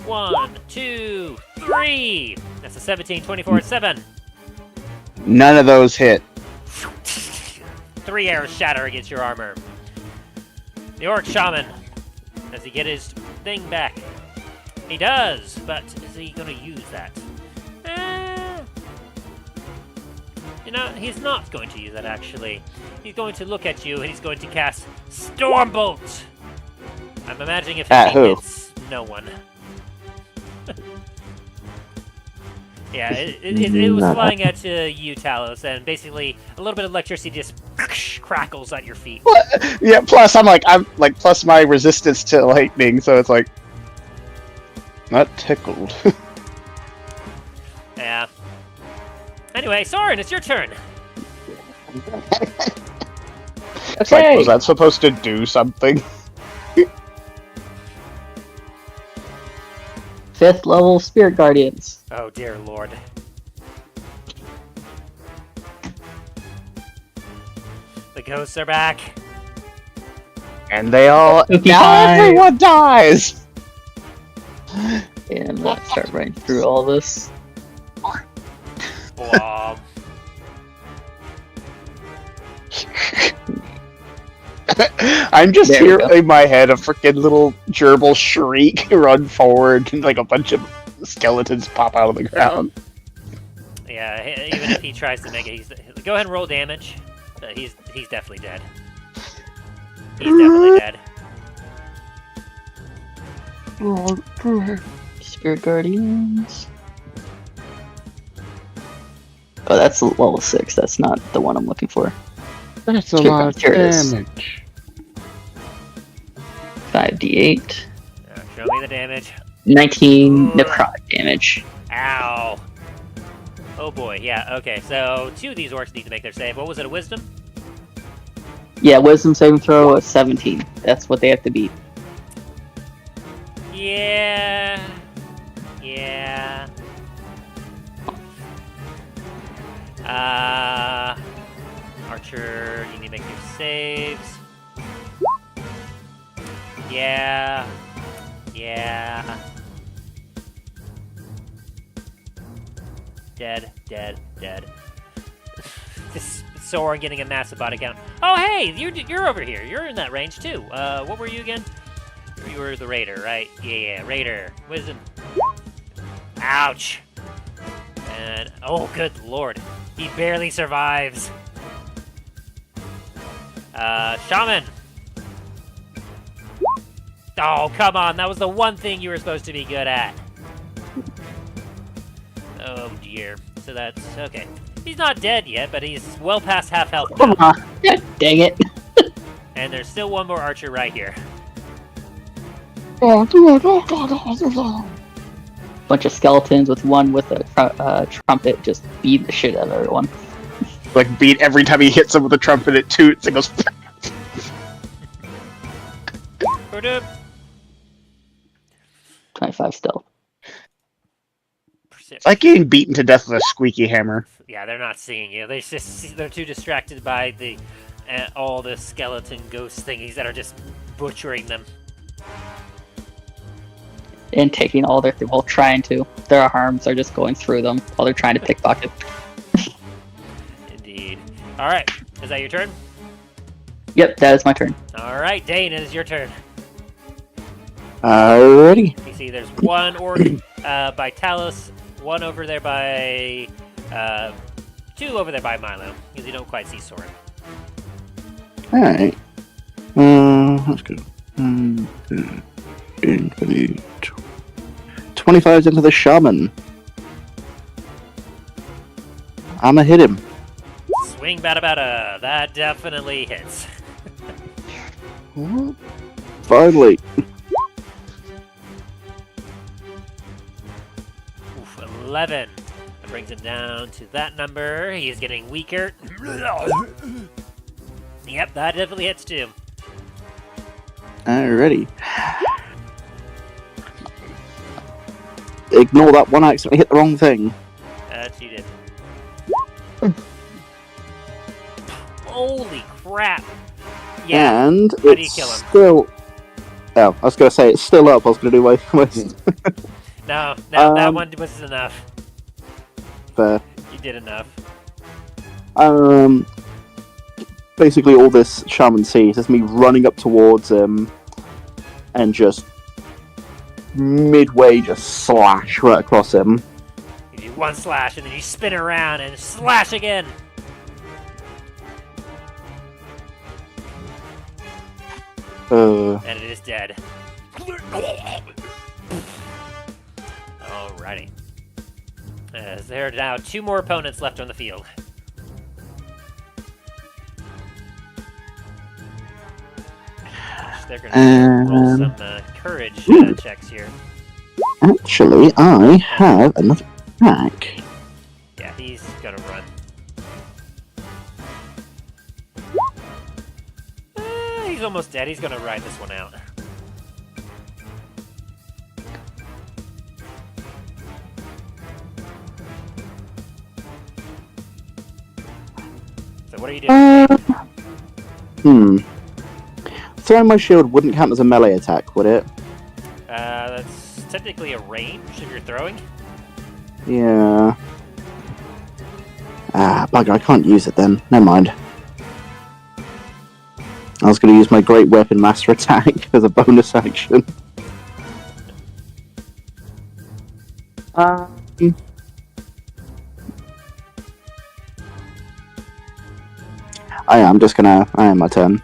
1, 2, 3. That's a 17, 24, and 7. None of those hit. 3 arrows shatter against your armor. The Orc Shaman, does he get his thing back? He does, but is he going to use that? You know, he's not going to use that, actually. He's going to look at you, and he's going to cast Stormbolt! I'm imagining if he who? hits no one. Yeah, it was flying at you, Talos, and basically a little bit of electricity just crackles at your feet. Yeah, plus plus my resistance to lightning, so it's like... Not tickled. Yeah. Anyway, Soren, it's your turn. It's like, was that supposed to do something? 5th level Spirit Guardians. Oh, dear lord. The ghosts are back. And they all... Okay, now fine. everyone dies! And let's start running through all this. Blob. I'm just There we here go. in my head a freaking little gerbil shriek, run forward, and like a bunch of skeletons pop out of the ground. Yeah, even if he tries to make it, go ahead and roll damage. He's definitely dead. He's definitely dead. Spirit Guardians. Oh, that's level 6. That's not the one I'm looking for. That's a Here lot of comes- here it is. damage. 5d8. Show me the damage. 19 Ooh. necrotic damage. Ow. Oh boy, yeah, okay. So 2 of these orcs need to make their save. What was it, a wisdom? Yeah, wisdom saving throw is 17. That's what they have to beat. Yeah. Yeah. Archer, you need to make your saves. Yeah. Yeah. Dead, dead, dead. This Soren getting a massive body count. Oh, hey, you're over here. You're in that range too. What were you again? You were the raider, right? Yeah, raider. Wisdom. Ouch. And oh, good lord, he barely survives. Shaman. Oh, come on, that was the one thing you were supposed to be good at. Oh dear. So that's okay. He's not dead yet, but he's well past half health now. Come on. Dang it. And there's still one more archer right here. Bunch of skeletons with one with a trumpet just beat the shit out of everyone. Like beat every time he hits him with a trumpet, it toots and goes. 25 stealth. It's like getting beaten to death with a squeaky hammer. Yeah, they're not seeing you. They're too distracted by the all the skeleton ghost thingies that are just butchering them. And taking all their while trying to. Their arms are just going through them while they're trying to pickpocket. Indeed. All right, is that your turn? Yep, that is my turn. All right, Dain, it is your turn. Alrighty. You see, there's one orc by Talos, one over there by, 2 over there by Milo, because you don't quite see Soren. Alright. Let's go. 25 into the shaman. I'ma hit him. Swing bada. That definitely hits. Finally. Oof, 11. That brings him down to that number. He is getting weaker. Yep, that definitely hits too. Alrighty. Ignore that one, I accidentally hit the wrong thing. That you did. Holy crap! Yeah. And How do you it's kill him? still... Oh, I was going to say, it's still up. I was going to do my No, that one was enough. Fair. You did enough. Basically, all this shaman sees is me running up towards him and just midway just slash right across him. You do one slash and then you spin around and slash again. And it is dead. Alrighty. There are now 2 more opponents left on the field. They're going to roll some courage checks here. Actually, I have another attack. Yeah, he's going to run. He's almost dead. He's going to ride this one out. So what are you doing? Throwing my shield wouldn't count as a melee attack, would it? That's technically a range if you're throwing. Yeah. Ah, bugger, I can't use it then. Never mind. I was going to use my Great Weapon Master Attack as a bonus action. I am my turn.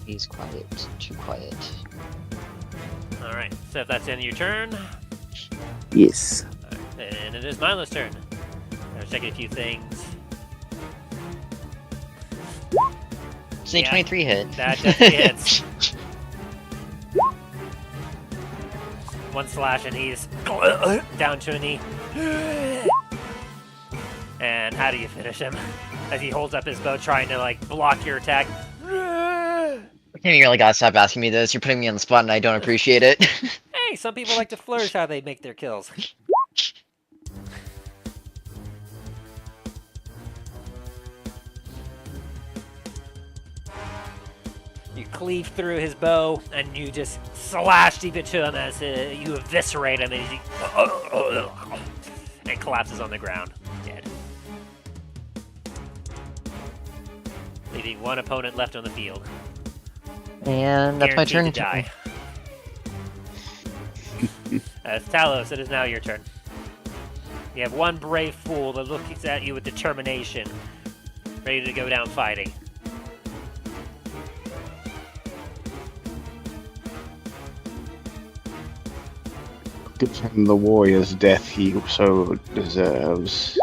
He's quiet. Too quiet. Alright, so if that's the end of your turn, Yes. and it is Milo's turn. I'm checking a few things. It's a 23 hit. That definitely hits. One slash and he's down to a knee. And how do you finish him? As he holds up his bow trying to like block your attack. You really gotta stop asking me this. You're putting me on the spot and I don't appreciate it. Hey, some people like to flourish how they make their kills. You cleave through his bow and you just slash deep into him as you eviscerate him and he and collapses on the ground, dead. Leaving one opponent left on the field. And that's my turn. Guaranteed to die. As Talos, it is now your turn. You have one brave fool that looks at you with determination, ready to go down fighting. Give him the warrior's death he so deserves.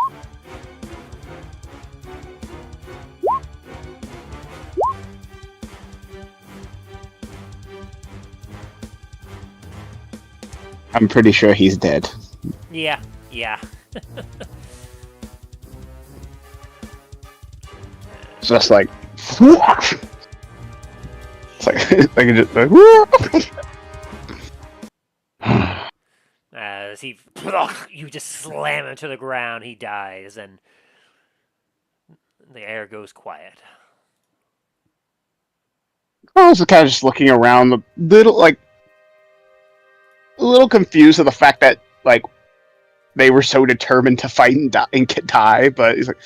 I'm pretty sure he's dead. Yeah. It's just like... it's like, I can just... Like, As you just slam him to the ground, he dies, and the air goes quiet. I was kind of just looking around, a little confused at the fact that like they were so determined to fight and die, but he's like,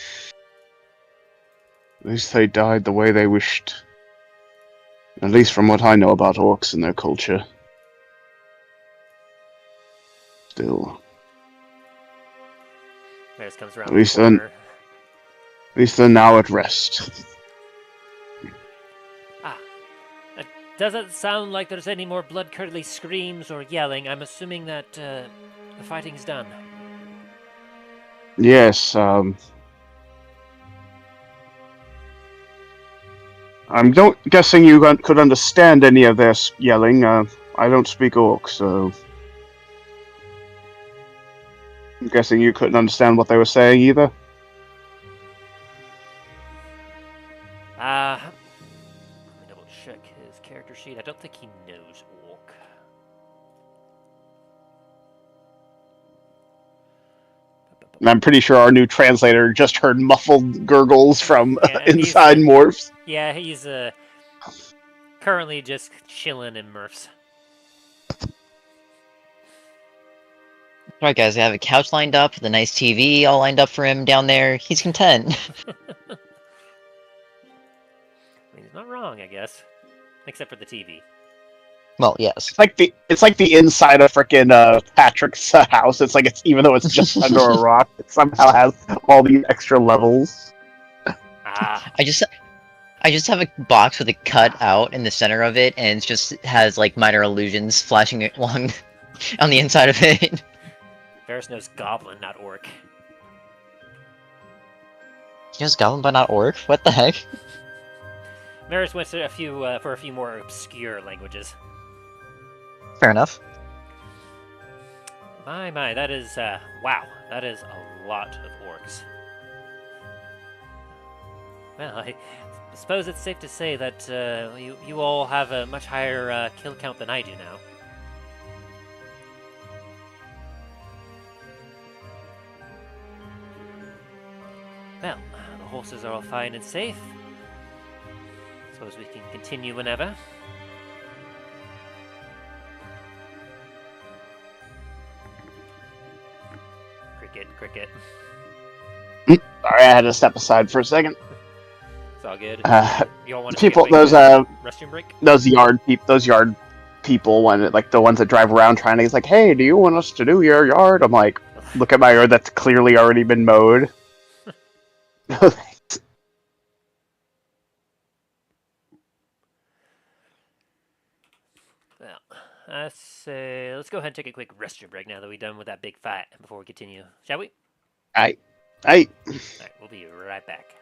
at least they died the way they wished. At least from what I know about orcs and their culture. Still. Varys comes around At least the corner. At least they're now at rest. It doesn't sound like there's any more blood-curdling screams or yelling. I'm assuming that the fighting's done. Yes, I'm guessing you could understand any of their yelling. I don't speak orc, so... I'm guessing you couldn't understand what they were saying either? Let me double check his character sheet. I don't think he knows orc. I'm pretty sure our new translator just heard muffled gurgles from inside morphs. Yeah, he's currently just chilling in Murphs. Alright guys, I have a couch lined up, the nice TV all lined up for him down there. He's content. He's not wrong, I guess. Except for the TV. Well, yes. It's like the inside of frickin' Patrick's house. It's like even though it's just under a rock, it somehow has all these extra levels. Ah. I just have a box with a cut out in the center of it, and it just has like minor illusions flashing along on the inside of it. Varys knows goblin, not orc. He knows goblin but not orc? What the heck? Varys went to for a few more obscure languages. Fair enough. My, that is, wow. That is a lot of orcs. Well, I suppose it's safe to say that you all have a much higher kill count than I do now. Well, the horses are all fine and safe. Suppose we can continue whenever. Cricket. Sorry, I had to step aside for a second. It's all good. You all want to People, those restroom break? those yard people, when like the ones that drive around trying to, he's like, hey, do you want us to do your yard? I'm like, look at my yard that's clearly already been mowed. Well, let's go ahead and take a quick restroom break now that we're done with that big fight before we continue, shall we? Aye. Alright, we'll be right back.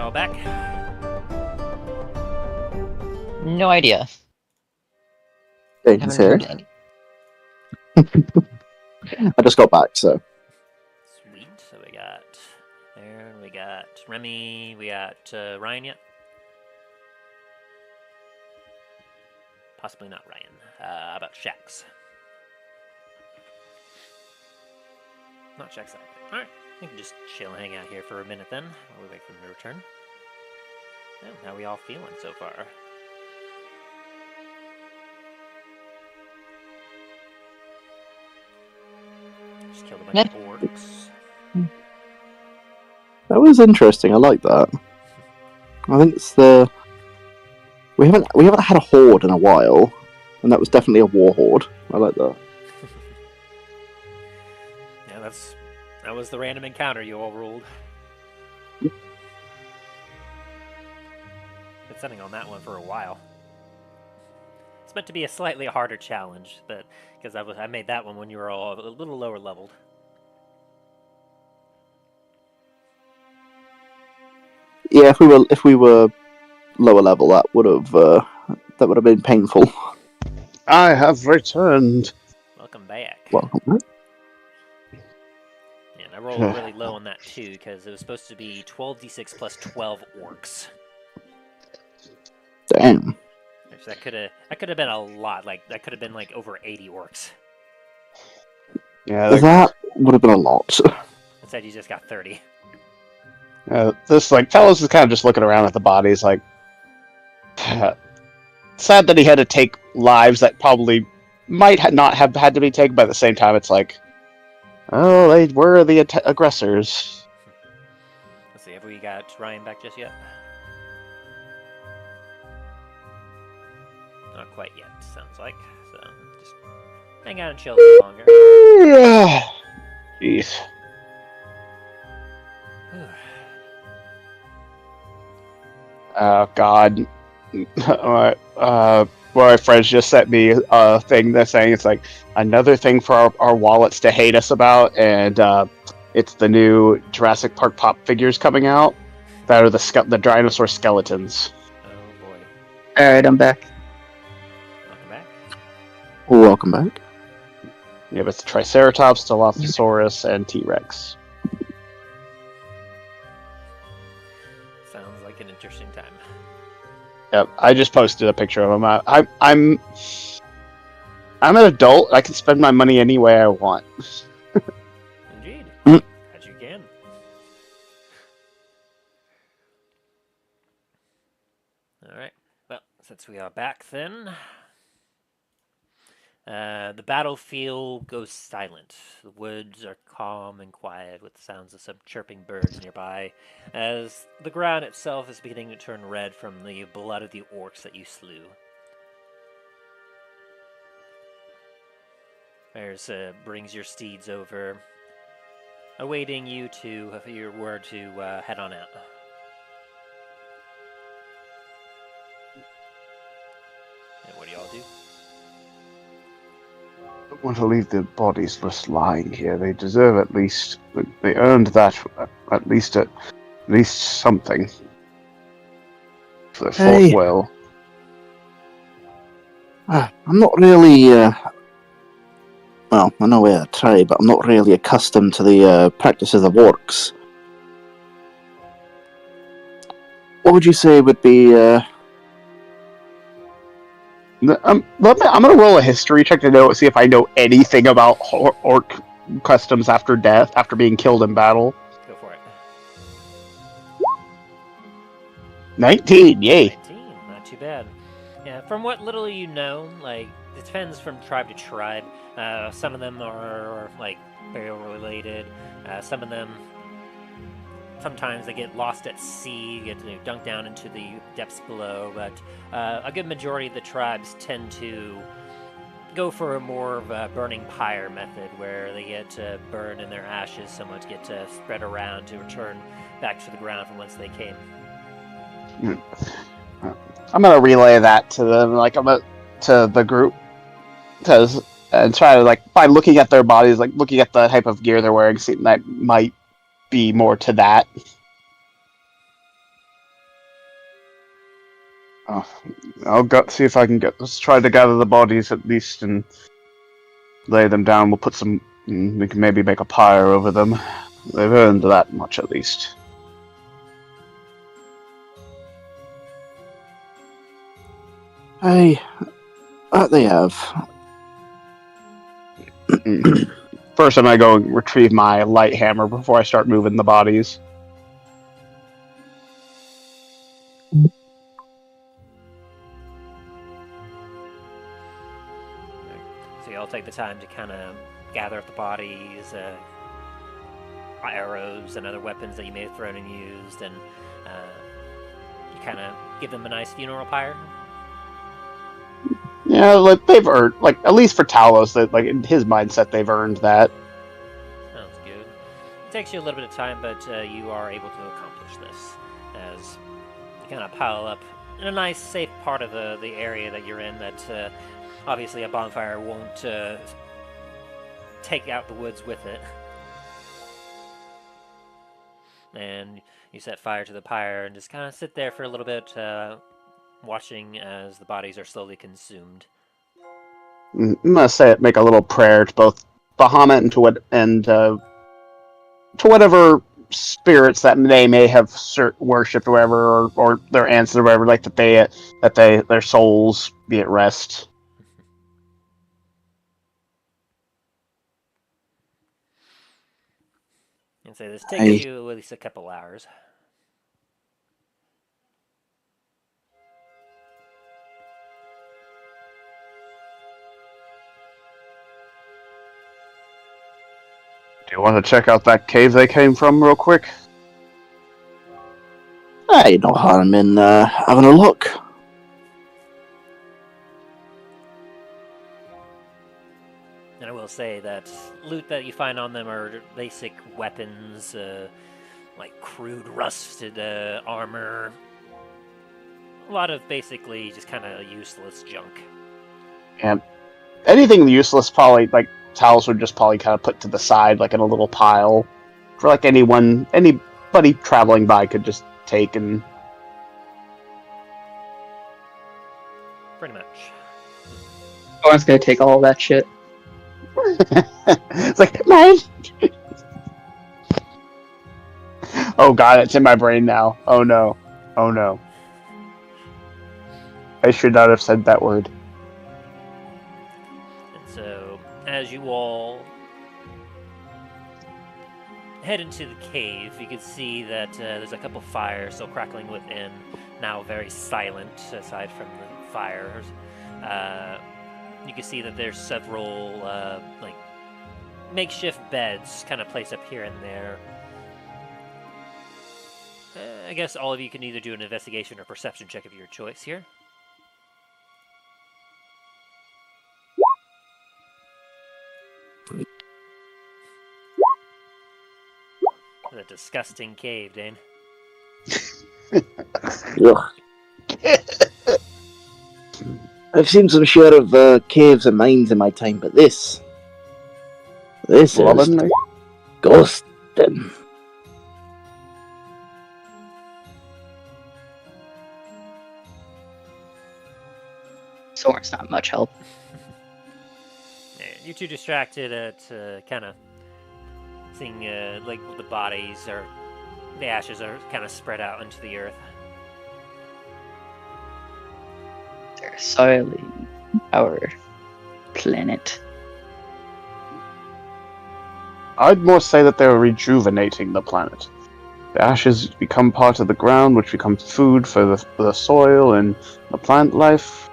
all back? No idea. Dain's Haven't here. heard any. I just got back, so. Sweet. So we got Aaron, we got Remy, we got Ryan yet? Possibly not Ryan. How about Shax? Not Shax either. Alright, we can just chill and hang out here for a minute then, while we wait for him to return. Oh, how are we all feeling so far? Just killed a bunch of orcs. That was interesting. I like that. I think it's the we haven't had a horde in a while, and that was definitely a war horde. I like that. Yeah, that was the random encounter you all rolled. Been sitting on that one for a while. It's meant to be a slightly harder challenge, but because I made that one when you were all a little lower leveled. Yeah, if we were lower level, that would have been painful. I have returned. Welcome back. Welcome. Yeah, and I rolled really low on that too because it was supposed to be 12d6 plus 12 orcs. Damn. So that could have been a lot. Like that could have been like over 80 orcs. Yeah, That would have been a lot. Instead, you just got 30. this Talos is kind of just looking around at the bodies, like sad that he had to take lives that probably might not have had to be taken. But at the same time, it's like, oh, they were the aggressors. Let's see, have we got Ryan back just yet? Not quite yet, sounds like. So just hang out and chill a bit longer. Jeez. Oh God. My friends just sent me a thing that's saying it's like another thing for our wallets to hate us about, and it's the new Jurassic Park pop figures coming out that are the dinosaur skeletons. Oh boy. Alright, I'm back. Welcome back. Welcome back. Yeah, but it's Triceratops, Dilophosaurus, and T-Rex. Sounds like an interesting time. Yep, I just posted a picture of them. I'm an adult. I can spend my money any way I want. Indeed. Mm. As you can. Alright. Well, since we are back then, the battlefield goes silent. The woods are calm and quiet with the sounds of some chirping birds nearby, as the ground itself is beginning to turn red from the blood of the orcs that you slew. Varis brings your steeds over, awaiting you to your word to head on out. And what do y'all do? I don't want to leave the bodies just lying here. They deserve at least. They earned that. At least something. They fought well. I'm not really. Well, I know we're a tribe, but I'm not really accustomed to the practices of orcs. What would you say would be? I'm gonna roll a history check to see if I know anything about orc customs after death, after being killed in battle. Go for it. 19, yay! 19, not too bad. Yeah, from what little you know, like, it depends from tribe to tribe. Some of them are like, burial related. Some of them, sometimes they get lost at sea, get dunked down into the depths below, but a good majority of the tribes tend to go for a more of a burning pyre method, where they get burned and their ashes somewhat get spread around to return back to the ground from whence they came. I'm gonna relay that to them, to the group, and try to by looking at their bodies, looking at the type of gear they're wearing, see that might be more to that. Oh, I'll go see if I can let's try to gather the bodies at least and lay them down. We'll put some. We can maybe make a pyre over them. They've earned that much at least. Aye, that they have. First, I'm gonna go and retrieve my light hammer before I start moving the bodies. So you'll take the time to kind of gather up the bodies, arrows, and other weapons that you may have thrown and used, and you kind of give them a nice funeral pyre. Yeah, like they've earned, like at least for Talos, that like in his mindset, they've earned that. Sounds good. It takes you a little bit of time, but you are able to accomplish this as you kind of pile up in a nice, safe part of the area that you're in. That obviously a bonfire won't take out the woods with it. And you set fire to the pyre and just kind of sit there for a little bit, watching as the bodies are slowly consumed. I'm gonna say it, make a little prayer to both Bahamut and to whatever spirits that they may have worshipped or whatever, or their ancestors or whatever, like their souls be at rest. And so this takes you at least a couple hours. Do you want to check out that cave they came from real quick? Aye, no harm in having a look. And I will say that loot that you find on them are basic weapons, like crude rusted armor. A lot of basically just kind of useless junk. Yeah. Anything useless, probably, like, Talos would just probably kind of put to the side, like in a little pile. For like anybody traveling by could just take and... Pretty much. Soren's gonna take all that shit. It's like, man! Oh god, it's in my brain now. Oh no. Oh no. I should not have said that word. And so, as you all head into the cave, you can see that there's a couple fires still crackling within, now very silent aside from the fires. You can see that there's several like makeshift beds kind of placed up here and there. I guess all of you can either do an investigation or perception check of your choice here. What a disgusting cave, Dain. Ugh. I've seen some share of caves and mines in my time, but this is Lovely. ghosting. Soren's not much help. Yeah, you're too distracted at kind of seeing like the bodies or the ashes are kind of spread out into the earth. They're soiling our planet. I'd more say that they're rejuvenating the planet. The ashes become part of the ground, which becomes food for the soil and the plant life.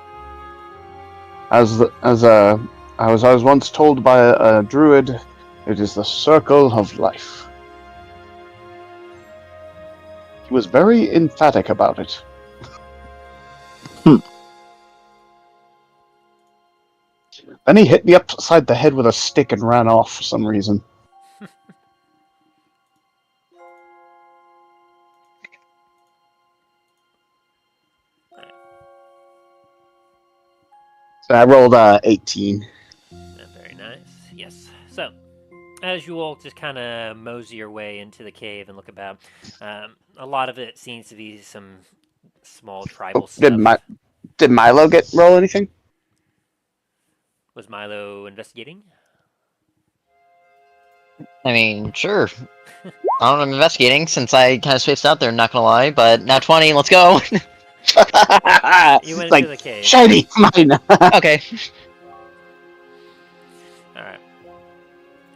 I was once told by a druid, it is the circle of life. He was very emphatic about it. Then he hit me upside the head with a stick and ran off for some reason. So I rolled 18. Very nice. Yes. So, as you all just kind of mosey your way into the cave and look about, a lot of it seems to be some small tribal Did stuff. did Milo roll anything? Was Milo investigating? I mean, sure. I don't know, I'm investigating since I kind of spaced out there, not gonna lie, but now 20, let's go! You went Like, into the cave. shiny, mine. Okay. Alright.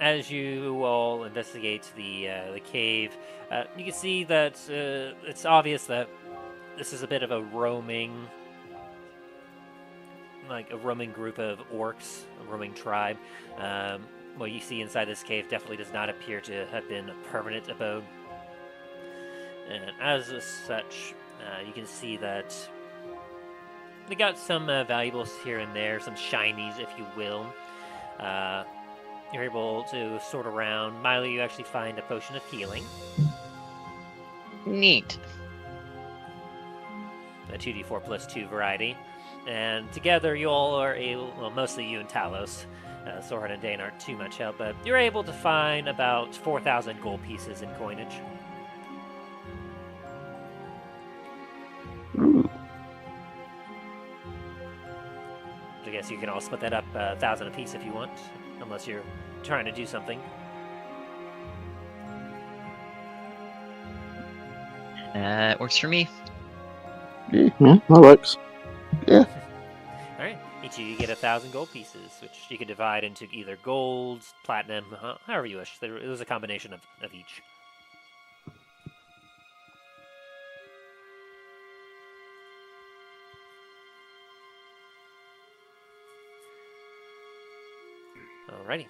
As you all investigate the cave, you can see that it's obvious that this is a bit of a roaming group of orcs, a roaming tribe. What you see inside this cave definitely does not appear to have been a permanent abode. And as such, you can see that they got some valuables here and there, some shinies, if you will. You're able to sort around. Milo, you actually find a potion of healing. Neat. A 2d4 plus 2 variety. And together you all are able, well, mostly you and Talos, Soren and Dain aren't too much help, but you're able to find about 4,000 gold pieces in coinage. I guess you can all split that up 1,000 apiece if you want, unless you're trying to do something. Works for me. Yeah, that works. Alright, each of you get 1,000 gold pieces, which you can divide into either gold, platinum, however you wish. There's a combination of each. Alrighty.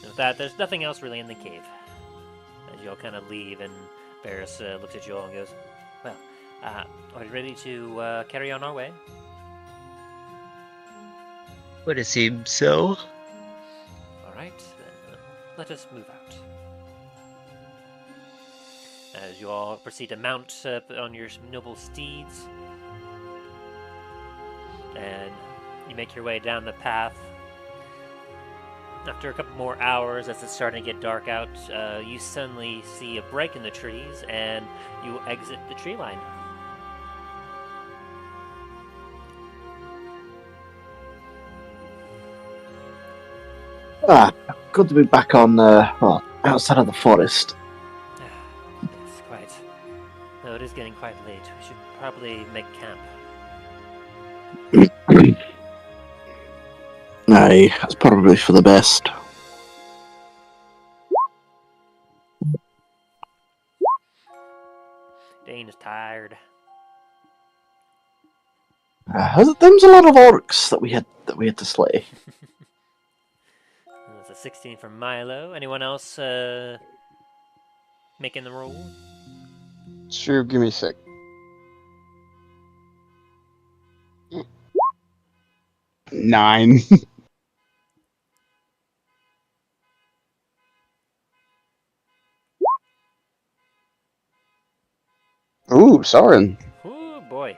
And with that, there's nothing else really in the cave. As you all kind of leave, and Varis looks at you all and goes, well, are you ready to carry on our way? Would it seem so? Alright, then let us move out. As you all proceed to mount on your noble steeds, and you make your way down the path. After a couple more hours, as it's starting to get dark out, you suddenly see a break in the trees, and you exit the tree line. Good to be back on, outside of the forest. It's quite... Though it is getting quite late, we should probably make camp. Aye, that's probably for the best. Dain is tired. There was a lot of orcs that we had to slay. That's a 16 from Milo. Anyone else making the roll? Sure, give me a sec. Nine. Ooh, Soren. Oh boy.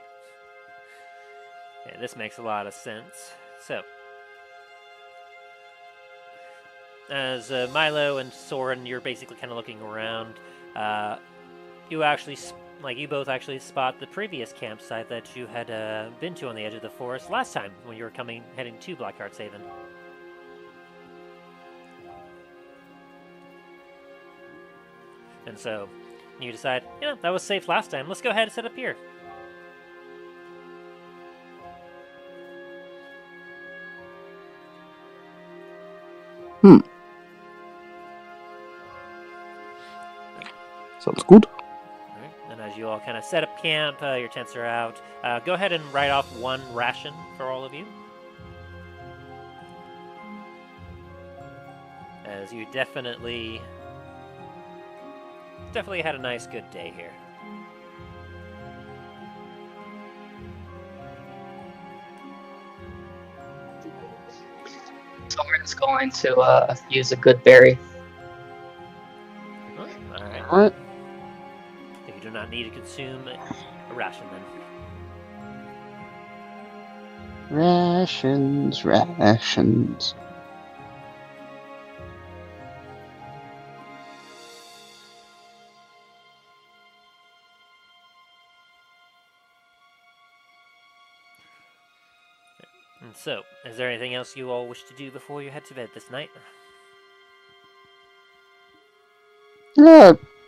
Yeah, this makes a lot of sense. So, as Milo and Soren, you're basically kind of looking around. You actually, you both actually spot the previous campsite that you had been to on the edge of the forest last time when you were heading to Blackhearts Haven. And so, you decide, that was safe last time. Let's go ahead and set up here. Sounds good. Alright, and as you all kind of set up camp, your tents are out, go ahead and write off one ration for all of you. As you definitely had a nice, good day here. Someone's going to use a good berry. Alright. Alright. So you do not need to consume a ration then. Rations. And so, is there anything else you all wish to do before you head to bed this night?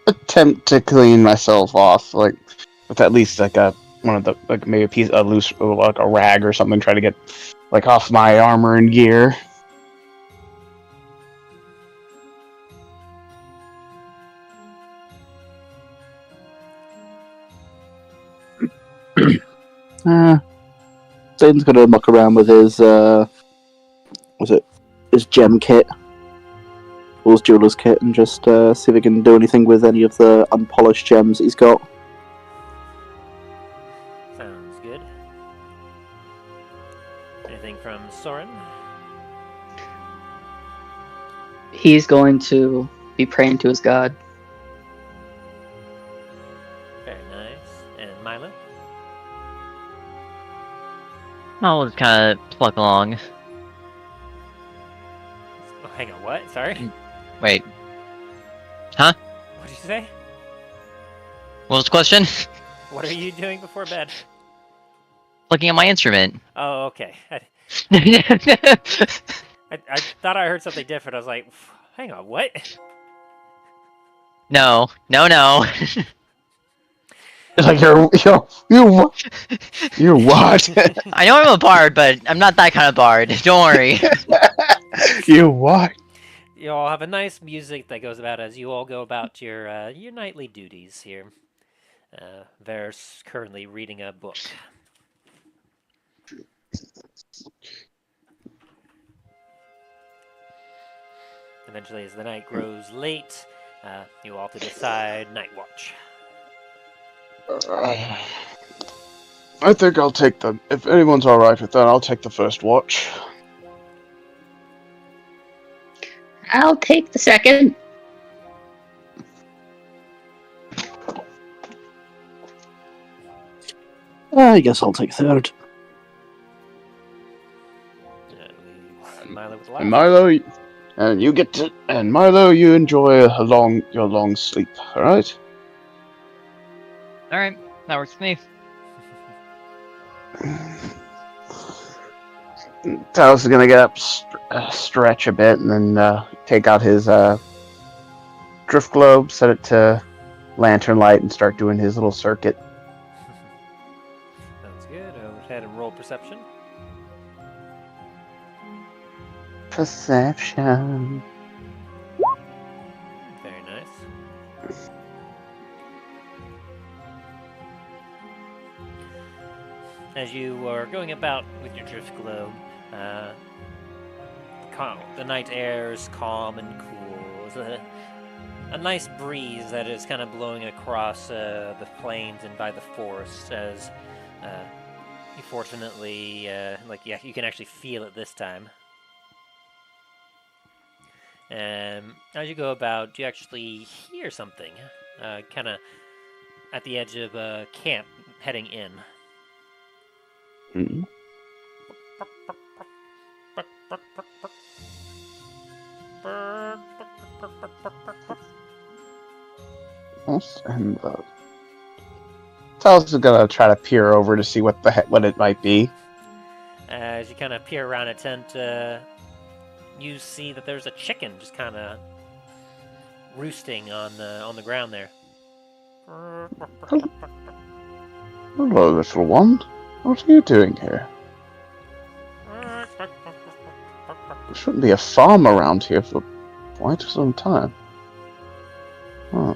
Attempt to clean myself off, like with at least like one of the maybe a loose like a rag or something. Try to get like off my armor and gear. Dain's gonna muck around with his his gem kit, or his jeweler's kit, and just see if he can do anything with any of the unpolished gems he's got. Sounds good. Anything from Soren? He's going to be praying to his god. Very nice. And Milo? I'll just kind of plug along. Oh, hang on, what? Sorry? Wait. Huh? What did you say? What was the question? What are you doing before bed? Looking at my instrument. Oh, okay. I thought I heard something different. I was like, hang on, what? No. Like you what? I know I'm a bard, but I'm not that kind of bard. Don't worry. You what? You all have a nice music that goes about as you all go about your nightly duties here. Varis currently reading a book. Eventually, as the night grows late, you all have to decide night watch. I think I'll take the. If anyone's all right with that, I'll take the first watch. I'll take the second. I guess I'll take third. Milo with the And last. Milo, you enjoy your long sleep. All right. All right, that works for me. Talos is gonna get up, stretch a bit, and then take out his drift globe, set it to lantern light, and start doing his little circuit. Sounds good. Go ahead and roll perception. Perception. Very nice. As you are going about with your drift globe, the night air is calm and cool. There's a nice breeze that is kind of blowing across the plains and by the forest as you fortunately, you can actually feel it this time. And as you go about, you actually hear something, kind of at the edge of a camp heading in. Mm-hmm. And Talos is gonna try to peer over to see what it might be. As you kind of peer around a tent, you see that there's a chicken just kind of roosting on the ground there. Hello, little one. What are you doing here? There shouldn't be a farm around here for quite some time. Huh.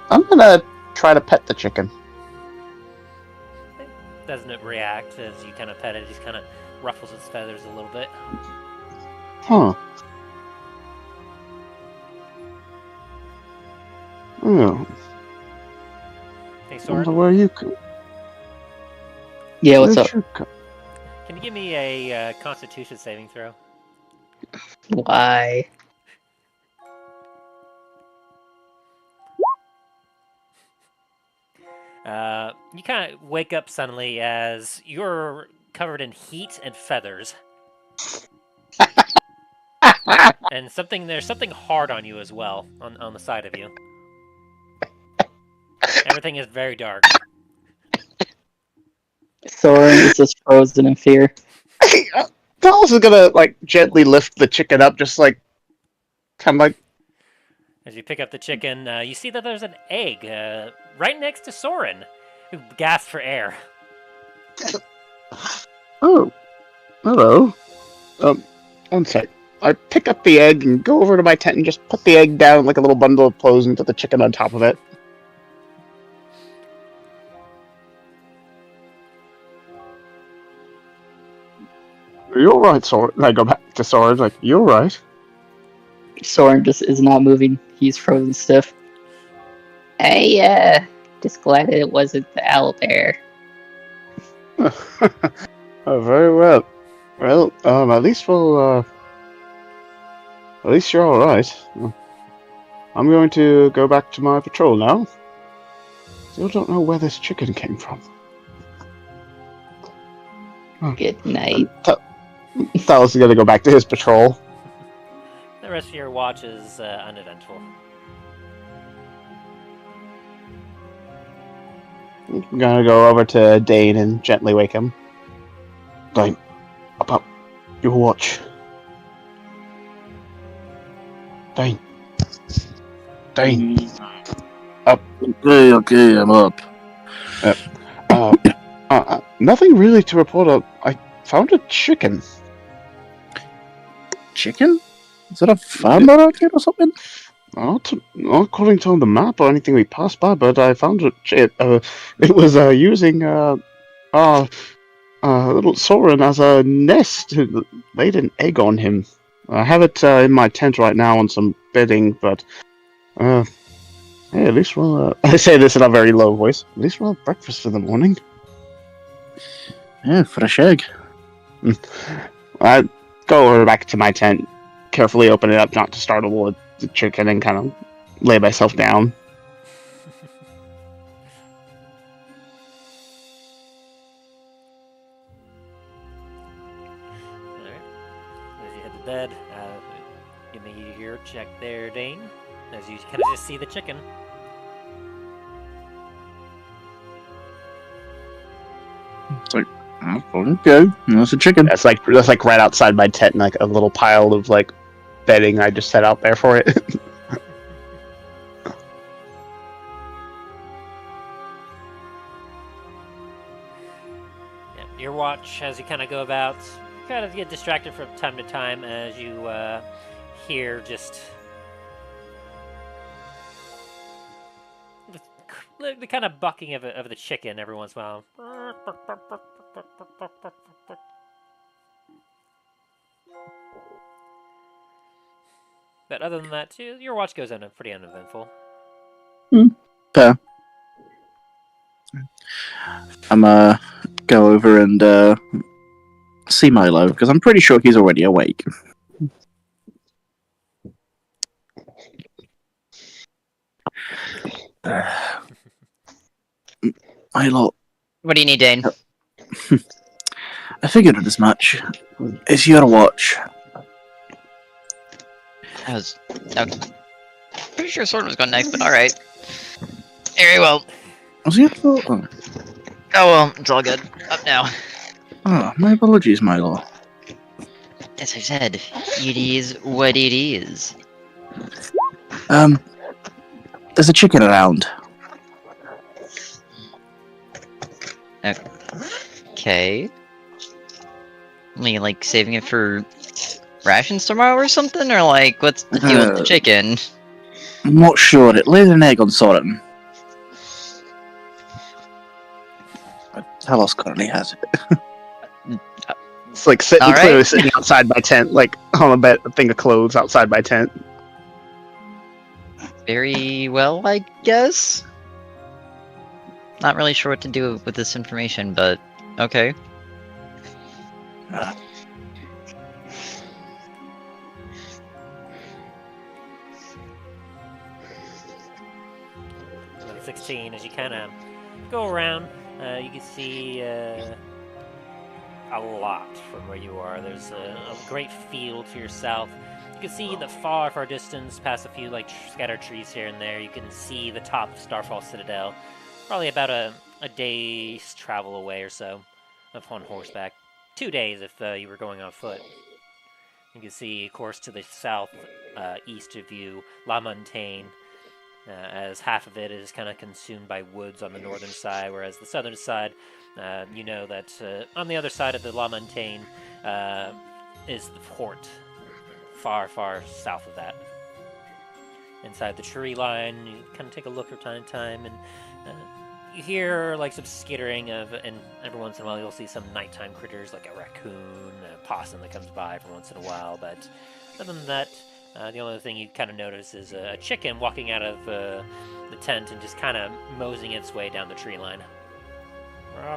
I'm gonna try to pet the chicken. Doesn't it react as you kind of pet it? He just kind of ruffles its feathers a little bit. Huh. Oh. Hey, I Soren, wonder where you could. Yeah, what's where up? you co- can you give me a Constitution saving throw? Why? You kind of wake up suddenly as you're covered in heat and feathers. And there's something hard on you as well, on the side of you. Everything is very dark. Soren is just frozen in fear. Talos is gonna like gently lift the chicken up, just like kind of like. As you pick up the chicken, you see that there's an egg right next to Soren, who gasps for air. Oh, hello. One sec. I pick up the egg and go over to my tent and just put the egg down like a little bundle of clothes and put the chicken on top of it. Are you alright, Soren? And I go back to Soren, like, you alright? Soren just is not moving. He's frozen stiff. I just glad that it wasn't the owlbear. Oh, very well. Well, at least we'll, at least you're alright. I'm going to go back to my patrol now. Still don't know where this chicken came from. Good night. Talos is gonna go back to his patrol. The rest of your watch is uneventful. I'm gonna go over to Dain and gently wake him. Dain, up. Your watch. Dain. Up. Okay, I'm up. Nothing really to report. I found a chicken. Chicken? Is that a farm around here or something? Not according to the map or anything we passed by, but I found it. It was using little Soren as a nest. It laid an egg on him. I have it in my tent right now on some bedding, but hey, at least we'll. I say this in a very low voice. At least we'll have breakfast in the morning. Yeah, fresh egg. I go over back to my tent, carefully open it up, not to startle the chicken, and kind of lay myself down. Alright. As you head to bed, give me your check there, Dain. As you kind of just see the chicken. It's like, okay, that's a chicken. That's like right outside my tent, and like a little pile of like bedding I just set out there for it. Yeah, your watch, as you kind of go about, kind of get distracted from time to time as you hear just the kind of bucking of the chicken every once in a while. But other than that, too, your watch goes on pretty uneventful. Fair. I'm go over and see Milo, because I'm pretty sure he's already awake. Milo, What do you need, Dain? I figured it as much. It's your watch. I was pretty sure Soren was going next, but alright. Very well. Was he? Oh, Well, it's all good. Up now. My apologies, Milo. As I said, it is what it is. There's a chicken around. Okay. Like saving it for rations tomorrow or something? Or like, what's the deal with the chicken? I'm not sure. It laid an egg on Soren. Talos currently has it. It's like clearly sitting outside my tent, like on a thing of clothes outside my tent. Very well, I guess. Not really sure what to do with this information, but okay. Level 16, as you kind of go around, you can see a lot from where you are. There's a great field to your south. You can see the far distance, past a few like scattered trees here and there. You can see the top of Starfall Citadel, probably about a day's travel away or so. on horseback. 2 days if you were going on foot. You can see, of course, to the south east of you, La Montagne, as half of it is kind of consumed by woods on the northern side, whereas the southern side, you know that on the other side of the La Montagne is the port, far, far south of that. Inside the tree line, you kind of take a look from time to time, and you hear like some skittering and every once in a while you'll see some nighttime critters like a raccoon, a possum that comes by every once in a while. But other than that, the only thing you kind of notice is a chicken walking out of the tent and just kind of moseying its way down the tree line.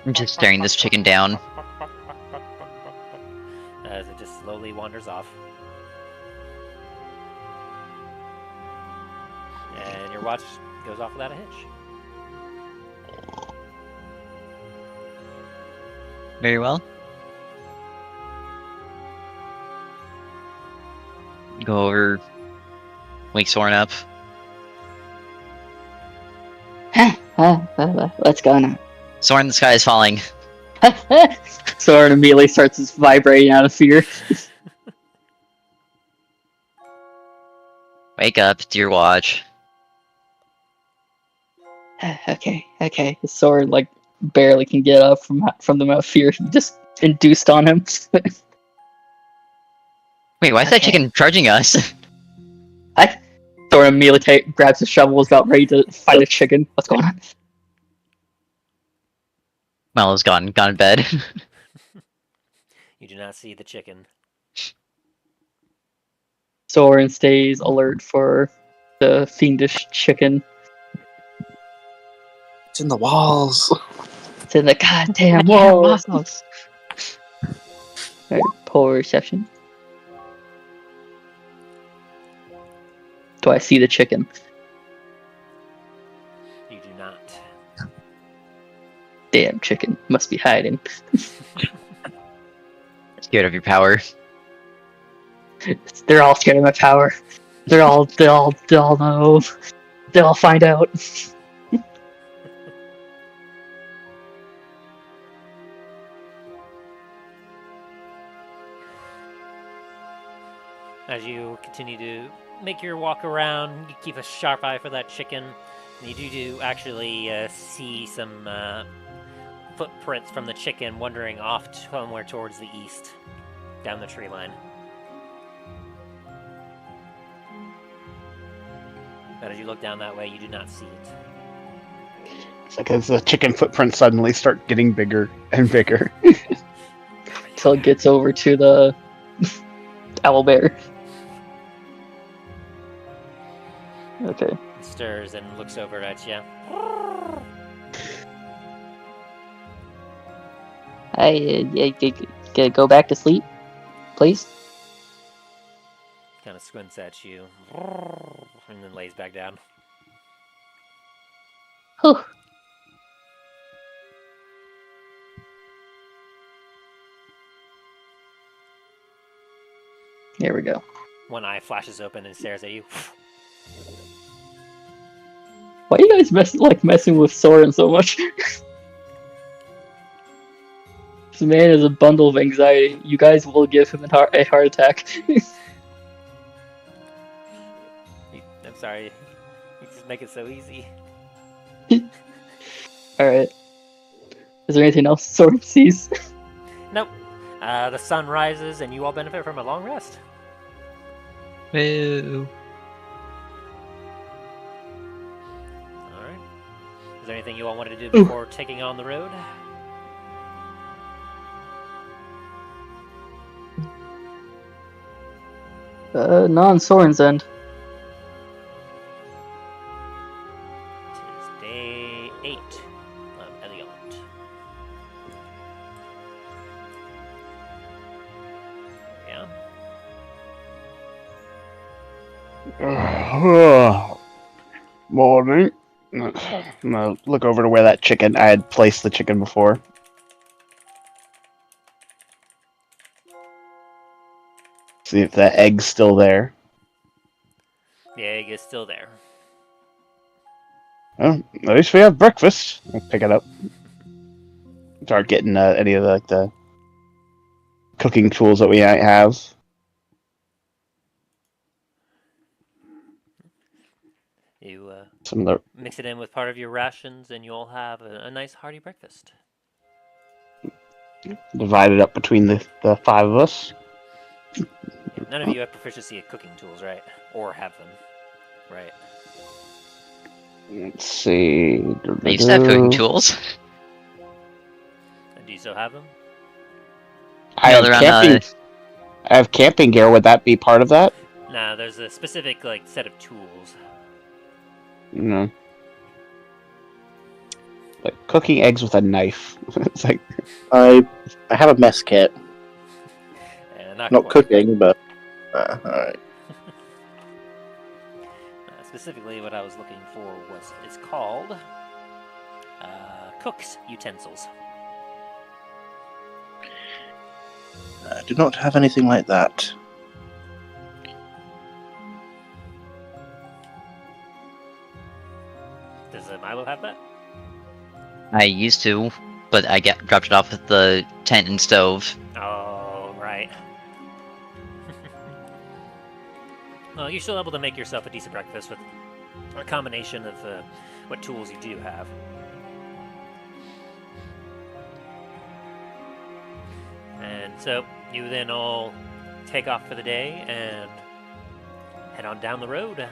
I'm just staring this chicken down. As it just slowly wanders off. And your watch goes off without a hitch. Very well. Go over, wake Soren up. What's going on? Soren, the sky is falling. Soren immediately starts vibrating out of fear. Wake up, dear watch. Okay. Soren like barely can get up from the amount of fear just induced on him. Wait, why is that chicken charging us? Soren immediately grabs his shovel, is about ready to fight a chicken. What's going on? Milo's gone to bed. You do not see the chicken. Soren stays alert for the fiendish chicken. It's in the walls. It's in the goddamn walls. Alright, pull reception. Do I see the chicken? You do not. Damn chicken. Must be hiding. Scared of your power. They're all scared of my power. They all know. They'll all find out. As you continue to make your walk around, you keep a sharp eye for that chicken. And you do actually see some footprints from the chicken wandering off somewhere towards the east, down the tree line. But as you look down that way, you do not see it. It's like as the chicken footprints suddenly start getting bigger and bigger. Until it gets over to the owlbear. Okay. It stirs and looks over at you. I go back to sleep, please. Kind of squints at you, and then lays back down. Whew. There we go. One eye flashes open and stares at you. Why are you guys messing with Soren so much? This man is a bundle of anxiety. You guys will give him a heart attack. I'm sorry. You just make it so easy. Alright. Is there anything else Soren sees? Nope. The sun rises and you all benefit from a long rest. Woo. Alright. Is there anything you all wanted to do before taking on the road? Not on Soren's end. It is day 8 of Elliot. Yeah. Morning. I'm gonna look over to where that chicken. I had placed the chicken before. See if that egg's still there. The egg is still there. Well, at least we have breakfast. I'll pick it up. start getting any of the cooking tools that we might have. You Some of the mix it in with part of your rations, and you'll have a nice hearty breakfast. divided up between the five of us. None of you have proficiency at cooking tools, right? Or have them, right? Let's see. I used to have cooking tools. And do you still have them? I No, have they're on, camping. I have camping gear. Would that be part of that? Nah, there's a specific set of tools. No. Like cooking eggs with a knife. It's like I have a mess kit. Not Not quite. cooking, but alright. Specifically, what I was looking for was it's called cook's utensils. I do not have anything like that. Does Milo have that? I used to, but I dropped it off at the tent and stove. Oh, right. Well, you're still able to make yourself a decent breakfast with a combination of what tools you do have. And so you then all take off for the day and head on down the road.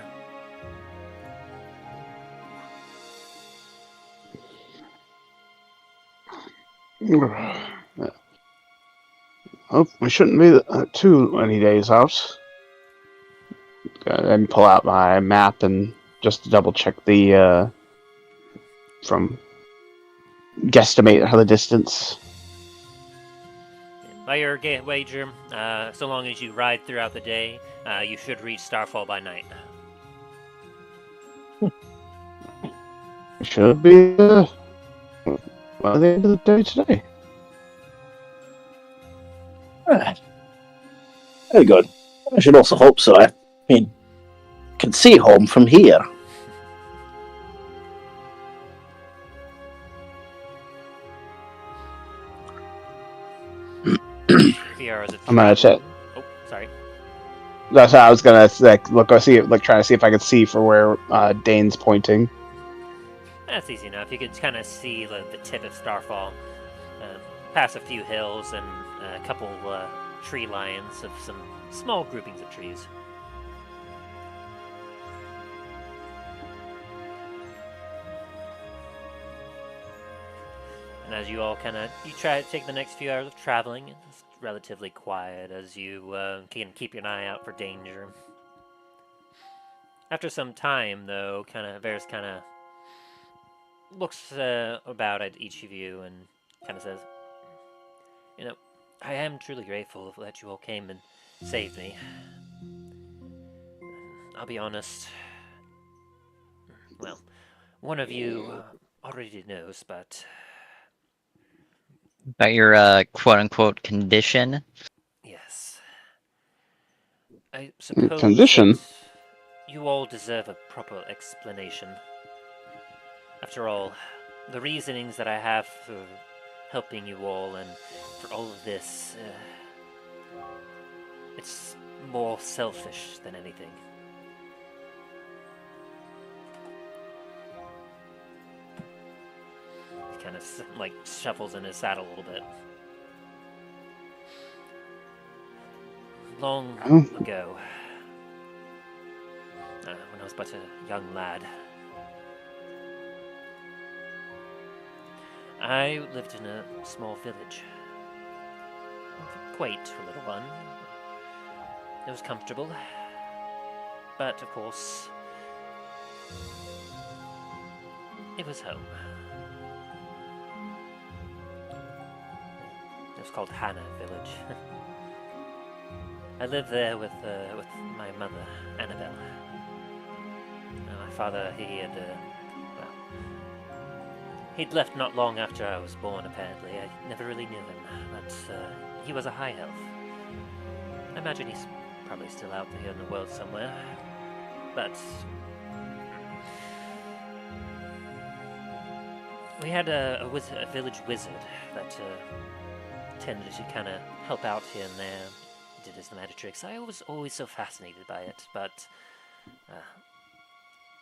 oh, we shouldn't be too many days out. And pull out my map and just double check the from guesstimate how the distance. By your wager, so long as you ride throughout the day, you should reach Starfall by night. Should be by the end of the day today. Very good. I should also hope so. I mean, can see home from here. I'm gonna check. Oh, sorry. That's how I was gonna try to see if I could see for where Dain's pointing. That's easy enough. You can kind of see the tip of Starfall, past a few hills and a couple tree lines of some small groupings of trees. And as you all you try to take the next few hours of traveling, it's relatively quiet as you can keep your eye out for danger. After some time, though, Varis looks about at each of you and says, "You know, I am truly grateful that you all came and saved me. I'll be honest. Well, one of you already knows, but About your quote-unquote condition. yes. I suppose Condition? that you all deserve a proper explanation. After all, the reasonings that I have for helping you all and for all of this, it's more selfish than anything. He kind of shuffles in his saddle a little bit. Long ago, when I was but a young lad, I lived in a small village. Quaint little one. It was comfortable. But, of course, it was home. It was called Hannah Village. I lived there with my mother, Annabelle. My father, he'd left not long after I was born, apparently. I never really knew him, but he was a high elf. I imagine he's probably still out there in the world somewhere. But We had a village wizard that tended to kind of help out here and there, did his magic tricks. I was always so fascinated by it, but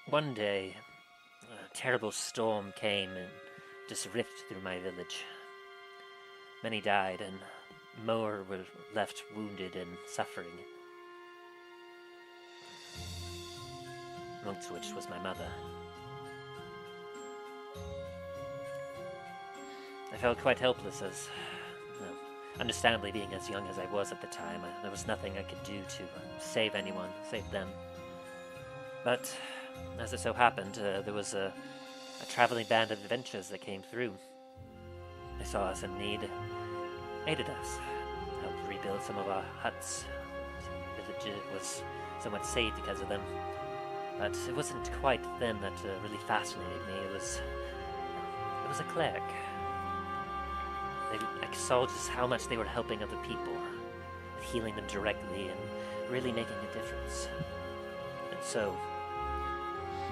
one day a terrible storm came and just ripped through my village. Many died, and more were left wounded and suffering. Amongst which was my mother. I felt quite helpless as, well, understandably being as young as I was at the time, there was nothing I could do to save anyone, save them. But, as it so happened, there was a traveling band of adventurers that came through. They saw us in need, aided us, helped rebuild some of our huts. The village was somewhat saved because of them. But it wasn't quite them that really fascinated me. It was a cleric. I saw just how much they were helping other people, healing them directly and really making a difference. And so,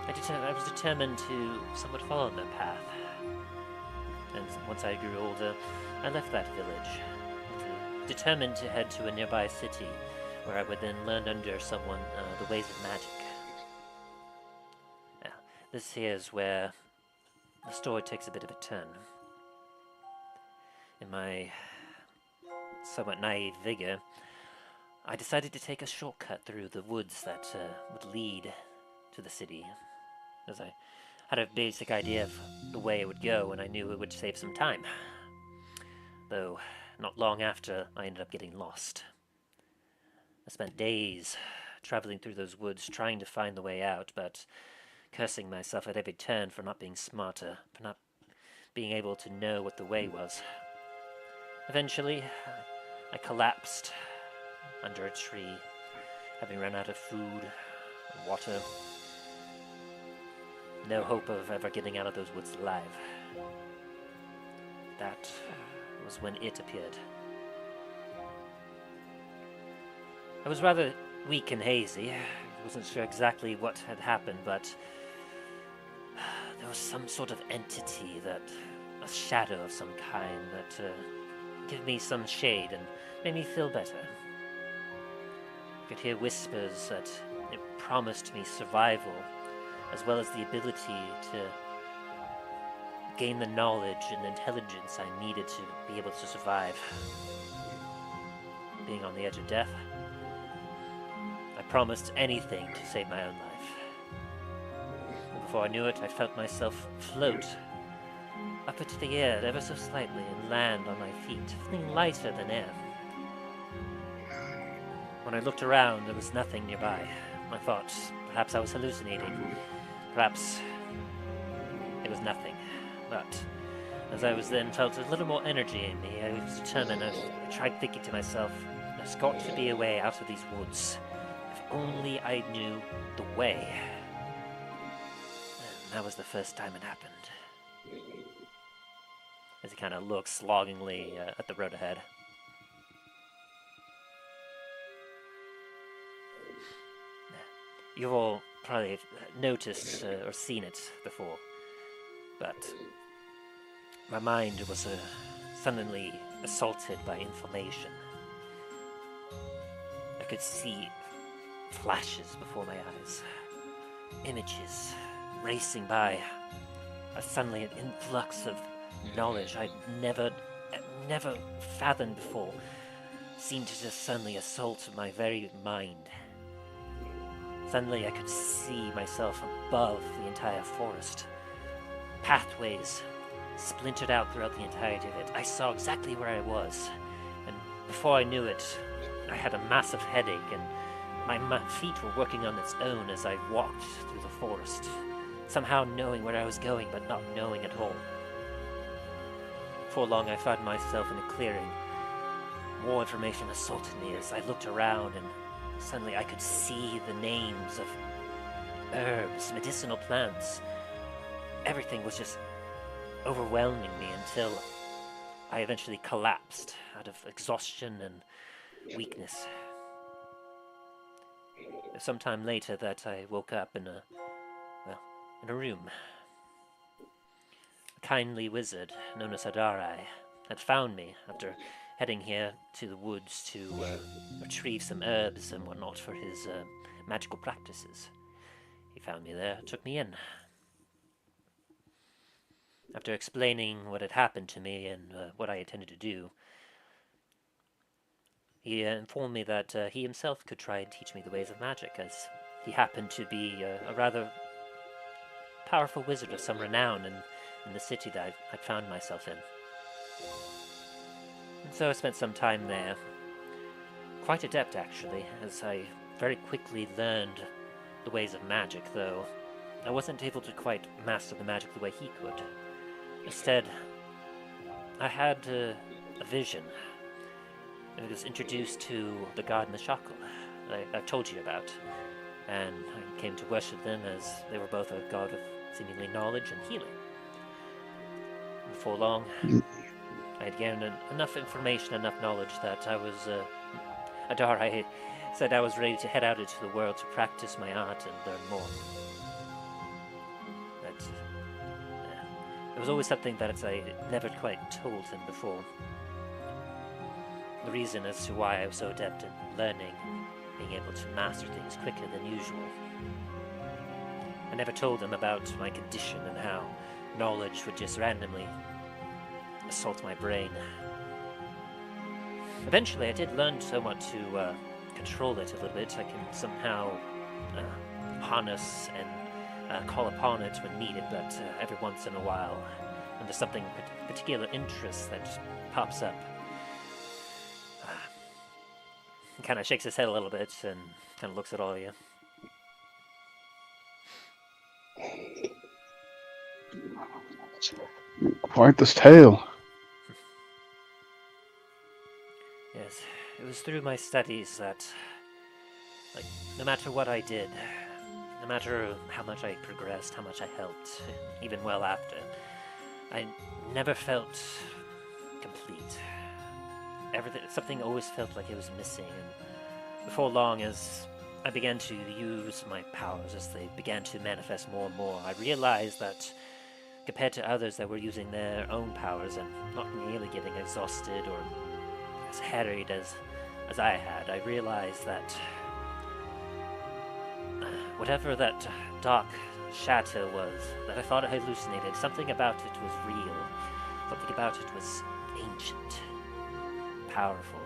I was determined to somewhat follow their path. And once I grew older, I left that village, determined to head to a nearby city, where I would then learn under someone the ways of magic. Now, this here is where the story takes a bit of a turn. In my somewhat naive vigor, I decided to take a shortcut through the woods that would lead to the city, as I had a basic idea of the way it would go, and I knew it would save some time. Though, not long after, I ended up getting lost. I spent days traveling through those woods, trying to find the way out, but cursing myself at every turn for not being smarter, for not being able to know what the way was. Eventually, I collapsed under a tree, having run out of food and water. No hope of ever getting out of those woods alive. That was when it appeared. I was rather weak and hazy. I wasn't sure exactly what had happened, but there was some sort of entity, a shadow of some kind that gave me some shade and made me feel better. I could hear whispers that it promised me survival, as well as the ability to gain the knowledge and intelligence I needed to be able to survive. Being on the edge of death, I promised anything to save my own life. And before I knew it, I felt myself float up into the air ever so slightly and land on my feet, feeling lighter than air. When I looked around, there was nothing nearby. I thought perhaps I was hallucinating. Perhaps it was nothing. But as I was then felt a little more energy in me, I was determined. I tried thinking to myself, there's got to be a way out of these woods. If only I knew the way. And that was the first time it happened. As he kind of looks longingly at the road ahead. You've all probably noticed or seen it before, but my mind was suddenly assaulted by inflammation. I could see flashes before my eyes, images racing by, suddenly an influx of knowledge I'd never fathomed before seemed to just suddenly assault my very mind. Suddenly I could see myself above the entire forest. Pathways splintered out throughout the entirety of it. I saw exactly where I was, and before I knew it, I had a massive headache, and my feet were working on its own as I walked through the forest, somehow knowing where I was going, but not knowing at all. Before long, I found myself in a clearing. More information assaulted me as I looked around, and suddenly I could see the names of herbs, medicinal plants. Everything was just overwhelming me until I eventually collapsed out of exhaustion and weakness. Sometime later that I woke up in a room. kindly wizard known as Adarai had found me after heading here to the woods to retrieve some herbs and whatnot for his magical practices. He found me there, took me in. After explaining what had happened to me and what I intended to do, he informed me that he himself could try and teach me the ways of magic, as he happened to be a rather powerful wizard of some renown in the city that I'd found myself in. And so I spent some time there, quite adept actually, as I very quickly learned the ways of magic, though I wasn't able to quite master the magic the way he could. Instead, I had a vision. I was introduced to the god Myrkul that I've told you about, and I came to worship them as they were both a god of seemingly knowledge and healing. Before long, I had gained enough information, enough knowledge that I was... Adarai said I was ready to head out into the world to practice my art and learn more. But it was always something that I never quite told him before. The reason as to why I was so adept in learning, being able to master things quicker than usual. I never told him about my condition and how knowledge would just randomly assault my brain. Eventually I did learn somewhat to control it a little bit. I can somehow harness and call upon it when needed, but every once in a while, when there's something particular interest that just pops up, he kind of shakes his head a little bit and kind of looks at all of you. Quite this tale. Yes, it was through my studies that, like, no matter what I did, no matter how much I progressed, how much I helped, even well after, I never felt complete. Something always felt like it was missing, and before long, as I began to use my powers, as they began to manifest more and more, I realized that compared to others that were using their own powers and not nearly getting exhausted or as harried as I had, I realized that whatever that dark shadow was that I thought I hallucinated, something about it was real. Something about it was ancient, powerful.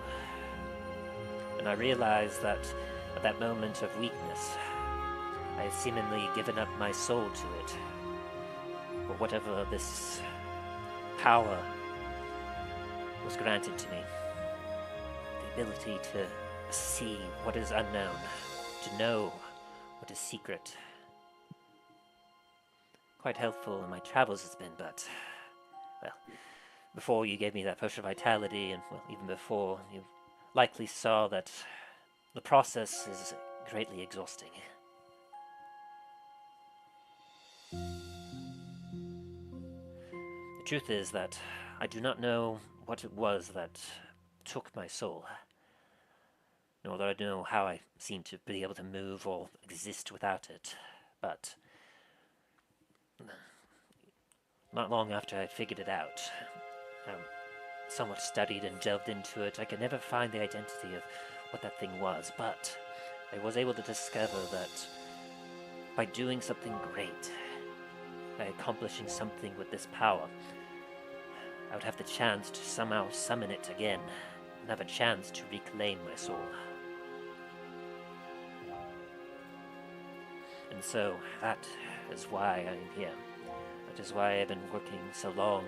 And I realized that at that moment of weakness, I had seemingly given up my soul to it. Or whatever this power was granted to me. The ability to see what is unknown, to know what is secret. Quite helpful in my travels it's been, but, well, before you gave me that potion of vitality, and, well, even before, you likely saw that the process is greatly exhausting. The truth is that I do not know what it was that took my soul, nor do I know how I seem to be able to move or exist without it, but not long after I had figured it out, I somewhat studied and delved into it. I could never find the identity of what that thing was, but I was able to discover that by doing something great, by accomplishing something with this power, I would have the chance to somehow summon it again, and have a chance to reclaim my soul. And so, that is why I'm here. That is why I've been working so long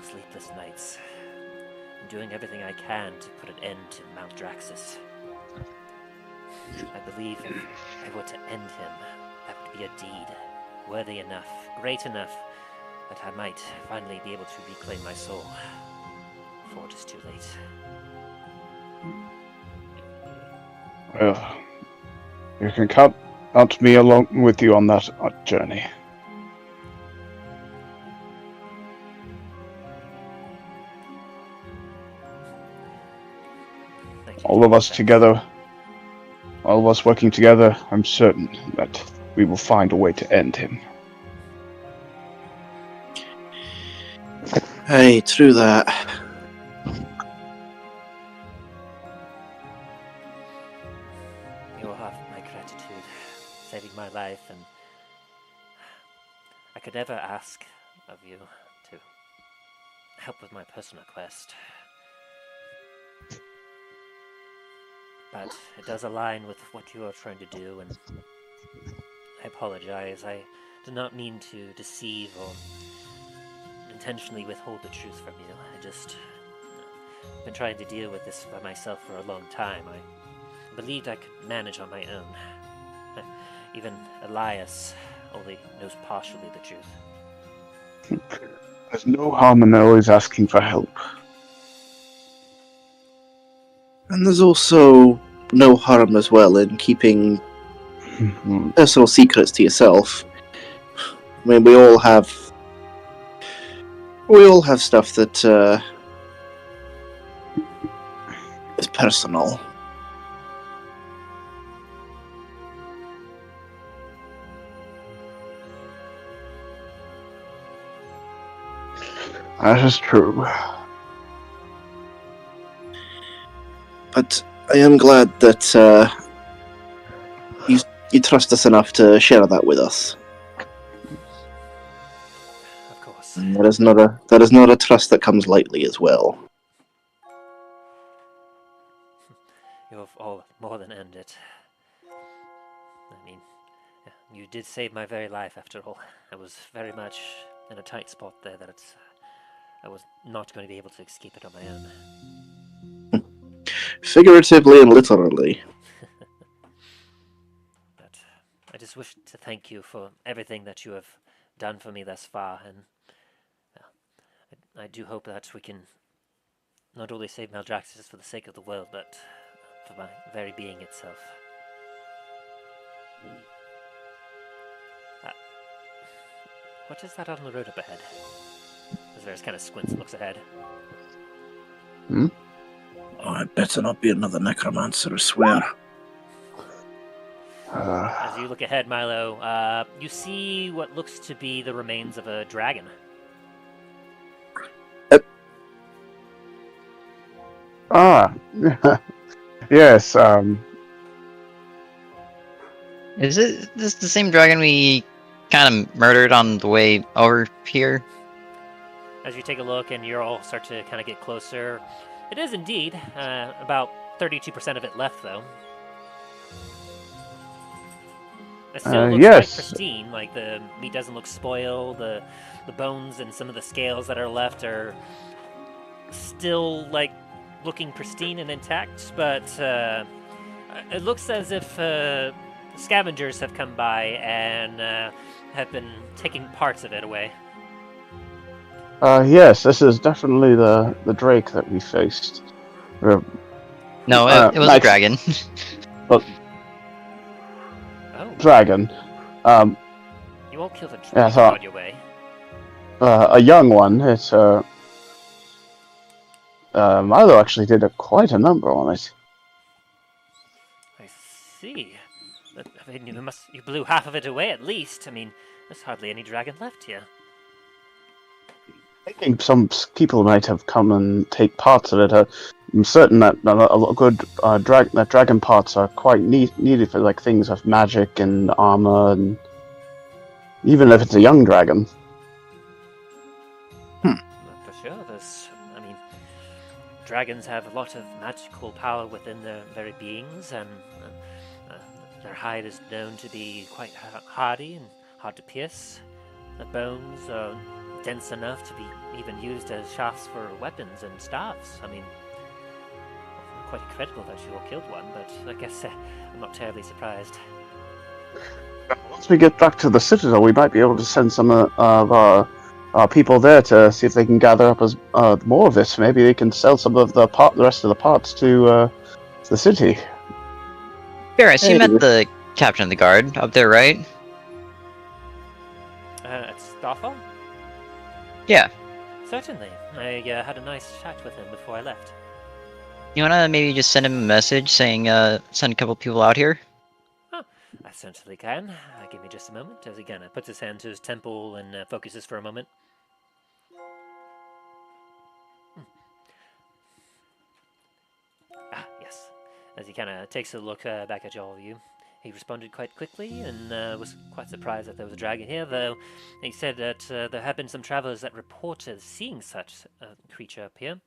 sleepless nights, and doing everything I can to put an end to Maldraxxus. I believe if I were to end him, that would be a deed worthy enough, great enough, that I might finally be able to reclaim my soul before it is too late. Well, you can count me along with you on that journey. All of us together, all of us working together, I'm certain that we will find a way to end him. Hey, true that. You all have my gratitude, saving my life, and I could never ask of you to help with my personal quest. But it does align with what you are trying to do, and I apologize. I did not mean to deceive or intentionally withhold the truth from you. I just been trying to deal with this by myself for a long time. I believed I could manage on my own. Even Elias only knows partially the truth. There's no harm in always asking for help. And there's also no harm as well in keeping personal secrets to yourself. I mean, we all have stuff that is personal. That is true. But I am glad that you trust us enough to share that with us. Of course. And that is not a trust that comes lightly as well. You have all more than earned it. I mean, you did save my very life after all. I was very much in a tight spot there that I was not going to be able to escape it on my own. Figuratively and literally. But I just wish to thank you for everything that you have done for me thus far, and I do hope that we can not only save Maldraxxus for the sake of the world, but for my very being itself. What is that on the road up ahead? As Varis kind of squints and looks ahead. Oh, it better not be another necromancer, I swear. As you look ahead, Milo, you see what looks to be the remains of a dragon. Yes, Is this the same dragon we kind of murdered on the way over here? As you take a look and you all start to kind of get closer, it is indeed. About 32% of it left, though. It still looks yes. quite pristine. Like the meat doesn't look spoiled. The bones and some of the scales that are left are still like looking pristine and intact. But it looks as if scavengers have come by and have been taking parts of it away. Yes, this is definitely the drake that we faced. No, it was a dragon. Well, Oh, dragon. you all killed a dragon on your way. A young one. It's Milo actually did quite a number on it. I see. I mean, you blew half of it away at least. I mean, there's hardly any dragon left here. I think some people might have come and take parts of it. I'm certain that a good dragon parts are quite needed for like things of magic and armor, and even if it's a young dragon. For sure, I mean, dragons have a lot of magical power within their very beings, and their hide is known to be quite hardy and hard to pierce. The bones are dense enough to be even used as shafts for weapons and staffs. I mean, quite incredible that you all killed one, but I guess I'm not terribly surprised. Once we get back to the Citadel, we might be able to send some of our people there to see if they can gather up as more of it. Maybe they can sell some of the rest of the parts to the city. Varis, you met the captain of the guard up there, right? At Starfall? Yeah. Certainly. I had a nice chat with him before I left. You wanna maybe just send him a message saying, send a couple people out here? Oh, I certainly can. Give me just a moment as he kind of puts his hand to his temple and focuses for a moment. As he kind of takes a look back at all of you. He responded quite quickly and was quite surprised that there was a dragon here, though he said that there have been some travelers that reported seeing such a creature up here.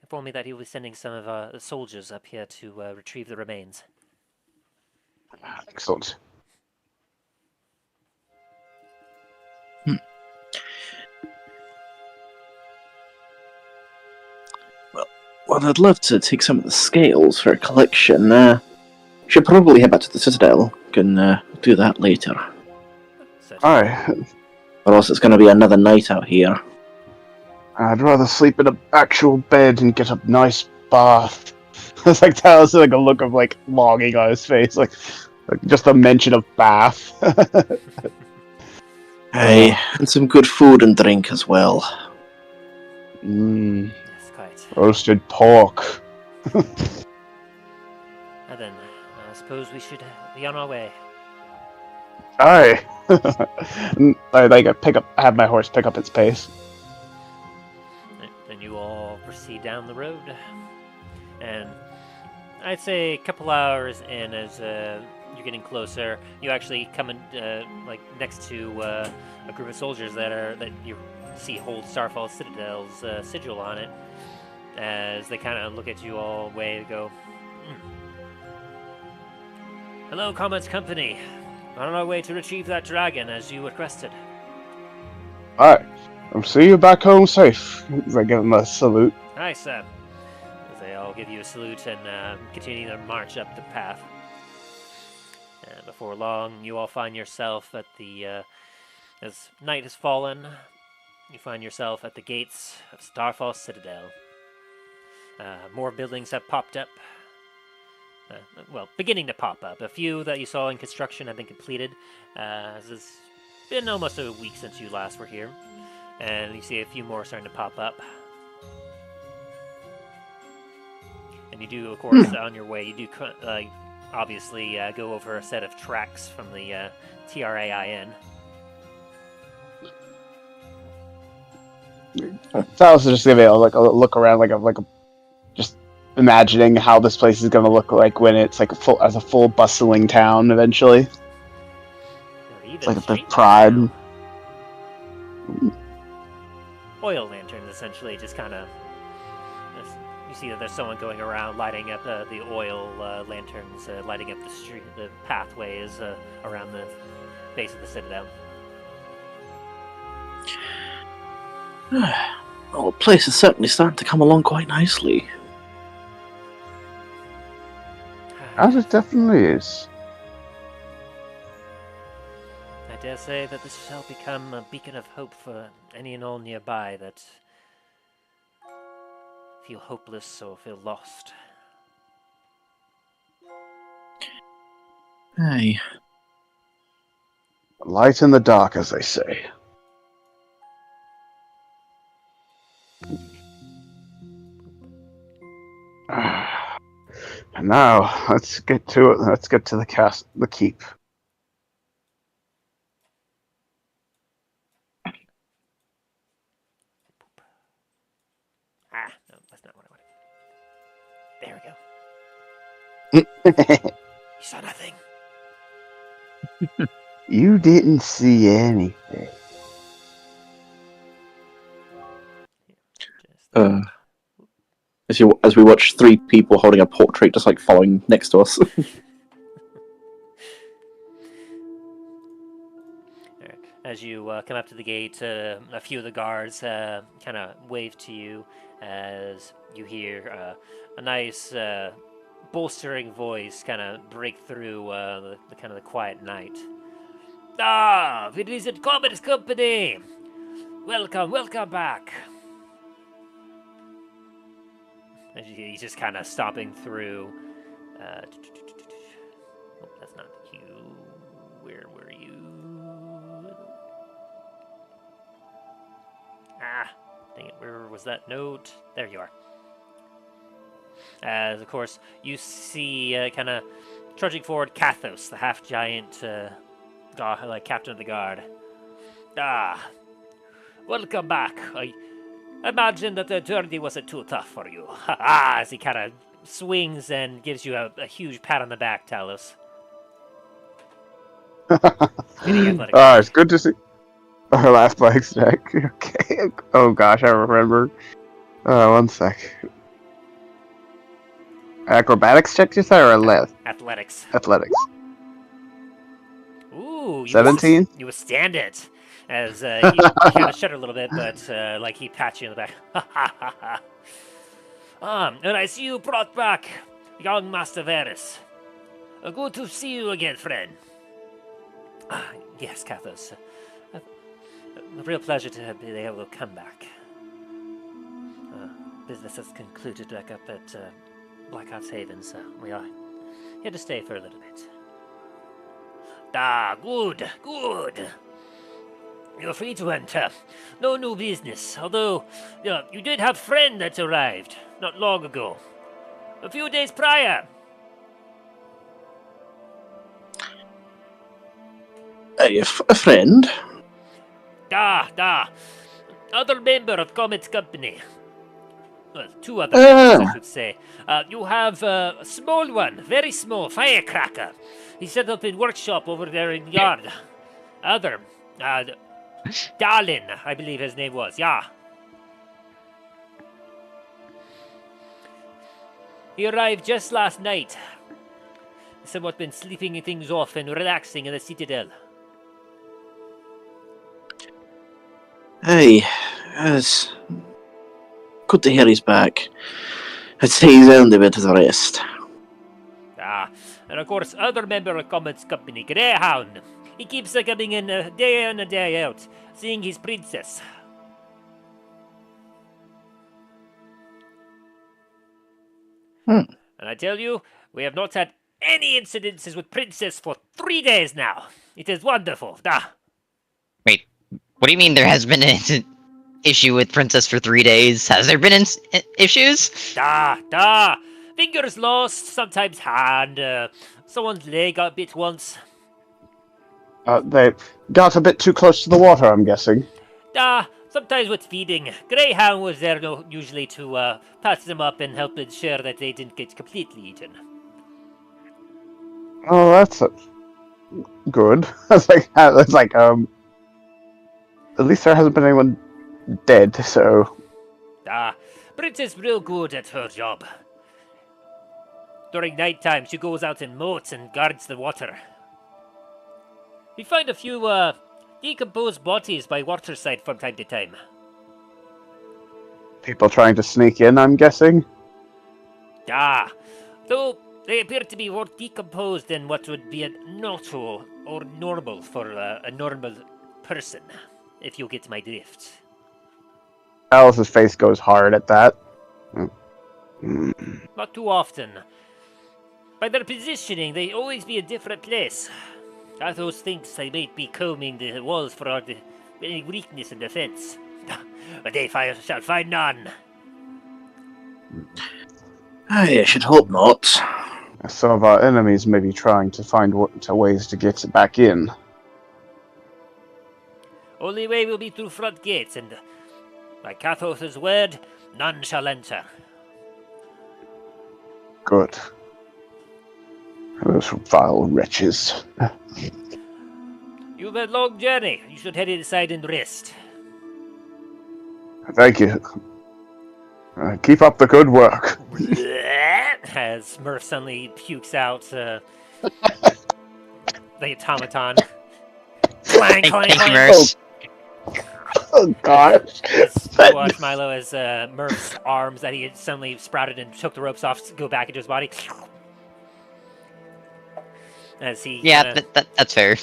Informed me that he will be sending some of the soldiers up here to retrieve the remains. Excellent. Well, I'd love to take some of the scales for a collection. Should probably head back to the Citadel. Can do that later. Aye. Or else it's going to be another night out here. I'd rather sleep in an actual bed and get a nice bath. It's like Talos, like a look of like longing on his face, like just the mention of bath. Hey, and some good food and drink as well. Yes, quite. Roasted pork. And then, I suppose we should be on our way. Aye. I have my horse pick up its pace. And you all proceed down the road. And I'd say a couple hours in, as you're getting closer, you actually come in like next to a group of soldiers that you see hold Starfall Citadel's sigil on it. As they kind of look at you all way and go, "Hello, Comets Company. On our way to retrieve that dragon as you requested." Alright. I'll see you back home safe. I give him a salute. Hi, sir. As they all give you a salute and continue their march up the path. And before long, you all find yourself at the, as night has fallen, you find yourself at the gates of Starfall Citadel. More buildings have popped up. Well, beginning to pop up. A few that you saw in construction have been completed. As it's been almost a week since you last were here. And you see a few more starting to pop up. And you do, of course, on your way, you do obviously go over a set of tracks from the TRAIN. Talos is just giving like a look around, like a just imagining how this place is going to look like when it's like as a full bustling town eventually. It's like the pride. Oil lanterns, essentially, just kind of. You see that there's someone going around lighting up the oil lanterns, lighting up the street, the pathways around the base of the Citadel. Well, the place is certainly starting to come along quite nicely. As it definitely is. I dare say that this shall become a beacon of hope for any and all nearby that feel hopeless or feel lost. Hey. Light in the dark, as they say. And now, let's get to it. Let's get to the keep. No, that's not what I wanted. There we go. You saw nothing. You didn't see anything. As we watch three people holding a portrait just like following next to us. As you come up to the gate, a few of the guards kind of wave to you as you hear a nice bolstering voice kind of break through the kind of the quiet night. "Ah, visit Comets Company! Welcome back!" As he's just kind of stomping through. Oh, that's not you. Where were you? Ah, dang it, where was that note? There you are. As, of course, you see kind of trudging forward Kathos, the half-giant captain of the guard. "Ah, welcome back. I imagine that the journey wasn't too tough for you." As he kind of swings and gives you a huge pat on the back, Talos. It's good to see. Last by stack. Okay. Oh gosh, I remember. One sec. Acrobatics check, you said, or Athletics. Athletics. Ooh, 17? You withstand it. As he kind of shuddered a little bit, but like he pats you in the back. And I see you brought back young Master Varis. Good to see you again, friend. Yes, Kathos. A real pleasure to be able to come back. Business has concluded back up at Blackhearts Haven, so we are here to stay for a little bit. Good. You're free to enter. No new business, although you did have a friend that arrived not long ago. A few days prior. A friend? Other member of Comet's company. Well, two other members, I should say. You have a small one, very small, firecracker. He set up in workshop over there in yard. Dain, I believe his name was, yeah. He arrived just last night. Somewhat been sleeping things off and relaxing in the Citadel. Hey, it's good to hear he's back. I'd say he's earned a bit of the rest. And of course, other member of Comet's company, Greyhound. He keeps coming in a day out, seeing his princess. And I tell you, we have not had any incidences with princess for 3 days now. It is wonderful. Wait, what do you mean there has been an issue with princess for 3 days? Has there been issues? Fingers lost, sometimes hand. Someone's leg got bit once. They got a bit too close to the water, I'm guessing. Sometimes with feeding. Greyhound was there usually to patch them up and help ensure that they didn't get completely eaten. Oh, that's good. At least there hasn't been anyone dead, so... Princess real good at her job. During nighttime, she goes out in moats and guards the water. We find a few, decomposed bodies by waterside from time to time. People trying to sneak in, I'm guessing? Though they appear to be more decomposed than what would be natural or normal for a normal person, if you get my drift. Alice's face goes hard at that. Not too often. By their positioning, they always be a different place. Athos thinks they might be combing the walls for any weakness in defense. But they shall find none. I should hope not. Some of our enemies may be trying to find ways to get back in. Only way will be through front gates, and by Cathos's word, none shall enter. Good. Those vile wretches. You've had a long journey. You should head inside and rest. Thank you. Keep up the good work. As Murph suddenly pukes out the automaton. Clang, clang, Thank you, clang. Murph. Oh gosh. You watch Milo as Murph's arms that he had suddenly sprouted and took the ropes off go back into his body. As he that's fair.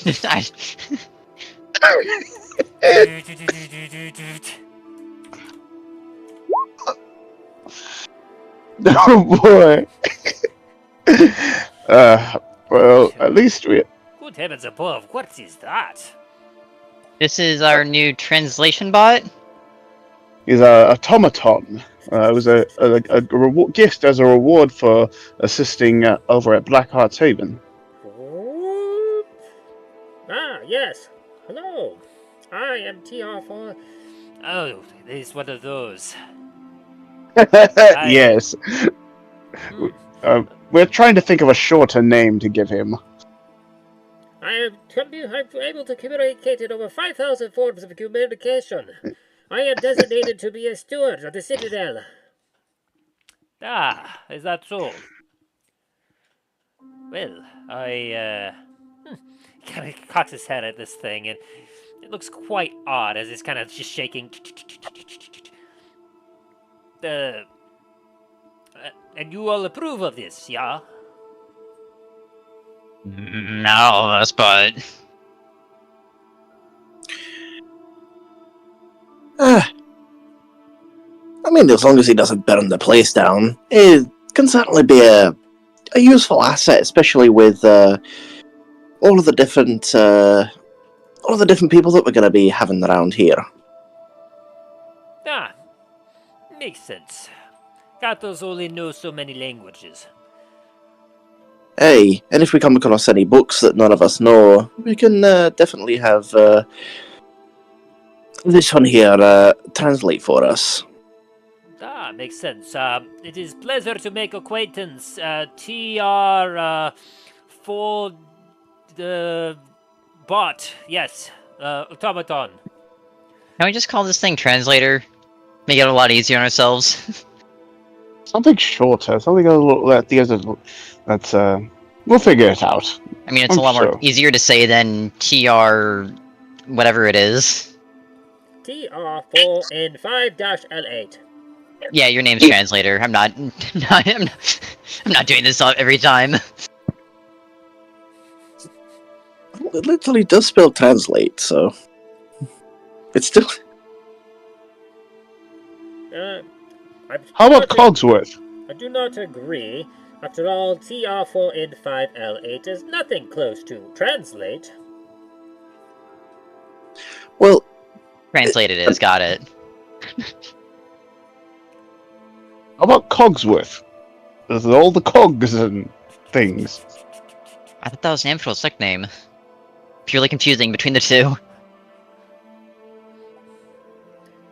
Oh boy. Well, at least we... Good heavens above, what is that? This is our new translation bot. He's a automaton. It was a gift as a reward for assisting over at Blackhearts Haven. Yes. Hello. I am TR4. Oh, he's one of those. Yes. We're trying to think of a shorter name to give him. I'm able to communicate in over 5,000 forms of communication. I am designated to be a steward of the Citadel. Ah, is that so? Well, kind of cocks his head at this thing, and it looks quite odd as it's kind of just shaking. And you all approve of this, yeah? No, but I mean, as long as he doesn't burn the place down, it can certainly be a useful asset, especially with all of the different people that we're going to be having around here. Ah, makes sense. Gatos only know so many languages. Hey, and if we come across any books that none of us know, we can definitely have this one here translate for us. Ah, makes sense. It is pleasure to make acquaintance. TR for the bot. Yes, automaton. can we just call this thing translator? Make it a lot easier on ourselves. Something shorter, something a little that's we'll figure it out. I mean, it's I'm a lot more sure. easier to say than TR whatever it is. TR4N5-L8. Yeah, your name's translator. I'm not I'm not doing this every time. It literally does spell translate, so it's still. How about Cogsworth? I do not agree. After all, TR4N5L8 is nothing close to translate. Well, Translated is, got it. How about Cogsworth? There's all the cogs and things. I thought that was Namfrel's nickname. Purely confusing between the two.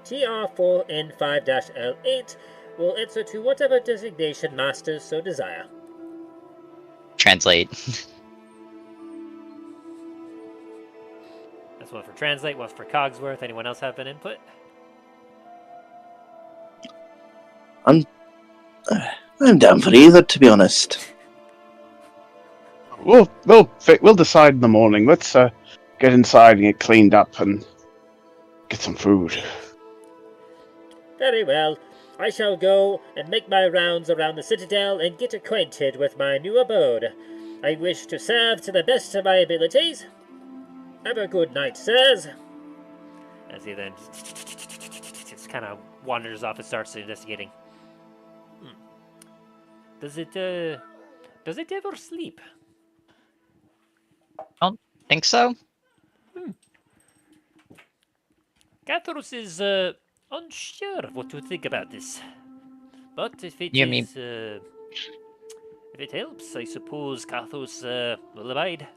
TR4N5-L8 will answer to whatever designation masters so desire. Translate. That's one for translate, one for Cogsworth. Anyone else have an input? I'm down for either, to be honest. We'll decide in the morning. Let's get inside and get cleaned up and get some food. Very well. I shall go and make my rounds around the Citadel and get acquainted with my new abode. I wish to serve to the best of my abilities. Have a good night, sirs. As he then just kind of wanders off and starts investigating. Does it ever sleep? Think so? Gathros is unsure of what to think about this. But if it You mean- if it helps, I suppose Kathos will abide.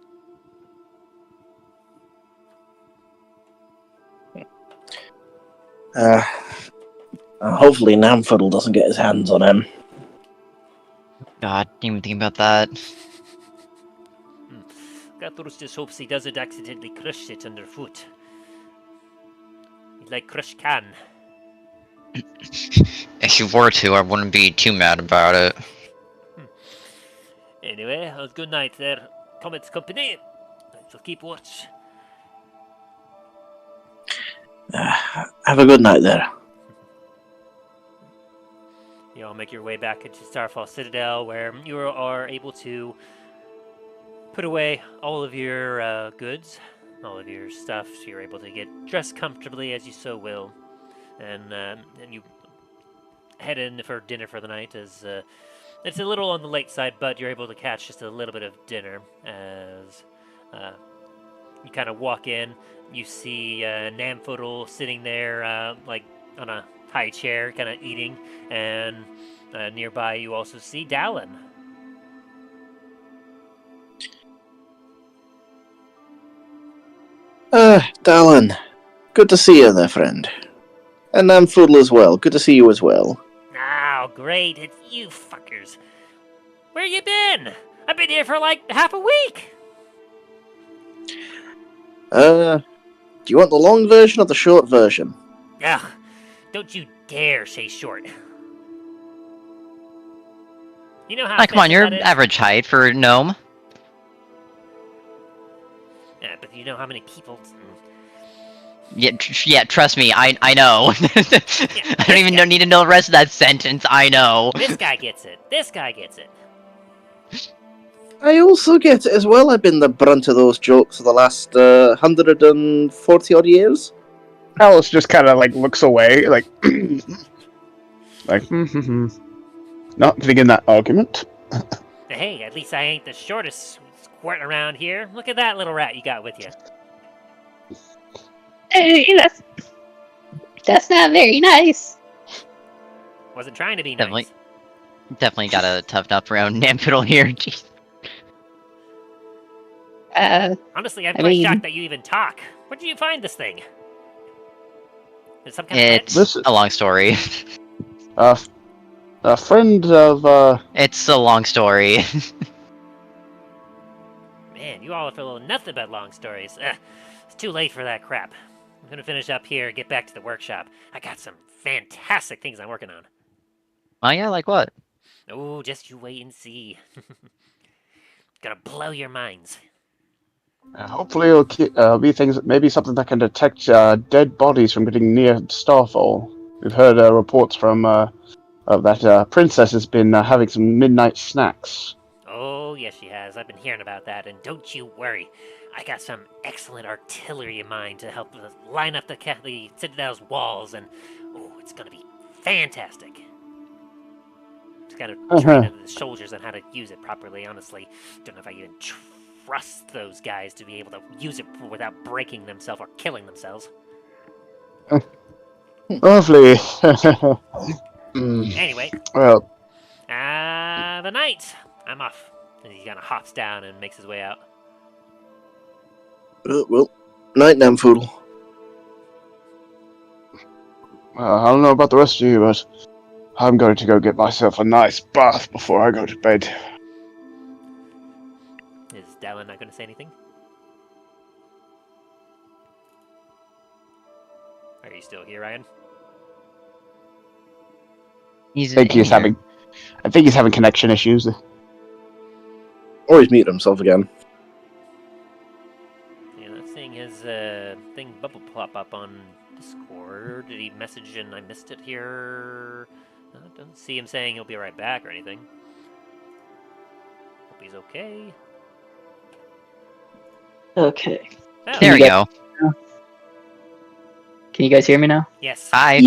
Hopefully Namfordle doesn't get his hands on him. God, didn't even think about that. Gathros just hopes he doesn't accidentally crush it underfoot. He's like crush can. If you were to, I wouldn't be too mad about it. Anyway, good night there, Comet's company. I shall keep watch. Have a good night there. You all make your way back into Starfall Citadel, where you are able to put away all of your goods, all of your stuff, so you're able to get dressed comfortably as you so will, and you head in for dinner for the night. As it's a little on the late side, but you're able to catch just a little bit of dinner as you kind of walk in. You see Namfodle sitting there, like on a high chair, kind of eating, and nearby you also see Dallin. Dallin, good to see you there, friend. And Namfodle as well, good to see you as well. Oh, great, it's you fuckers. Where you been? I've been here for like half a week. Do you want the long version or the short version? Ugh, don't you dare say short. You know how Come on, offensive you're that is? average height for a gnome. Yeah, but you know how many people... Yeah, trust me, I know. I don't even need to know the rest of that sentence, I know. This guy gets it. This guy gets it. I also get it as well. I've been the brunt of those jokes for the last 140 odd years. Alice just kind of like looks away, like, not digging that argument. Hey, at least I ain't the shortest squirt around here. Look at that little rat you got with you. Hey, that's not very nice. Wasn't trying to be nice. Definitely got a toughen up around Namfiddle here. Jeez. Honestly, I'm quite shocked that you even talk. Where did you find this thing? Is some kind of It's a long story. A friend of, It's a long story. Man, you all are full of nothing but long stories. It's too late for that crap. I'm gonna finish up here and get back to the workshop. I got some fantastic things I'm working on. Oh yeah, like what? Oh, just you wait and see. Gonna blow your minds. hopefully it'll be things, maybe something that can detect dead bodies from getting near Starfall. We've heard reports from that princess has been having some midnight snacks. Oh, yes, she has. I've been hearing about that, and don't you worry. I got some excellent artillery in mind to help line up the Citadel's walls, and oh, it's gonna be fantastic. Just gotta train the soldiers on how to use it properly, honestly. Don't know if I even trust those guys to be able to use it without breaking themselves or killing themselves. Lovely. Anyway. Well. The night. I'm off. And he kind of hops down and makes his way out. Well, night, Namfoodle. I don't know about the rest of you, but I'm going to go get myself a nice bath before I go to bed. Is Dallin not going to say anything? Are you still here, Ryan? I think he's having connection issues. Or he's muted himself again. Yeah, not seeing his thing bubble pop up on Discord. Did he message and I missed it here? No, I don't see him saying he'll be right back or anything. Hope he's okay. Okay. Oh, There we go. Can you guys hear me now? yes. Hi.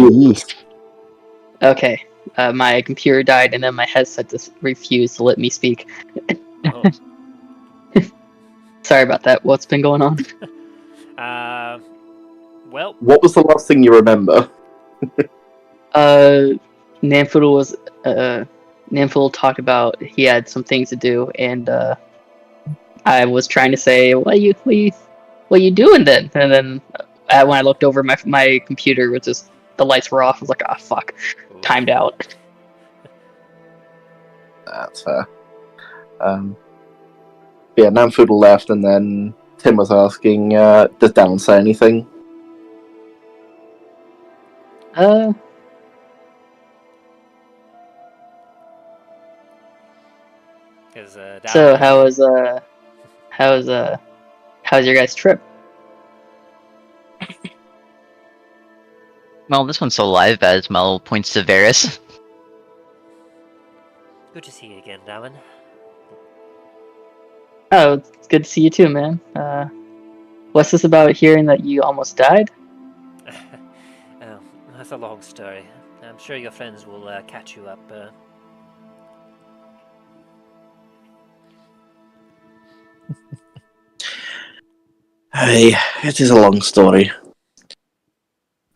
Okay. My computer died, and then my headset just refused to let me speak. Oh. Sorry about that. What's been going on? Well, What was the last thing you remember? Namfiddle was Namfiddle talked about he had some things to do, and I was trying to say, what are you doing then? And then when I looked over, my computer was just, the lights were off. I was like, ah, fuck, timed out. That's fair. Yeah, Namfoodle left, and then Tim was asking, does Dallin say anything? So how's your guys' trip? Well, this one's so live as Mel points to Varis. good to see you again, Dallin. Oh, it's good to see you too, man. What's this about hearing that you almost died? Oh, that's a long story. I'm sure your friends will catch you up. Hey, it is a long story.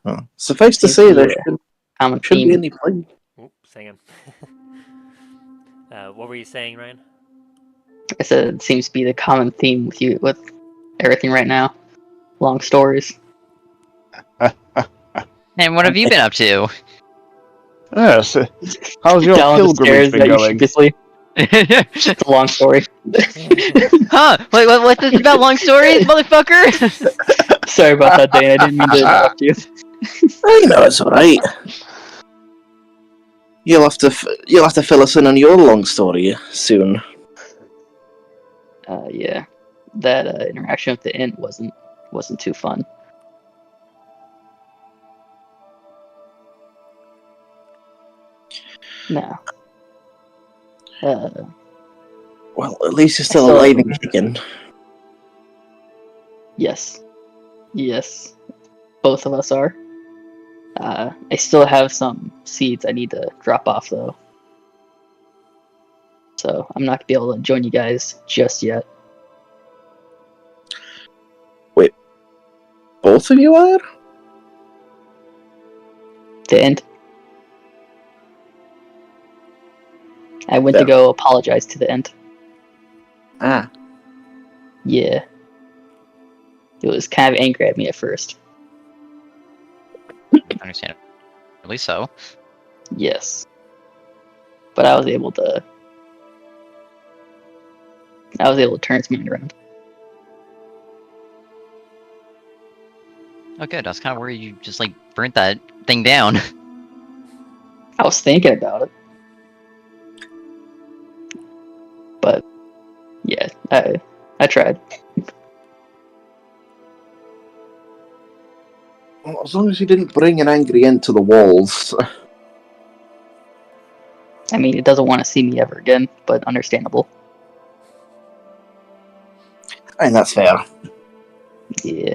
Oh. Suffice to say, there shouldn't be any point. Oops, hang on. What were you saying, Ryan? I said it seems to be the common theme with everything right now. Long stories. And what have you been up to? Yes. How's your Down the pilgrimage stairs been that you going? sheepishly- It's a long story. Huh? Wait, what's this about long stories, motherfucker? Sorry about that, Dain. I didn't mean to interrupt you. I know it's all right. You'll have to fill us in on your long story soon. Yeah, that interaction with the int wasn't too fun. No. Well, at least you're still So- alive and kicking. Yes. Yes. Both of us are. I still have some seeds I need to drop off, though. So I'm not going to be able to join you guys just yet. Both of you are? The end. I went to Yeah. go apologize to the end. Ah. Yeah. It was kind of angry at me at first. Understandably so. Yes. But I was able to turn its mind around. Oh, good. I was kind of worried you just like burnt that thing down. I was thinking about it. But yeah, I tried. Well, as long as you didn't bring an angry ant to the walls. I mean, it doesn't want to see me ever again, but understandable. And that's fair. Yeah.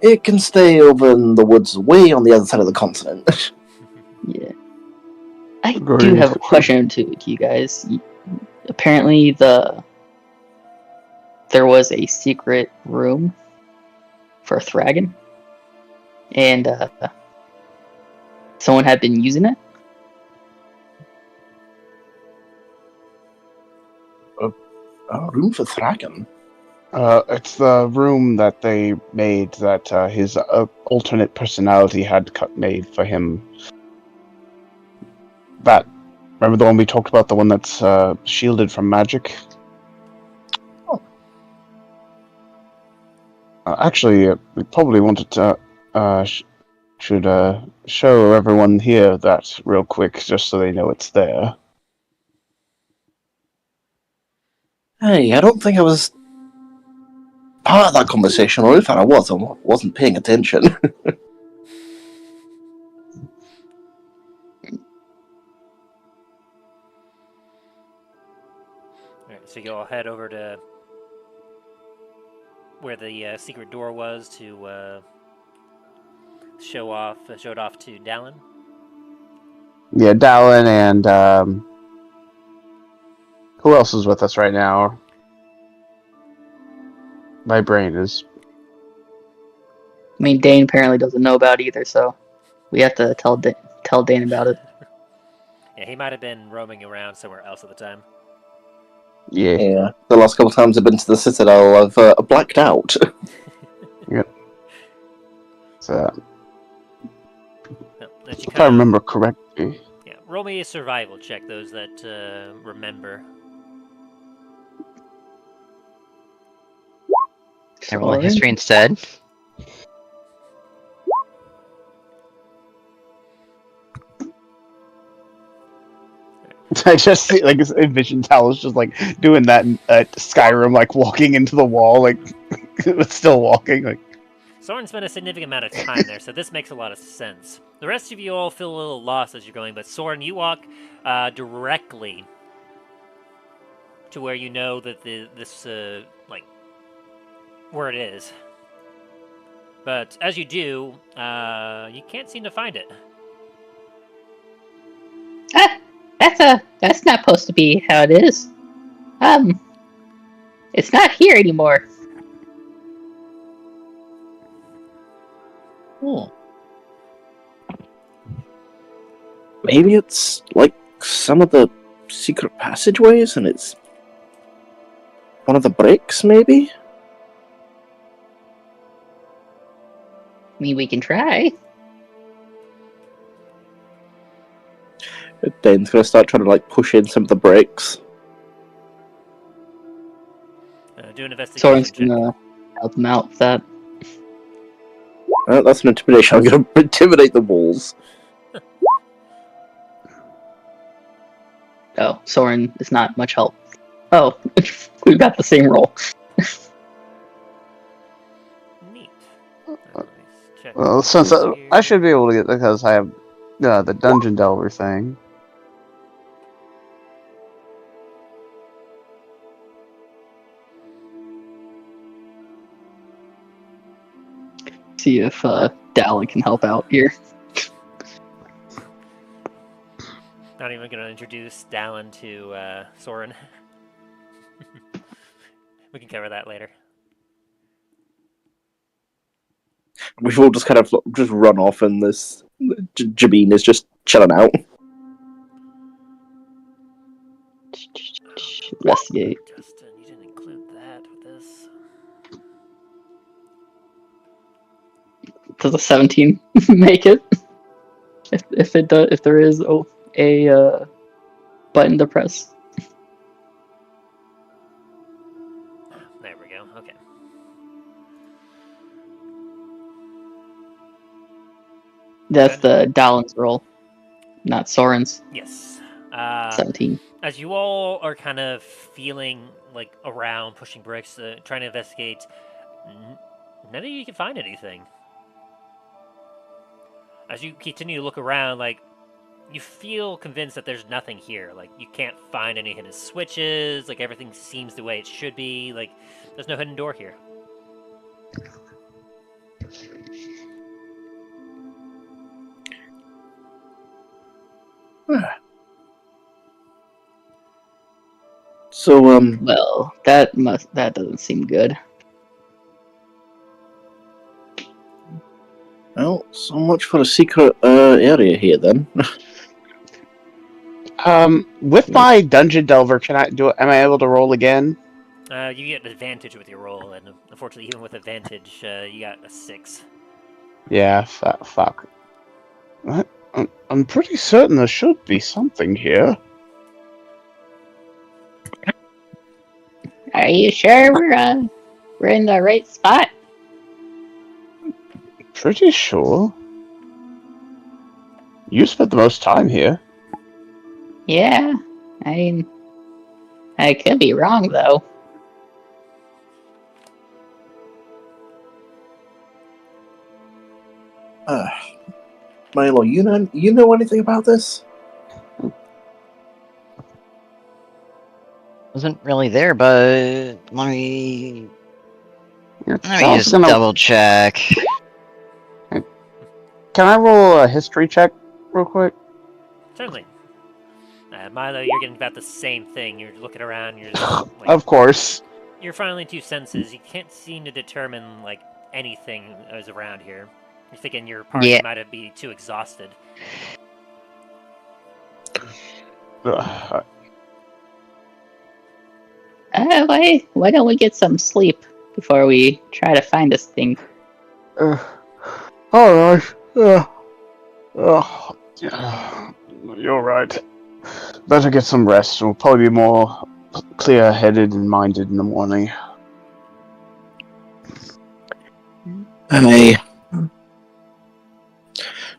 It can stay over in the woods way on the other side of the continent. Yeah. I do Agreed. have a question to you guys. Apparently there was a secret room for Thragon, and someone had been using it. A room for Thragon? It's the room that they made that his alternate personality had made for him. Remember the one we talked about, the one that's shielded from magic? Oh. Actually, we probably wanted to should show everyone here that real quick, just so they know it's there. Hey, I don't think I was part of that conversation, or if I was, I wasn't paying attention. Alright, so you'll head over to where the secret door was to show it off to Dallin. Yeah, Dallin and who else is with us right now? My brain is. I mean, Dain apparently doesn't know about it either, so we have to tell Dain about it. Yeah, he might have been roaming around somewhere else at the time. Yeah. Yeah, the last couple of times I've been to the Citadel, I've blacked out. So, No, that you if I remember correctly. Yeah, roll me a survival check, those that remember. I roll a history instead. I just see, like, envision Talos just like doing that in Skyrim, like walking into the wall, like but still walking. Like, Soren spent a significant amount of time there, so this makes a lot of sense. The rest of you all feel a little lost as you're going, but Soren, you walk directly to where you know that this where it is. But as you do, you can't seem to find it. That's not supposed to be how it is. It's not here anymore. Maybe it's like some of the secret passageways, and it's one of the bricks, maybe? I mean, we can try. Dain's gonna start trying to like push in some of the bricks. Do an investigation Soren's check. gonna help him out with that. That's an intimidation. I'm gonna intimidate the walls. Oh, Soren is not much help. Oh, we've got the same roll. Neat. Let me check Well, what since it is here. I should be able to get because I have the dungeon delver thing. See if Dallin can help out here. Not even gonna introduce Dain to Soren. We can cover that later. We've all just kind of just run off, and this Jabin is just chilling out. Investigate. Justin, you didn't include that with this. Does a 17 make it? If it does, if there is a button to press. There we go. Okay. That's the Dallin's roll, not Soren's. Yes. 17. As you all are kind of feeling like around, pushing bricks, trying to investigate, none of you can find anything. As you continue to look around, like, you feel convinced that there's nothing here. Like, you can't find any hidden switches, like, everything seems the way it should be. Like, there's no hidden door here. So, Well, that doesn't seem good. well, so much for a secret area here, then. With my dungeon delver, can I do it? Am I able to roll again? You get an advantage with your roll, and unfortunately, even with advantage, you got a 6. Yeah, fuck. I'm pretty certain there should be something here. Are you sure we're in the right spot? Pretty sure. You spent the most time here. Yeah. I mean, I could be wrong though. Milo, you know anything about this? Wasn't really there, but let me I just double check. Can I roll a history check real quick? Certainly. Milo, you're getting about the same thing. You're looking around, you're just, like, Of course. you're finally two senses. You can't seem to determine, like, anything is around here. You're thinking your party might be too exhausted. Why don't we get some sleep before we try to find this thing? Alright. You're right. Better get some rest. We'll probably be more clear-headed and minded in the morning.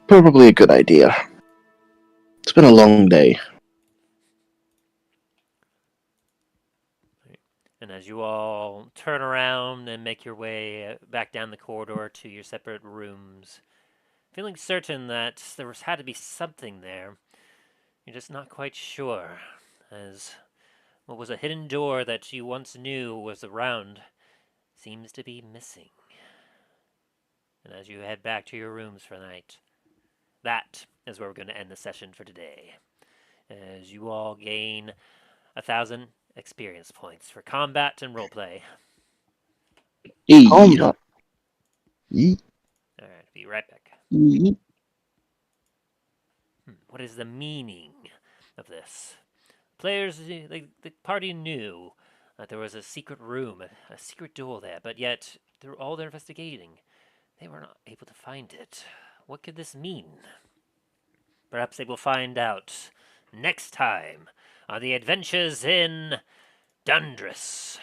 Probably a good idea. It's been a long day. And as you all turn around and make your way back down the corridor to your separate rooms, feeling certain that there had to be something there, you're just not quite sure, as what was a hidden door that you once knew was around seems to be missing. And as you head back to your rooms for the night, that is where we're going to end the session for today, as you all gain 1,000 experience points for combat and roleplay. Combat. Yeet. Alright, be right back. What is the meaning of this? Players, the party knew that there was a secret room, a secret door there, but yet, through all their investigating, they were not able to find it. What could this mean? Perhaps they will find out next time on the adventures in Dundras.